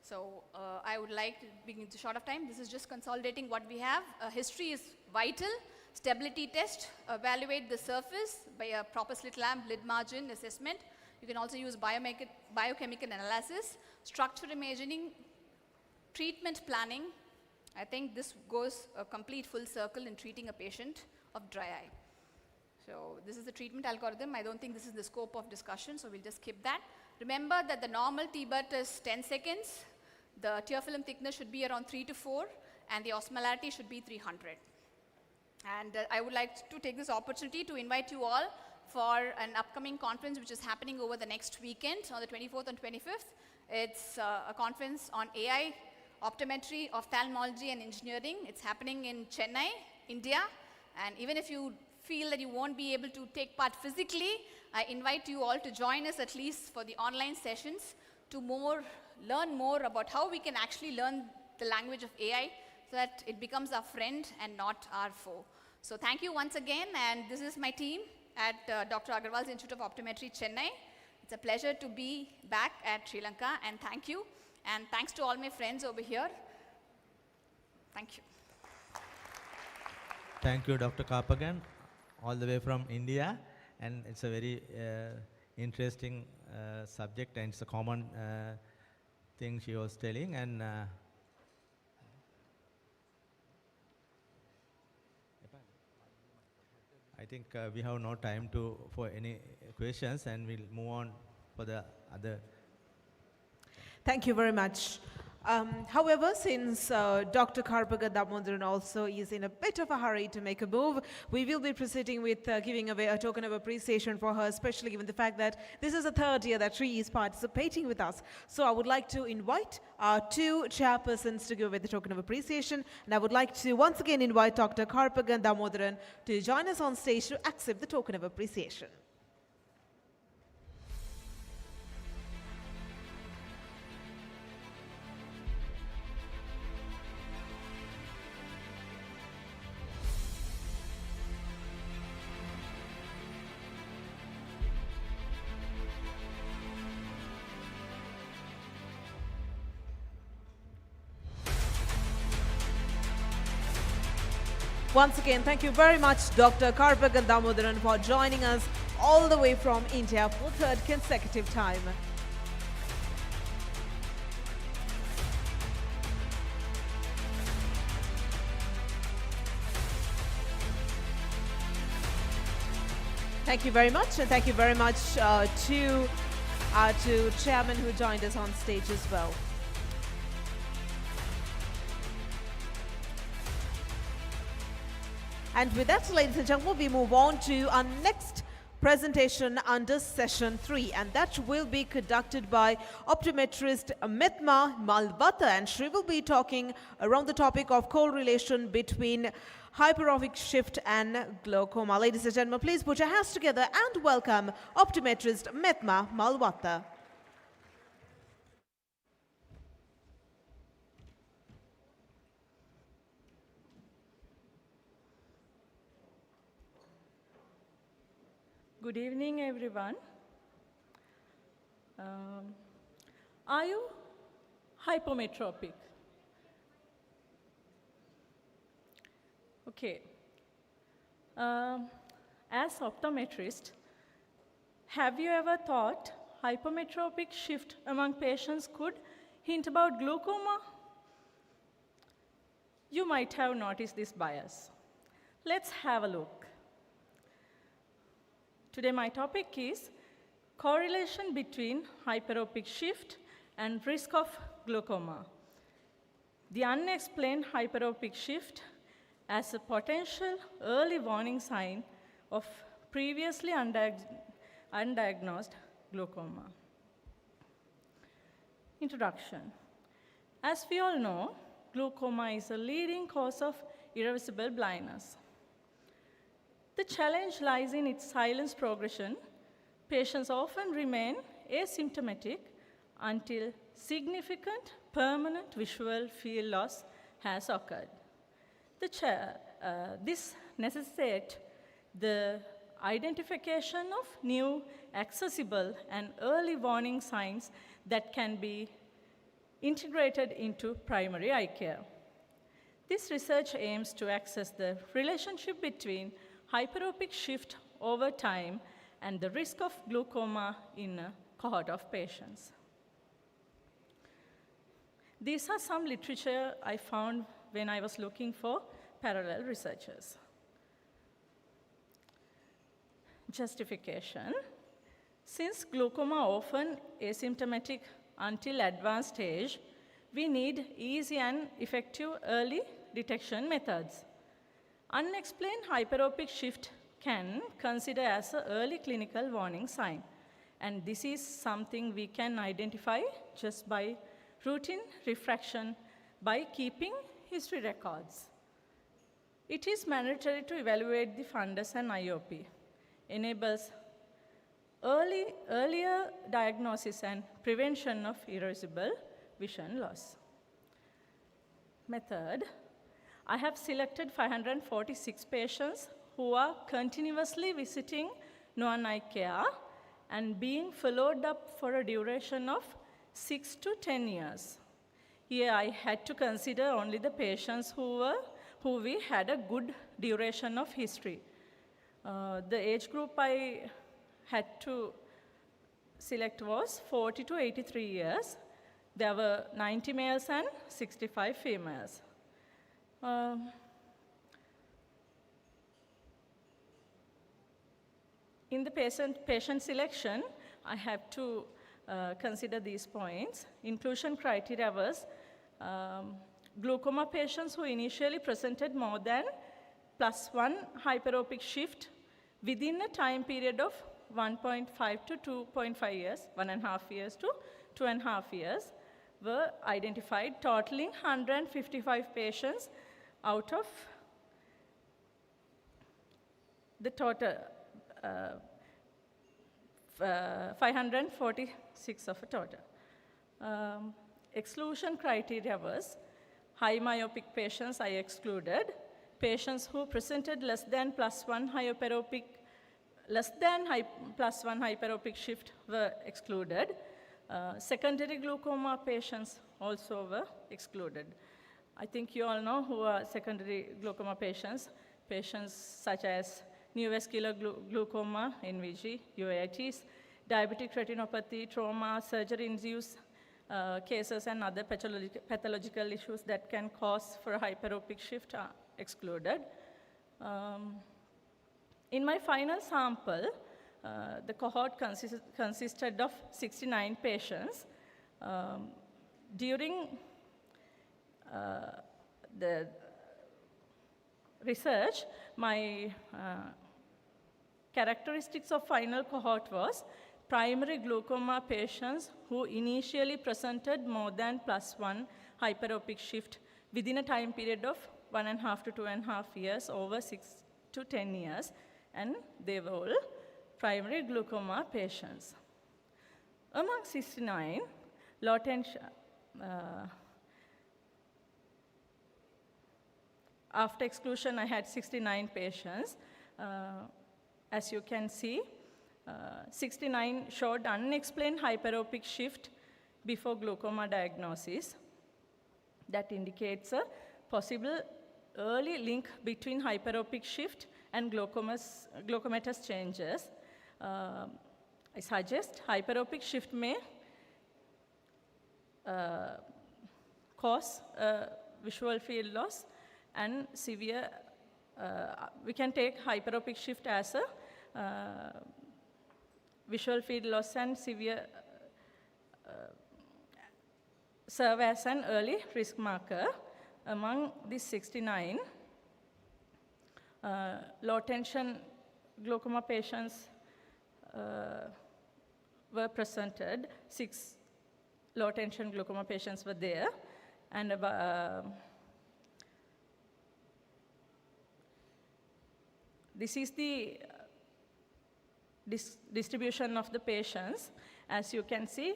So I would like to begin to short of time. This is just consolidating what we have. History is vital. Stability test, evaluate the surface by a proper slit lamp lid margin assessment. You can also use biochemical analysis, structure imaging, treatment planning. I think this goes a complete full circle in treating a patient of dry eye. So this is the treatment algorithm. I don't think this is the scope of discussion, so we'll just skip that. Remember that the normal T-BUT is 10 seconds. The tear film thickness should be around 3 to 4, and the osmolarity should be 300. And I would like to take this opportunity to invite you all for an upcoming conference which is happening over the next weekend on the 24th and 25th. It's a conference on AI, optometry, ophthalmology, and engineering. It's happening in Chennai, India. And even if you feel that you won't be able to take part physically, I invite you all to join us at least for the online sessions to learn more about how we can actually learn the language of AI so that it becomes our friend and not our foe. So thank you once again, and this is my team at Dr. Agarwal's Institute of Optometry, Chennai. It's a pleasure to be back at Sri Lanka, and thank you. And thanks to all my friends over here. Thank you. Thank you, Dr. Karpagan, all the way from India. And it's a very interesting subject, and it's a common thing she was telling. And I think we have no time for any questions, and we'll move on for the other. Thank you very much. However, since Dr. Karpagan Damodaran also is in a bit of a hurry to make a move, we will be proceeding with giving away a token of appreciation for her, especially given the fact that this is the third year that she is participating with us. So I would like to invite our two chairpersons to give away the token of appreciation, and I would like to once again invite Dr. Karpagan Damodaran to join us on stage to accept the token of appreciation. Once again, thank you very much, Dr. Karpagan Damodaran, for joining us all the way from India for third consecutive time. Thank you very much, and thank you very much to Chairman who joined us on stage as well. And with that, ladies and gentlemen, we move on to our next presentation under session 3, and that will be conducted by optometrist Mithma Malvata, and she will be talking around the topic of correlation between hyperopic shift and glaucoma. Ladies and gentlemen, please put your hands together and welcome optometrist Mithma Malvata. Good evening, everyone. Are you hypometropic? Okay. As optometrist, have you ever thought hypometropic shift among patients could hint about glaucoma? You might have noticed this bias. Let's have a look. Today my topic is correlation between hyperopic shift and risk of glaucoma. The unexplained hyperopic shift as a potential early warning sign of previously undiagnosed glaucoma. Introduction. As we all know, glaucoma is a leading cause of irreversible blindness. The challenge lies in its silent progression. Patients often remain asymptomatic until significant permanent visual field loss has occurred. This necessitates the identification of new, accessible, and early warning signs that can be integrated into primary eye care. This research aims to assess the relationship between hyperopic shift over time and the risk of glaucoma in a cohort of patients. These are some literature I found when I was looking for parallel researchers. Justification. Since glaucoma often asymptomatic until advanced stage, we need easy and effective early detection methods. Unexplained hyperopic shift can consider as an early clinical warning sign, and this is something we can identify just by routine refraction by keeping history records. It is mandatory to evaluate the fundus and IOP, enables earlier diagnosis and prevention of irreversible vision loss. Method. I have selected 546 patients who are continuously visiting non-eye care and being followed up for a duration of 6 to 10 years. Here I had to consider only the patients who we had a good duration of history. The age group I had to select was 40 to 83 years. There were 90 males and 65 females. In the patient selection, I have to consider these points. Inclusion criteria was glaucoma patients who initially presented more than +1 hyperopic shift within a time period of 1.5 to 2.5 years, 1.5 years to 2.5 years, were identified, totaling 155 patients out of the total 546 of a total. Exclusion criteria was high myopic patients I excluded, patients who presented less than +1 hyperopic shift were excluded. Secondary glaucoma patients also were excluded. I think you all know who are secondary glaucoma patients, patients such as neovascular glaucoma, NVG, uveitis, diabetic retinopathy, trauma, surgery-induced cases, and other pathological issues that can cause for a hyperopic shift are excluded. In my final sample, the cohort consisted of 69 patients. During the research, my characteristics of final cohort was primary glaucoma patients who initially presented more than +1 hyperopic shift within a time period of 1.5 to 2.5 years, over 6 to 10 years, and they were all primary glaucoma patients. Among 69, low tension, after exclusion, I had 69 patients. As you can see, 69 showed unexplained hyperopic shift before glaucoma diagnosis. That indicates a possible early link between hyperopic shift and glaucomatous changes. I suggest hyperopic shift may cause visual field loss and severe, we can take hyperopic shift as a visual field loss and severe, serve as an early risk marker. Among these 69, low tension glaucoma patients were presented. 6 low tension glaucoma patients were there, and this is the distribution of the patients. As you can see,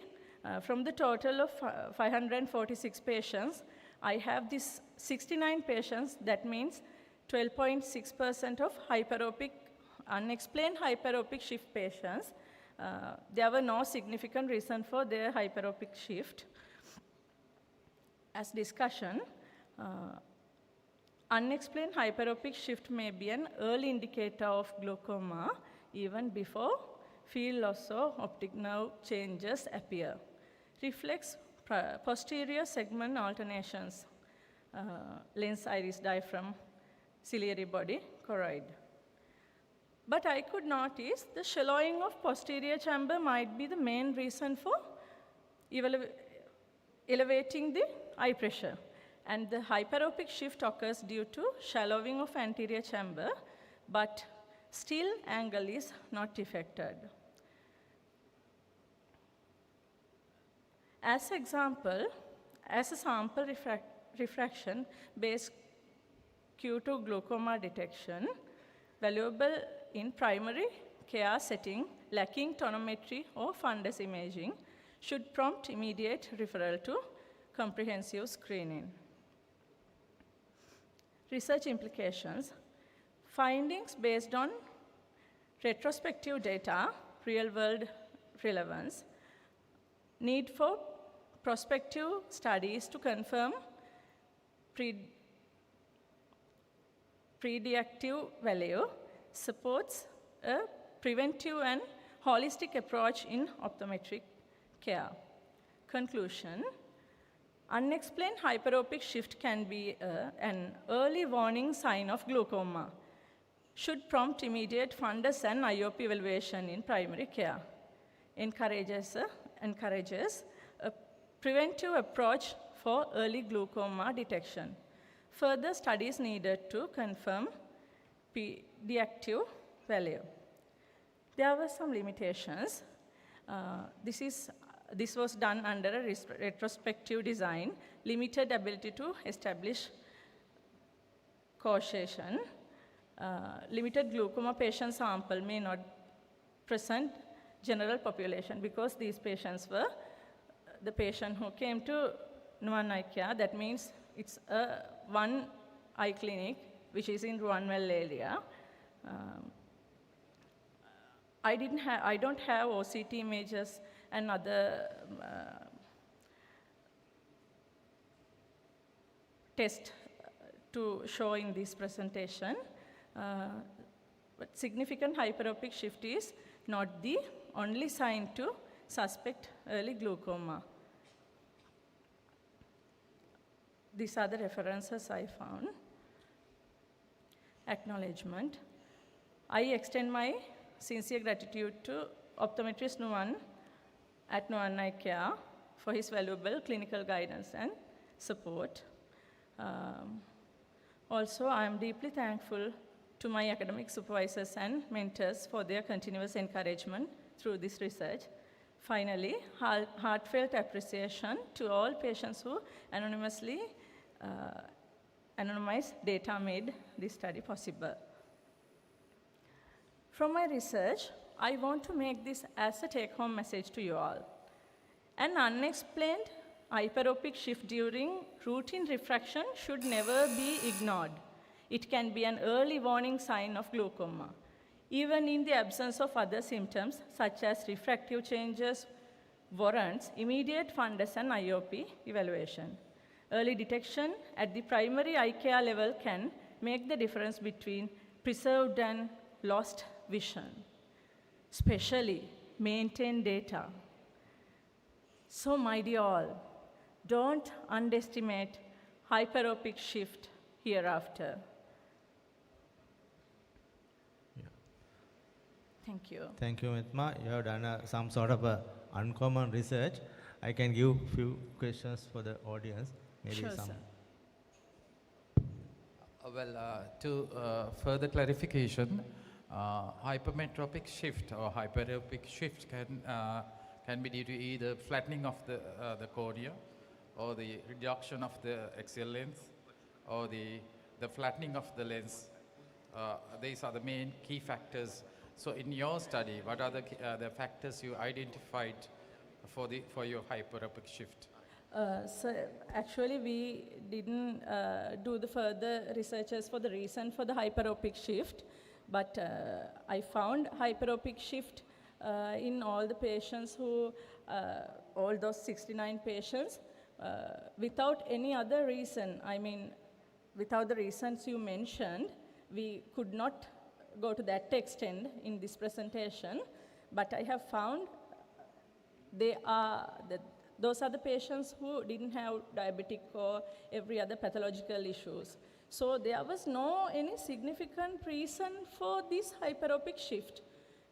from the total of 546 patients, I have these 69 patients. That means 12.6% of hyperopic, unexplained hyperopic shift patients. There were no significant reason for their hyperopic shift. As discussion, unexplained hyperopic shift may be an early indicator of glaucoma even before field loss or optic nerve changes appear. Reflex posterior segment alternations, lens iris diaphragm, ciliary body, choroid. But I could notice the shallowing of posterior chamber might be the main reason for elevating the eye pressure. And the hyperopic shift occurs due to shallowing of anterior chamber, but still angle is not affected. As example, as a sample refraction based Q2 glaucoma detection, valuable in primary care setting lacking tonometry or fundus imaging, should prompt immediate referral to comprehensive screening. Research implications. Findings based on retrospective data, real-world relevance. Need for prospective studies to confirm predictive value, supports a preventive and holistic approach in optometric care. Conclusion. Unexplained hyperopic shift can be an early warning sign of glaucoma. Should prompt immediate fundus and IOP evaluation in primary care. Encourages a preventive approach for early glaucoma detection. Further studies needed to confirm predictive value. There were some limitations. This was done under a retrospective design, limited ability to establish causation. Limited glaucoma patient sample may not present general population because these patients were the patient who came to Nuan Eye Care. That means it's one eye clinic which is in Ruanwell area. I don't have OCT images and other test to show in this presentation. But significant hyperopic shift is not the only sign to suspect early glaucoma. These are the references I found. Acknowledgement. I extend my sincere gratitude to optometrist Nuwan at Nuwan Eye Care for his valuable clinical guidance and support. Also, I am deeply thankful to my academic supervisors and mentors for their continuous encouragement through this research. Finally, heartfelt appreciation to all patients who anonymously anonymized data made this study possible. From my research, I want to make this as a take-home message to you all. An unexplained hyperopic shift during routine refraction should never be ignored. It can be an early warning sign of glaucoma, even in the absence of other symptoms such as refractive changes warrants immediate fundus and IOP evaluation. Early detection at the primary eye care level can make the difference between preserved and lost vision, especially maintain data. So my dear all, don't underestimate hyperopic shift hereafter. Thank you. Thank you, Mitma. You have done some sort of uncommon research. I can give few questions for the audience. Maybe Sure, some. sir. To further clarification, hypermetropic shift or hyperopic shift can be due to either flattening of the cornea, or the reduction of the axial length, or the flattening of the lens. These are the main key factors. So in your study, what are the factors you identified for your hyperopic shift? So actually, we didn't do the further researches for the reason for the hyperopic shift, but I found hyperopic shift in all the patients who, all those 69 patients, without any other reason. I mean, without the reasons you mentioned, we could not go to that extent in this presentation, but I have found those are the patients who didn't have diabetic or every other pathological issues. So there was no any significant reason for this hyperopic shift,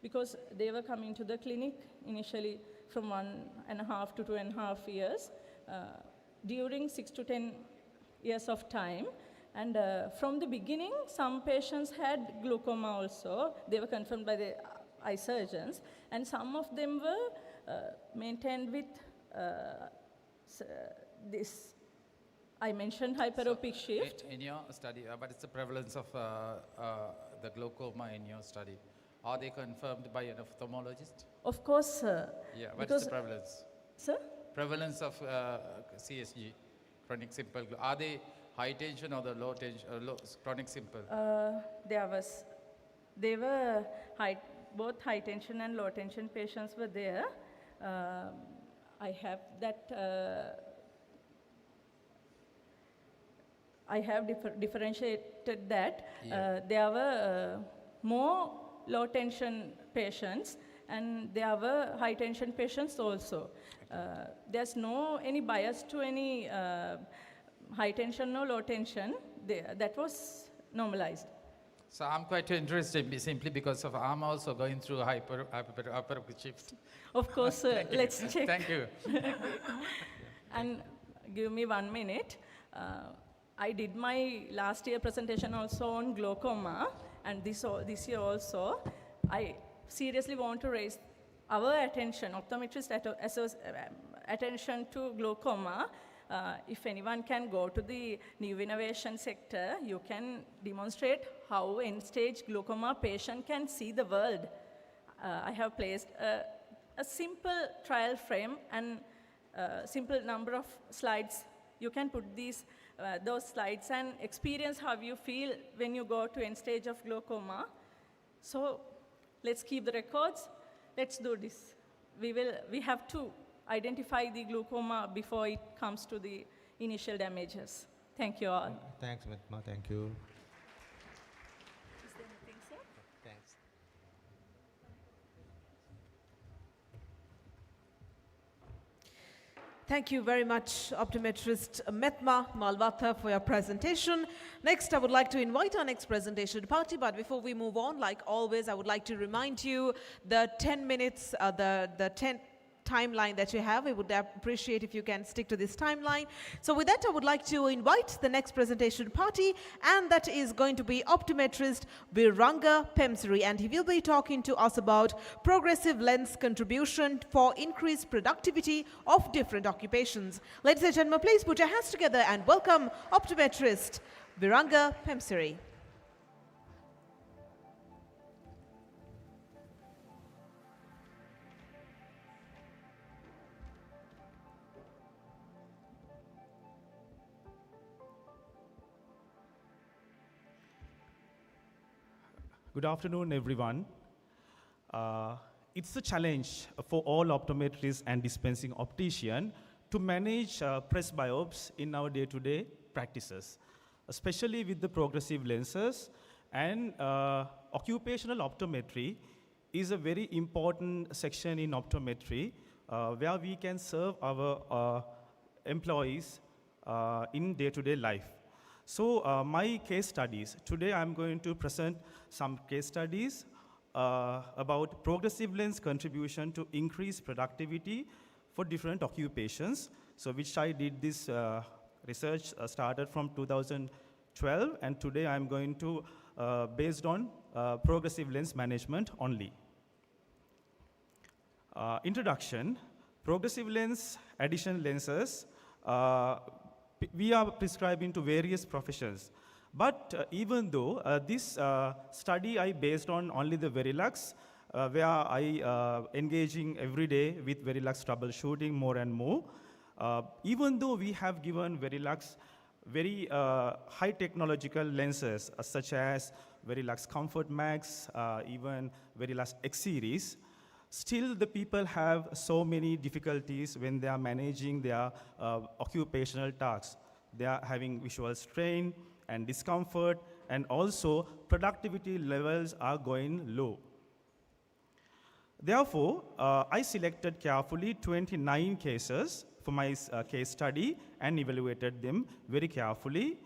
because they were coming to the clinic initially from 1.5 to 2.5 years, during 6 to 10 years of time. And from the beginning, some patients had glaucoma also. They were confirmed by the eye surgeons, and some of them were maintained with this, I mentioned hyperopic shift. In your study, what is the prevalence of the glaucoma in your study? Are they confirmed by an ophthalmologist? Of course, sir. Yeah, what is the prevalence? Sir? Prevalence of CSG, chronic simple. Are they high tension or the low tension, chronic simple? They were both high tension and low tension patients were there. I have that. I have differentiated that. Yeah. There were more low tension patients, and there were high tension patients also. There's no any bias to any high tension or low tension. That was normalized. So I'm quite interested simply because I'm also going through hyperopic shift. Of course, let's check. Thank you. And give me 1 minute. I did my last year presentation also on glaucoma, and this year also. I seriously want to raise our attention, optometrist attention to glaucoma. If anyone can go to the new innovation sector, you can demonstrate how end-stage glaucoma patient can see the world. I have placed a simple trial frame and simple number of slides. You can put those slides and experience how you feel when you go to end stage of glaucoma. So let's keep the records. Let's do this. We have to identify the glaucoma before it comes to the initial damages. Thank you all. Thanks, Mitma. Thank you. Is there anything, sir? Thanks. Thank you very much, optometrist Metma Malvatha, for your presentation. Next, I would like to invite our next presentation party, but before we move on, like always, I would like to remind you the 10 minutes, the 10 timeline that you have. We would appreciate if you can stick to this timeline. So with that, I would like to invite the next presentation party, and that is going to be optometrist Viranga Pemsri, and he will be talking to us about progressive lens contribution for increased productivity of different occupations. Ladies and gentlemen, please put your hands together and welcome optometrist Viranga Pemsri. Good afternoon, everyone. It's a challenge for all optometrists and dispensing opticians to manage presbyopes in our day-to-day practices, especially with the progressive lenses. And occupational optometry is a very important section in optometry where we can serve our employees in day-to-day life. So my case studies, today I'm going to present some case studies about progressive lens contribution to increase productivity for different occupations. So which I did this research started from 2012, and today I'm going to based on progressive lens management only. Introduction, progressive lens addition lenses we are prescribing to various professions. But even though this study I based on only the Verilux, where I engaging every day with Verilux troubleshooting more and more, even though we have given Verilux very high technological lenses such as Verilux Comfort Max, even Verilux X series, still the people have so many difficulties when they are managing their occupational tasks. They are having visual strain and discomfort, and also productivity levels are going low. Therefore, I selected carefully 29 cases for my case study and evaluated them very carefully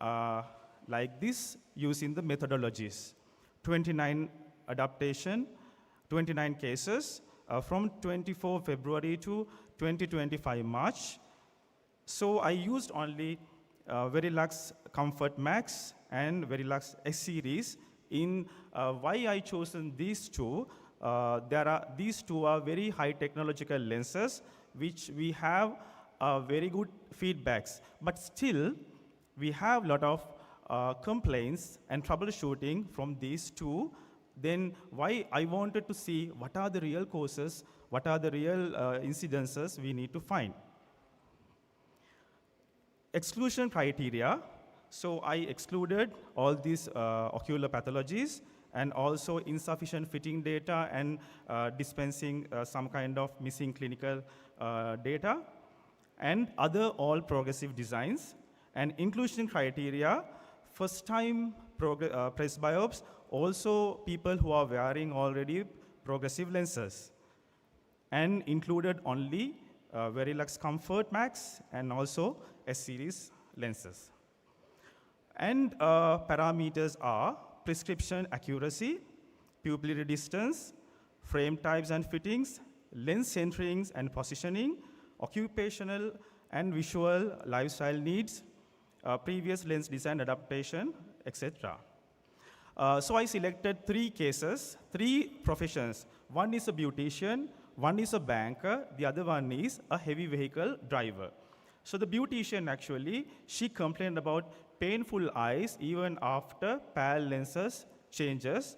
like this using the methodologies. 29 adaptation, 29 cases from 24 February to 2025 March. So I used only Verilux Comfort Max and Verilux X series. In why I chosen these two, these two are very high technological lenses which we have very good feedbacks, but still we have a lot of complaints and troubleshooting from these two. Then why I wanted to see what are the real causes, what are the real incidences we need to find. Exclusion criteria. So I excluded all these ocular pathologies and also insufficient fitting data and dispensing some kind of missing clinical data and other all progressive designs. And inclusion criteria, first time presbyopes, also people who are wearing already progressive lenses, and included only Verilux Comfort Max and also S-series lenses. And parameters are prescription accuracy, pupillary distance, frame types and fittings, lens centerings and positioning, occupational and visual lifestyle needs, previous lens design adaptation, etc. So I selected 3 cases, 3 professions. One is a beautician, one is a banker, the other one is a heavy vehicle driver. So the beautician actually, she complained about painful eyes even after PAL lenses changes,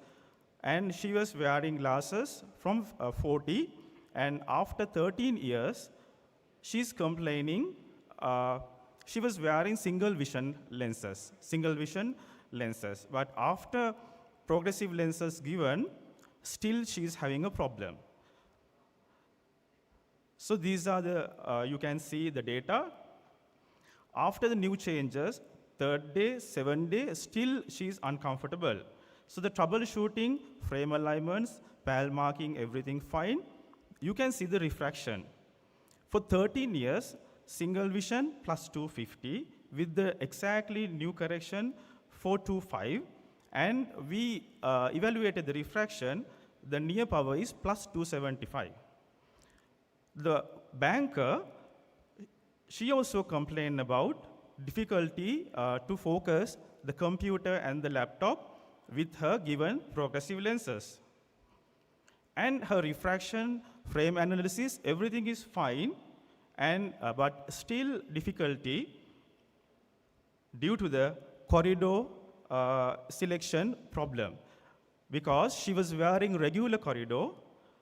and she was wearing glasses from 40, and after 13 years, she's complaining she was wearing single vision lenses, but after progressive lenses given, still she's having a problem. So these are the, you can see the data. After the new changes, third day, seventh day, still she's uncomfortable. So the troubleshooting, frame alignments, PAL marking, everything fine. You can see the refraction. For 13 years, single vision plus 250 with the exactly new correction 425, and we evaluated the refraction, the near power is plus 275. The banker, she also complained about difficulty to focus the computer and the laptop with her given progressive lenses. And her refraction, frame analysis, everything is fine, and but still difficulty due to the corridor selection problem. Because she was wearing regular corridor,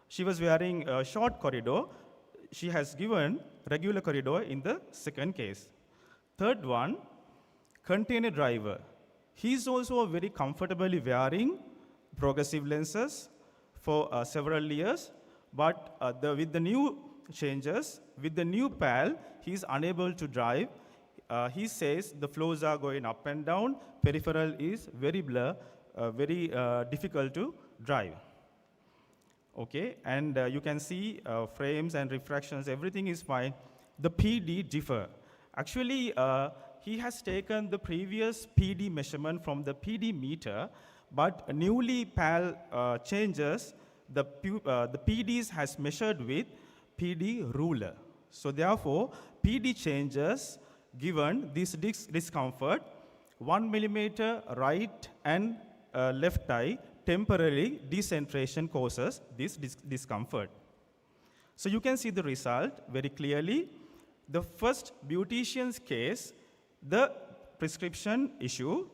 she was wearing a short corridor, she has given regular corridor in the second case. Third one, container driver. He's also very comfortably wearing progressive lenses for several years, but with the new changes, with the new PAL, he's unable to drive. He says the flows are going up and down, peripheral is very blur, very difficult to drive. Okay, and you can see frames and refractions, everything is fine. The PD differ. Actually, he has taken the previous PD measurement from the PD meter, but newly PAL changes, the PDs has measured with PD ruler. So therefore, PD changes given this discomfort, 1 millimeter right and left eye, temporary decentration causes this discomfort. So you can see the result very clearly. The first beautician's case, the prescription issue.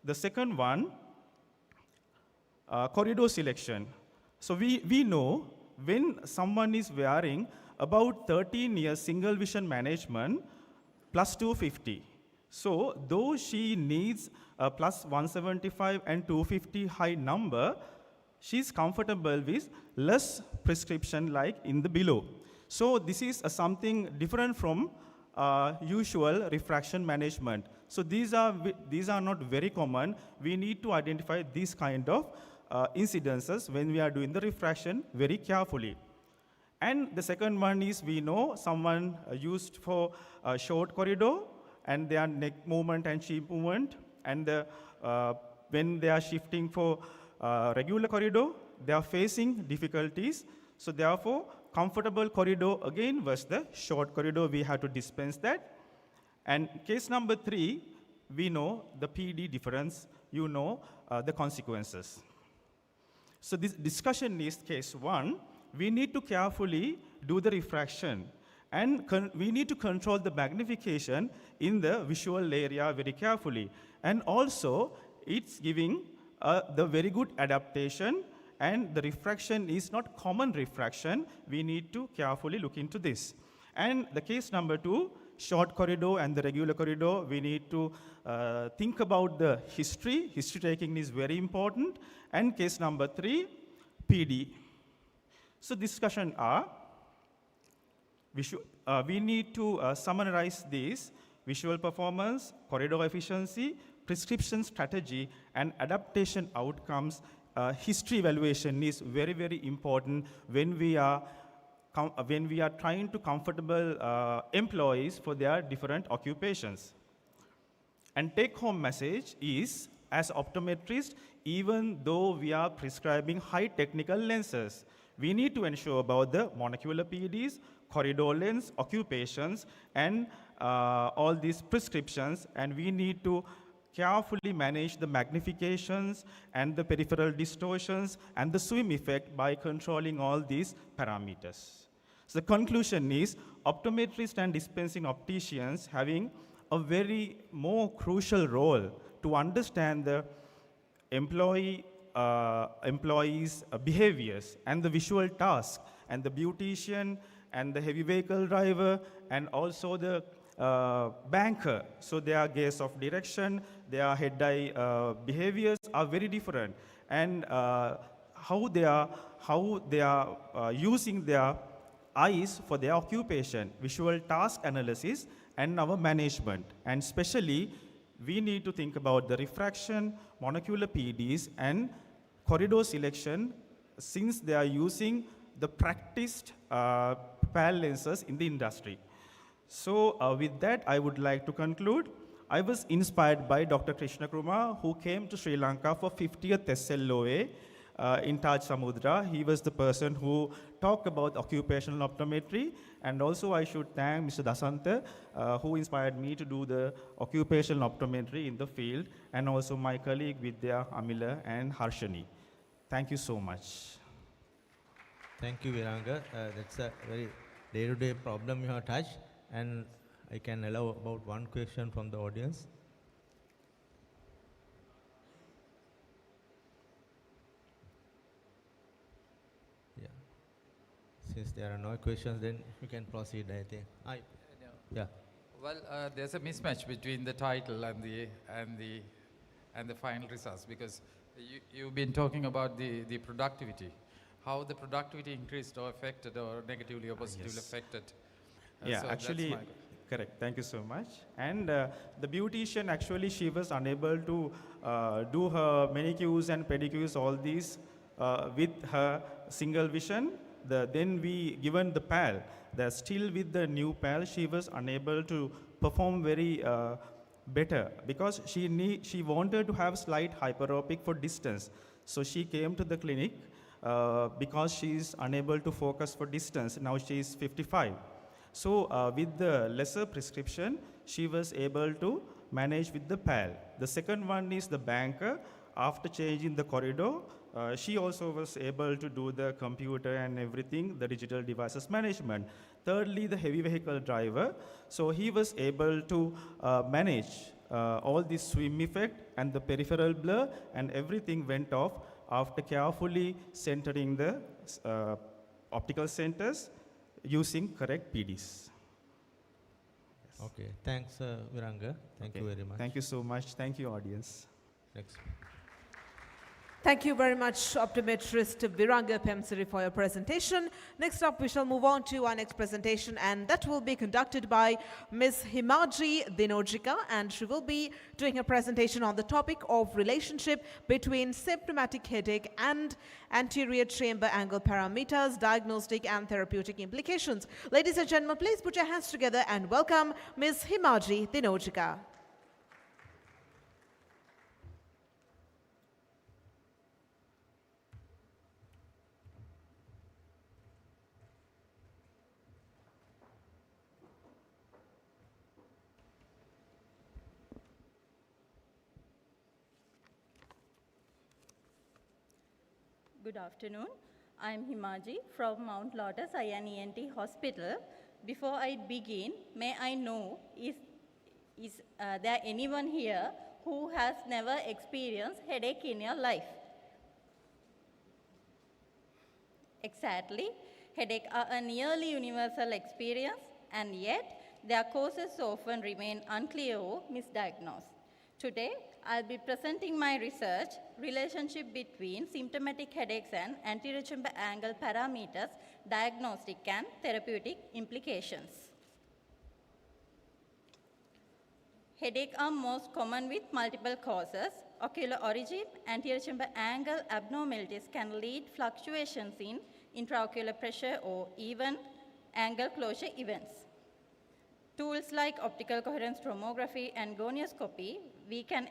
The second one, corridor selection. So we know when someone is wearing about 13 years single vision management plus 250. So though she needs a plus 175 and 250 high number, she's comfortable with less prescription like in the below. So this is something different from usual refraction management. So these are not very common. We need to identify these kind of incidences when we are doing the refraction very carefully. And the second one is, we know someone used for a short corridor and their neck movement and sheep movement, and when they are shifting for regular corridor, they are facing difficulties. So therefore, comfortable corridor again was the short corridor, we have to dispense that. And case number 3, we know the PD difference, you know the consequences. So this discussion is case 1, we need to carefully do the refraction, and we need to control the magnification in the visual area very carefully. And also, it's giving the very good adaptation, and the refraction is not common refraction. We need to carefully look into this. And the case number 2, short corridor and the regular corridor, we need to think about the history. History taking is very important. And case number 3, PD. So discussion are, we need to summarize these: visual performance, corridor efficiency, prescription strategy, and adaptation outcomes. History evaluation is very, very important when we are trying to comfortable employees for their different occupations. And take-home message is, as optometrists, even though we are prescribing high technical lenses, we need to ensure about the monocular PDs, corridor lens, occupations, and all these prescriptions, and we need to carefully manage the magnifications and the peripheral distortions and the swim effect by controlling all these parameters. So the conclusion is, optometrists and dispensing opticians having a very more crucial role to understand the employees' behaviors and the visual task, and the beautician and the heavy vehicle driver, and also the banker. So their gaze of direction, their head-eye behaviors are very different, and how they are using their eyes for their occupation, visual task analysis, and our management. And especially, we need to think about the refraction, monocular PDs, and corridor selection, since they are using the practiced PAL lenses in the industry. So with that, I would like to conclude. I was inspired by Dr. Krishna Kumar, who came to Sri Lanka for 50th SLOA in Taj Samudra. He was the person who talked about occupational optometry. And also I should thank Mr. Dasanta, who inspired me to do the occupational optometry in the field, and also my colleague Vidya, Amila, and Harshani. Thank you so much. Thank you, Viranga. That's a very day-to-day problem you have touched, and I can allow about one question from the audience. Yeah. Since there are no questions, then you can proceed, I think. Yeah. Well, there's a mismatch between the title and the final results, because you've been talking about the productivity, how the productivity increased or affected or negatively or positively affected. Yeah, So actually, that's correct. Thank you so much. And the beautician, actually, she was unable to do her manicures and pedicures, all these, with her single vision. Then we given the PAL. Still with the new PAL, she was unable to perform very better, because she wanted to have slight hyperopic for distance. So she came to the clinic because she is unable to focus for distance. Now she is 55. So with the lesser prescription, she was able to manage with the PAL. The second one is the banker. After changing the corridor, she also was able to do the computer and everything, the digital devices management. Thirdly, the heavy vehicle driver. So he was able to manage all this swim effect and the peripheral blur, and everything went off after carefully centering the optical centers using correct PDs. Okay, thanks, Viranga. Thank you very much. Thank you so much. Thank you, audience. Next. Thank you very much, optometrist Viranga Pemsiri, for your presentation. Next up, we shall move on to our next presentation, and that will be conducted by Ms. Himaji Dinojika, and she will be doing a presentation on the topic of relationship between symptomatic headache and anterior chamber angle parameters, diagnostic and therapeutic implications. Ladies and gentlemen, please put your hands together and welcome Ms. Himaji Dinojika. Good afternoon. I am Himaji from Mount Lotus INENT Hospital. Before I begin, may I know, is there anyone here who has never experienced headache in your life? Exactly. Headache are a nearly universal experience, and yet their causes often remain unclear or misdiagnosed. Today, I'll be presenting my research, relationship between symptomatic headaches and anterior chamber angle parameters, diagnostic and therapeutic implications. Headache are most common with multiple causes. Ocular origin, anterior chamber angle abnormalities can lead fluctuations in intraocular pressure or even angle closure events. Tools like optical coherence tomography and gonioscopy, we can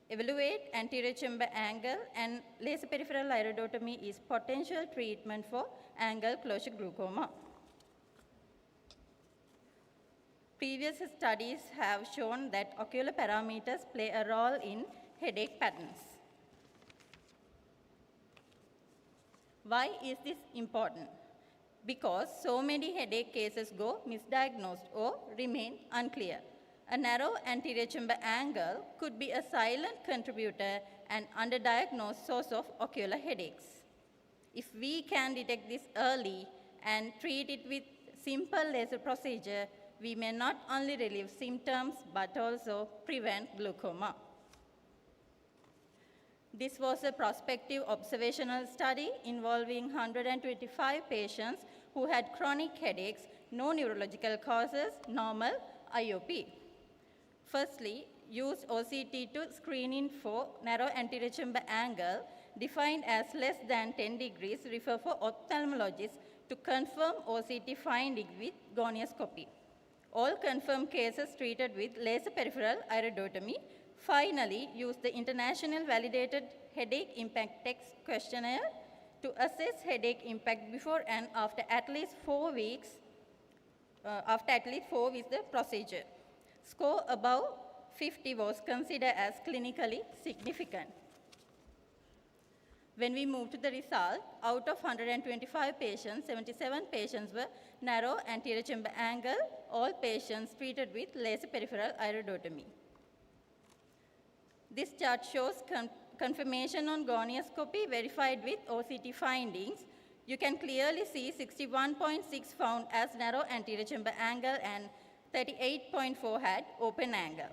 evaluate anterior chamber angle, and laser peripheral iridotomy is potential treatment for angle closure glaucoma. Previous studies have shown that ocular parameters play a role in headache patterns. Why is this important? Because so many headache cases go misdiagnosed or remain unclear. A narrow anterior chamber angle could be a silent contributor and underdiagnosed source of ocular headaches. If we can detect this early and treat it with simple laser procedure, we may not only relieve symptoms but also prevent glaucoma. This was a prospective observational study involving 125 patients who had chronic headaches no neurological causes, normal, IOP. Firstly, use OCT to screen in for narrow anterior chamber angle defined as less than 10 degrees. Refer for ophthalmologists to confirm OCT finding with gonioscopy. All confirmed cases treated with laser peripheral iridotomy. Finally, use the international validated headache impact text questionnaire to assess headache impact before and after at least 4 weeks. The procedure. Score above 50 was considered as clinically significant. When we move to the result, out of 125 patients, 77 patients were narrow anterior chamber angle, all patients treated with laser peripheral iridotomy. This chart shows confirmation on gonioscopy verified with OCT findings. You can clearly see 61.6 found as narrow anterior chamber angle and 38.4 had open angle.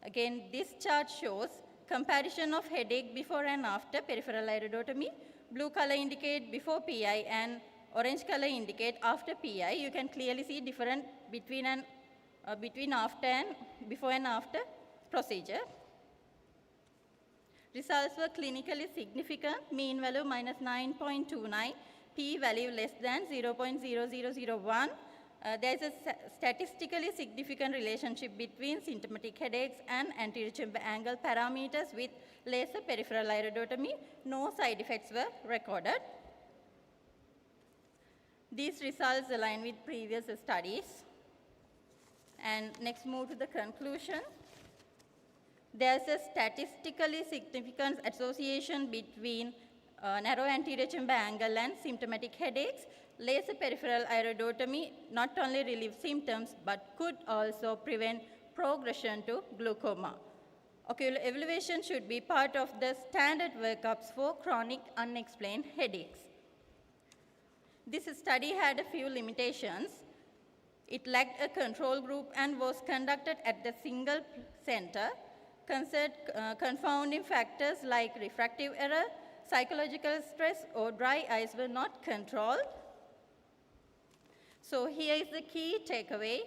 Again, this chart shows comparison of headache before and after peripheral iridotomy. Blue color indicate before PI and orange color indicate after PI. You can clearly see difference between after and before and after procedure. Results were clinically significant, mean value minus 9.29, p-value less than 0.0001. There is a statistically significant relationship between symptomatic headaches and anterior chamber angle parameters with laser peripheral iridotomy. No side effects were recorded. These results align with previous studies. And next, move to the conclusion. There's a statistically significant association between narrow anterior chamber angle and symptomatic headaches. Laser peripheral iridotomy not only relieves symptoms but could also prevent progression to glaucoma. Ocular evaluation should be part of the standard workups for chronic unexplained headaches. This study had a few limitations. It lacked a control group and was conducted at the single center. Confounding factors like refractive error, psychological stress, or dry eyes were not controlled. So here is the key takeaway.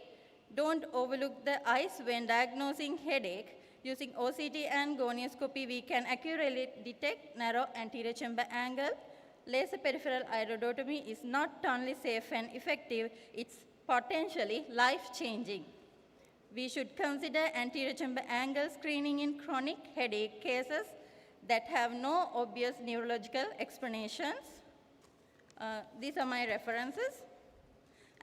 Don't overlook the eyes when diagnosing headache. Using OCT and gonioscopy, we can accurately detect narrow anterior chamber angle. Laser peripheral iridotomy is not only safe and effective, it's potentially life-changing. We should consider anterior chamber angle screening in chronic headache cases that have no obvious neurological explanations. These are my references.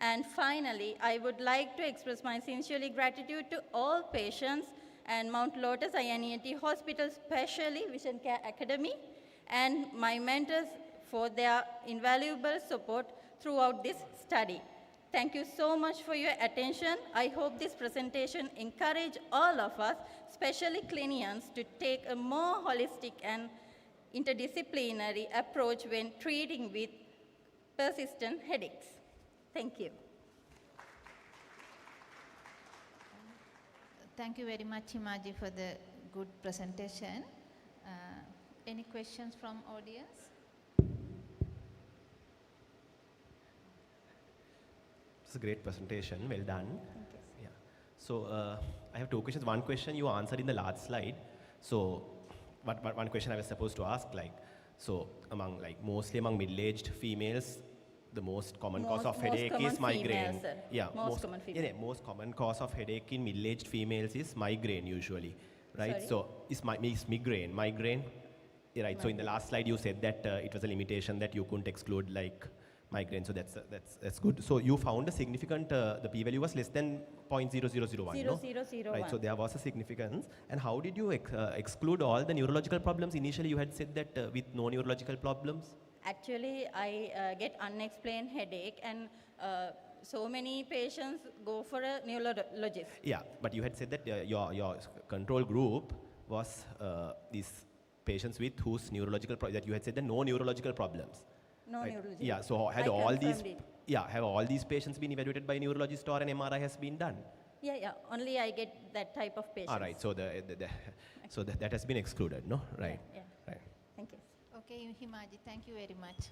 And finally, I would like to express my sincere gratitude to all patients and Mount Lotus INET Hospital, especially Vision Care Academy, and my mentors for their invaluable support throughout this study. Thank you so much for your attention. I hope this presentation encourages all of us, especially clinicians, to take a more holistic and interdisciplinary approach when treating with persistent headaches. Thank you. Thank you very much, Himaji, for the good presentation. Any questions from audience? It's a great presentation, well done. Yeah. So I have two questions. One question you answered in the last slide. So one question I was supposed to ask, mostly among middle-aged females, the most common cause of headache is migraine. Most common cause of headache in middle-aged females is migraine usually, right? Sorry? So is migraine. Yeah, right. So in the last slide you said that it was a limitation that you couldn't exclude migraine. So that's good. So you found a significant, the p-value was less than 0.0001, no? 0001. Right, so there was a significance. And how did you exclude all the neurological problems? Initially you had said that with no neurological problems? Actually, I get unexplained headache, and so many patients go for a neurologist. Yeah, but you had said that your control group was these patients with whose neurological that you had said that no neurological problems. No right? neurological. Yeah, so I have all these patients been evaluated by a neurologist or an MRI has been done? Yeah. Only I get that type of patients. All right, so so that has been excluded, no? Right. Yeah. Right. Thank you. Okay, Himaji, thank you very much.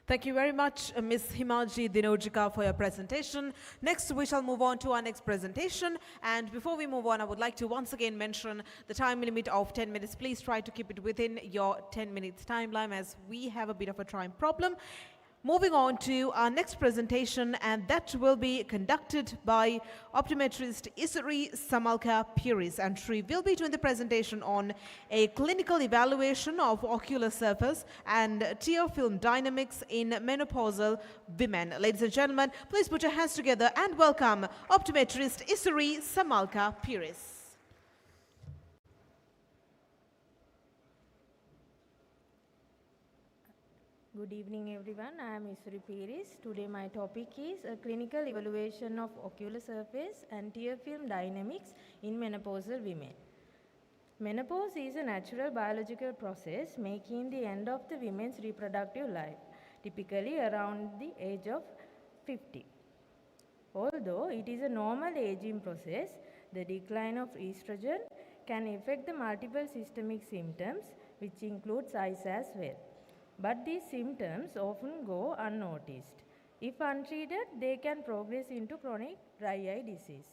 Thank you very much, Ms. Himaji Dinojika, for your presentation. Next, we shall move on to our next presentation. And before we move on, I would like to once again mention the time limit of 10 minutes. Please try to keep it within your 10 minutes timeline, as we have a bit of a time problem. Moving on to our next presentation, and that will be conducted by optometrist Isri Samalka Puris, and she will be doing the presentation on a clinical evaluation of ocular surface and tear film dynamics in menopausal women. Ladies and gentlemen, please put your hands together and welcome optometrist Isri Samalka Puris. Good evening everyone, I am Isri Piris. Today my topic is a clinical evaluation of ocular surface and tear film dynamics in menopausal women. Menopause is a natural biological process making the end of the women's reproductive life, typically around the age of 50. Although it is a normal aging process, the decline of estrogen can affect the multiple systemic symptoms, which includes eyes as well. But these symptoms often go unnoticed. If untreated, they can progress into chronic dry eye disease.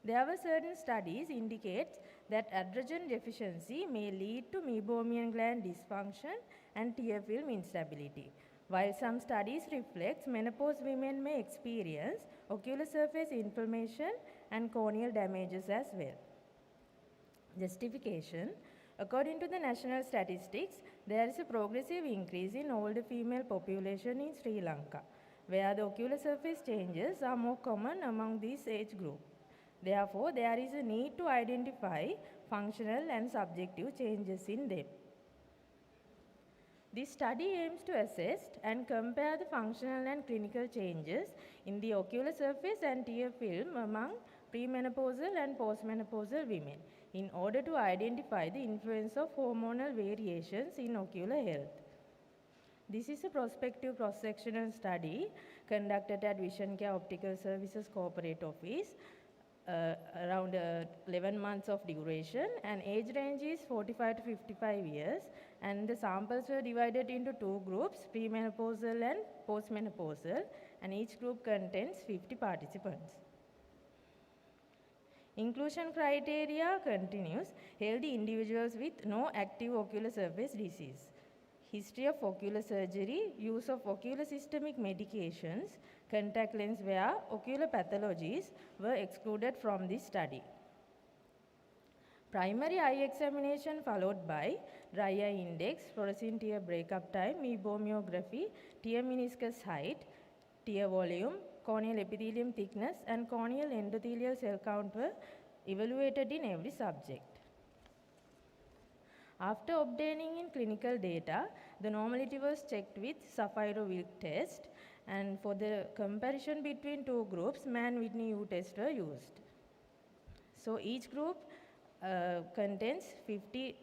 There were certain studies indicate that androgen deficiency may lead to meibomian gland dysfunction and tear film instability, while some studies reflect menopause women may experience ocular surface inflammation and corneal damages as well. Justification. According to the national statistics, there is a progressive increase in older female population in Sri Lanka, where the ocular surface changes are more common among this age group. Therefore, there is a need to identify functional and subjective changes in them. This study aims to assess and compare the functional and clinical changes in the ocular surface and tear film among premenopausal and postmenopausal women, in order to identify the influence of hormonal variations in ocular health. This is a prospective cross-sectional study conducted at Vision Care Optical Services Corporate Office, around 11 months of duration, and age range is 45 to 55 years, and the samples were divided into two groups, premenopausal and postmenopausal, and each group contains 50 participants. Inclusion criteria continues: healthy individuals with no active ocular surface disease, history of ocular surgery, use of ocular systemic medications, contact lens wear, ocular pathologies were excluded from this study. Primary eye examination followed by dry eye index, fluorescein tear breakup time, meibomiography, tear meniscus height, tear volume, corneal epithelium thickness, and corneal endothelial cell count were evaluated in every subject. After obtaining in clinical data, the normality was checked with Sapphiro-Wilk test, and for the comparison between two groups, Mann-Whitney-U test were used. So each group contains 50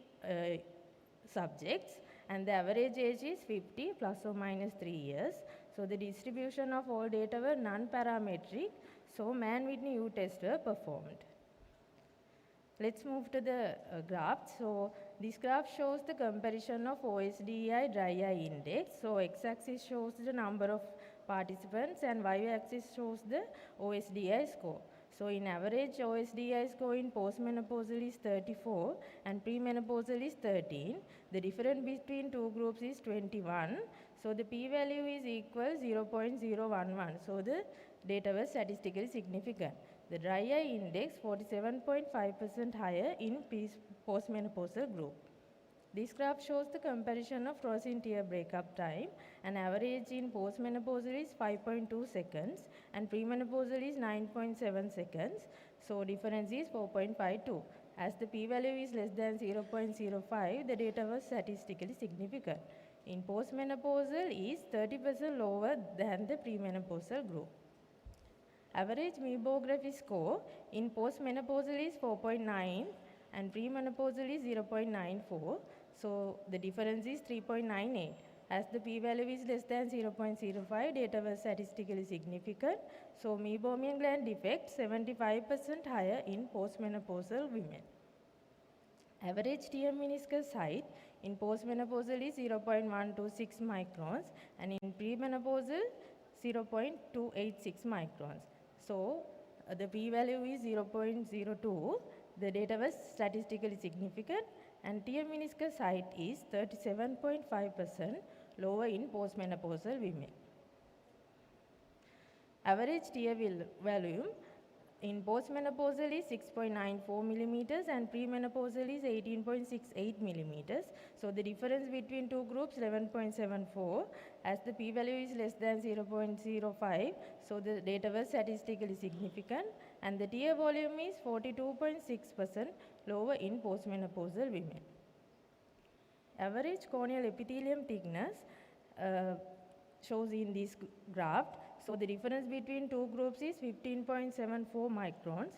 subjects, and the average age is 50 plus or minus 3 years. So the distribution of all data were non-parametric, so Mann-Whitney-U tests were performed. Let's move to the graph. So this graph shows the comparison of OSDI dry eye index. So x-axis shows the number of participants and y-axis shows the OSDI score. So in average, OSDI score in postmenopausal is 34 and premenopausal is 13. The difference between two groups is 21. So the p-value is equal 0.011. So the data was statistically significant. The dry eye index 47.5% higher in postmenopausal group. This graph shows the comparison of fluorescein tear breakup time, and average in postmenopausal is 5.2 seconds and premenopausal is 9.7 seconds. So difference is 4.52. As the p-value is less than 0.05, the data was statistically significant. In postmenopausal is 30% lower than the premenopausal group. Average meibography score in postmenopausal is 4.9 and premenopausal is 0.94. So the difference is 3.98. As the p-value is less than 0.05, data was statistically significant. So meibomian gland defect 75% higher in postmenopausal women. Average tear meniscus height In postmenopausal is 0.126 microns, and in premenopausal 0.286 microns. So the p-value is 0.02. The data was statistically significant, and tear meniscus height is 37.5% lower in postmenopausal women. Average tear volume in postmenopausal is 6.94 millimeters and premenopausal is 18.68 millimeters. So the difference between two groups 11.74, as the p-value is less than 0.05. So the data was statistically significant, and the tear volume is 42.6% lower in postmenopausal women. Average corneal epithelium thickness shows in this graph. So the difference between two groups is 15.74 microns.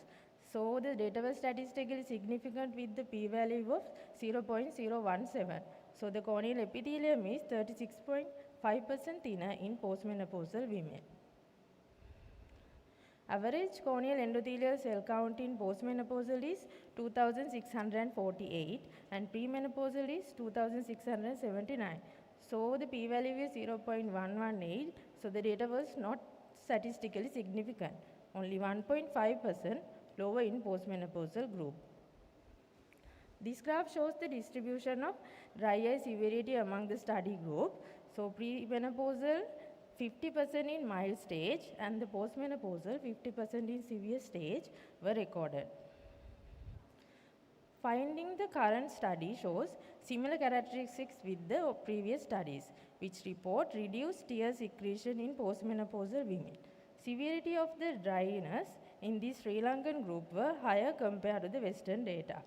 So the data was statistically significant with the p-value of 0.017. So the corneal epithelium is 36.5% thinner in postmenopausal women. Average corneal endothelial cell count in postmenopausal is 2,648 and premenopausal is 2,679. So the p-value is 0.118. So the data was not statistically significant, only 1.5% lower in postmenopausal group. This graph shows the distribution of dry eye severity among the study group. So premenopausal 50% in mild stage and the postmenopausal 50% in severe stage were recorded. Finding the current study shows similar characteristics with the previous studies, which report reduced tear secretion in postmenopausal women. Severity of the dryness in the Sri Lankan group were higher compared to the Western data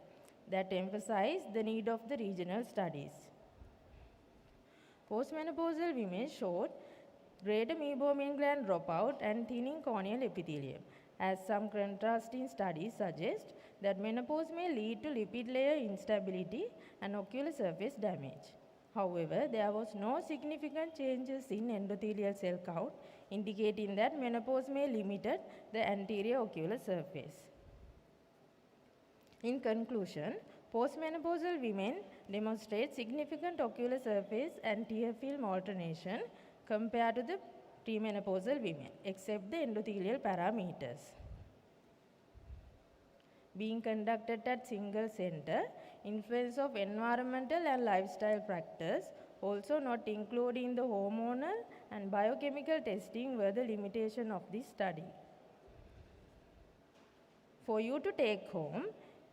that emphasize the need of the regional studies. Postmenopausal women showed greater meibomian gland dropout and thinning corneal epithelium, as some contrasting studies suggest that menopause may lead to lipid layer instability and ocular surface damage. However, there was no significant changes in endothelial cell count, indicating that menopause may limit the anterior ocular surface. In conclusion, postmenopausal women demonstrate significant ocular surface and tear film alternation compared to the premenopausal women, except the endothelial parameters. Being conducted at single center, influence of environmental and lifestyle factors, also not including the hormonal and biochemical testing, were the limitation of this study. For you to take home,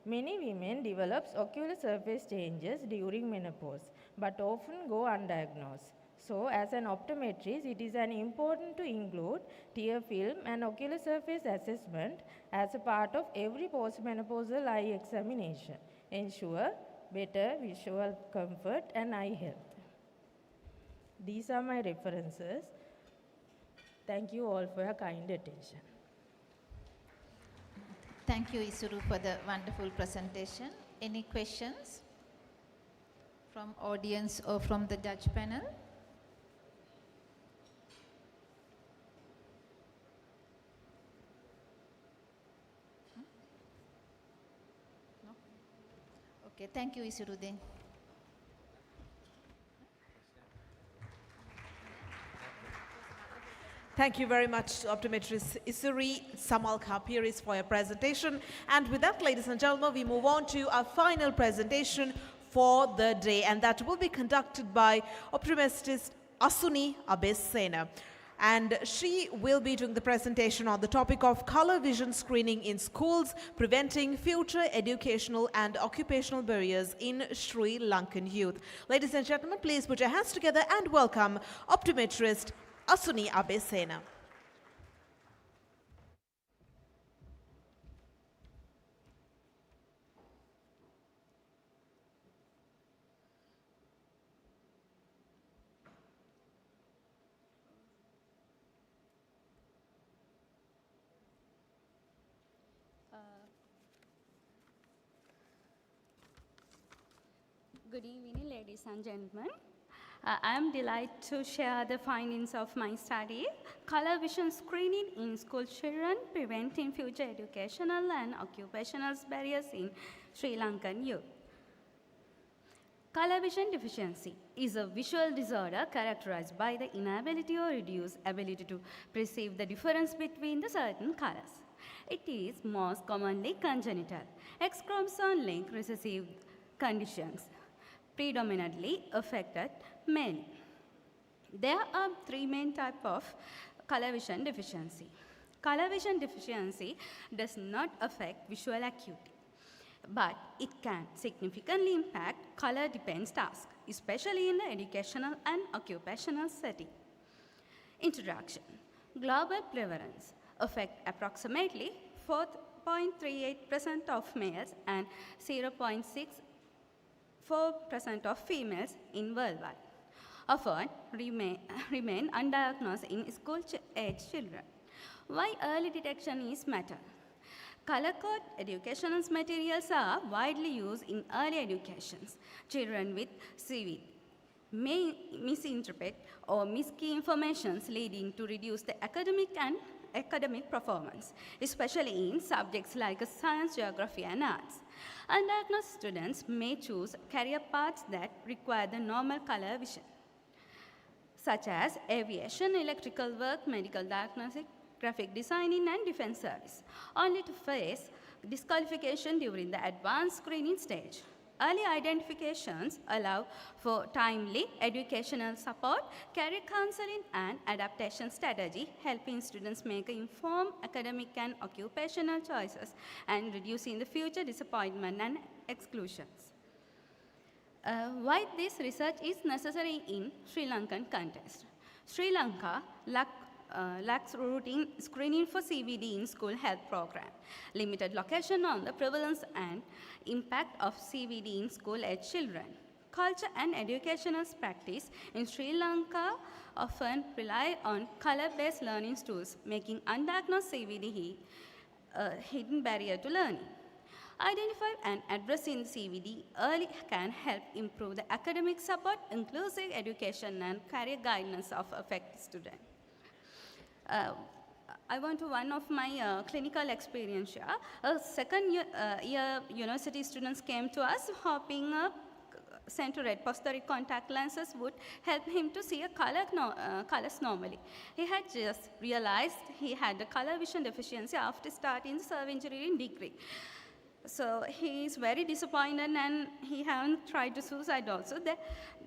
many women develop ocular surface changes during menopause, but often go undiagnosed. So, as an optometrist, it is important to include tear film and ocular surface assessment as a part of every postmenopausal eye examination. Ensure better visual comfort and eye health. These are my references. Thank you all for your kind attention. Thank you, Isuru, for the wonderful presentation. Any questions from audience or from the judge panel? Okay, thank you, Isuruddin. Thank you very much, optometrist Isuri Samal Kapiris, for your presentation. And with that, ladies and gentlemen, we move on to our final presentation for the day, and that will be conducted by optometrist Asuni Abesena. And she will be doing the presentation on the topic of color vision screening in schools, preventing future educational and occupational barriers in Sri Lankan youth. Ladies and gentlemen, please put your hands together and welcome optometrist Asuni Abesena. Good evening, ladies and gentlemen. I am delighted to share the findings of my study, Color Vision Screening in School Children, Preventing Future Educational and Occupational Barriers in Sri Lankan Youth. Color vision deficiency is a visual disorder characterized by the inability or reduced ability to perceive the difference between the certain colors. It is most commonly congenital. X chromosome-linked recessive conditions predominantly affected male. There are three main types of color vision deficiency. Color vision deficiency does not affect visual acuity, but it can significantly impact color-dependent tasks, especially in the educational and occupational setting. Introduction. Global prevalence affect approximately 4.38% of males and 0.64% of females in worldwide. Often remain undiagnosed in school-age children. Why early detection is matter? Color code educational materials are widely used in early educations. Children with CVD may misinterpret or miskey informations, leading to reduce the academic performance, especially in subjects like science, geography, and arts. Undiagnosed students may choose career paths that require the normal color vision, such as aviation, electrical work, medical diagnostic, graphic designing, and defense service, only to face disqualification during the advanced screening stage. Early identifications allow for timely educational support, career counseling, and adaptation strategy, helping students make informed academic and occupational choices and reducing the future disappointment and exclusions. Why this research is necessary in Sri Lankan context? Sri Lanka lacks routine screening for CVD in school health program, limited location on the prevalence and impact of CVD in school-age children. Culture and educational practice in Sri Lanka often rely on color-based learning tools, making undiagnosed CVD a hidden barrier to learning. Identifying and addressing CVD early can help improve the academic support, inclusive education, and career guidance of affected students. I want to one of my clinical experience here. Second year university students came to us hoping center-red posterior contact lenses would help him to see colors normally. He had just realized he had a color vision deficiency after starting the survey engineering degree. So he is very disappointed and he hasn't tried to suicide also.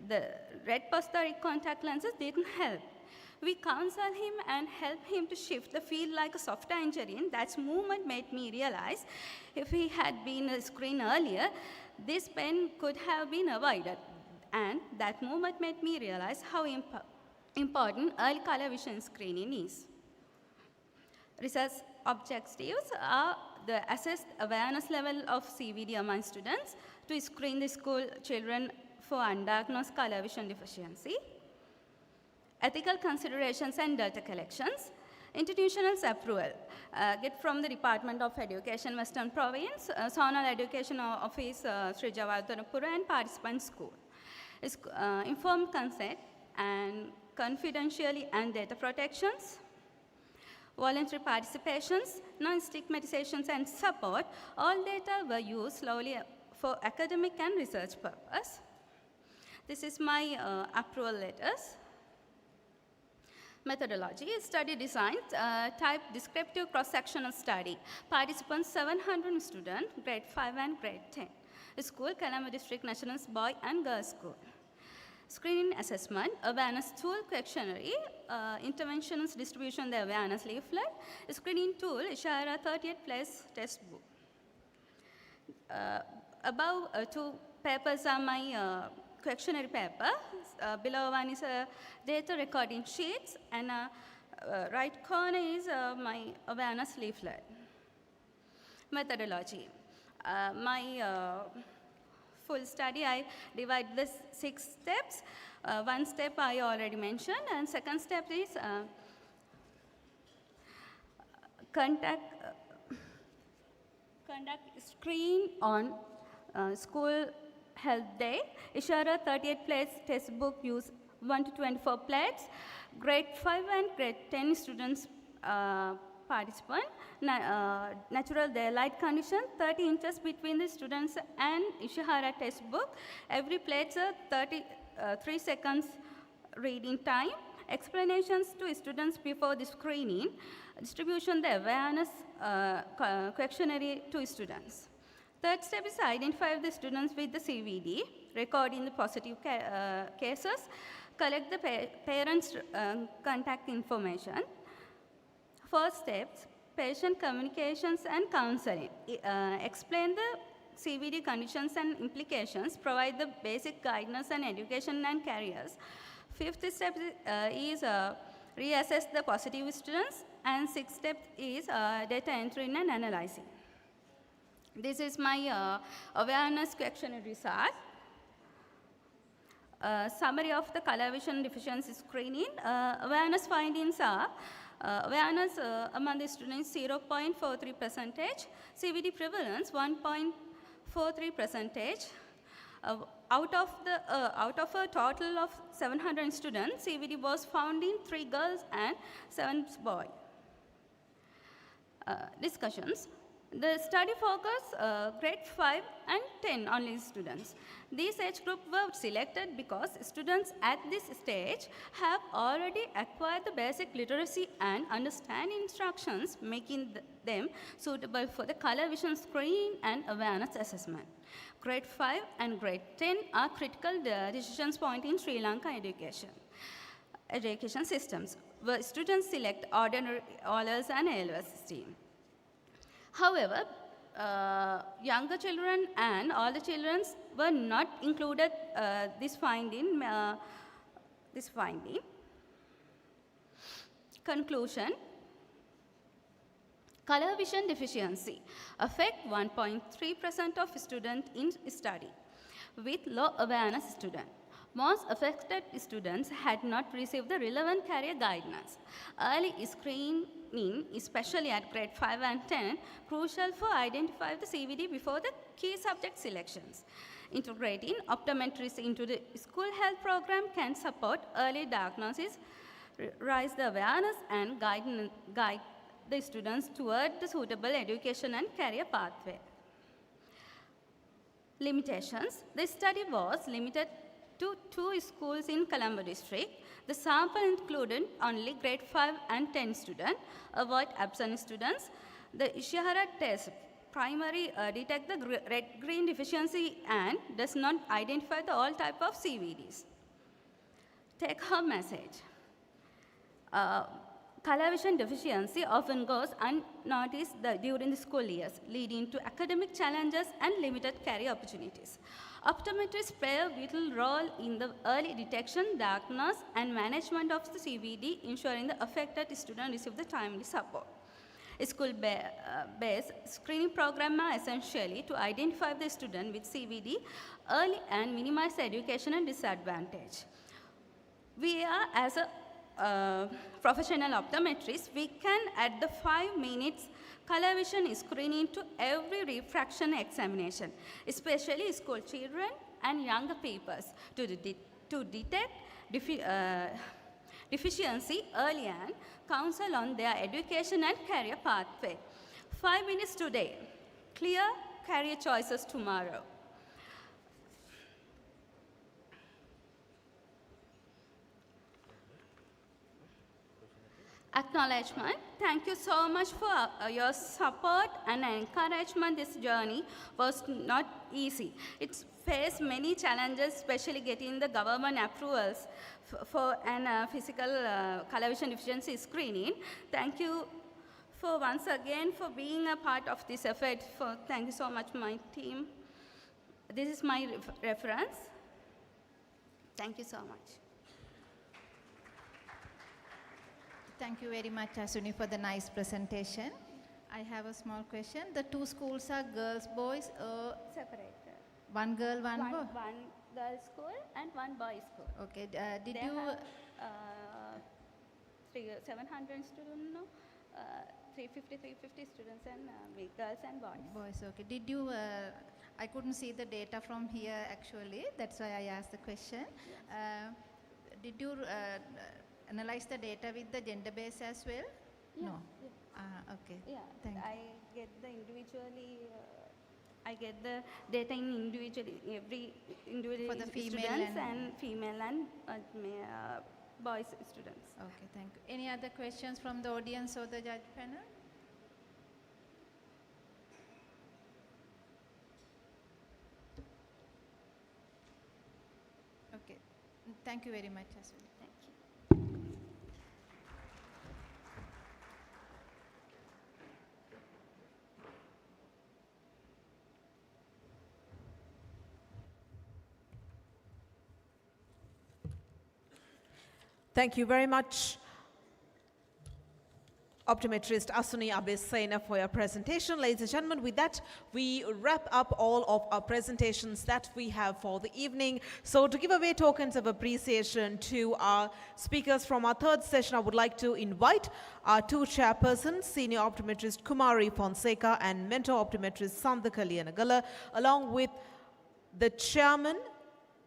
The red posterior contact lenses didn't help. We counseled him and helped him to shift the field like a software engineering. That movement made me realize if he had been screened earlier, this pain could have been avoided. And that movement made me realize how important early color vision screening is. Research objectives are the assessed awareness level of CVD among students, to screen the school children for undiagnosed color vision deficiency, ethical considerations and data collections, institutional approval, get from the Department of Education, Western Province, Zonal Education Office, Sri Jawardhanapura, and participant school. Informed consent and confidentiality and data protections, voluntary participations, non-stigmatizations, and support. All data were used slowly for academic and research purpose. This is my approval letters. Methodology is study design, type descriptive cross-sectional study. Participants 700 students, grade 5 and grade 10. School, Colombo District National Boy and Girls School. Screening assessment, awareness tool, questionnaire, interventions, distribution, the awareness leaflet, screening tool, Ishara 38 plus test book. Above two papers are my questionnaire paper. Below one is a data recording sheets, and right corner is my awareness leaflet. Methodology. My full study, I divide this 6 steps. One step I already mentioned, and second step is conduct screen on school health day. Ishara 38 plates test book use 1 to 24 plates. Grade 5 and grade 10 students participant, natural daylight condition, 30 inches between the students and Ishihara textbook. Every plate's 3 seconds reading time. Explanations to students before the screening. Distribution the awareness questionnaire to students. Third step is identify the students with the CVD, recording the positive cases, collect the parents' contact information. Fourth steps, patient communications and counseling. Explain the CVD conditions and implications, provide the basic guidance and education and careers. Fifth step is reassess the positive students, and sixth step is data entry and analyzing. This is my awareness questionnaire result. Summary of the color vision deficiency screening. Awareness findings are awareness among the students 0.43%, CVD prevalence 1.43%. Out of a total of 700 students, CVD was found in 3 girls and 7 boys. Discussions. The study focused grade 5 and 10 only students. These age group were selected because students at this stage have already acquired the basic literacy and understand instructions, making them suitable for the color vision screening and awareness assessment. Grade 5 and grade 10 are critical decisions point in Sri Lanka education systems, where students select ordinary OLS and ALS stream. However, younger children and all the children were not included this finding. Conclusion. Color vision deficiency affect 1.3% of students in study with low awareness student. Most affected students had not received the relevant career guidance. Early screening, especially at grade 5 and 10, crucial for identifying the CVD before the key subject selections. Integrating optometrists into the school health program can support early diagnosis, raise the awareness, and guide the students toward the suitable education and career pathway. Limitations. The study was limited to 2 schools in Colombo district. The sample included only grade 5 and 10 students. Avoid absent students. The Ishihara test primary detect the red-green deficiency and does not identify the all type of CVDs. Take home message. Color vision deficiency often goes unnoticed during the school years, leading to academic challenges and limited career opportunities. Optometrists play a vital role in the early detection, diagnosis, and management of the CVD, ensuring the affected student receive the timely support. School-based screening programs are essentially to identify the student with CVD early and minimize the educational disadvantage. We are, as a professional optometrist, we can add the 5 minutes color vision screening to every refraction examination, especially school children and younger people, to detect deficiency early and counsel on their education and career pathway. 5 minutes today, clear career choices tomorrow. Acknowledgement. Thank you so much for your support and encouragement. This journey was not easy. It's faced many challenges, especially getting the government approvals for physical color vision deficiency screening. Thank you for once again for being a part of this effort. Thank you so much, my team. This is my reference. Thank you so much. Thank you very much, Asuni, for the nice presentation. I have a small question. The 2 schools are girls, boys, or Separated. 1 girl, 1 boy? 1 girls school and 1 boys school. Okay. Did they you? Have, 700 students, no? 350 students and girls and boys. Boys, okay. Did you? I couldn't see the data from here actually. That's why I asked the question. Yes. Did you analyze the data with the gender base as well? No. Okay. Yeah, Thank you. I get the I get the data in individually, every individual For the female students and- and female and boys students. Okay, thank you. Any other questions from the audience or the judge panel? Okay. Thank you very much, Aswini. Thank you. Thank you very much, optometrist Asuni Abesena, for your presentation. Ladies and gentlemen, with that, we wrap up all of our presentations that we have for the evening. So to give away tokens of appreciation to our speakers from our third session, I would like to invite our two chairpersons, Senior Optometrist Kumari Fonseca and Mentor Optometrist Sandha Kalyanagala, along with the chairman,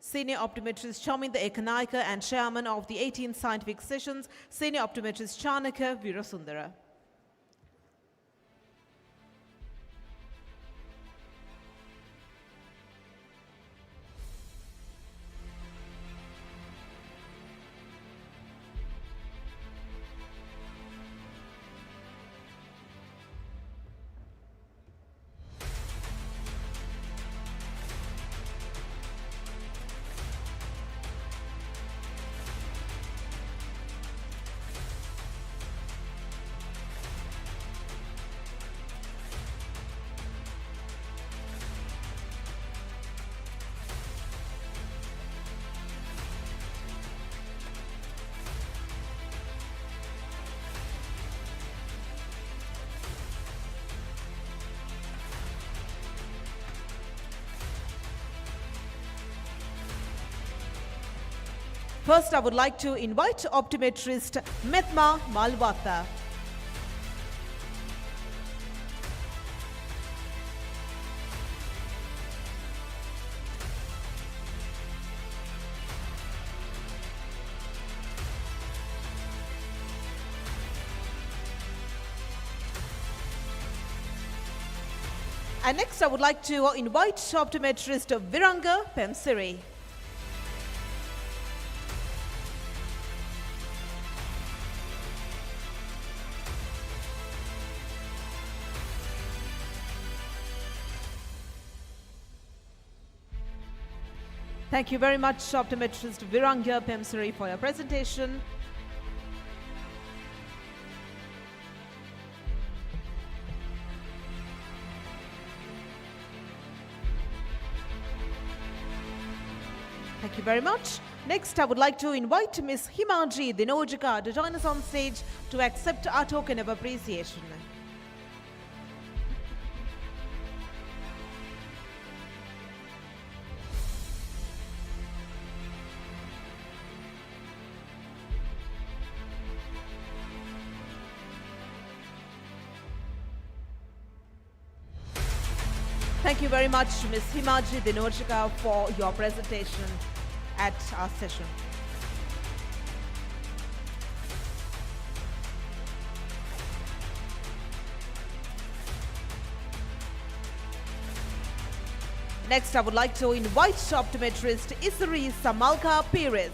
Senior Optometrist Chaminda Ekanaika, and Chairman of the 18th Scientific Sessions, Senior Optometrist Chanaka Virasundara. First, I would like to invite optometrist Methma Malwata. And next, I would like to invite optometrist Viranga Pemsiri. Thank you very much, optometrist Viranga Pemsiri, for your presentation. Thank you very much. Next, I would like to invite Ms. Himaji Dinojika to join us on stage to accept our token of appreciation. Thank you very much, Ms. Himaji Dinojika, for your presentation at our session. Next, I would like to invite optometrist Isri Samalka Pires.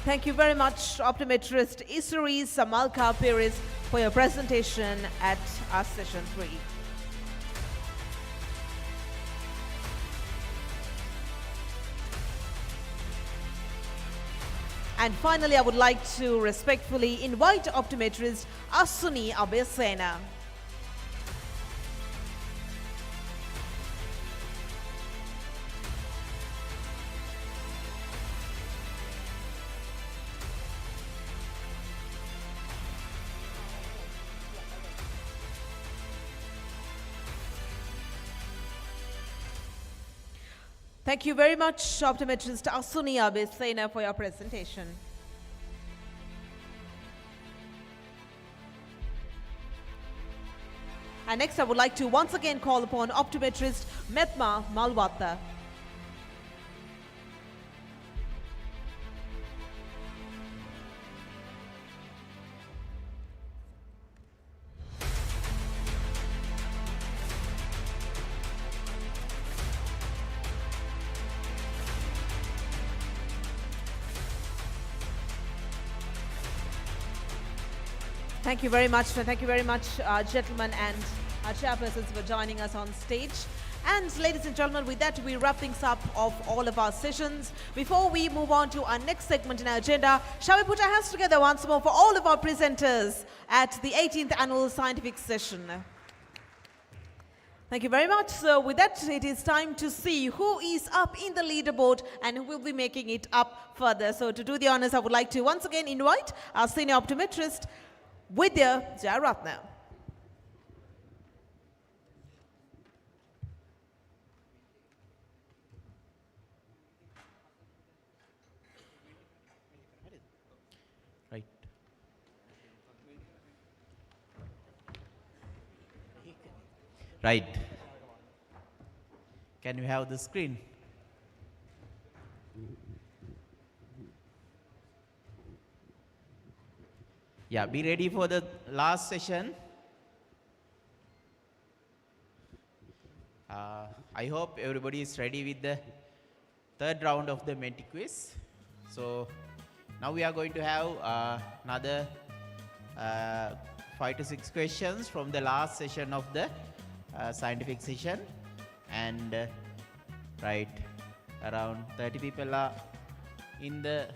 Thank you very much, optometrist Isri Samalka Pires, for your presentation at our session 3. And finally, I would like to respectfully invite optometrist Asuni Abesena. Thank you very much, optometrist Asuni Abesena, for your presentation. And next I would like to once again call upon optometrist Metma Malwata. Thank you very much, gentlemen and chairpersons for joining us on stage. And ladies and gentlemen, with that we wrap things up of all of our sessions. Before we move on to our next segment in our agenda, shall we put our hands together once more for all of our presenters at the 18th Annual Scientific Session. Thank you very much. So with that, it is time to see who is up in the leaderboard and who will be making it up further. So to do the honors, I would like to once again invite our senior optometrist, Vidya Jayaratna. Right. Right. Can you have the screen? Yeah, be ready for the last session. I hope everybody is ready with the third round of the Menti quiz. So now we are going to have another 5 to 6 questions from the last session of the scientific session. And right, around 30 people are in the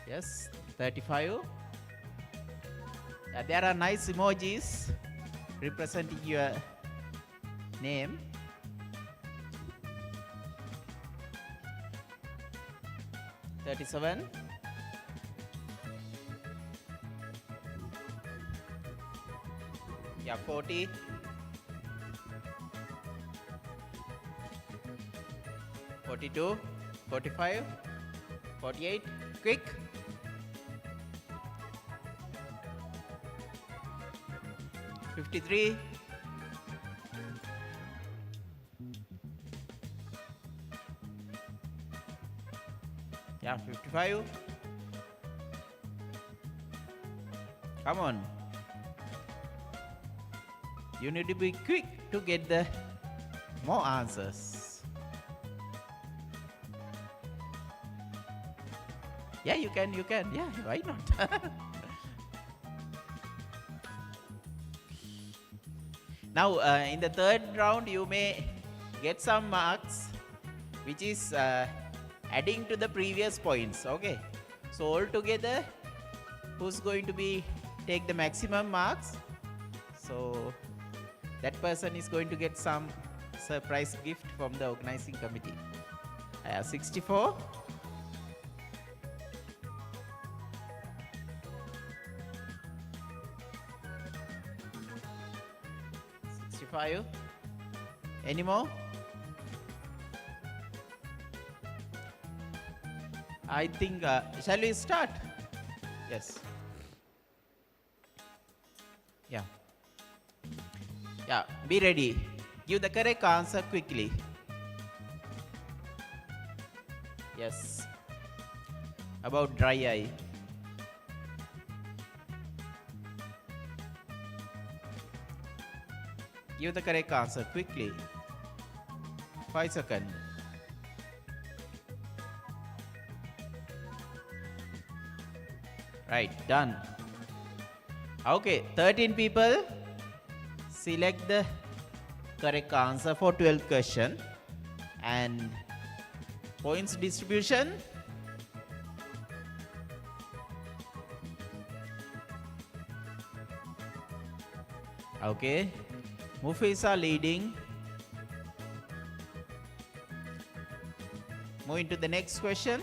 yes, 35. There are nice emojis representing your name. $37. Yeah, 40. 42, 45, 48. Quick. 53. Yeah, 55. Come on. You need to be quick to get the more answers. Yeah, you can. Yeah, why not? Now, in the third round, you may get some marks, which is adding to the previous points. Okay. So altogether, who's going to take the maximum marks? So that person is going to get some surprise gift from the organizing committee. I have 64. 65. Any more? I think, shall we start? Yes. Yeah. Yeah, be ready. Give the correct answer quickly. Yes. About dry eye. Give the correct answer quickly. 5 seconds. Right, done. Okay, 13 people select the correct answer for 12th question. And points distribution. Okay, Mufisa leading. Moving to the next question.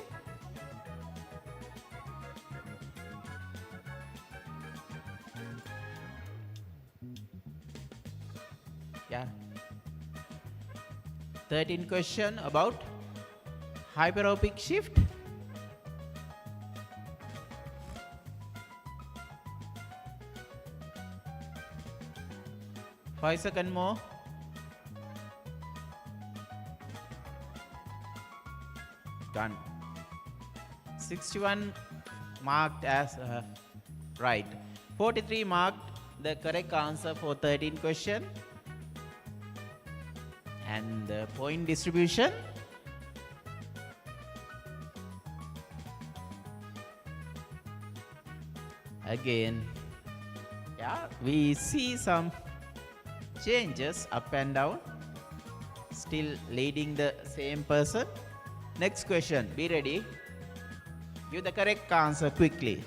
Yeah. 13 question about hyperopic shift. 5 seconds more. Done. 61 marked as right. 43 marked the correct answer for 13 question. And the point distribution. Again, yeah, we see some changes up and down. Still leading the same person. Next question, be ready. Give the correct answer quickly.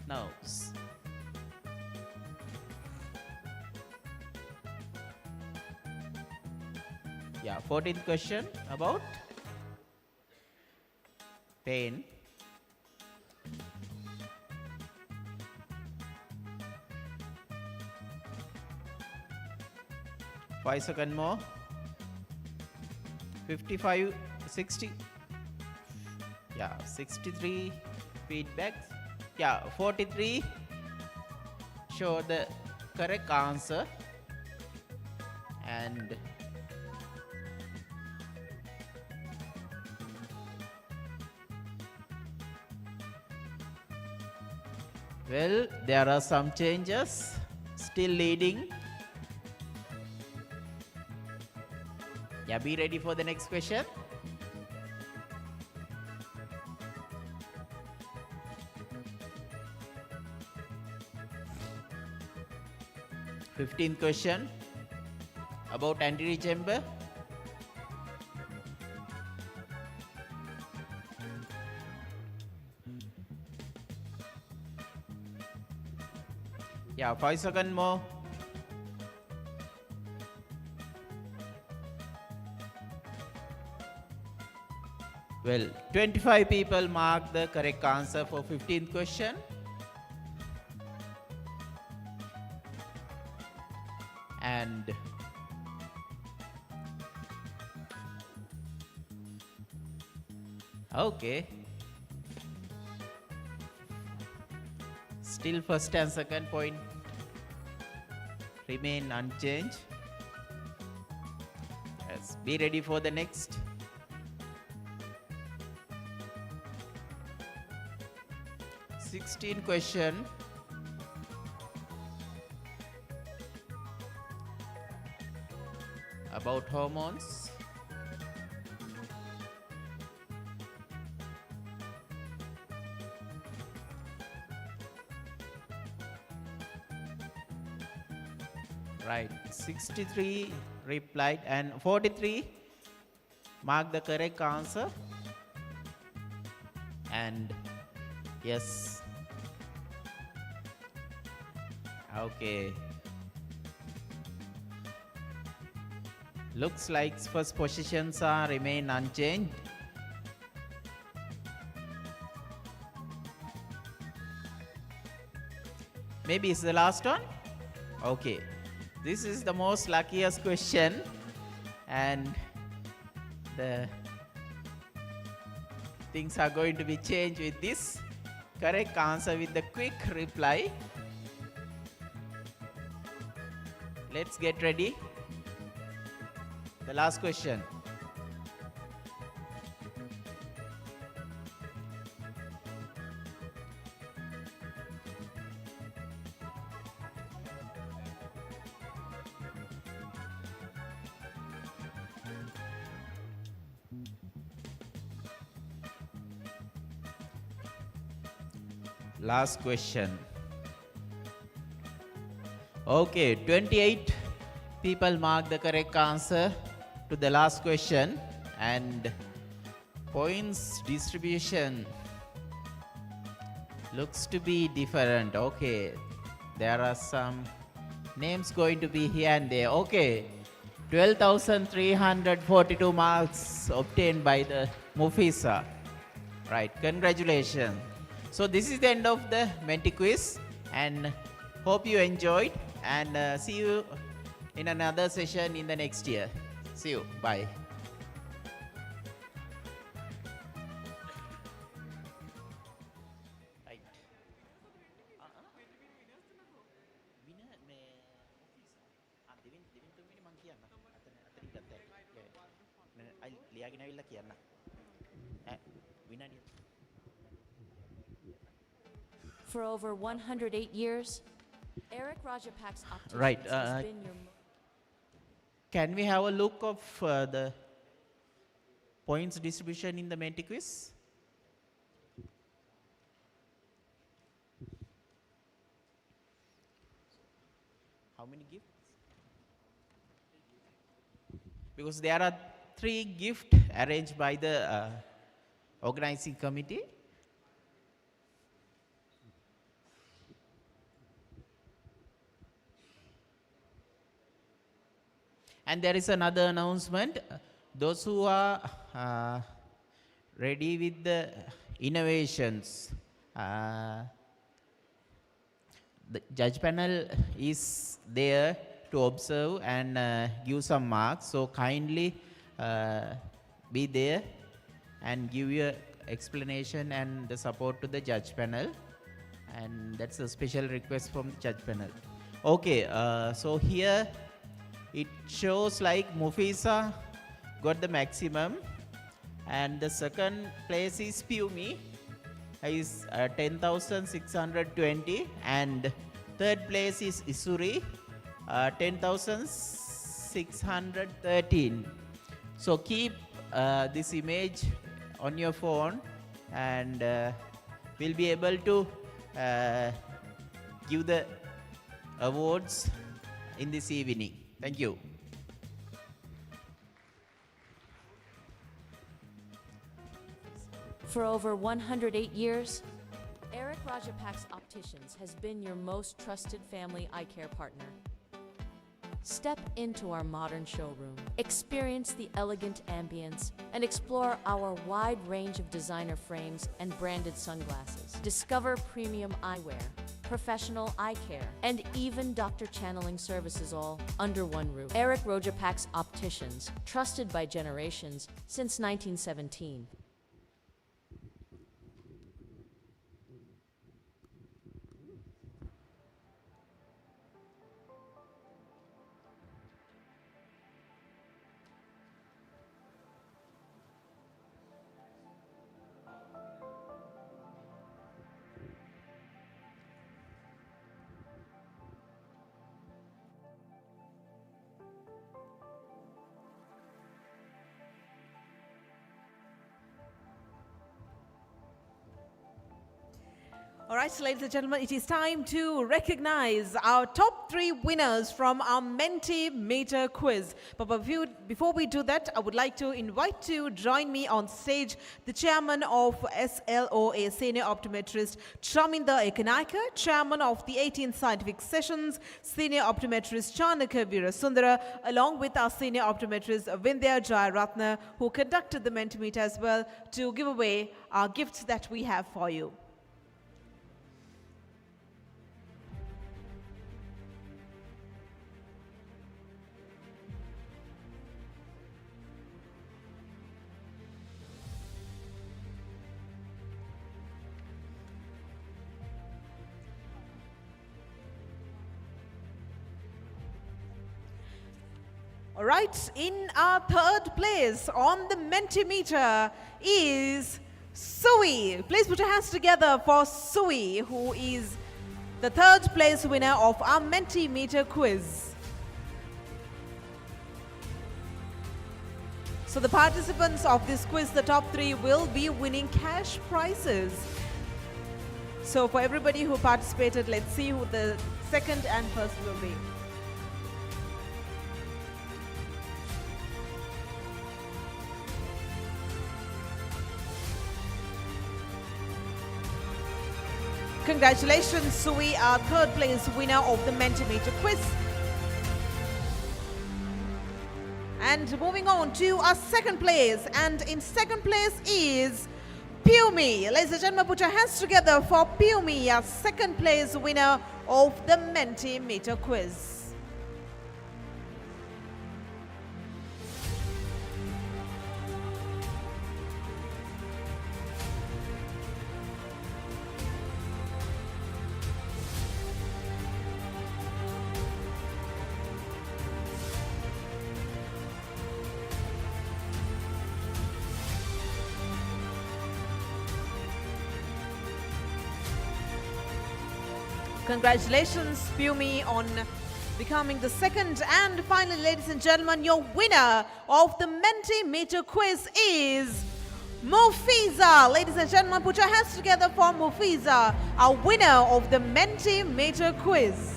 Now, yeah, 14th question about pain. Five seconds more. 55, 60. Yeah, 63 feedbacks. Yeah, 43 show the correct answer. And well, there are some changes. Still leading. Yeah, be ready for the next question. Fifteenth question about anterior chamber. Yeah, 5 seconds more. Well, 25 people marked the correct answer for 15th question. And okay. Still first and second point remain unchanged. Yes, be ready for the next. Sixteen question. About hormones. Right, 63 replied and 43 marked the correct answer. And yes. Okay. Looks like first positions are remain unchanged. Maybe it's the last one? Okay. This is the most luckiest question, and the things are going to be changed with this correct answer with the quick reply. Let's get ready. The last question. Last question. Okay, 28 people marked the correct answer to the last question, and points distribution looks to be different. Okay, there are some names going to be here and there. Okay, 12,342 marks obtained by the Mufisa. Right, congratulations. So this is the end of the Menti quiz, and hope you enjoyed, and see you in another session in the next year. See you. Bye. Right. ලියාගෙන ඇවිල්ලා කියන්න. විනාඩිය. For over 108 years, Eric Rajapak's opticians Right. has been your Can we have a look of the points distribution in the Menti quiz? How many gifts? Because there are 3 gifts arranged by the organizing committee. And there is another announcement. Those who are ready with the innovations, the judge panel is there to observe and give some marks. So kindly be there and give your explanation and the support to the judge panel. And that's a special request from the judge panel. Okay, so here it shows like Mufisa got the maximum, and the second place is Pumi, is 10,620, and third place is Isuri, 10,613. So keep this image on your phone, and we'll be able to give the awards in this evening. Thank you. For over 108 years, Eric Rajapak's Opticians has been your most trusted family eye care partner. Step into our modern showroom, experience the elegant ambience, and explore our wide range of designer frames and branded sunglasses. Discover premium eyewear, professional eye care, and even doctor channeling services all under one roof. Eric Rajapak's Opticians, trusted by generations since 1917. All right, so ladies and gentlemen, it is time to recognize our top 3 winners from our Mentimeter quiz. But before we do that, I would like to invite to join me on stage the chairman of SLOA, Senior Optometrist Chaminda Ekanaika, chairman of the 18th Scientific Sessions, Senior Optometrist Chanaka Veerasundara, along with our Senior Optometrist Vindhya Jayaratna, who conducted the Mentimeter as well, to give away our gifts that we have for you. All right, in our third place on the Mentimeter is Sui. Please put your hands together for Sui, who is the third place winner of our Mentimeter quiz. So the participants of this quiz, the top 3, will be winning cash prizes. So for everybody who participated, let's see who the second and first will be. Congratulations, Sui, our third place winner of the Mentimeter quiz. And moving on to our second place, and in second place is Pumi. Ladies and gentlemen, put your hands together for Pumi, our second place winner of the Mentimeter quiz. Congratulations, Pumi, on becoming the second and finally, ladies and gentlemen, your winner of the Mentimeter quiz is Mufiza. Ladies and gentlemen, put your hands together for Mufiza, our winner of the Mentimeter quiz.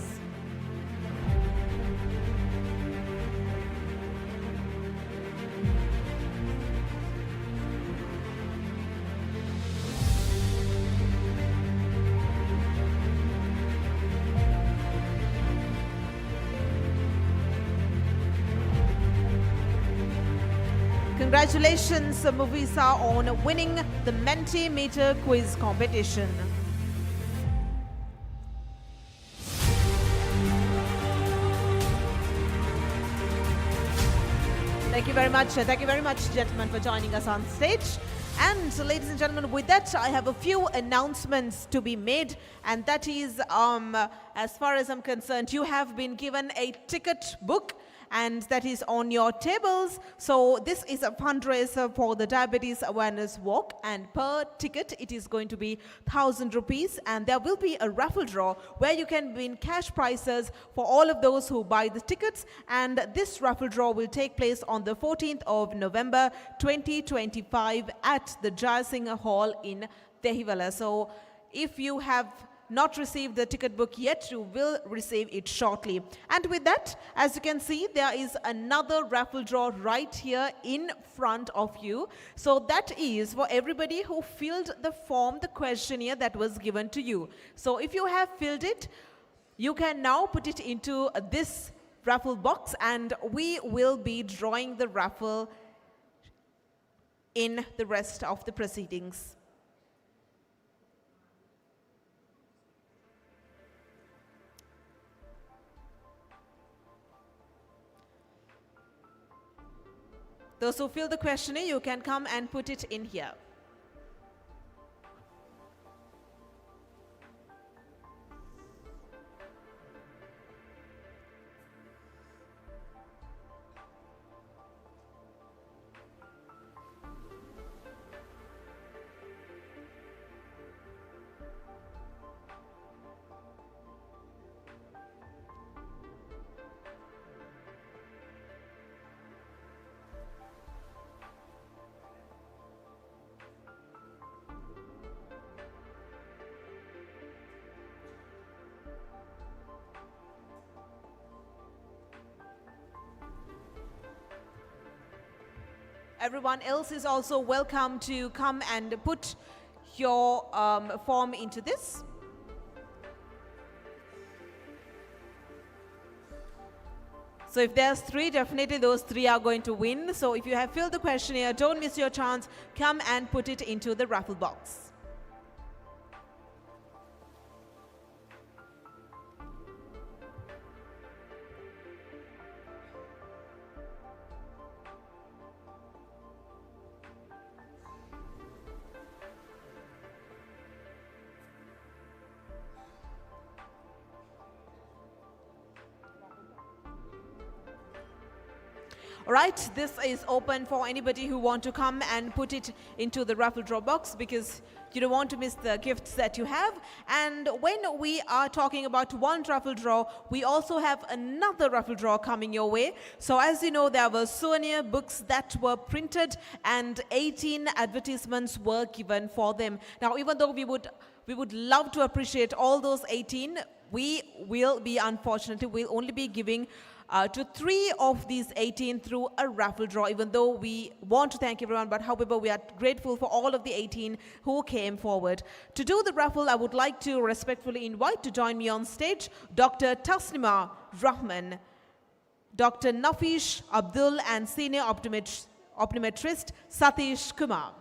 Congratulations, Mufiza, on winning the Mentimeter quiz competition. Thank you very much. Thank you very much, gentlemen, for joining us on stage. And ladies and gentlemen, with that, I have a few announcements to be made. And that is, as far as I'm concerned, you have been given a ticket book, and that is on your tables. So this is a fundraiser for the Diabetes Awareness Walk, and per ticket it is going to be 1,000 rupees, and there will be a raffle draw where you can win cash prizes for all of those who buy the tickets, and this raffle draw will take place on the 14th of November 2025 at the Jayasingh Hall in Dehiwala. So if you have not received the ticket book yet, you will receive it shortly. And with that, as you can see, there is another raffle draw right here in front of you. So that is for everybody who filled the form, the questionnaire that was given to you. So if you have filled it, you can now put it into this raffle box, and we will be drawing the raffle in the rest of the proceedings. Those who fill the questionnaire, you can come and put it in here. Everyone else is also welcome to come and put your form into this. So if there's 3, definitely those 3 are going to win. So if you have filled the questionnaire, don't miss your chance. Come and put it into the raffle box. All right, this is open for anybody who want to come and put it into the raffle draw box, because you don't want to miss the gifts that you have. And when we are talking about one raffle draw, we also have another raffle draw coming your way. So as you know, there were souvenir books that were printed and 18 advertisements were given for them. Now, even though we would love to appreciate all those 18, we will be, unfortunately, we'll only be giving to 3 of these 18 through a raffle draw, even though we want to thank everyone, but however, we are grateful for all of the 18 who came forward. To do the raffle, I would like to respectfully invite to join me on stage Dr. Tasnima Rahman, Dr. Nafish Abdul, and Senior Optometrist Satish Kumar.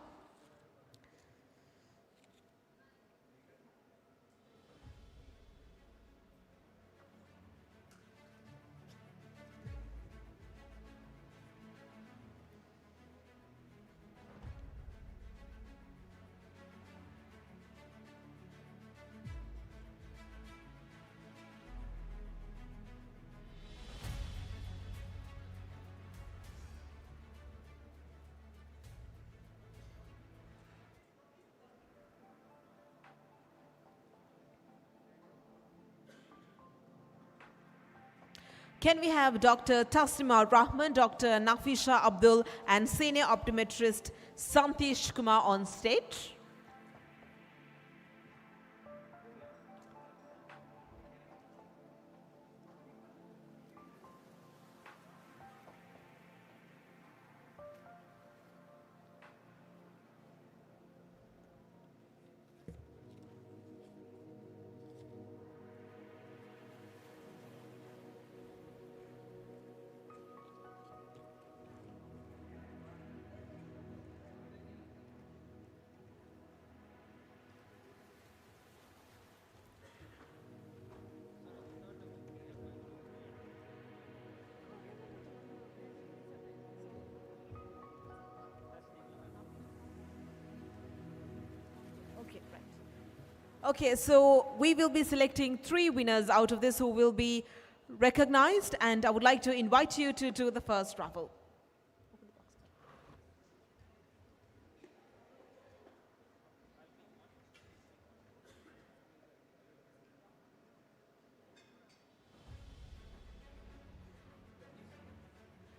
Can we have Dr. Taslima Rahman, Dr. Nafisha Abdul, and senior optometrist Santish Kumar on stage? Okay, so we will be selecting 3 winners out of this who will be recognized, and I would like to invite you to do the first raffle.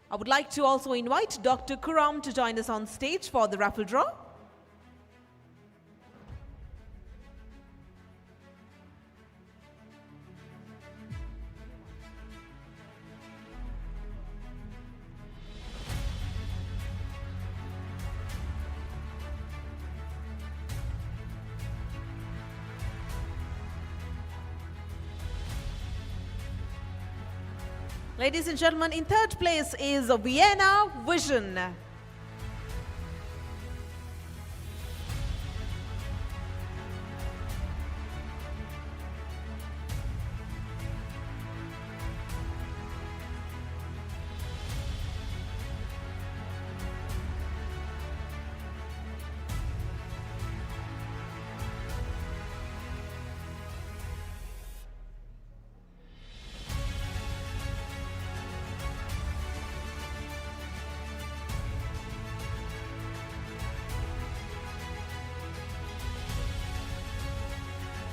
I would like to also invite Dr. Kuram to join us on stage for the raffle draw. Ladies and gentlemen, in 3rd place is Vienna Vision.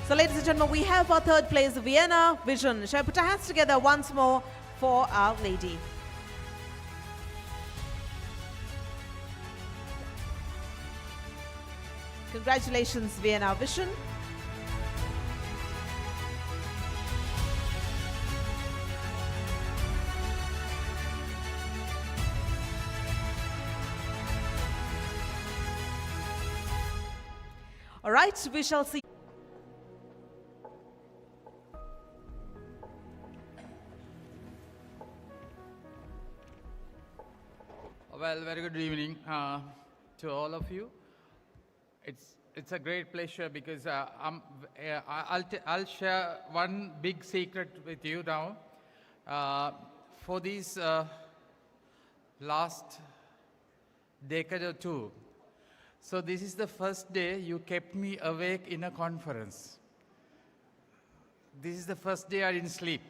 So ladies and gentlemen, we have our 3rd place, Vienna Vision. Shall I put our hands together once more for our lady? Congratulations, Vienna Vision. All right, we shall see. Well, very good evening to all of you. It's a great pleasure because I'll share one big secret with you now. For these last decade or two, so this is the first day you kept me awake in a conference. This is the first day I didn't sleep.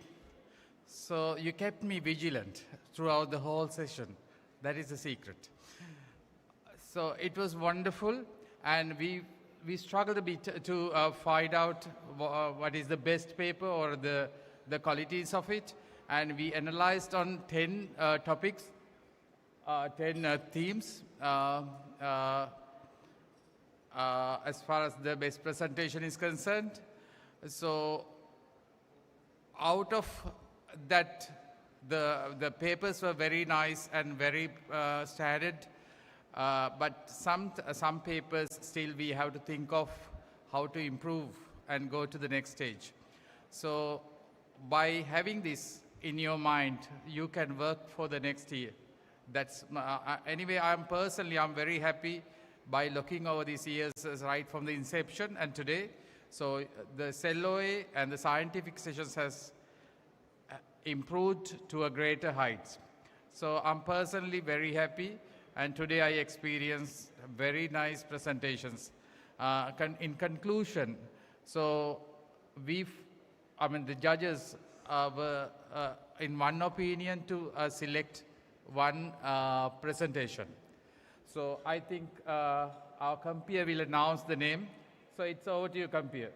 So you kept me vigilant throughout the whole session. That is the secret. So it was wonderful, and we struggled a bit to find out what is the best paper or the qualities of it, and we analyzed on 10 topics, 10 themes as far as the best presentation is concerned. So out of that, the papers were very nice and very standard, but some papers still we have to think of how to improve and go to the next stage. So by having this in your mind, you can work for the next year. That's anyway. I'm very happy by looking over these years right from the inception and today. So the SLOA and the scientific sessions has improved to a greater height. So I'm personally very happy, and today I experienced very nice presentations. In conclusion, so the judges were in one opinion to select one presentation. So I think our Kampier will announce the name. So it's over to you, Kampier.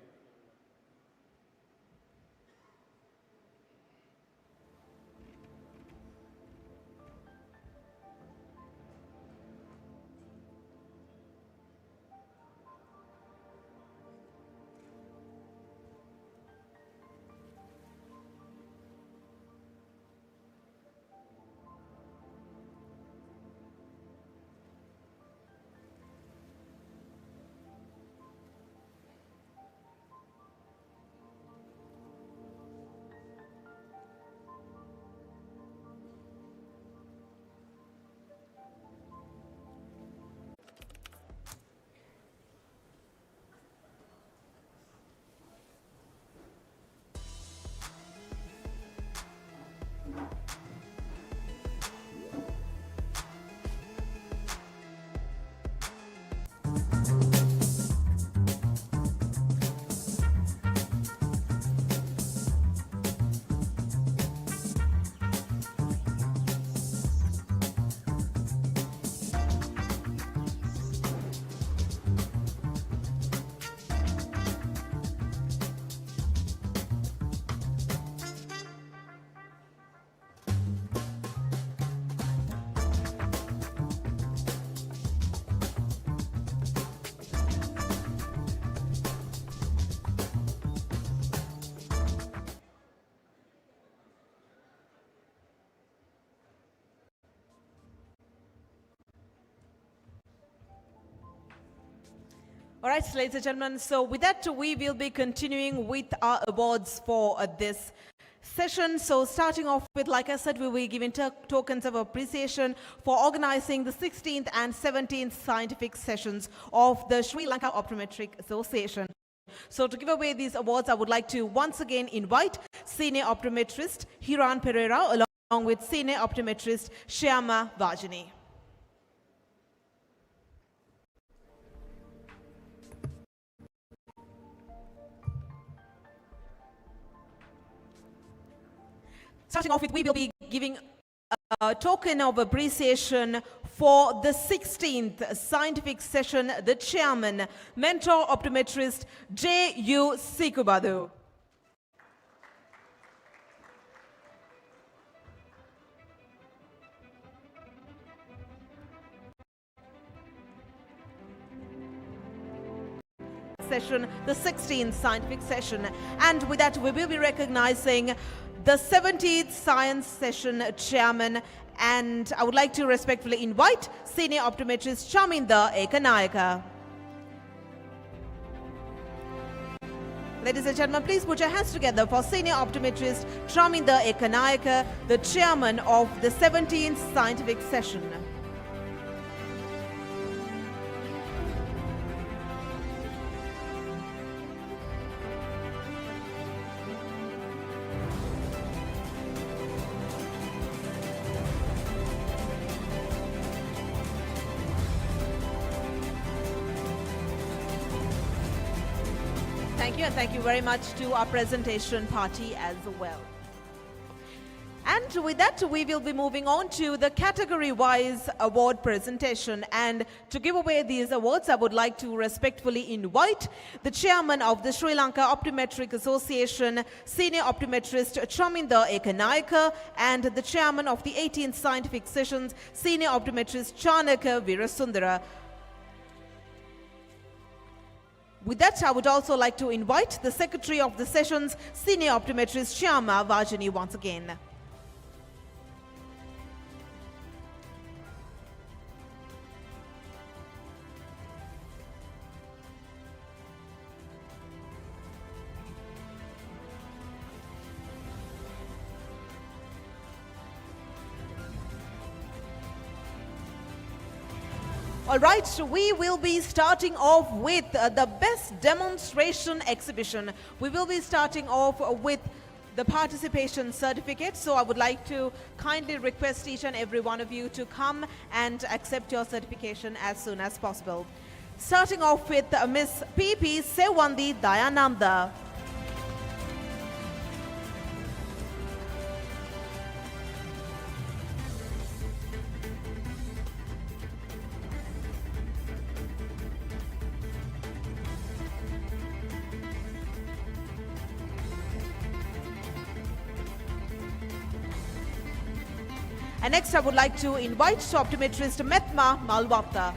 All right, ladies and gentlemen, so with that, we will be continuing with our awards for this session. So starting off with, like I said, we will be giving tokens of appreciation for organizing the 16th and 17th scientific sessions of the Sri Lanka Optometric Association. So to give away these awards, I would like to once again invite Senior Optometrist Hiran Pereira along with Senior Optometrist Shyama Vajani. Starting off with, we will be giving a token of appreciation for the 16th scientific session, the chairman, mentor optometrist J.U. Sikubadu. Session, the 16th scientific session, and with that we will be recognizing the 70th science session chairman, and I would like to respectfully invite Senior Optometrist Chaminda Ekanayaka. Ladies and gentlemen, please put your hands together for Senior Optometrist Chaminda Ekanayaka, the chairman of the 17th scientific session. Thank you, and thank you very much to our presentation party as well. And with that, we will be moving on to the category-wise award presentation. And to give away these awards, I would like to respectfully invite the chairman of the Sri Lanka Optometric Association, Senior Optometrist Chaminda Ekanayaka, and the chairman of the 18th scientific sessions, Senior Optometrist Chanaka Virasundara. With that, I would also like to invite the secretary of the sessions, Senior Optometrist Shyama Vajani, once again. All right, so we will be starting off with the best demonstration exhibition. We will be starting off with the participation certificate. So I would like to kindly request each and every one of you to come and accept your certification as soon as possible. Starting off with Miss P.P. Sewandi Dayananda. And next I would like to invite optometrist Metma Malwatta.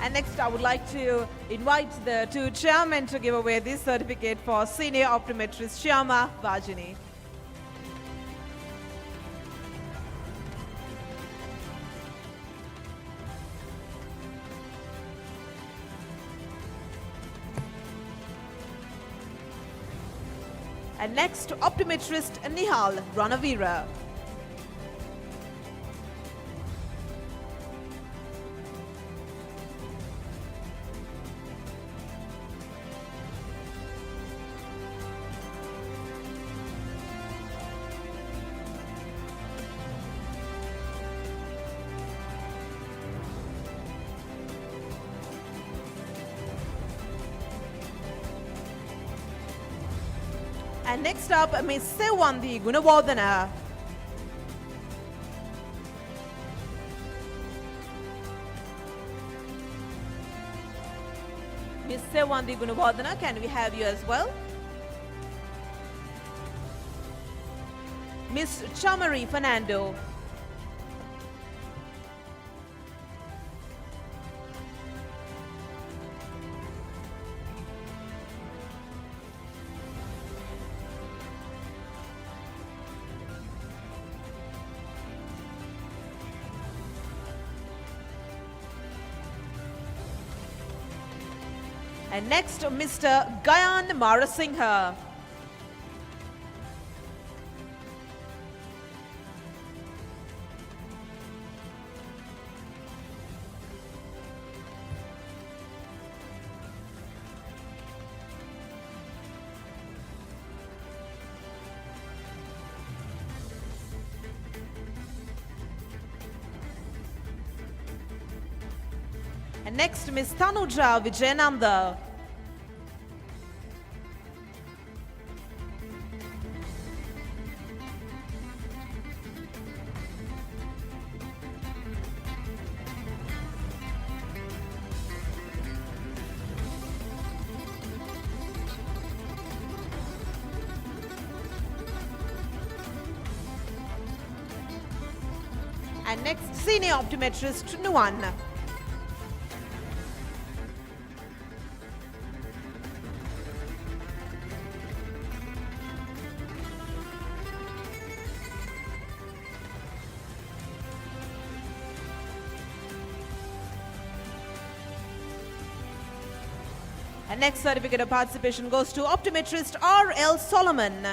And next, I would like to invite the two chairmen to give away this certificate for Senior Optometrist Shyama Vajani. And next, Optometrist Nihal Ranavira. And next up, Ms. Sewandi Gunawardana. Miss Sewandi Gunabodhana, can we have you as well? Miss Chamari Fernando. And next, Mr. Gayan Marasingha. And next, Ms. Tanuja Vijayananda. And next, Senior Optometrist Nuan. And next certificate of participation goes to Optometrist R.L. Solomon.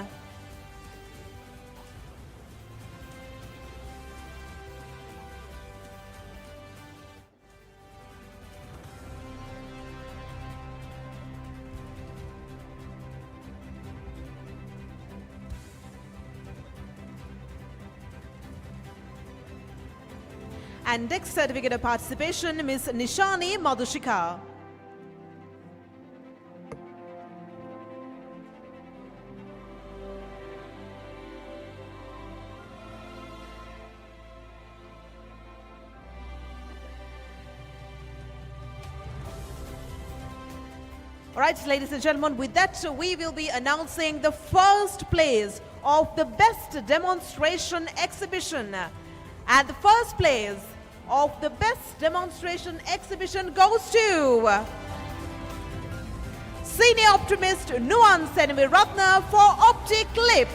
And next certificate of participation, Ms. Nishani Madhushika. All right, ladies and gentlemen, with that, we will be announcing the first place of the best demonstration exhibition. And the first place of the best demonstration exhibition goes to Senior Optimist Nuan Senvi Ratna for Optic Clip.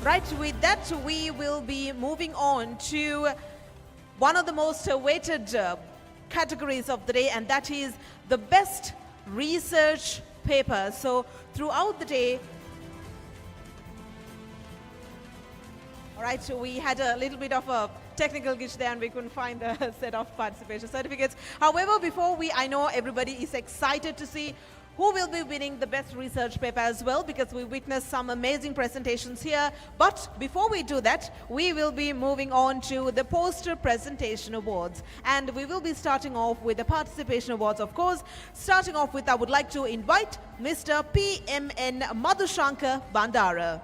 Right, with that, we will be moving on to one of the most awaited categories of the day, and that is the best research paper. So throughout the day, all right, so we had a little bit of a technical glitch there and we couldn't find the set of participation certificates. However, before I know everybody is excited to see who will be winning the best research paper as well, because we witnessed some amazing presentations here. But before we do that, we will be moving on to the poster presentation awards. And we will be starting off with the participation awards, of course. Starting off with, I would like to invite Mr. PMN Madhushankar Bandara.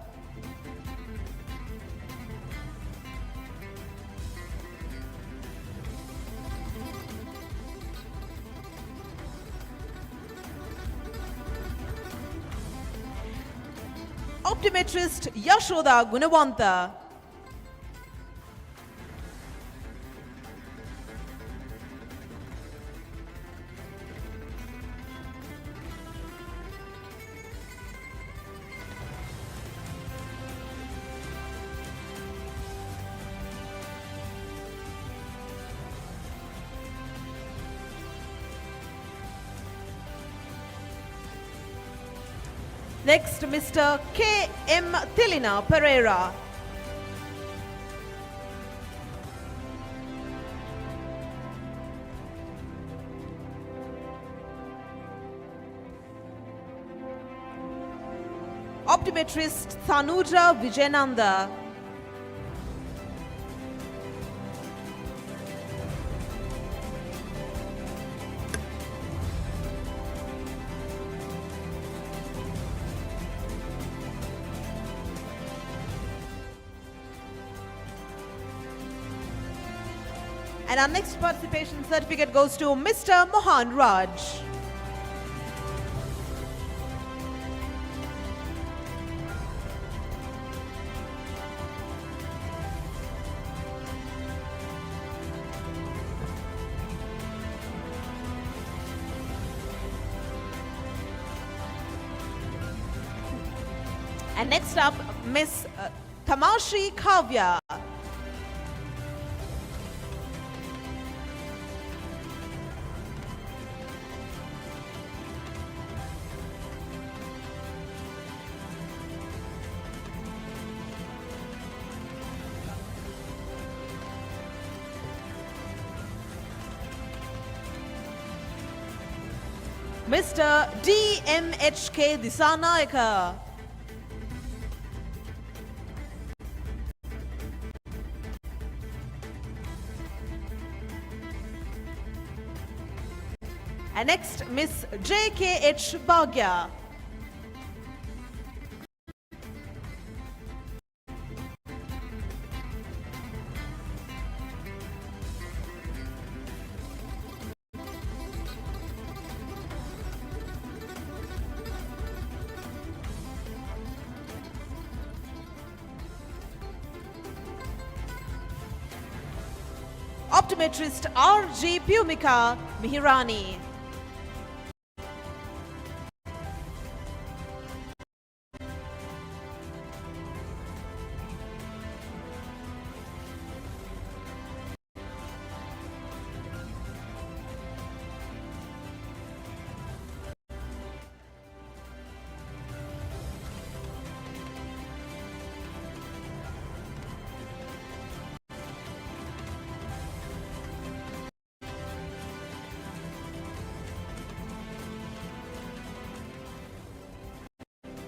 Optometrist Yashoda Gunawanta. Next, Mr. K.M. Tilina Pereira. Optometrist Thanuja Vijayananda. And our next participation certificate goes to Mr. Mohan Raj. And next up, Miss Tamashi Kavya. Mr. DMHK Disanayaka. And next, Miss JKH Bhagya. Optometrist R.G. Pumika Mihirani.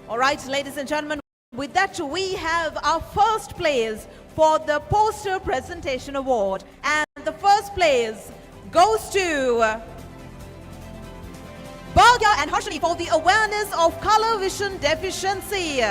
All right, ladies and gentlemen, with that we have our first place for the Poster Presentation Award. And the first place goes to Bhagya and Harshini for the awareness of color vision deficiency.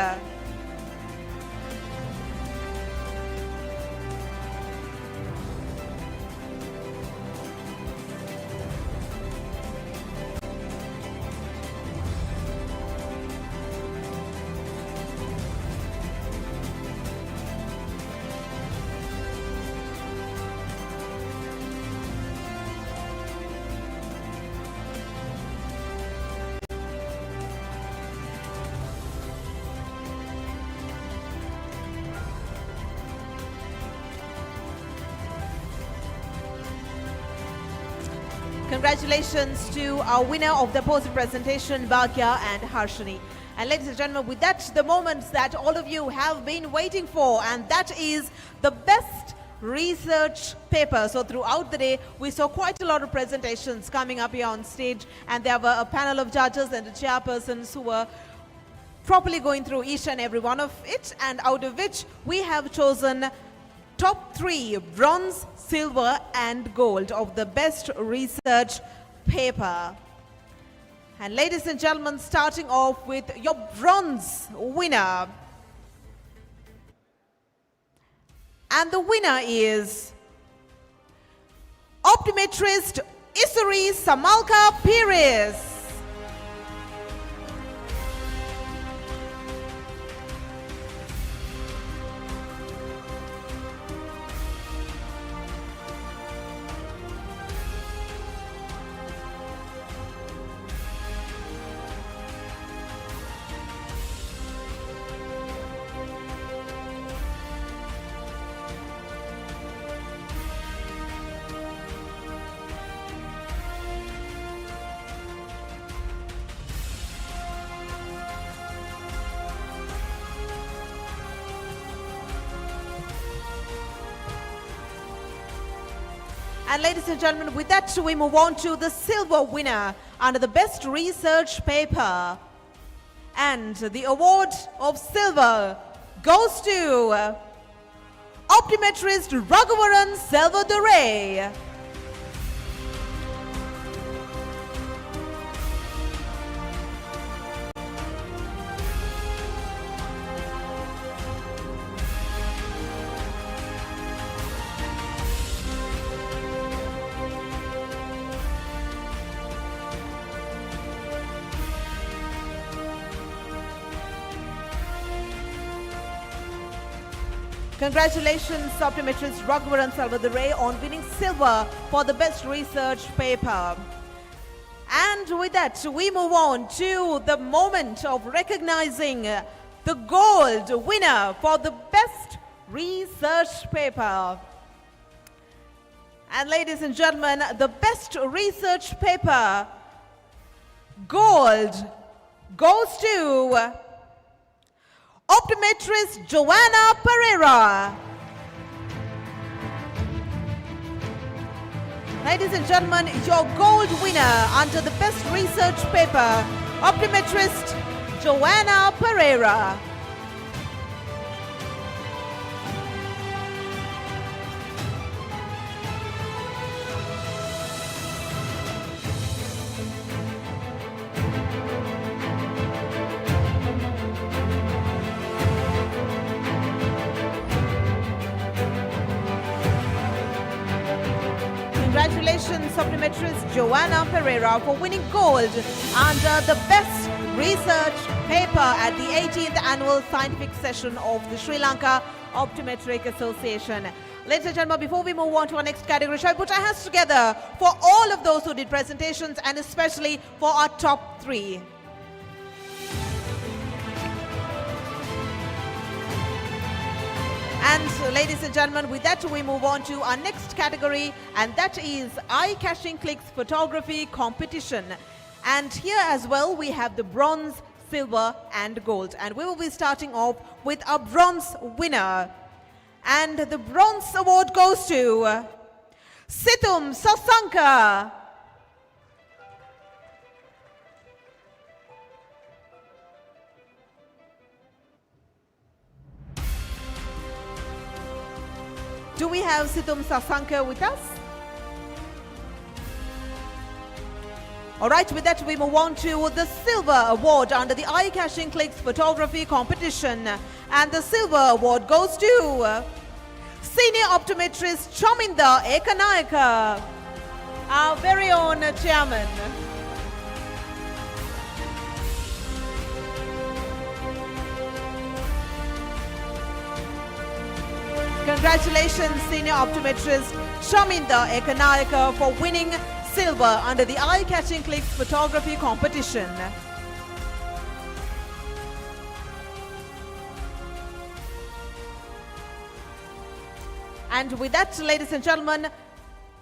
Congratulations to our winner of the poster presentation, Bhagya and Harshini. And ladies and gentlemen, with that, the moments that all of you have been waiting for, and that is the best research paper. So throughout the day, we saw quite a lot of presentations coming up here on stage, and there were a panel of judges and the chairpersons who were properly going through each and every one of it, and out of which we have chosen top 3 bronze, silver and gold of the best research paper. And ladies and gentlemen, starting off with your bronze winner. And the winner is Optometrist Isuri Samalka Pires. And ladies and gentlemen, with that we move on to the silver winner under the best research paper. And the award of silver goes to optometrist Raghuvaran Selvadurai. Congratulations, optometrist Raghuvaran Selvadurai, on winning silver for the best research paper. And with that, we move on to the moment of recognizing the gold winner for the best research paper. And ladies and gentlemen, the best research paper gold goes to optometrist Joanna Pereira. Ladies and gentlemen, your gold winner under the best research paper, optometrist Joanna Pereira. Congratulations, optometrist Joanna Pereira, for winning gold under the best research paper at the 18th annual scientific session of the Sri Lanka Optometric Association. Ladies and gentlemen, before we move on to our next category, shall we put our hands together for all of those who did presentations and especially for our top 3. And ladies and gentlemen, with that we move on to our next category, and that is eye-catching clicks photography competition. And here as well we have the bronze, silver and gold. And we will be starting off with our bronze winner. And the bronze award goes to Situm Sasanka. Do we have Situm Sasanka with us? All right, with that we move on to the silver award under the eye-catching clicks photography competition. And the silver award goes to senior optometrist Chominda Ekanayaka, our very own chairman. Congratulations, senior optometrist Chominda Ekanayaka, for winning silver under the eye-catching clicks photography competition. And with that, ladies and gentlemen,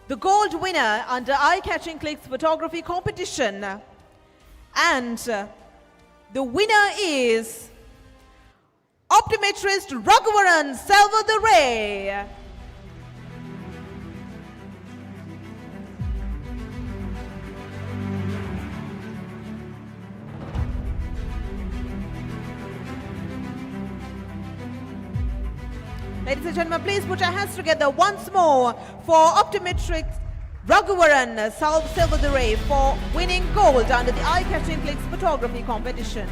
the gold winner under eye-catching clicks photography competition. And the winner is optometrist Raghuvaran Selvadurai. Ladies and gentlemen, please put your hands together once more for optometrist Raghuvaran Selvadurai for winning gold under the eye-catching clicks photography competition.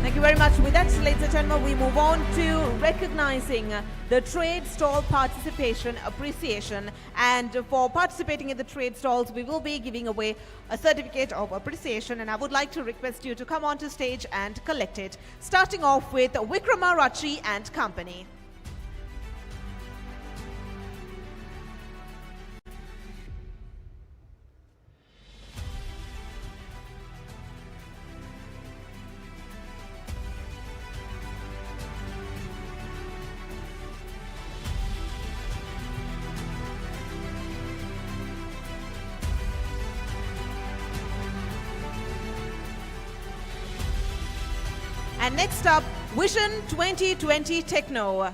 Thank you very much. With that, ladies and gentlemen, we move on to recognizing the trade stall participation appreciation. And for participating in the trade stalls, we will be giving away a certificate of appreciation. And I would like to request you to come onto stage and collect it. Starting off with Vikrama Rachi and Company. And next up, Vision 2020 Techno.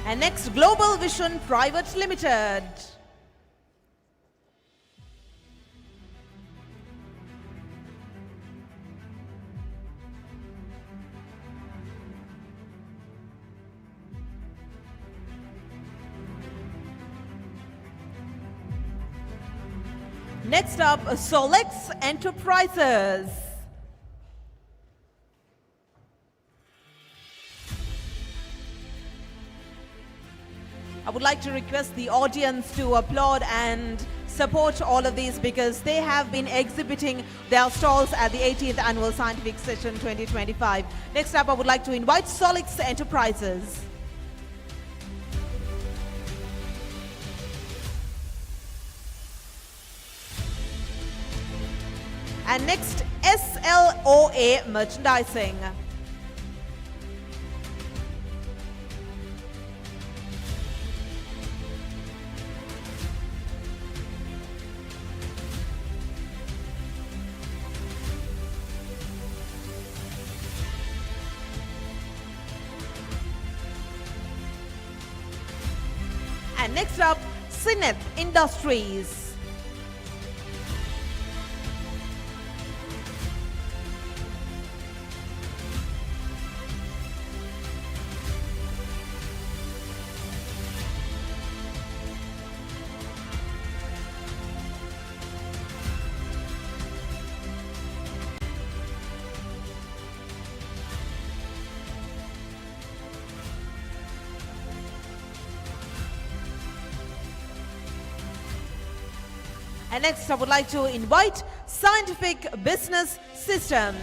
And next, Global Vision Private Limited. Next up, Solex Enterprises. I would like to request the audience to applaud and support all of these because they have been exhibiting their stalls at the 18th Annual Scientific Session 2025. Next up, I would like to invite Solex Enterprises. And next, SLOA Merchandising. And next up, Sineth Industries. And next, I would like to invite Scientific Business Systems.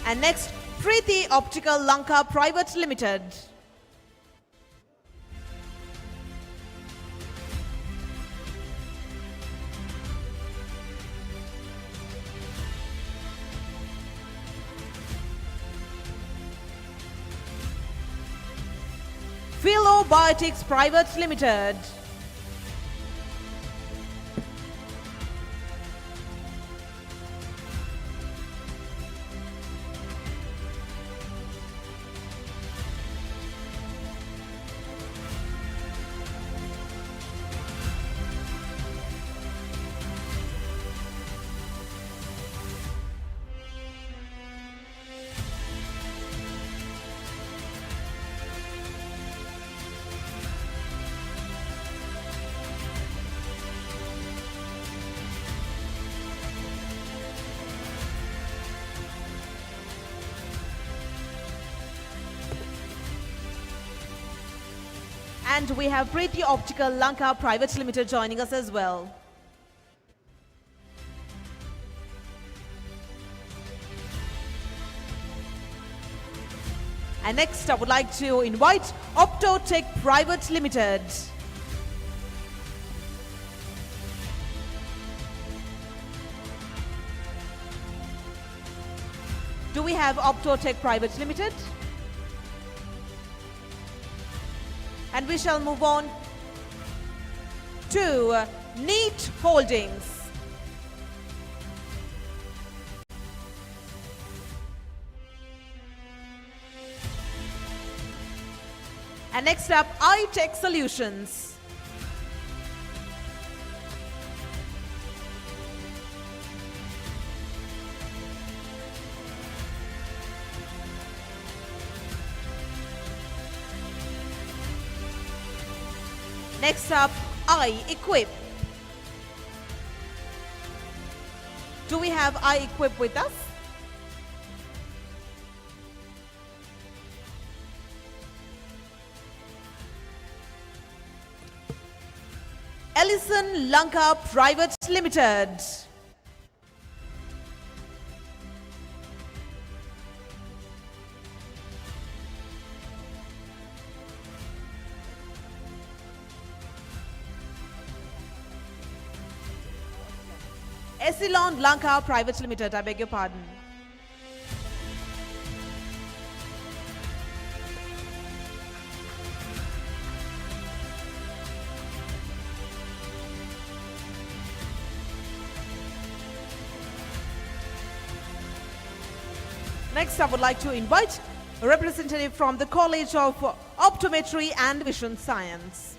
And next, Preeti Optical Lanka Private Limited. Philo Biotics Private Limited. And we have Preeti Optical Lanka Private Limited joining us as well. And next, I would like to invite Optotech Private Limited. Do we have Optotech Private Limited? And we shall move on to Neat Holdings. And next up, iTech Solutions. Next up, iEquip. Do we have iEquip with us? Ellison Lanka Private Limited. Echelon Lanka Private Limited, I beg your pardon. Next, I would like to invite a representative from the College of Optometry and Vision Science.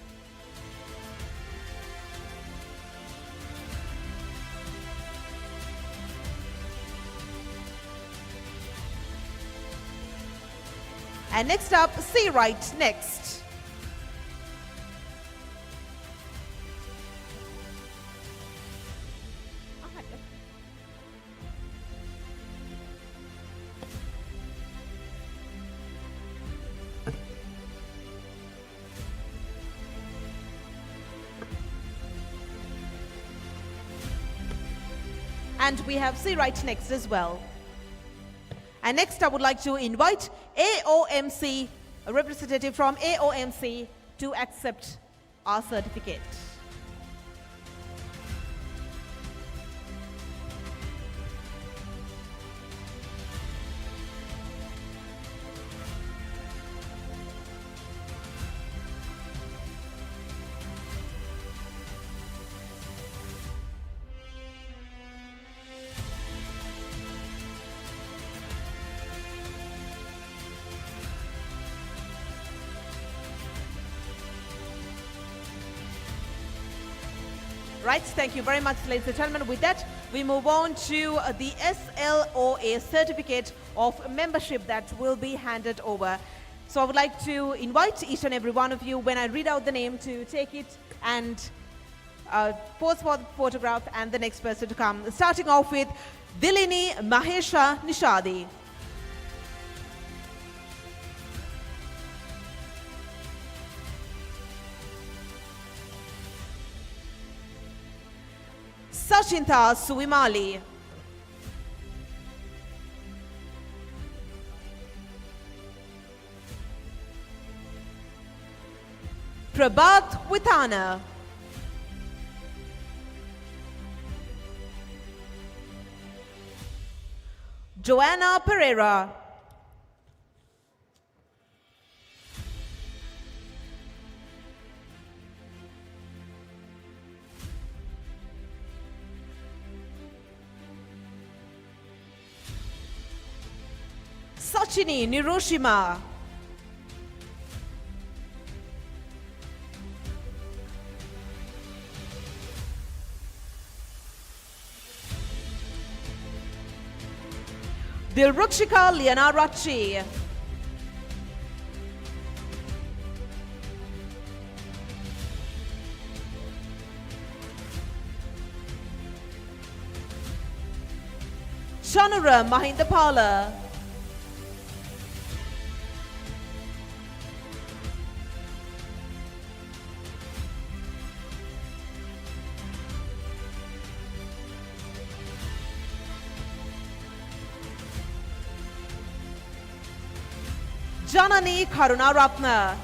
And next up, See Right Next. And we have See Right Next as well. And next, I would like to invite AOMC, a representative from AOMC, to accept our certificate. Right, thank you very much, ladies and gentlemen. With that, we move on to the SLOA certificate of membership that will be handed over. So I would like to invite each and every one of you, when I read out the name, to take it and pose for the photograph and the next person to come. Starting off with Dilini Mahesha Nishadi. Sachinta Suimali. Prabhat Withana. Joanna Pereira. Sachini Niroshima. Dilrukshika Lianarachi. Shanura Mahindapala. Janani Karunaratna.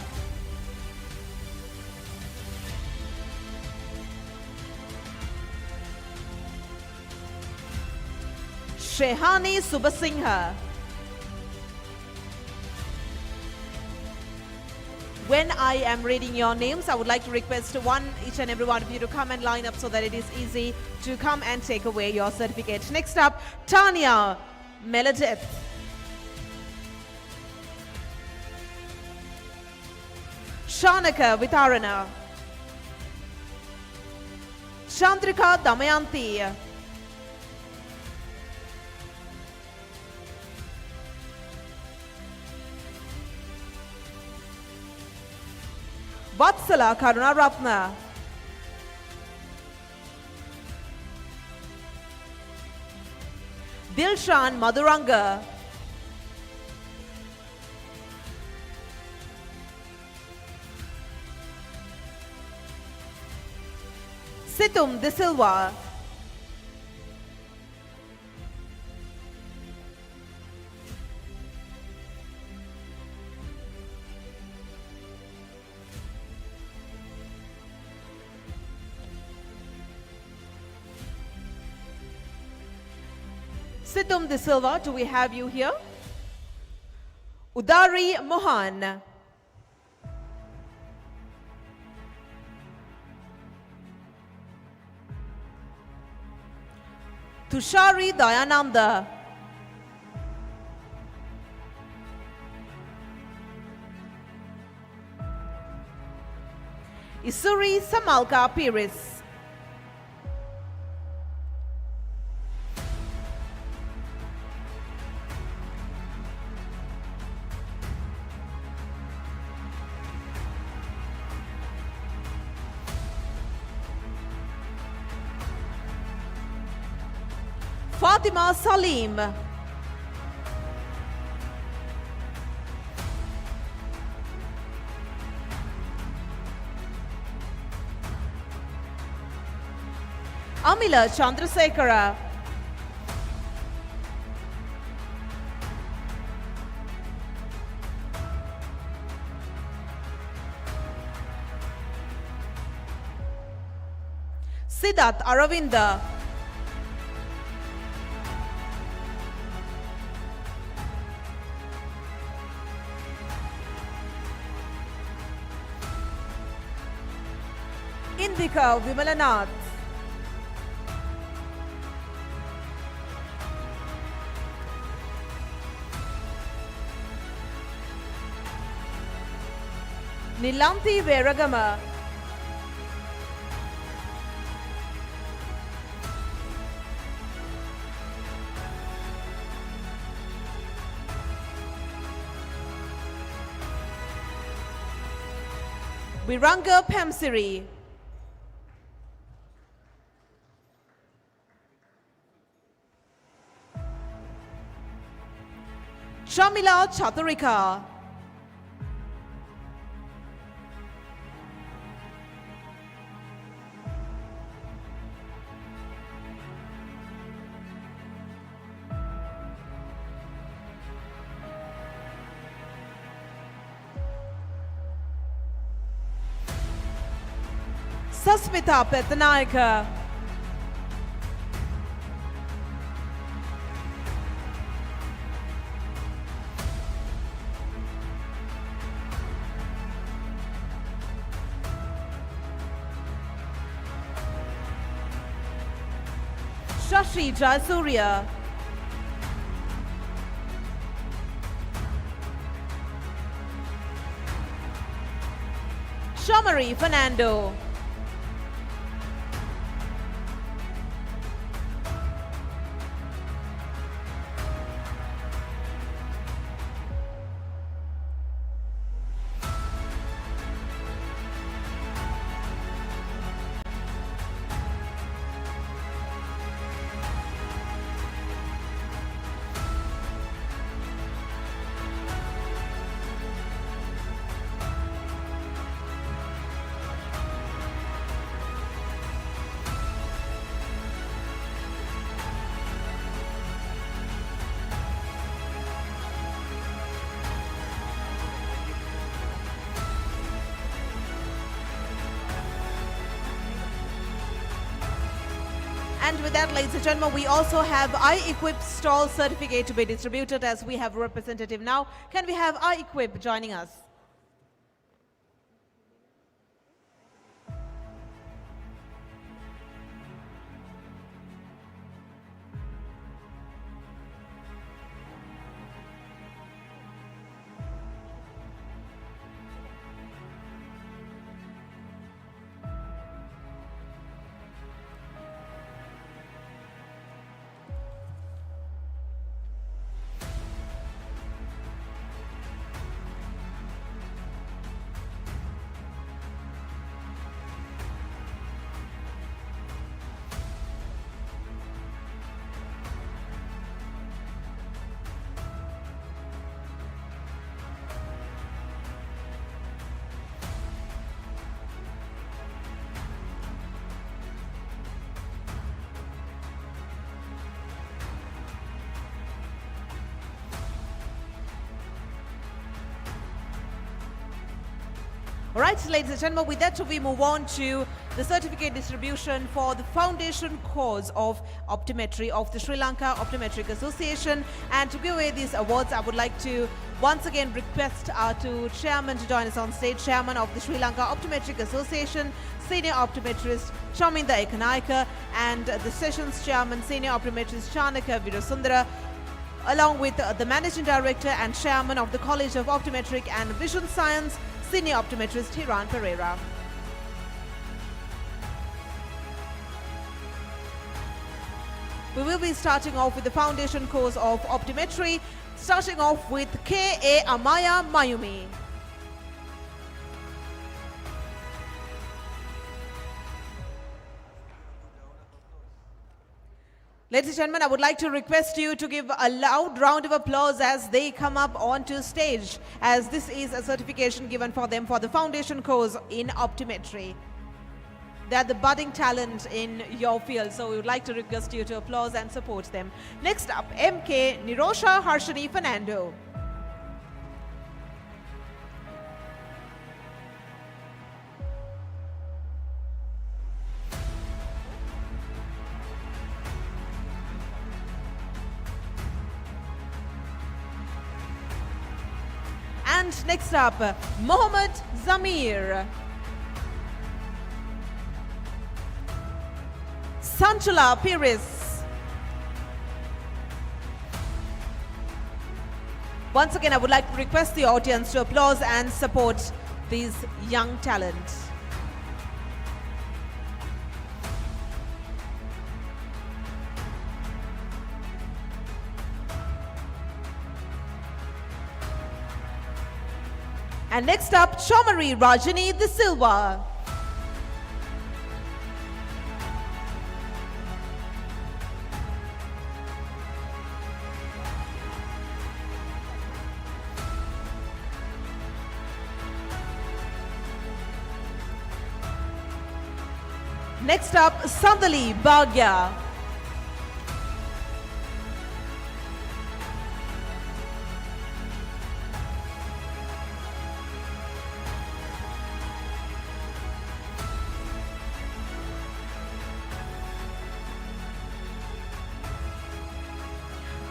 Shehani Subasingha. When I am reading your names, I would like to request each and every one of you to come and line up so that it is easy to come and take away your certificate. Next up, Tanya Meladeth. Shanaka Vitarana. Chandrika Damayanti. Vatsala Karunaratna. Dilshan Madhuranga. Situm De Silva. Situm De Silva, do we have you here? Udari Mohan. Tushari Dayananda. Isuri Samalka Piris. Fatima Salim. Amila Chandrasekhara. Siddharth Aravinda. Indika Vimalanath. Nilanthi Veragama. Viranga Pamsiri. Shamila Chaturika. Sasmita Petanaika. Shashi Jayasuriya. Shamari Fernando. And with that, ladies and gentlemen, we also have iEquip stall certificate to be distributed as we have a representative now. Can we have iEquip joining us? All right, ladies and gentlemen, with that we move on to the certificate distribution for the foundation course of optometry of the Sri Lanka Optometric Association. And to give away these awards, I would like to once again request our two chairmen to join us on stage. Chairman of the Sri Lanka Optometric Association, Senior Optometrist Chaminda Ekanaika, and the sessions chairman, Senior Optometrist Chanaka Virasundara, along with the Managing Director and Chairman of the College of Optometric and Vision Science, Senior Optometrist Hiran Pereira. We will be starting off with the foundation course of optometry, starting off with K.A. Amaya Mayumi. Ladies and gentlemen, I would like to request you to give a loud round of applause as they come up onto stage, as this is a certification given for them for the foundation course in optometry. They are the budding talent in your field, so we would like to request you to applause and support them. Next up, M.K. Nirosha Harshini Fernando. And next up, Mohammed Zamir. Sanchula Piris. Once again, I would like to request the audience to applaud and support these young talents. And next up, Chomari Rajani De Silva. Next up, Sandali Bhagya.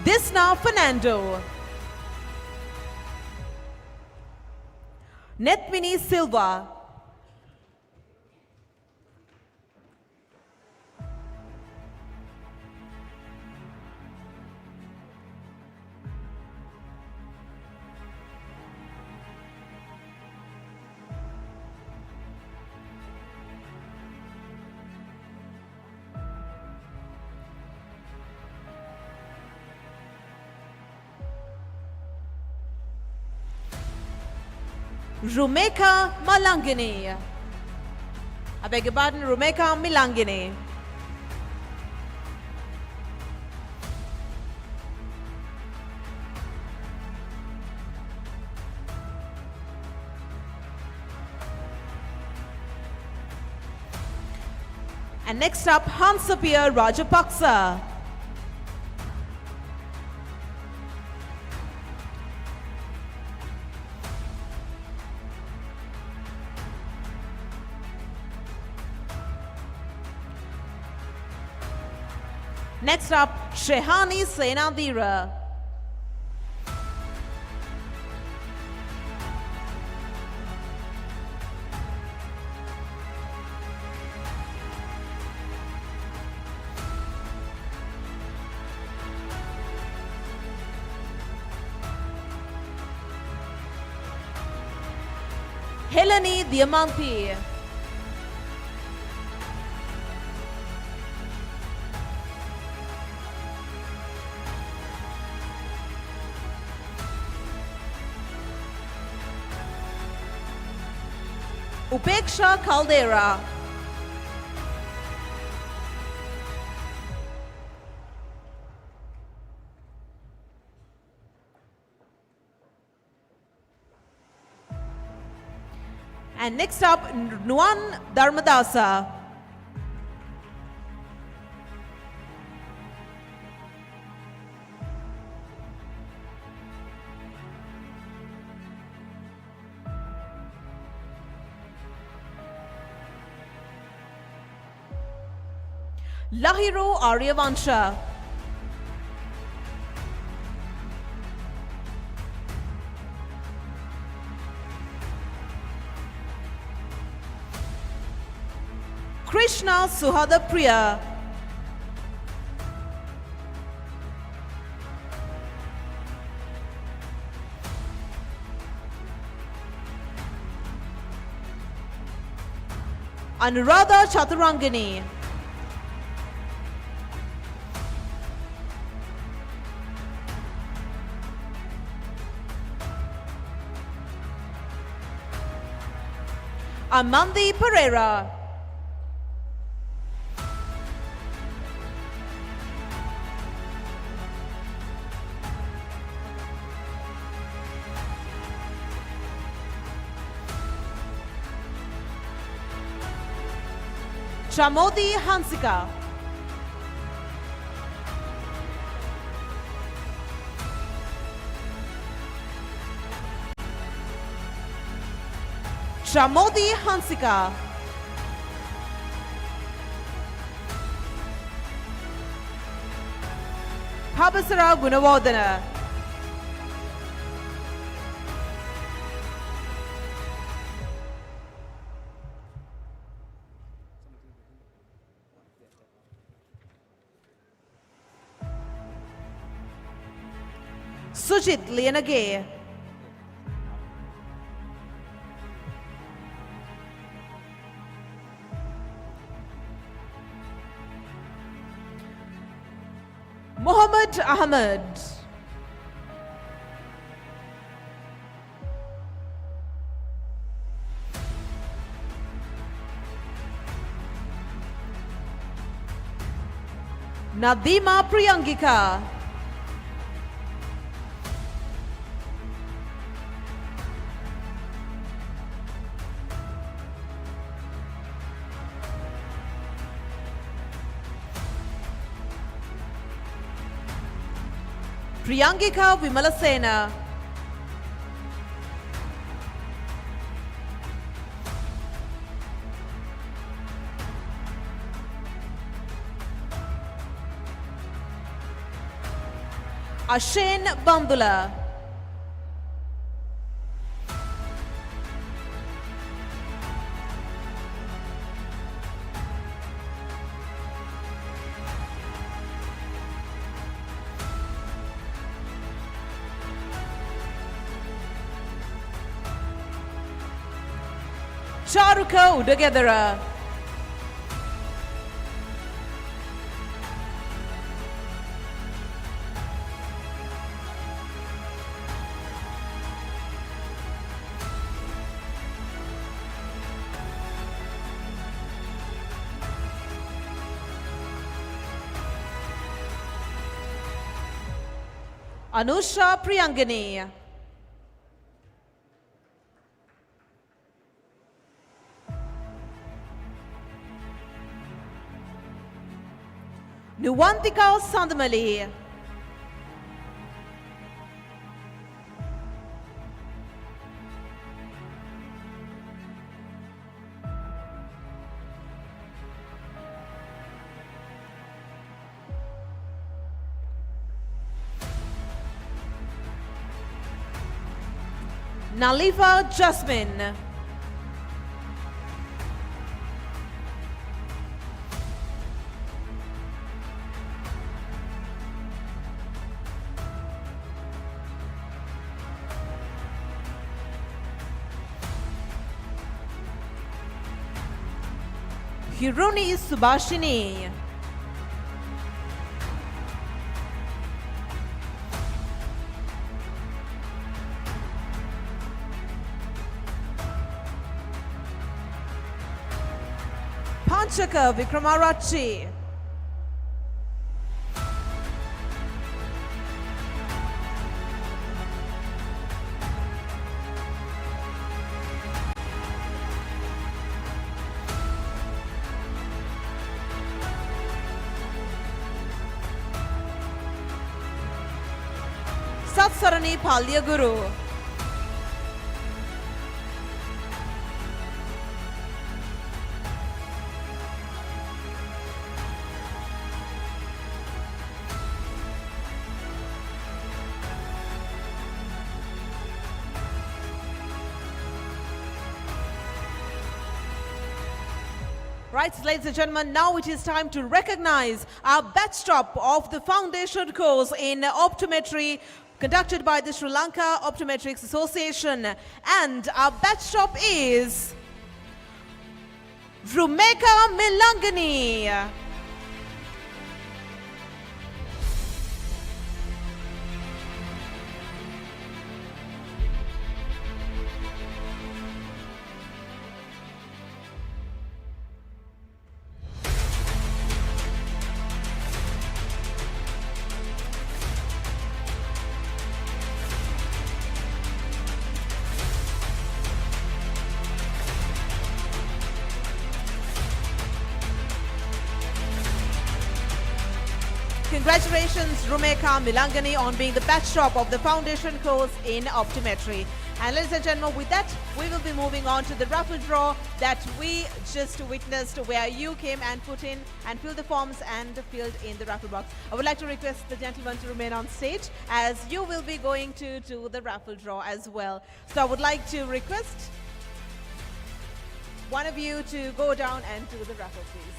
Disna Fernando. Netmini Silva. Rumeka Malangini. I beg your pardon, Rumeka Milangini. And next up, Hansapir Rajapaksa. Next up, Shehani Senadira. Heleni Diamanti. Upeksha Caldera. And next up, Nuan Dharmadasa. Lahiro Aryavansha. Krishna Suhadapriya. Anuradha Chaturangani. Amandi Pereira. Chamodi Hansika. Chamodi Hansika. Pabasara Gunawardana. Sujit Lianage. Muhammad Ahmed. Nadima Priyangika. Priyangika Vimalasena. Ashen Bandula. Charuka Udagadara. Anusha Priyangani. Nuwantika Sandamali. Naliva Jasmine. Hiruni Subhashini. Panchaka Vikramarachi. Satsarani Palya Guru. Right, ladies and gentlemen, now it is time to recognize our batch top of the foundation course in optometry conducted by the Sri Lanka Optometrics Association. And our batch top is Rumeka Milangani. Congratulations, Rumeka Milangani, on being the batch top of the foundation course in optometry. And ladies and gentlemen, with that, we will be moving on to the raffle draw that we just witnessed, where you came and put in and filled the forms and filled in the raffle box. I would like to request the gentleman to remain on stage, as you will be going to do the raffle draw as well. So I would like to request one of you to go down and do the raffle, please.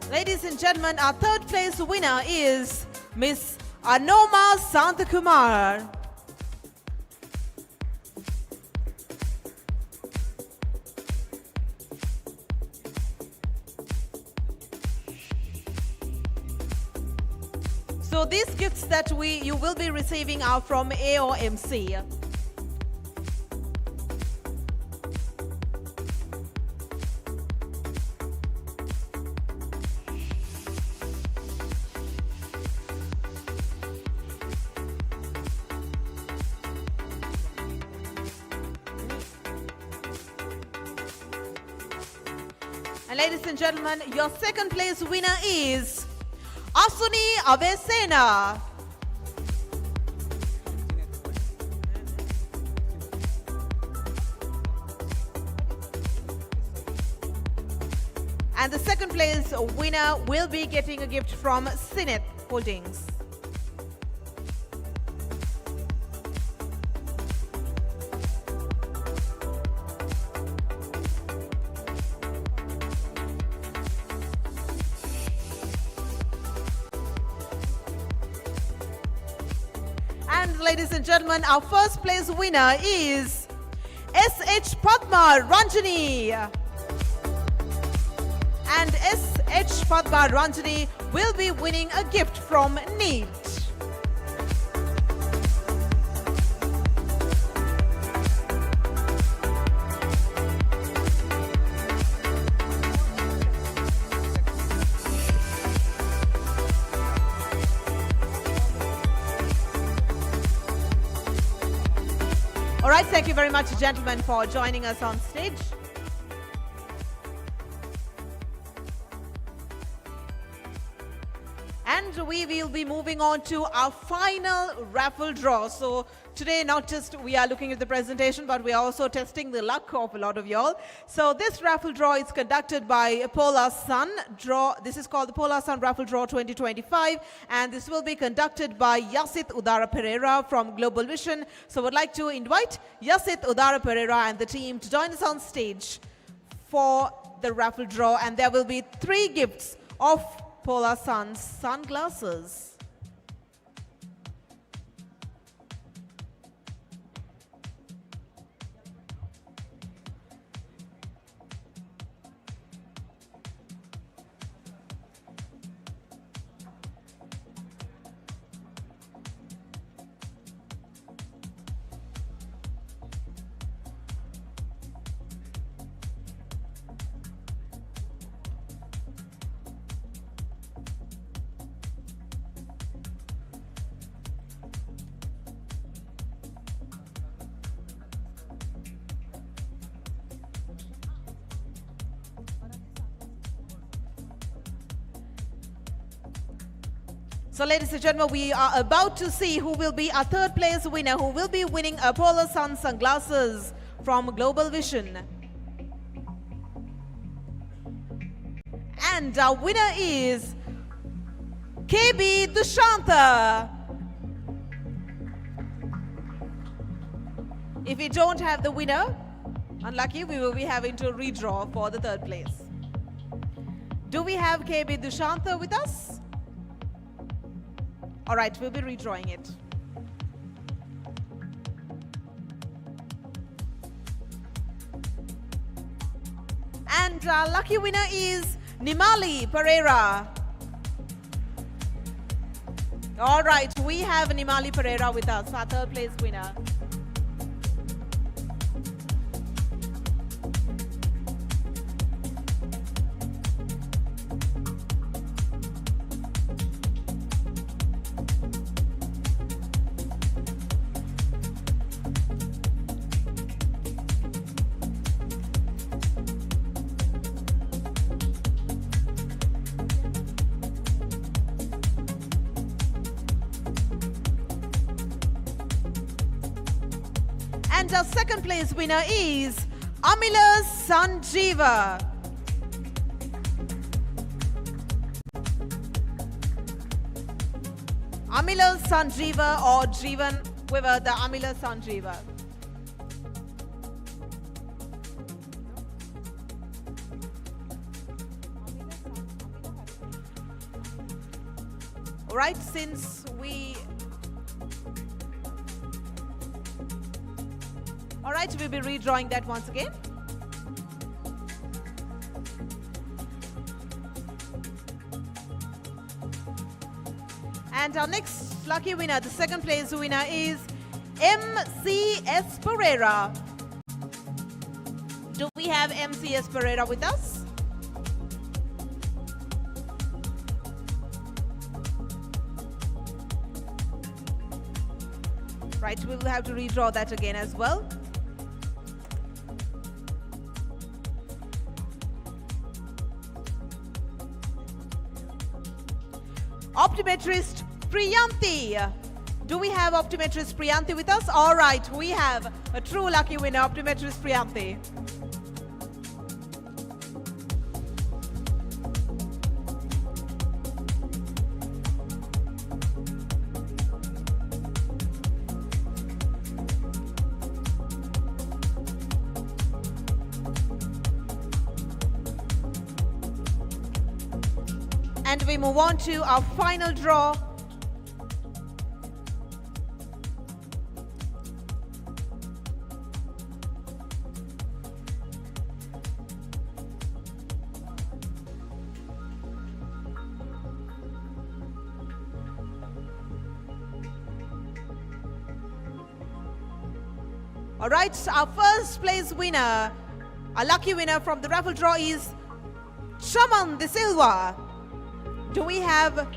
Ladies and gentlemen, our third place winner is Miss Anoma Santakumar. So these gifts that you will be receiving are from AOMC. And ladies and gentlemen, your second place winner is Asuni Avesena. And the second place winner will be getting a gift from Sinet Holdings. And ladies and gentlemen, our first place winner is SH Padma Ranjani. And SH Padma Ranjani will be winning a gift from NEET. All right, thank you very much, gentlemen, for joining us on stage. And we will be moving on to our final raffle draw. So today, not just we are looking at the presentation, but we are also testing the luck of a lot of y'all. So this raffle draw is conducted by Polar Sun Draw. This is called the Polar Sun Raffle Draw 2025. And this will be conducted by Yasit Udara Pereira from Global Vision. So I would like to invite Yasit Udara Pereira and the team to join us on stage for the raffle draw. And there will be 3 gifts of Polar Sun's sunglasses. So ladies and gentlemen, we are about to see who will be our third place winner, who will be winning a Polar Sun sunglasses from Global Vision. And our winner is KB Dushanta. If we don't have the winner, unlucky, we will be having to redraw for the third place. Do we have KB Dushantha with us? All right, we'll be redrawing it. And our lucky winner is Nimali Pereira. All right, we have Nimali Pereira with us, our third place winner. And our second place winner is Amila Sanjeeva. Amila Sanjeeva or Jeevan, whoever, the Amila Sanjeeva. All right, since we... All right, we'll be redrawing that once again. And our next lucky winner, the second place winner is MCS Pereira. Do we have MCS Pereira with us? Right, we will have to redraw that again as well. Optometrist Priyanti. Do we have optometrist Priyanti with us? All right, we have a true lucky winner, optometrist Priyanti. And we move on to our final draw. All right, our first place winner, our lucky winner from the raffle draw is Shaman De Silva. Do we have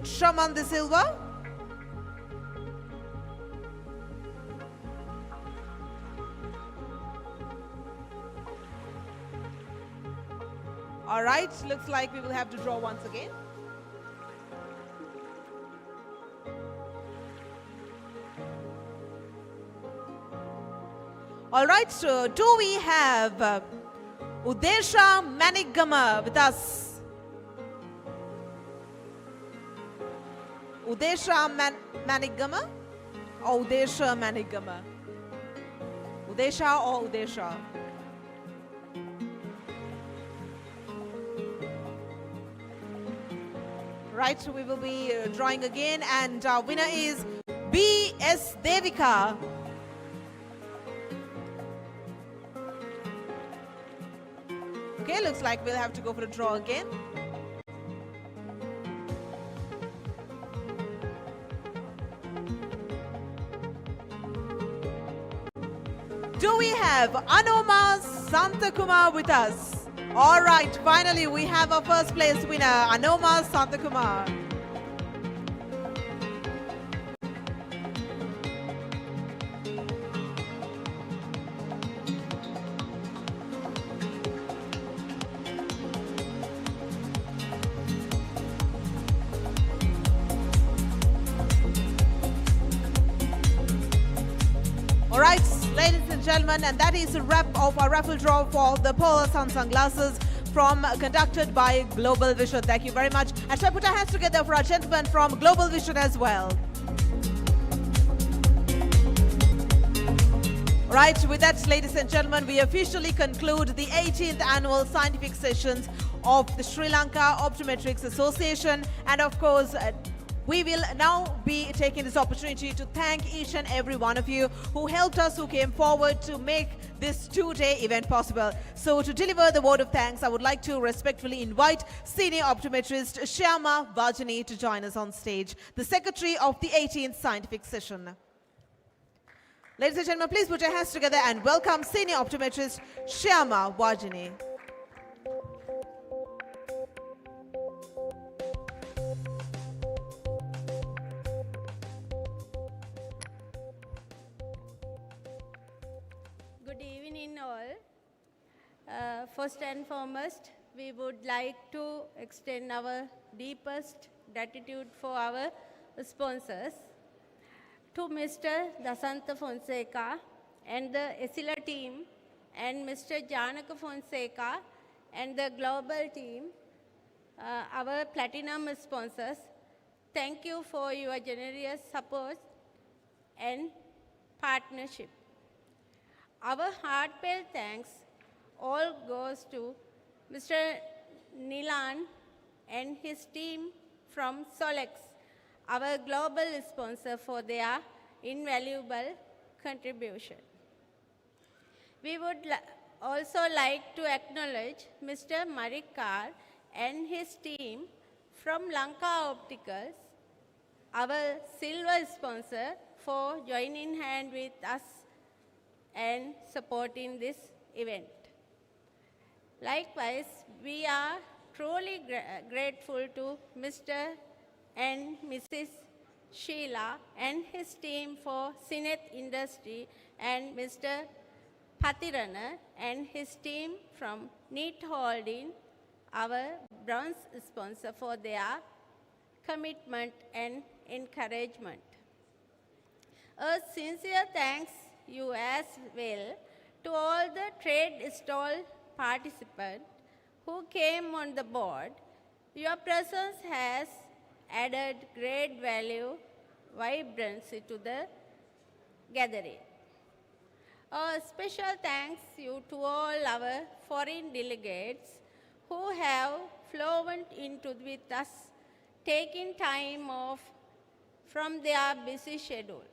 Shaman De Silva? All right, looks like we will have to draw once again. All right, so do we have Udesha Manigama with us? Udesha Manigama or Udesha Manigama? Udesha or Udesha? Right, so we will be drawing again, and our winner is B.S. Devika. Okay, looks like we'll have to go for a draw again. Do we have Anoma Santakumar with us? All right, finally we have our first place winner, Anoma Santakumar. All right, ladies and gentlemen, and that is a wrap of our raffle draw for the Polar Sun sunglasses conducted by Global Vision. Thank you very much. And shall we put our hands together for our gentleman from Global Vision as well. Right, with that, ladies and gentlemen, we officially conclude the 18th annual scientific sessions of the Sri Lanka Optometrics Association. And of course, we will now be taking this opportunity to thank each and every one of you who helped us, who came forward to make this two-day event possible. So to deliver the word of thanks, I would like to respectfully invite Senior Optometrist Shyama Vajani to join us on stage, the Secretary of the 18th Scientific Session. Ladies and gentlemen, please put your hands together and welcome Senior Optometrist Shyama Vajani. Good evening all. First and foremost, we would like to extend our deepest gratitude for our sponsors. To Mr. Dasanta Fonseca and the ESILA team, and Mr. Janaka Fonseca and the global team, our platinum sponsors, thank you for your generous support and partnership. Our heartfelt thanks all goes to Mr. Nilan and his team from Solex, our global sponsor, for their invaluable contribution. We would also like to acknowledge Mr. Marikar and his team from Lanka Opticals, our silver sponsor, for joining hand with us and supporting this event. Likewise, we are truly grateful to Mr. and Mrs. Sheila and his team for Sinet Industry, and Mr. Patirana and his team from Neat Holding, our bronze sponsor, for their commitment and encouragement. A sincere thanks you as well to all the trade stall participants who came on the board. Your presence has added great value, vibrancy to the gathering. A special thanks you to all our foreign delegates who have flown into with us, taking time off from their busy schedule.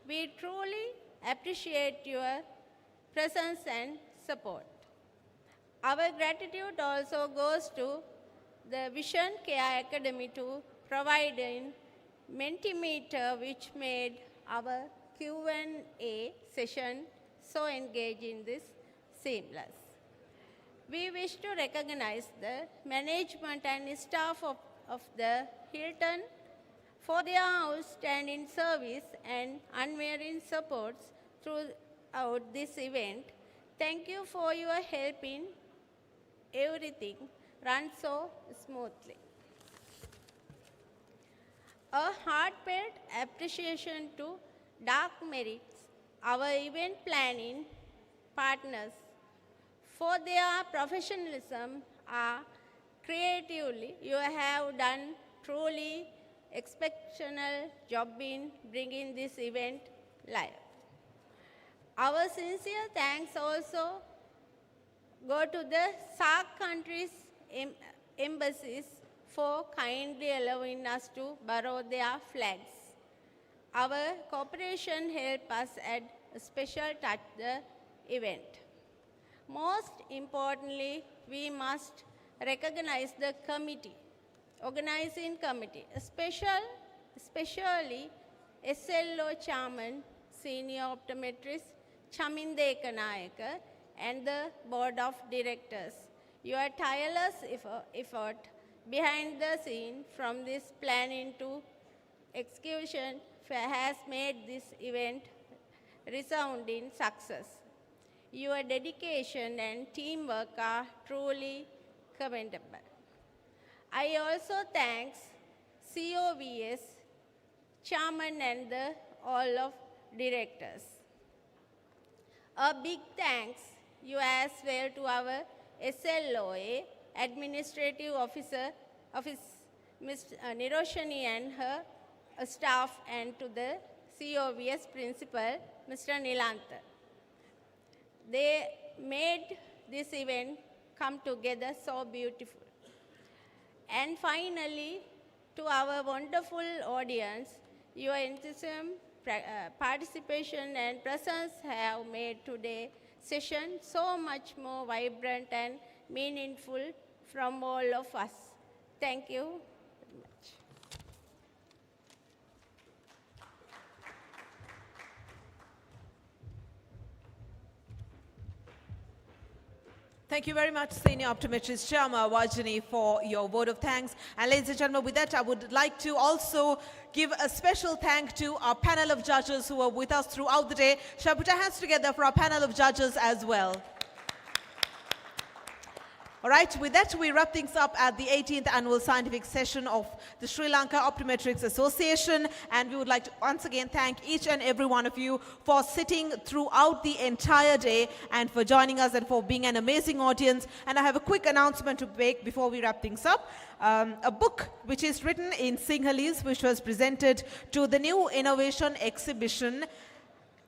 We truly appreciate your presence and support. Our gratitude also goes to the Vision Care Academy to provide an Mentimeter, which made our Q&A session so engaging, this seamless. We wish to recognize the management and staff of the Hilton for their outstanding service and unwavering support throughout this event. Thank you for your help in everything run so smoothly. A heartfelt appreciation to Dark Merits, our event planning partners, for their professionalism and creatively. You have done truly exceptional job in bringing this event live. Our sincere thanks also go to the SAARC countries' embassies for kindly allowing us to borrow their flags. Our cooperation helped us add a special touch to the event. Most importantly, we must recognize the committee, organizing committee, especially SLO Chairman, Senior Optometrist Chaminde Kanayaka, and the Board of Directors. Your tireless effort behind the scene, from this planning to execution, has made this event resounding success. Your dedication and teamwork are truly commendable. I also thank COVS Chairman and all of directors. A big thanks you as well to our SLOA Administrative Officer, Ms. Niroshani and her staff, and to the COVS Principal, Mr. Nilanta. They made this event come together so beautiful. And finally, to our wonderful audience, your enthusiasm, participation and presence have made today's session so much more vibrant and meaningful from all of us. Thank you very much. Thank you very much, Senior Optometrist Shyama Vajani, for your word of thanks. And ladies and gentlemen, with that, I would like to also give a special thank to our panel of judges who are with us throughout the day. Shall we put our hands together for our panel of judges as well? All right, with that, we wrap things up at the 18th Annual Scientific Session of the Sri Lanka Optometrics Association. And we would like to once again thank each and every one of you for sitting throughout the entire day and for joining us and for being an amazing audience. And I have a quick announcement to make before we wrap things up. A book which is written in Sinhalese, which was presented to the new innovation exhibition,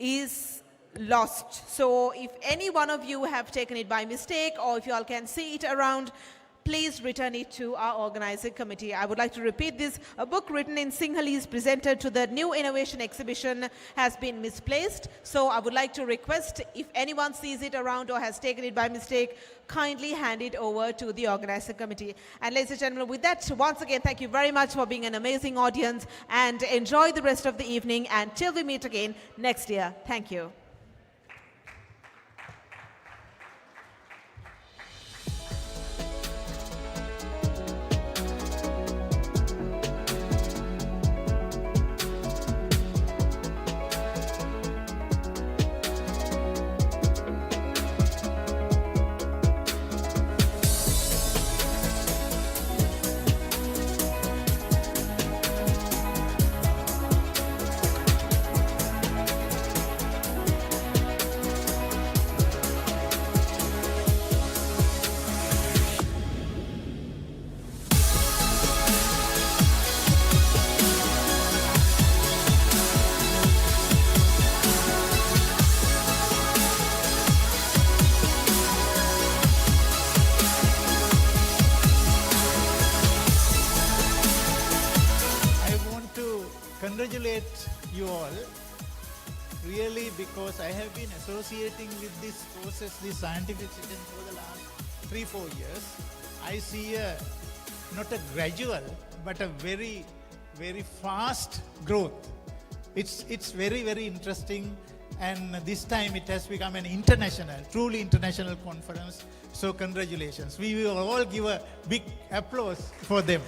is lost. So if any one of you have taken it by mistake or if you all can see it around, please return it to our organizing committee. I would like to repeat this. A book written in Sinhalese presented to the new innovation exhibition has been misplaced. So I would like to request, if anyone sees it around or has taken it by mistake, kindly hand it over to the organizing committee. And ladies and gentlemen, with that, once again, thank you very much for being an amazing audience and enjoy the rest of the evening and till we meet again next year. Thank you. Congratulate you all, really, because I have been associating with this process, this scientific session for the last 3-4 years. I see not a gradual, but a very, very fast growth. It's very, very interesting, and this time it has become an international, truly international conference. So congratulations. We will all give a big applause for them.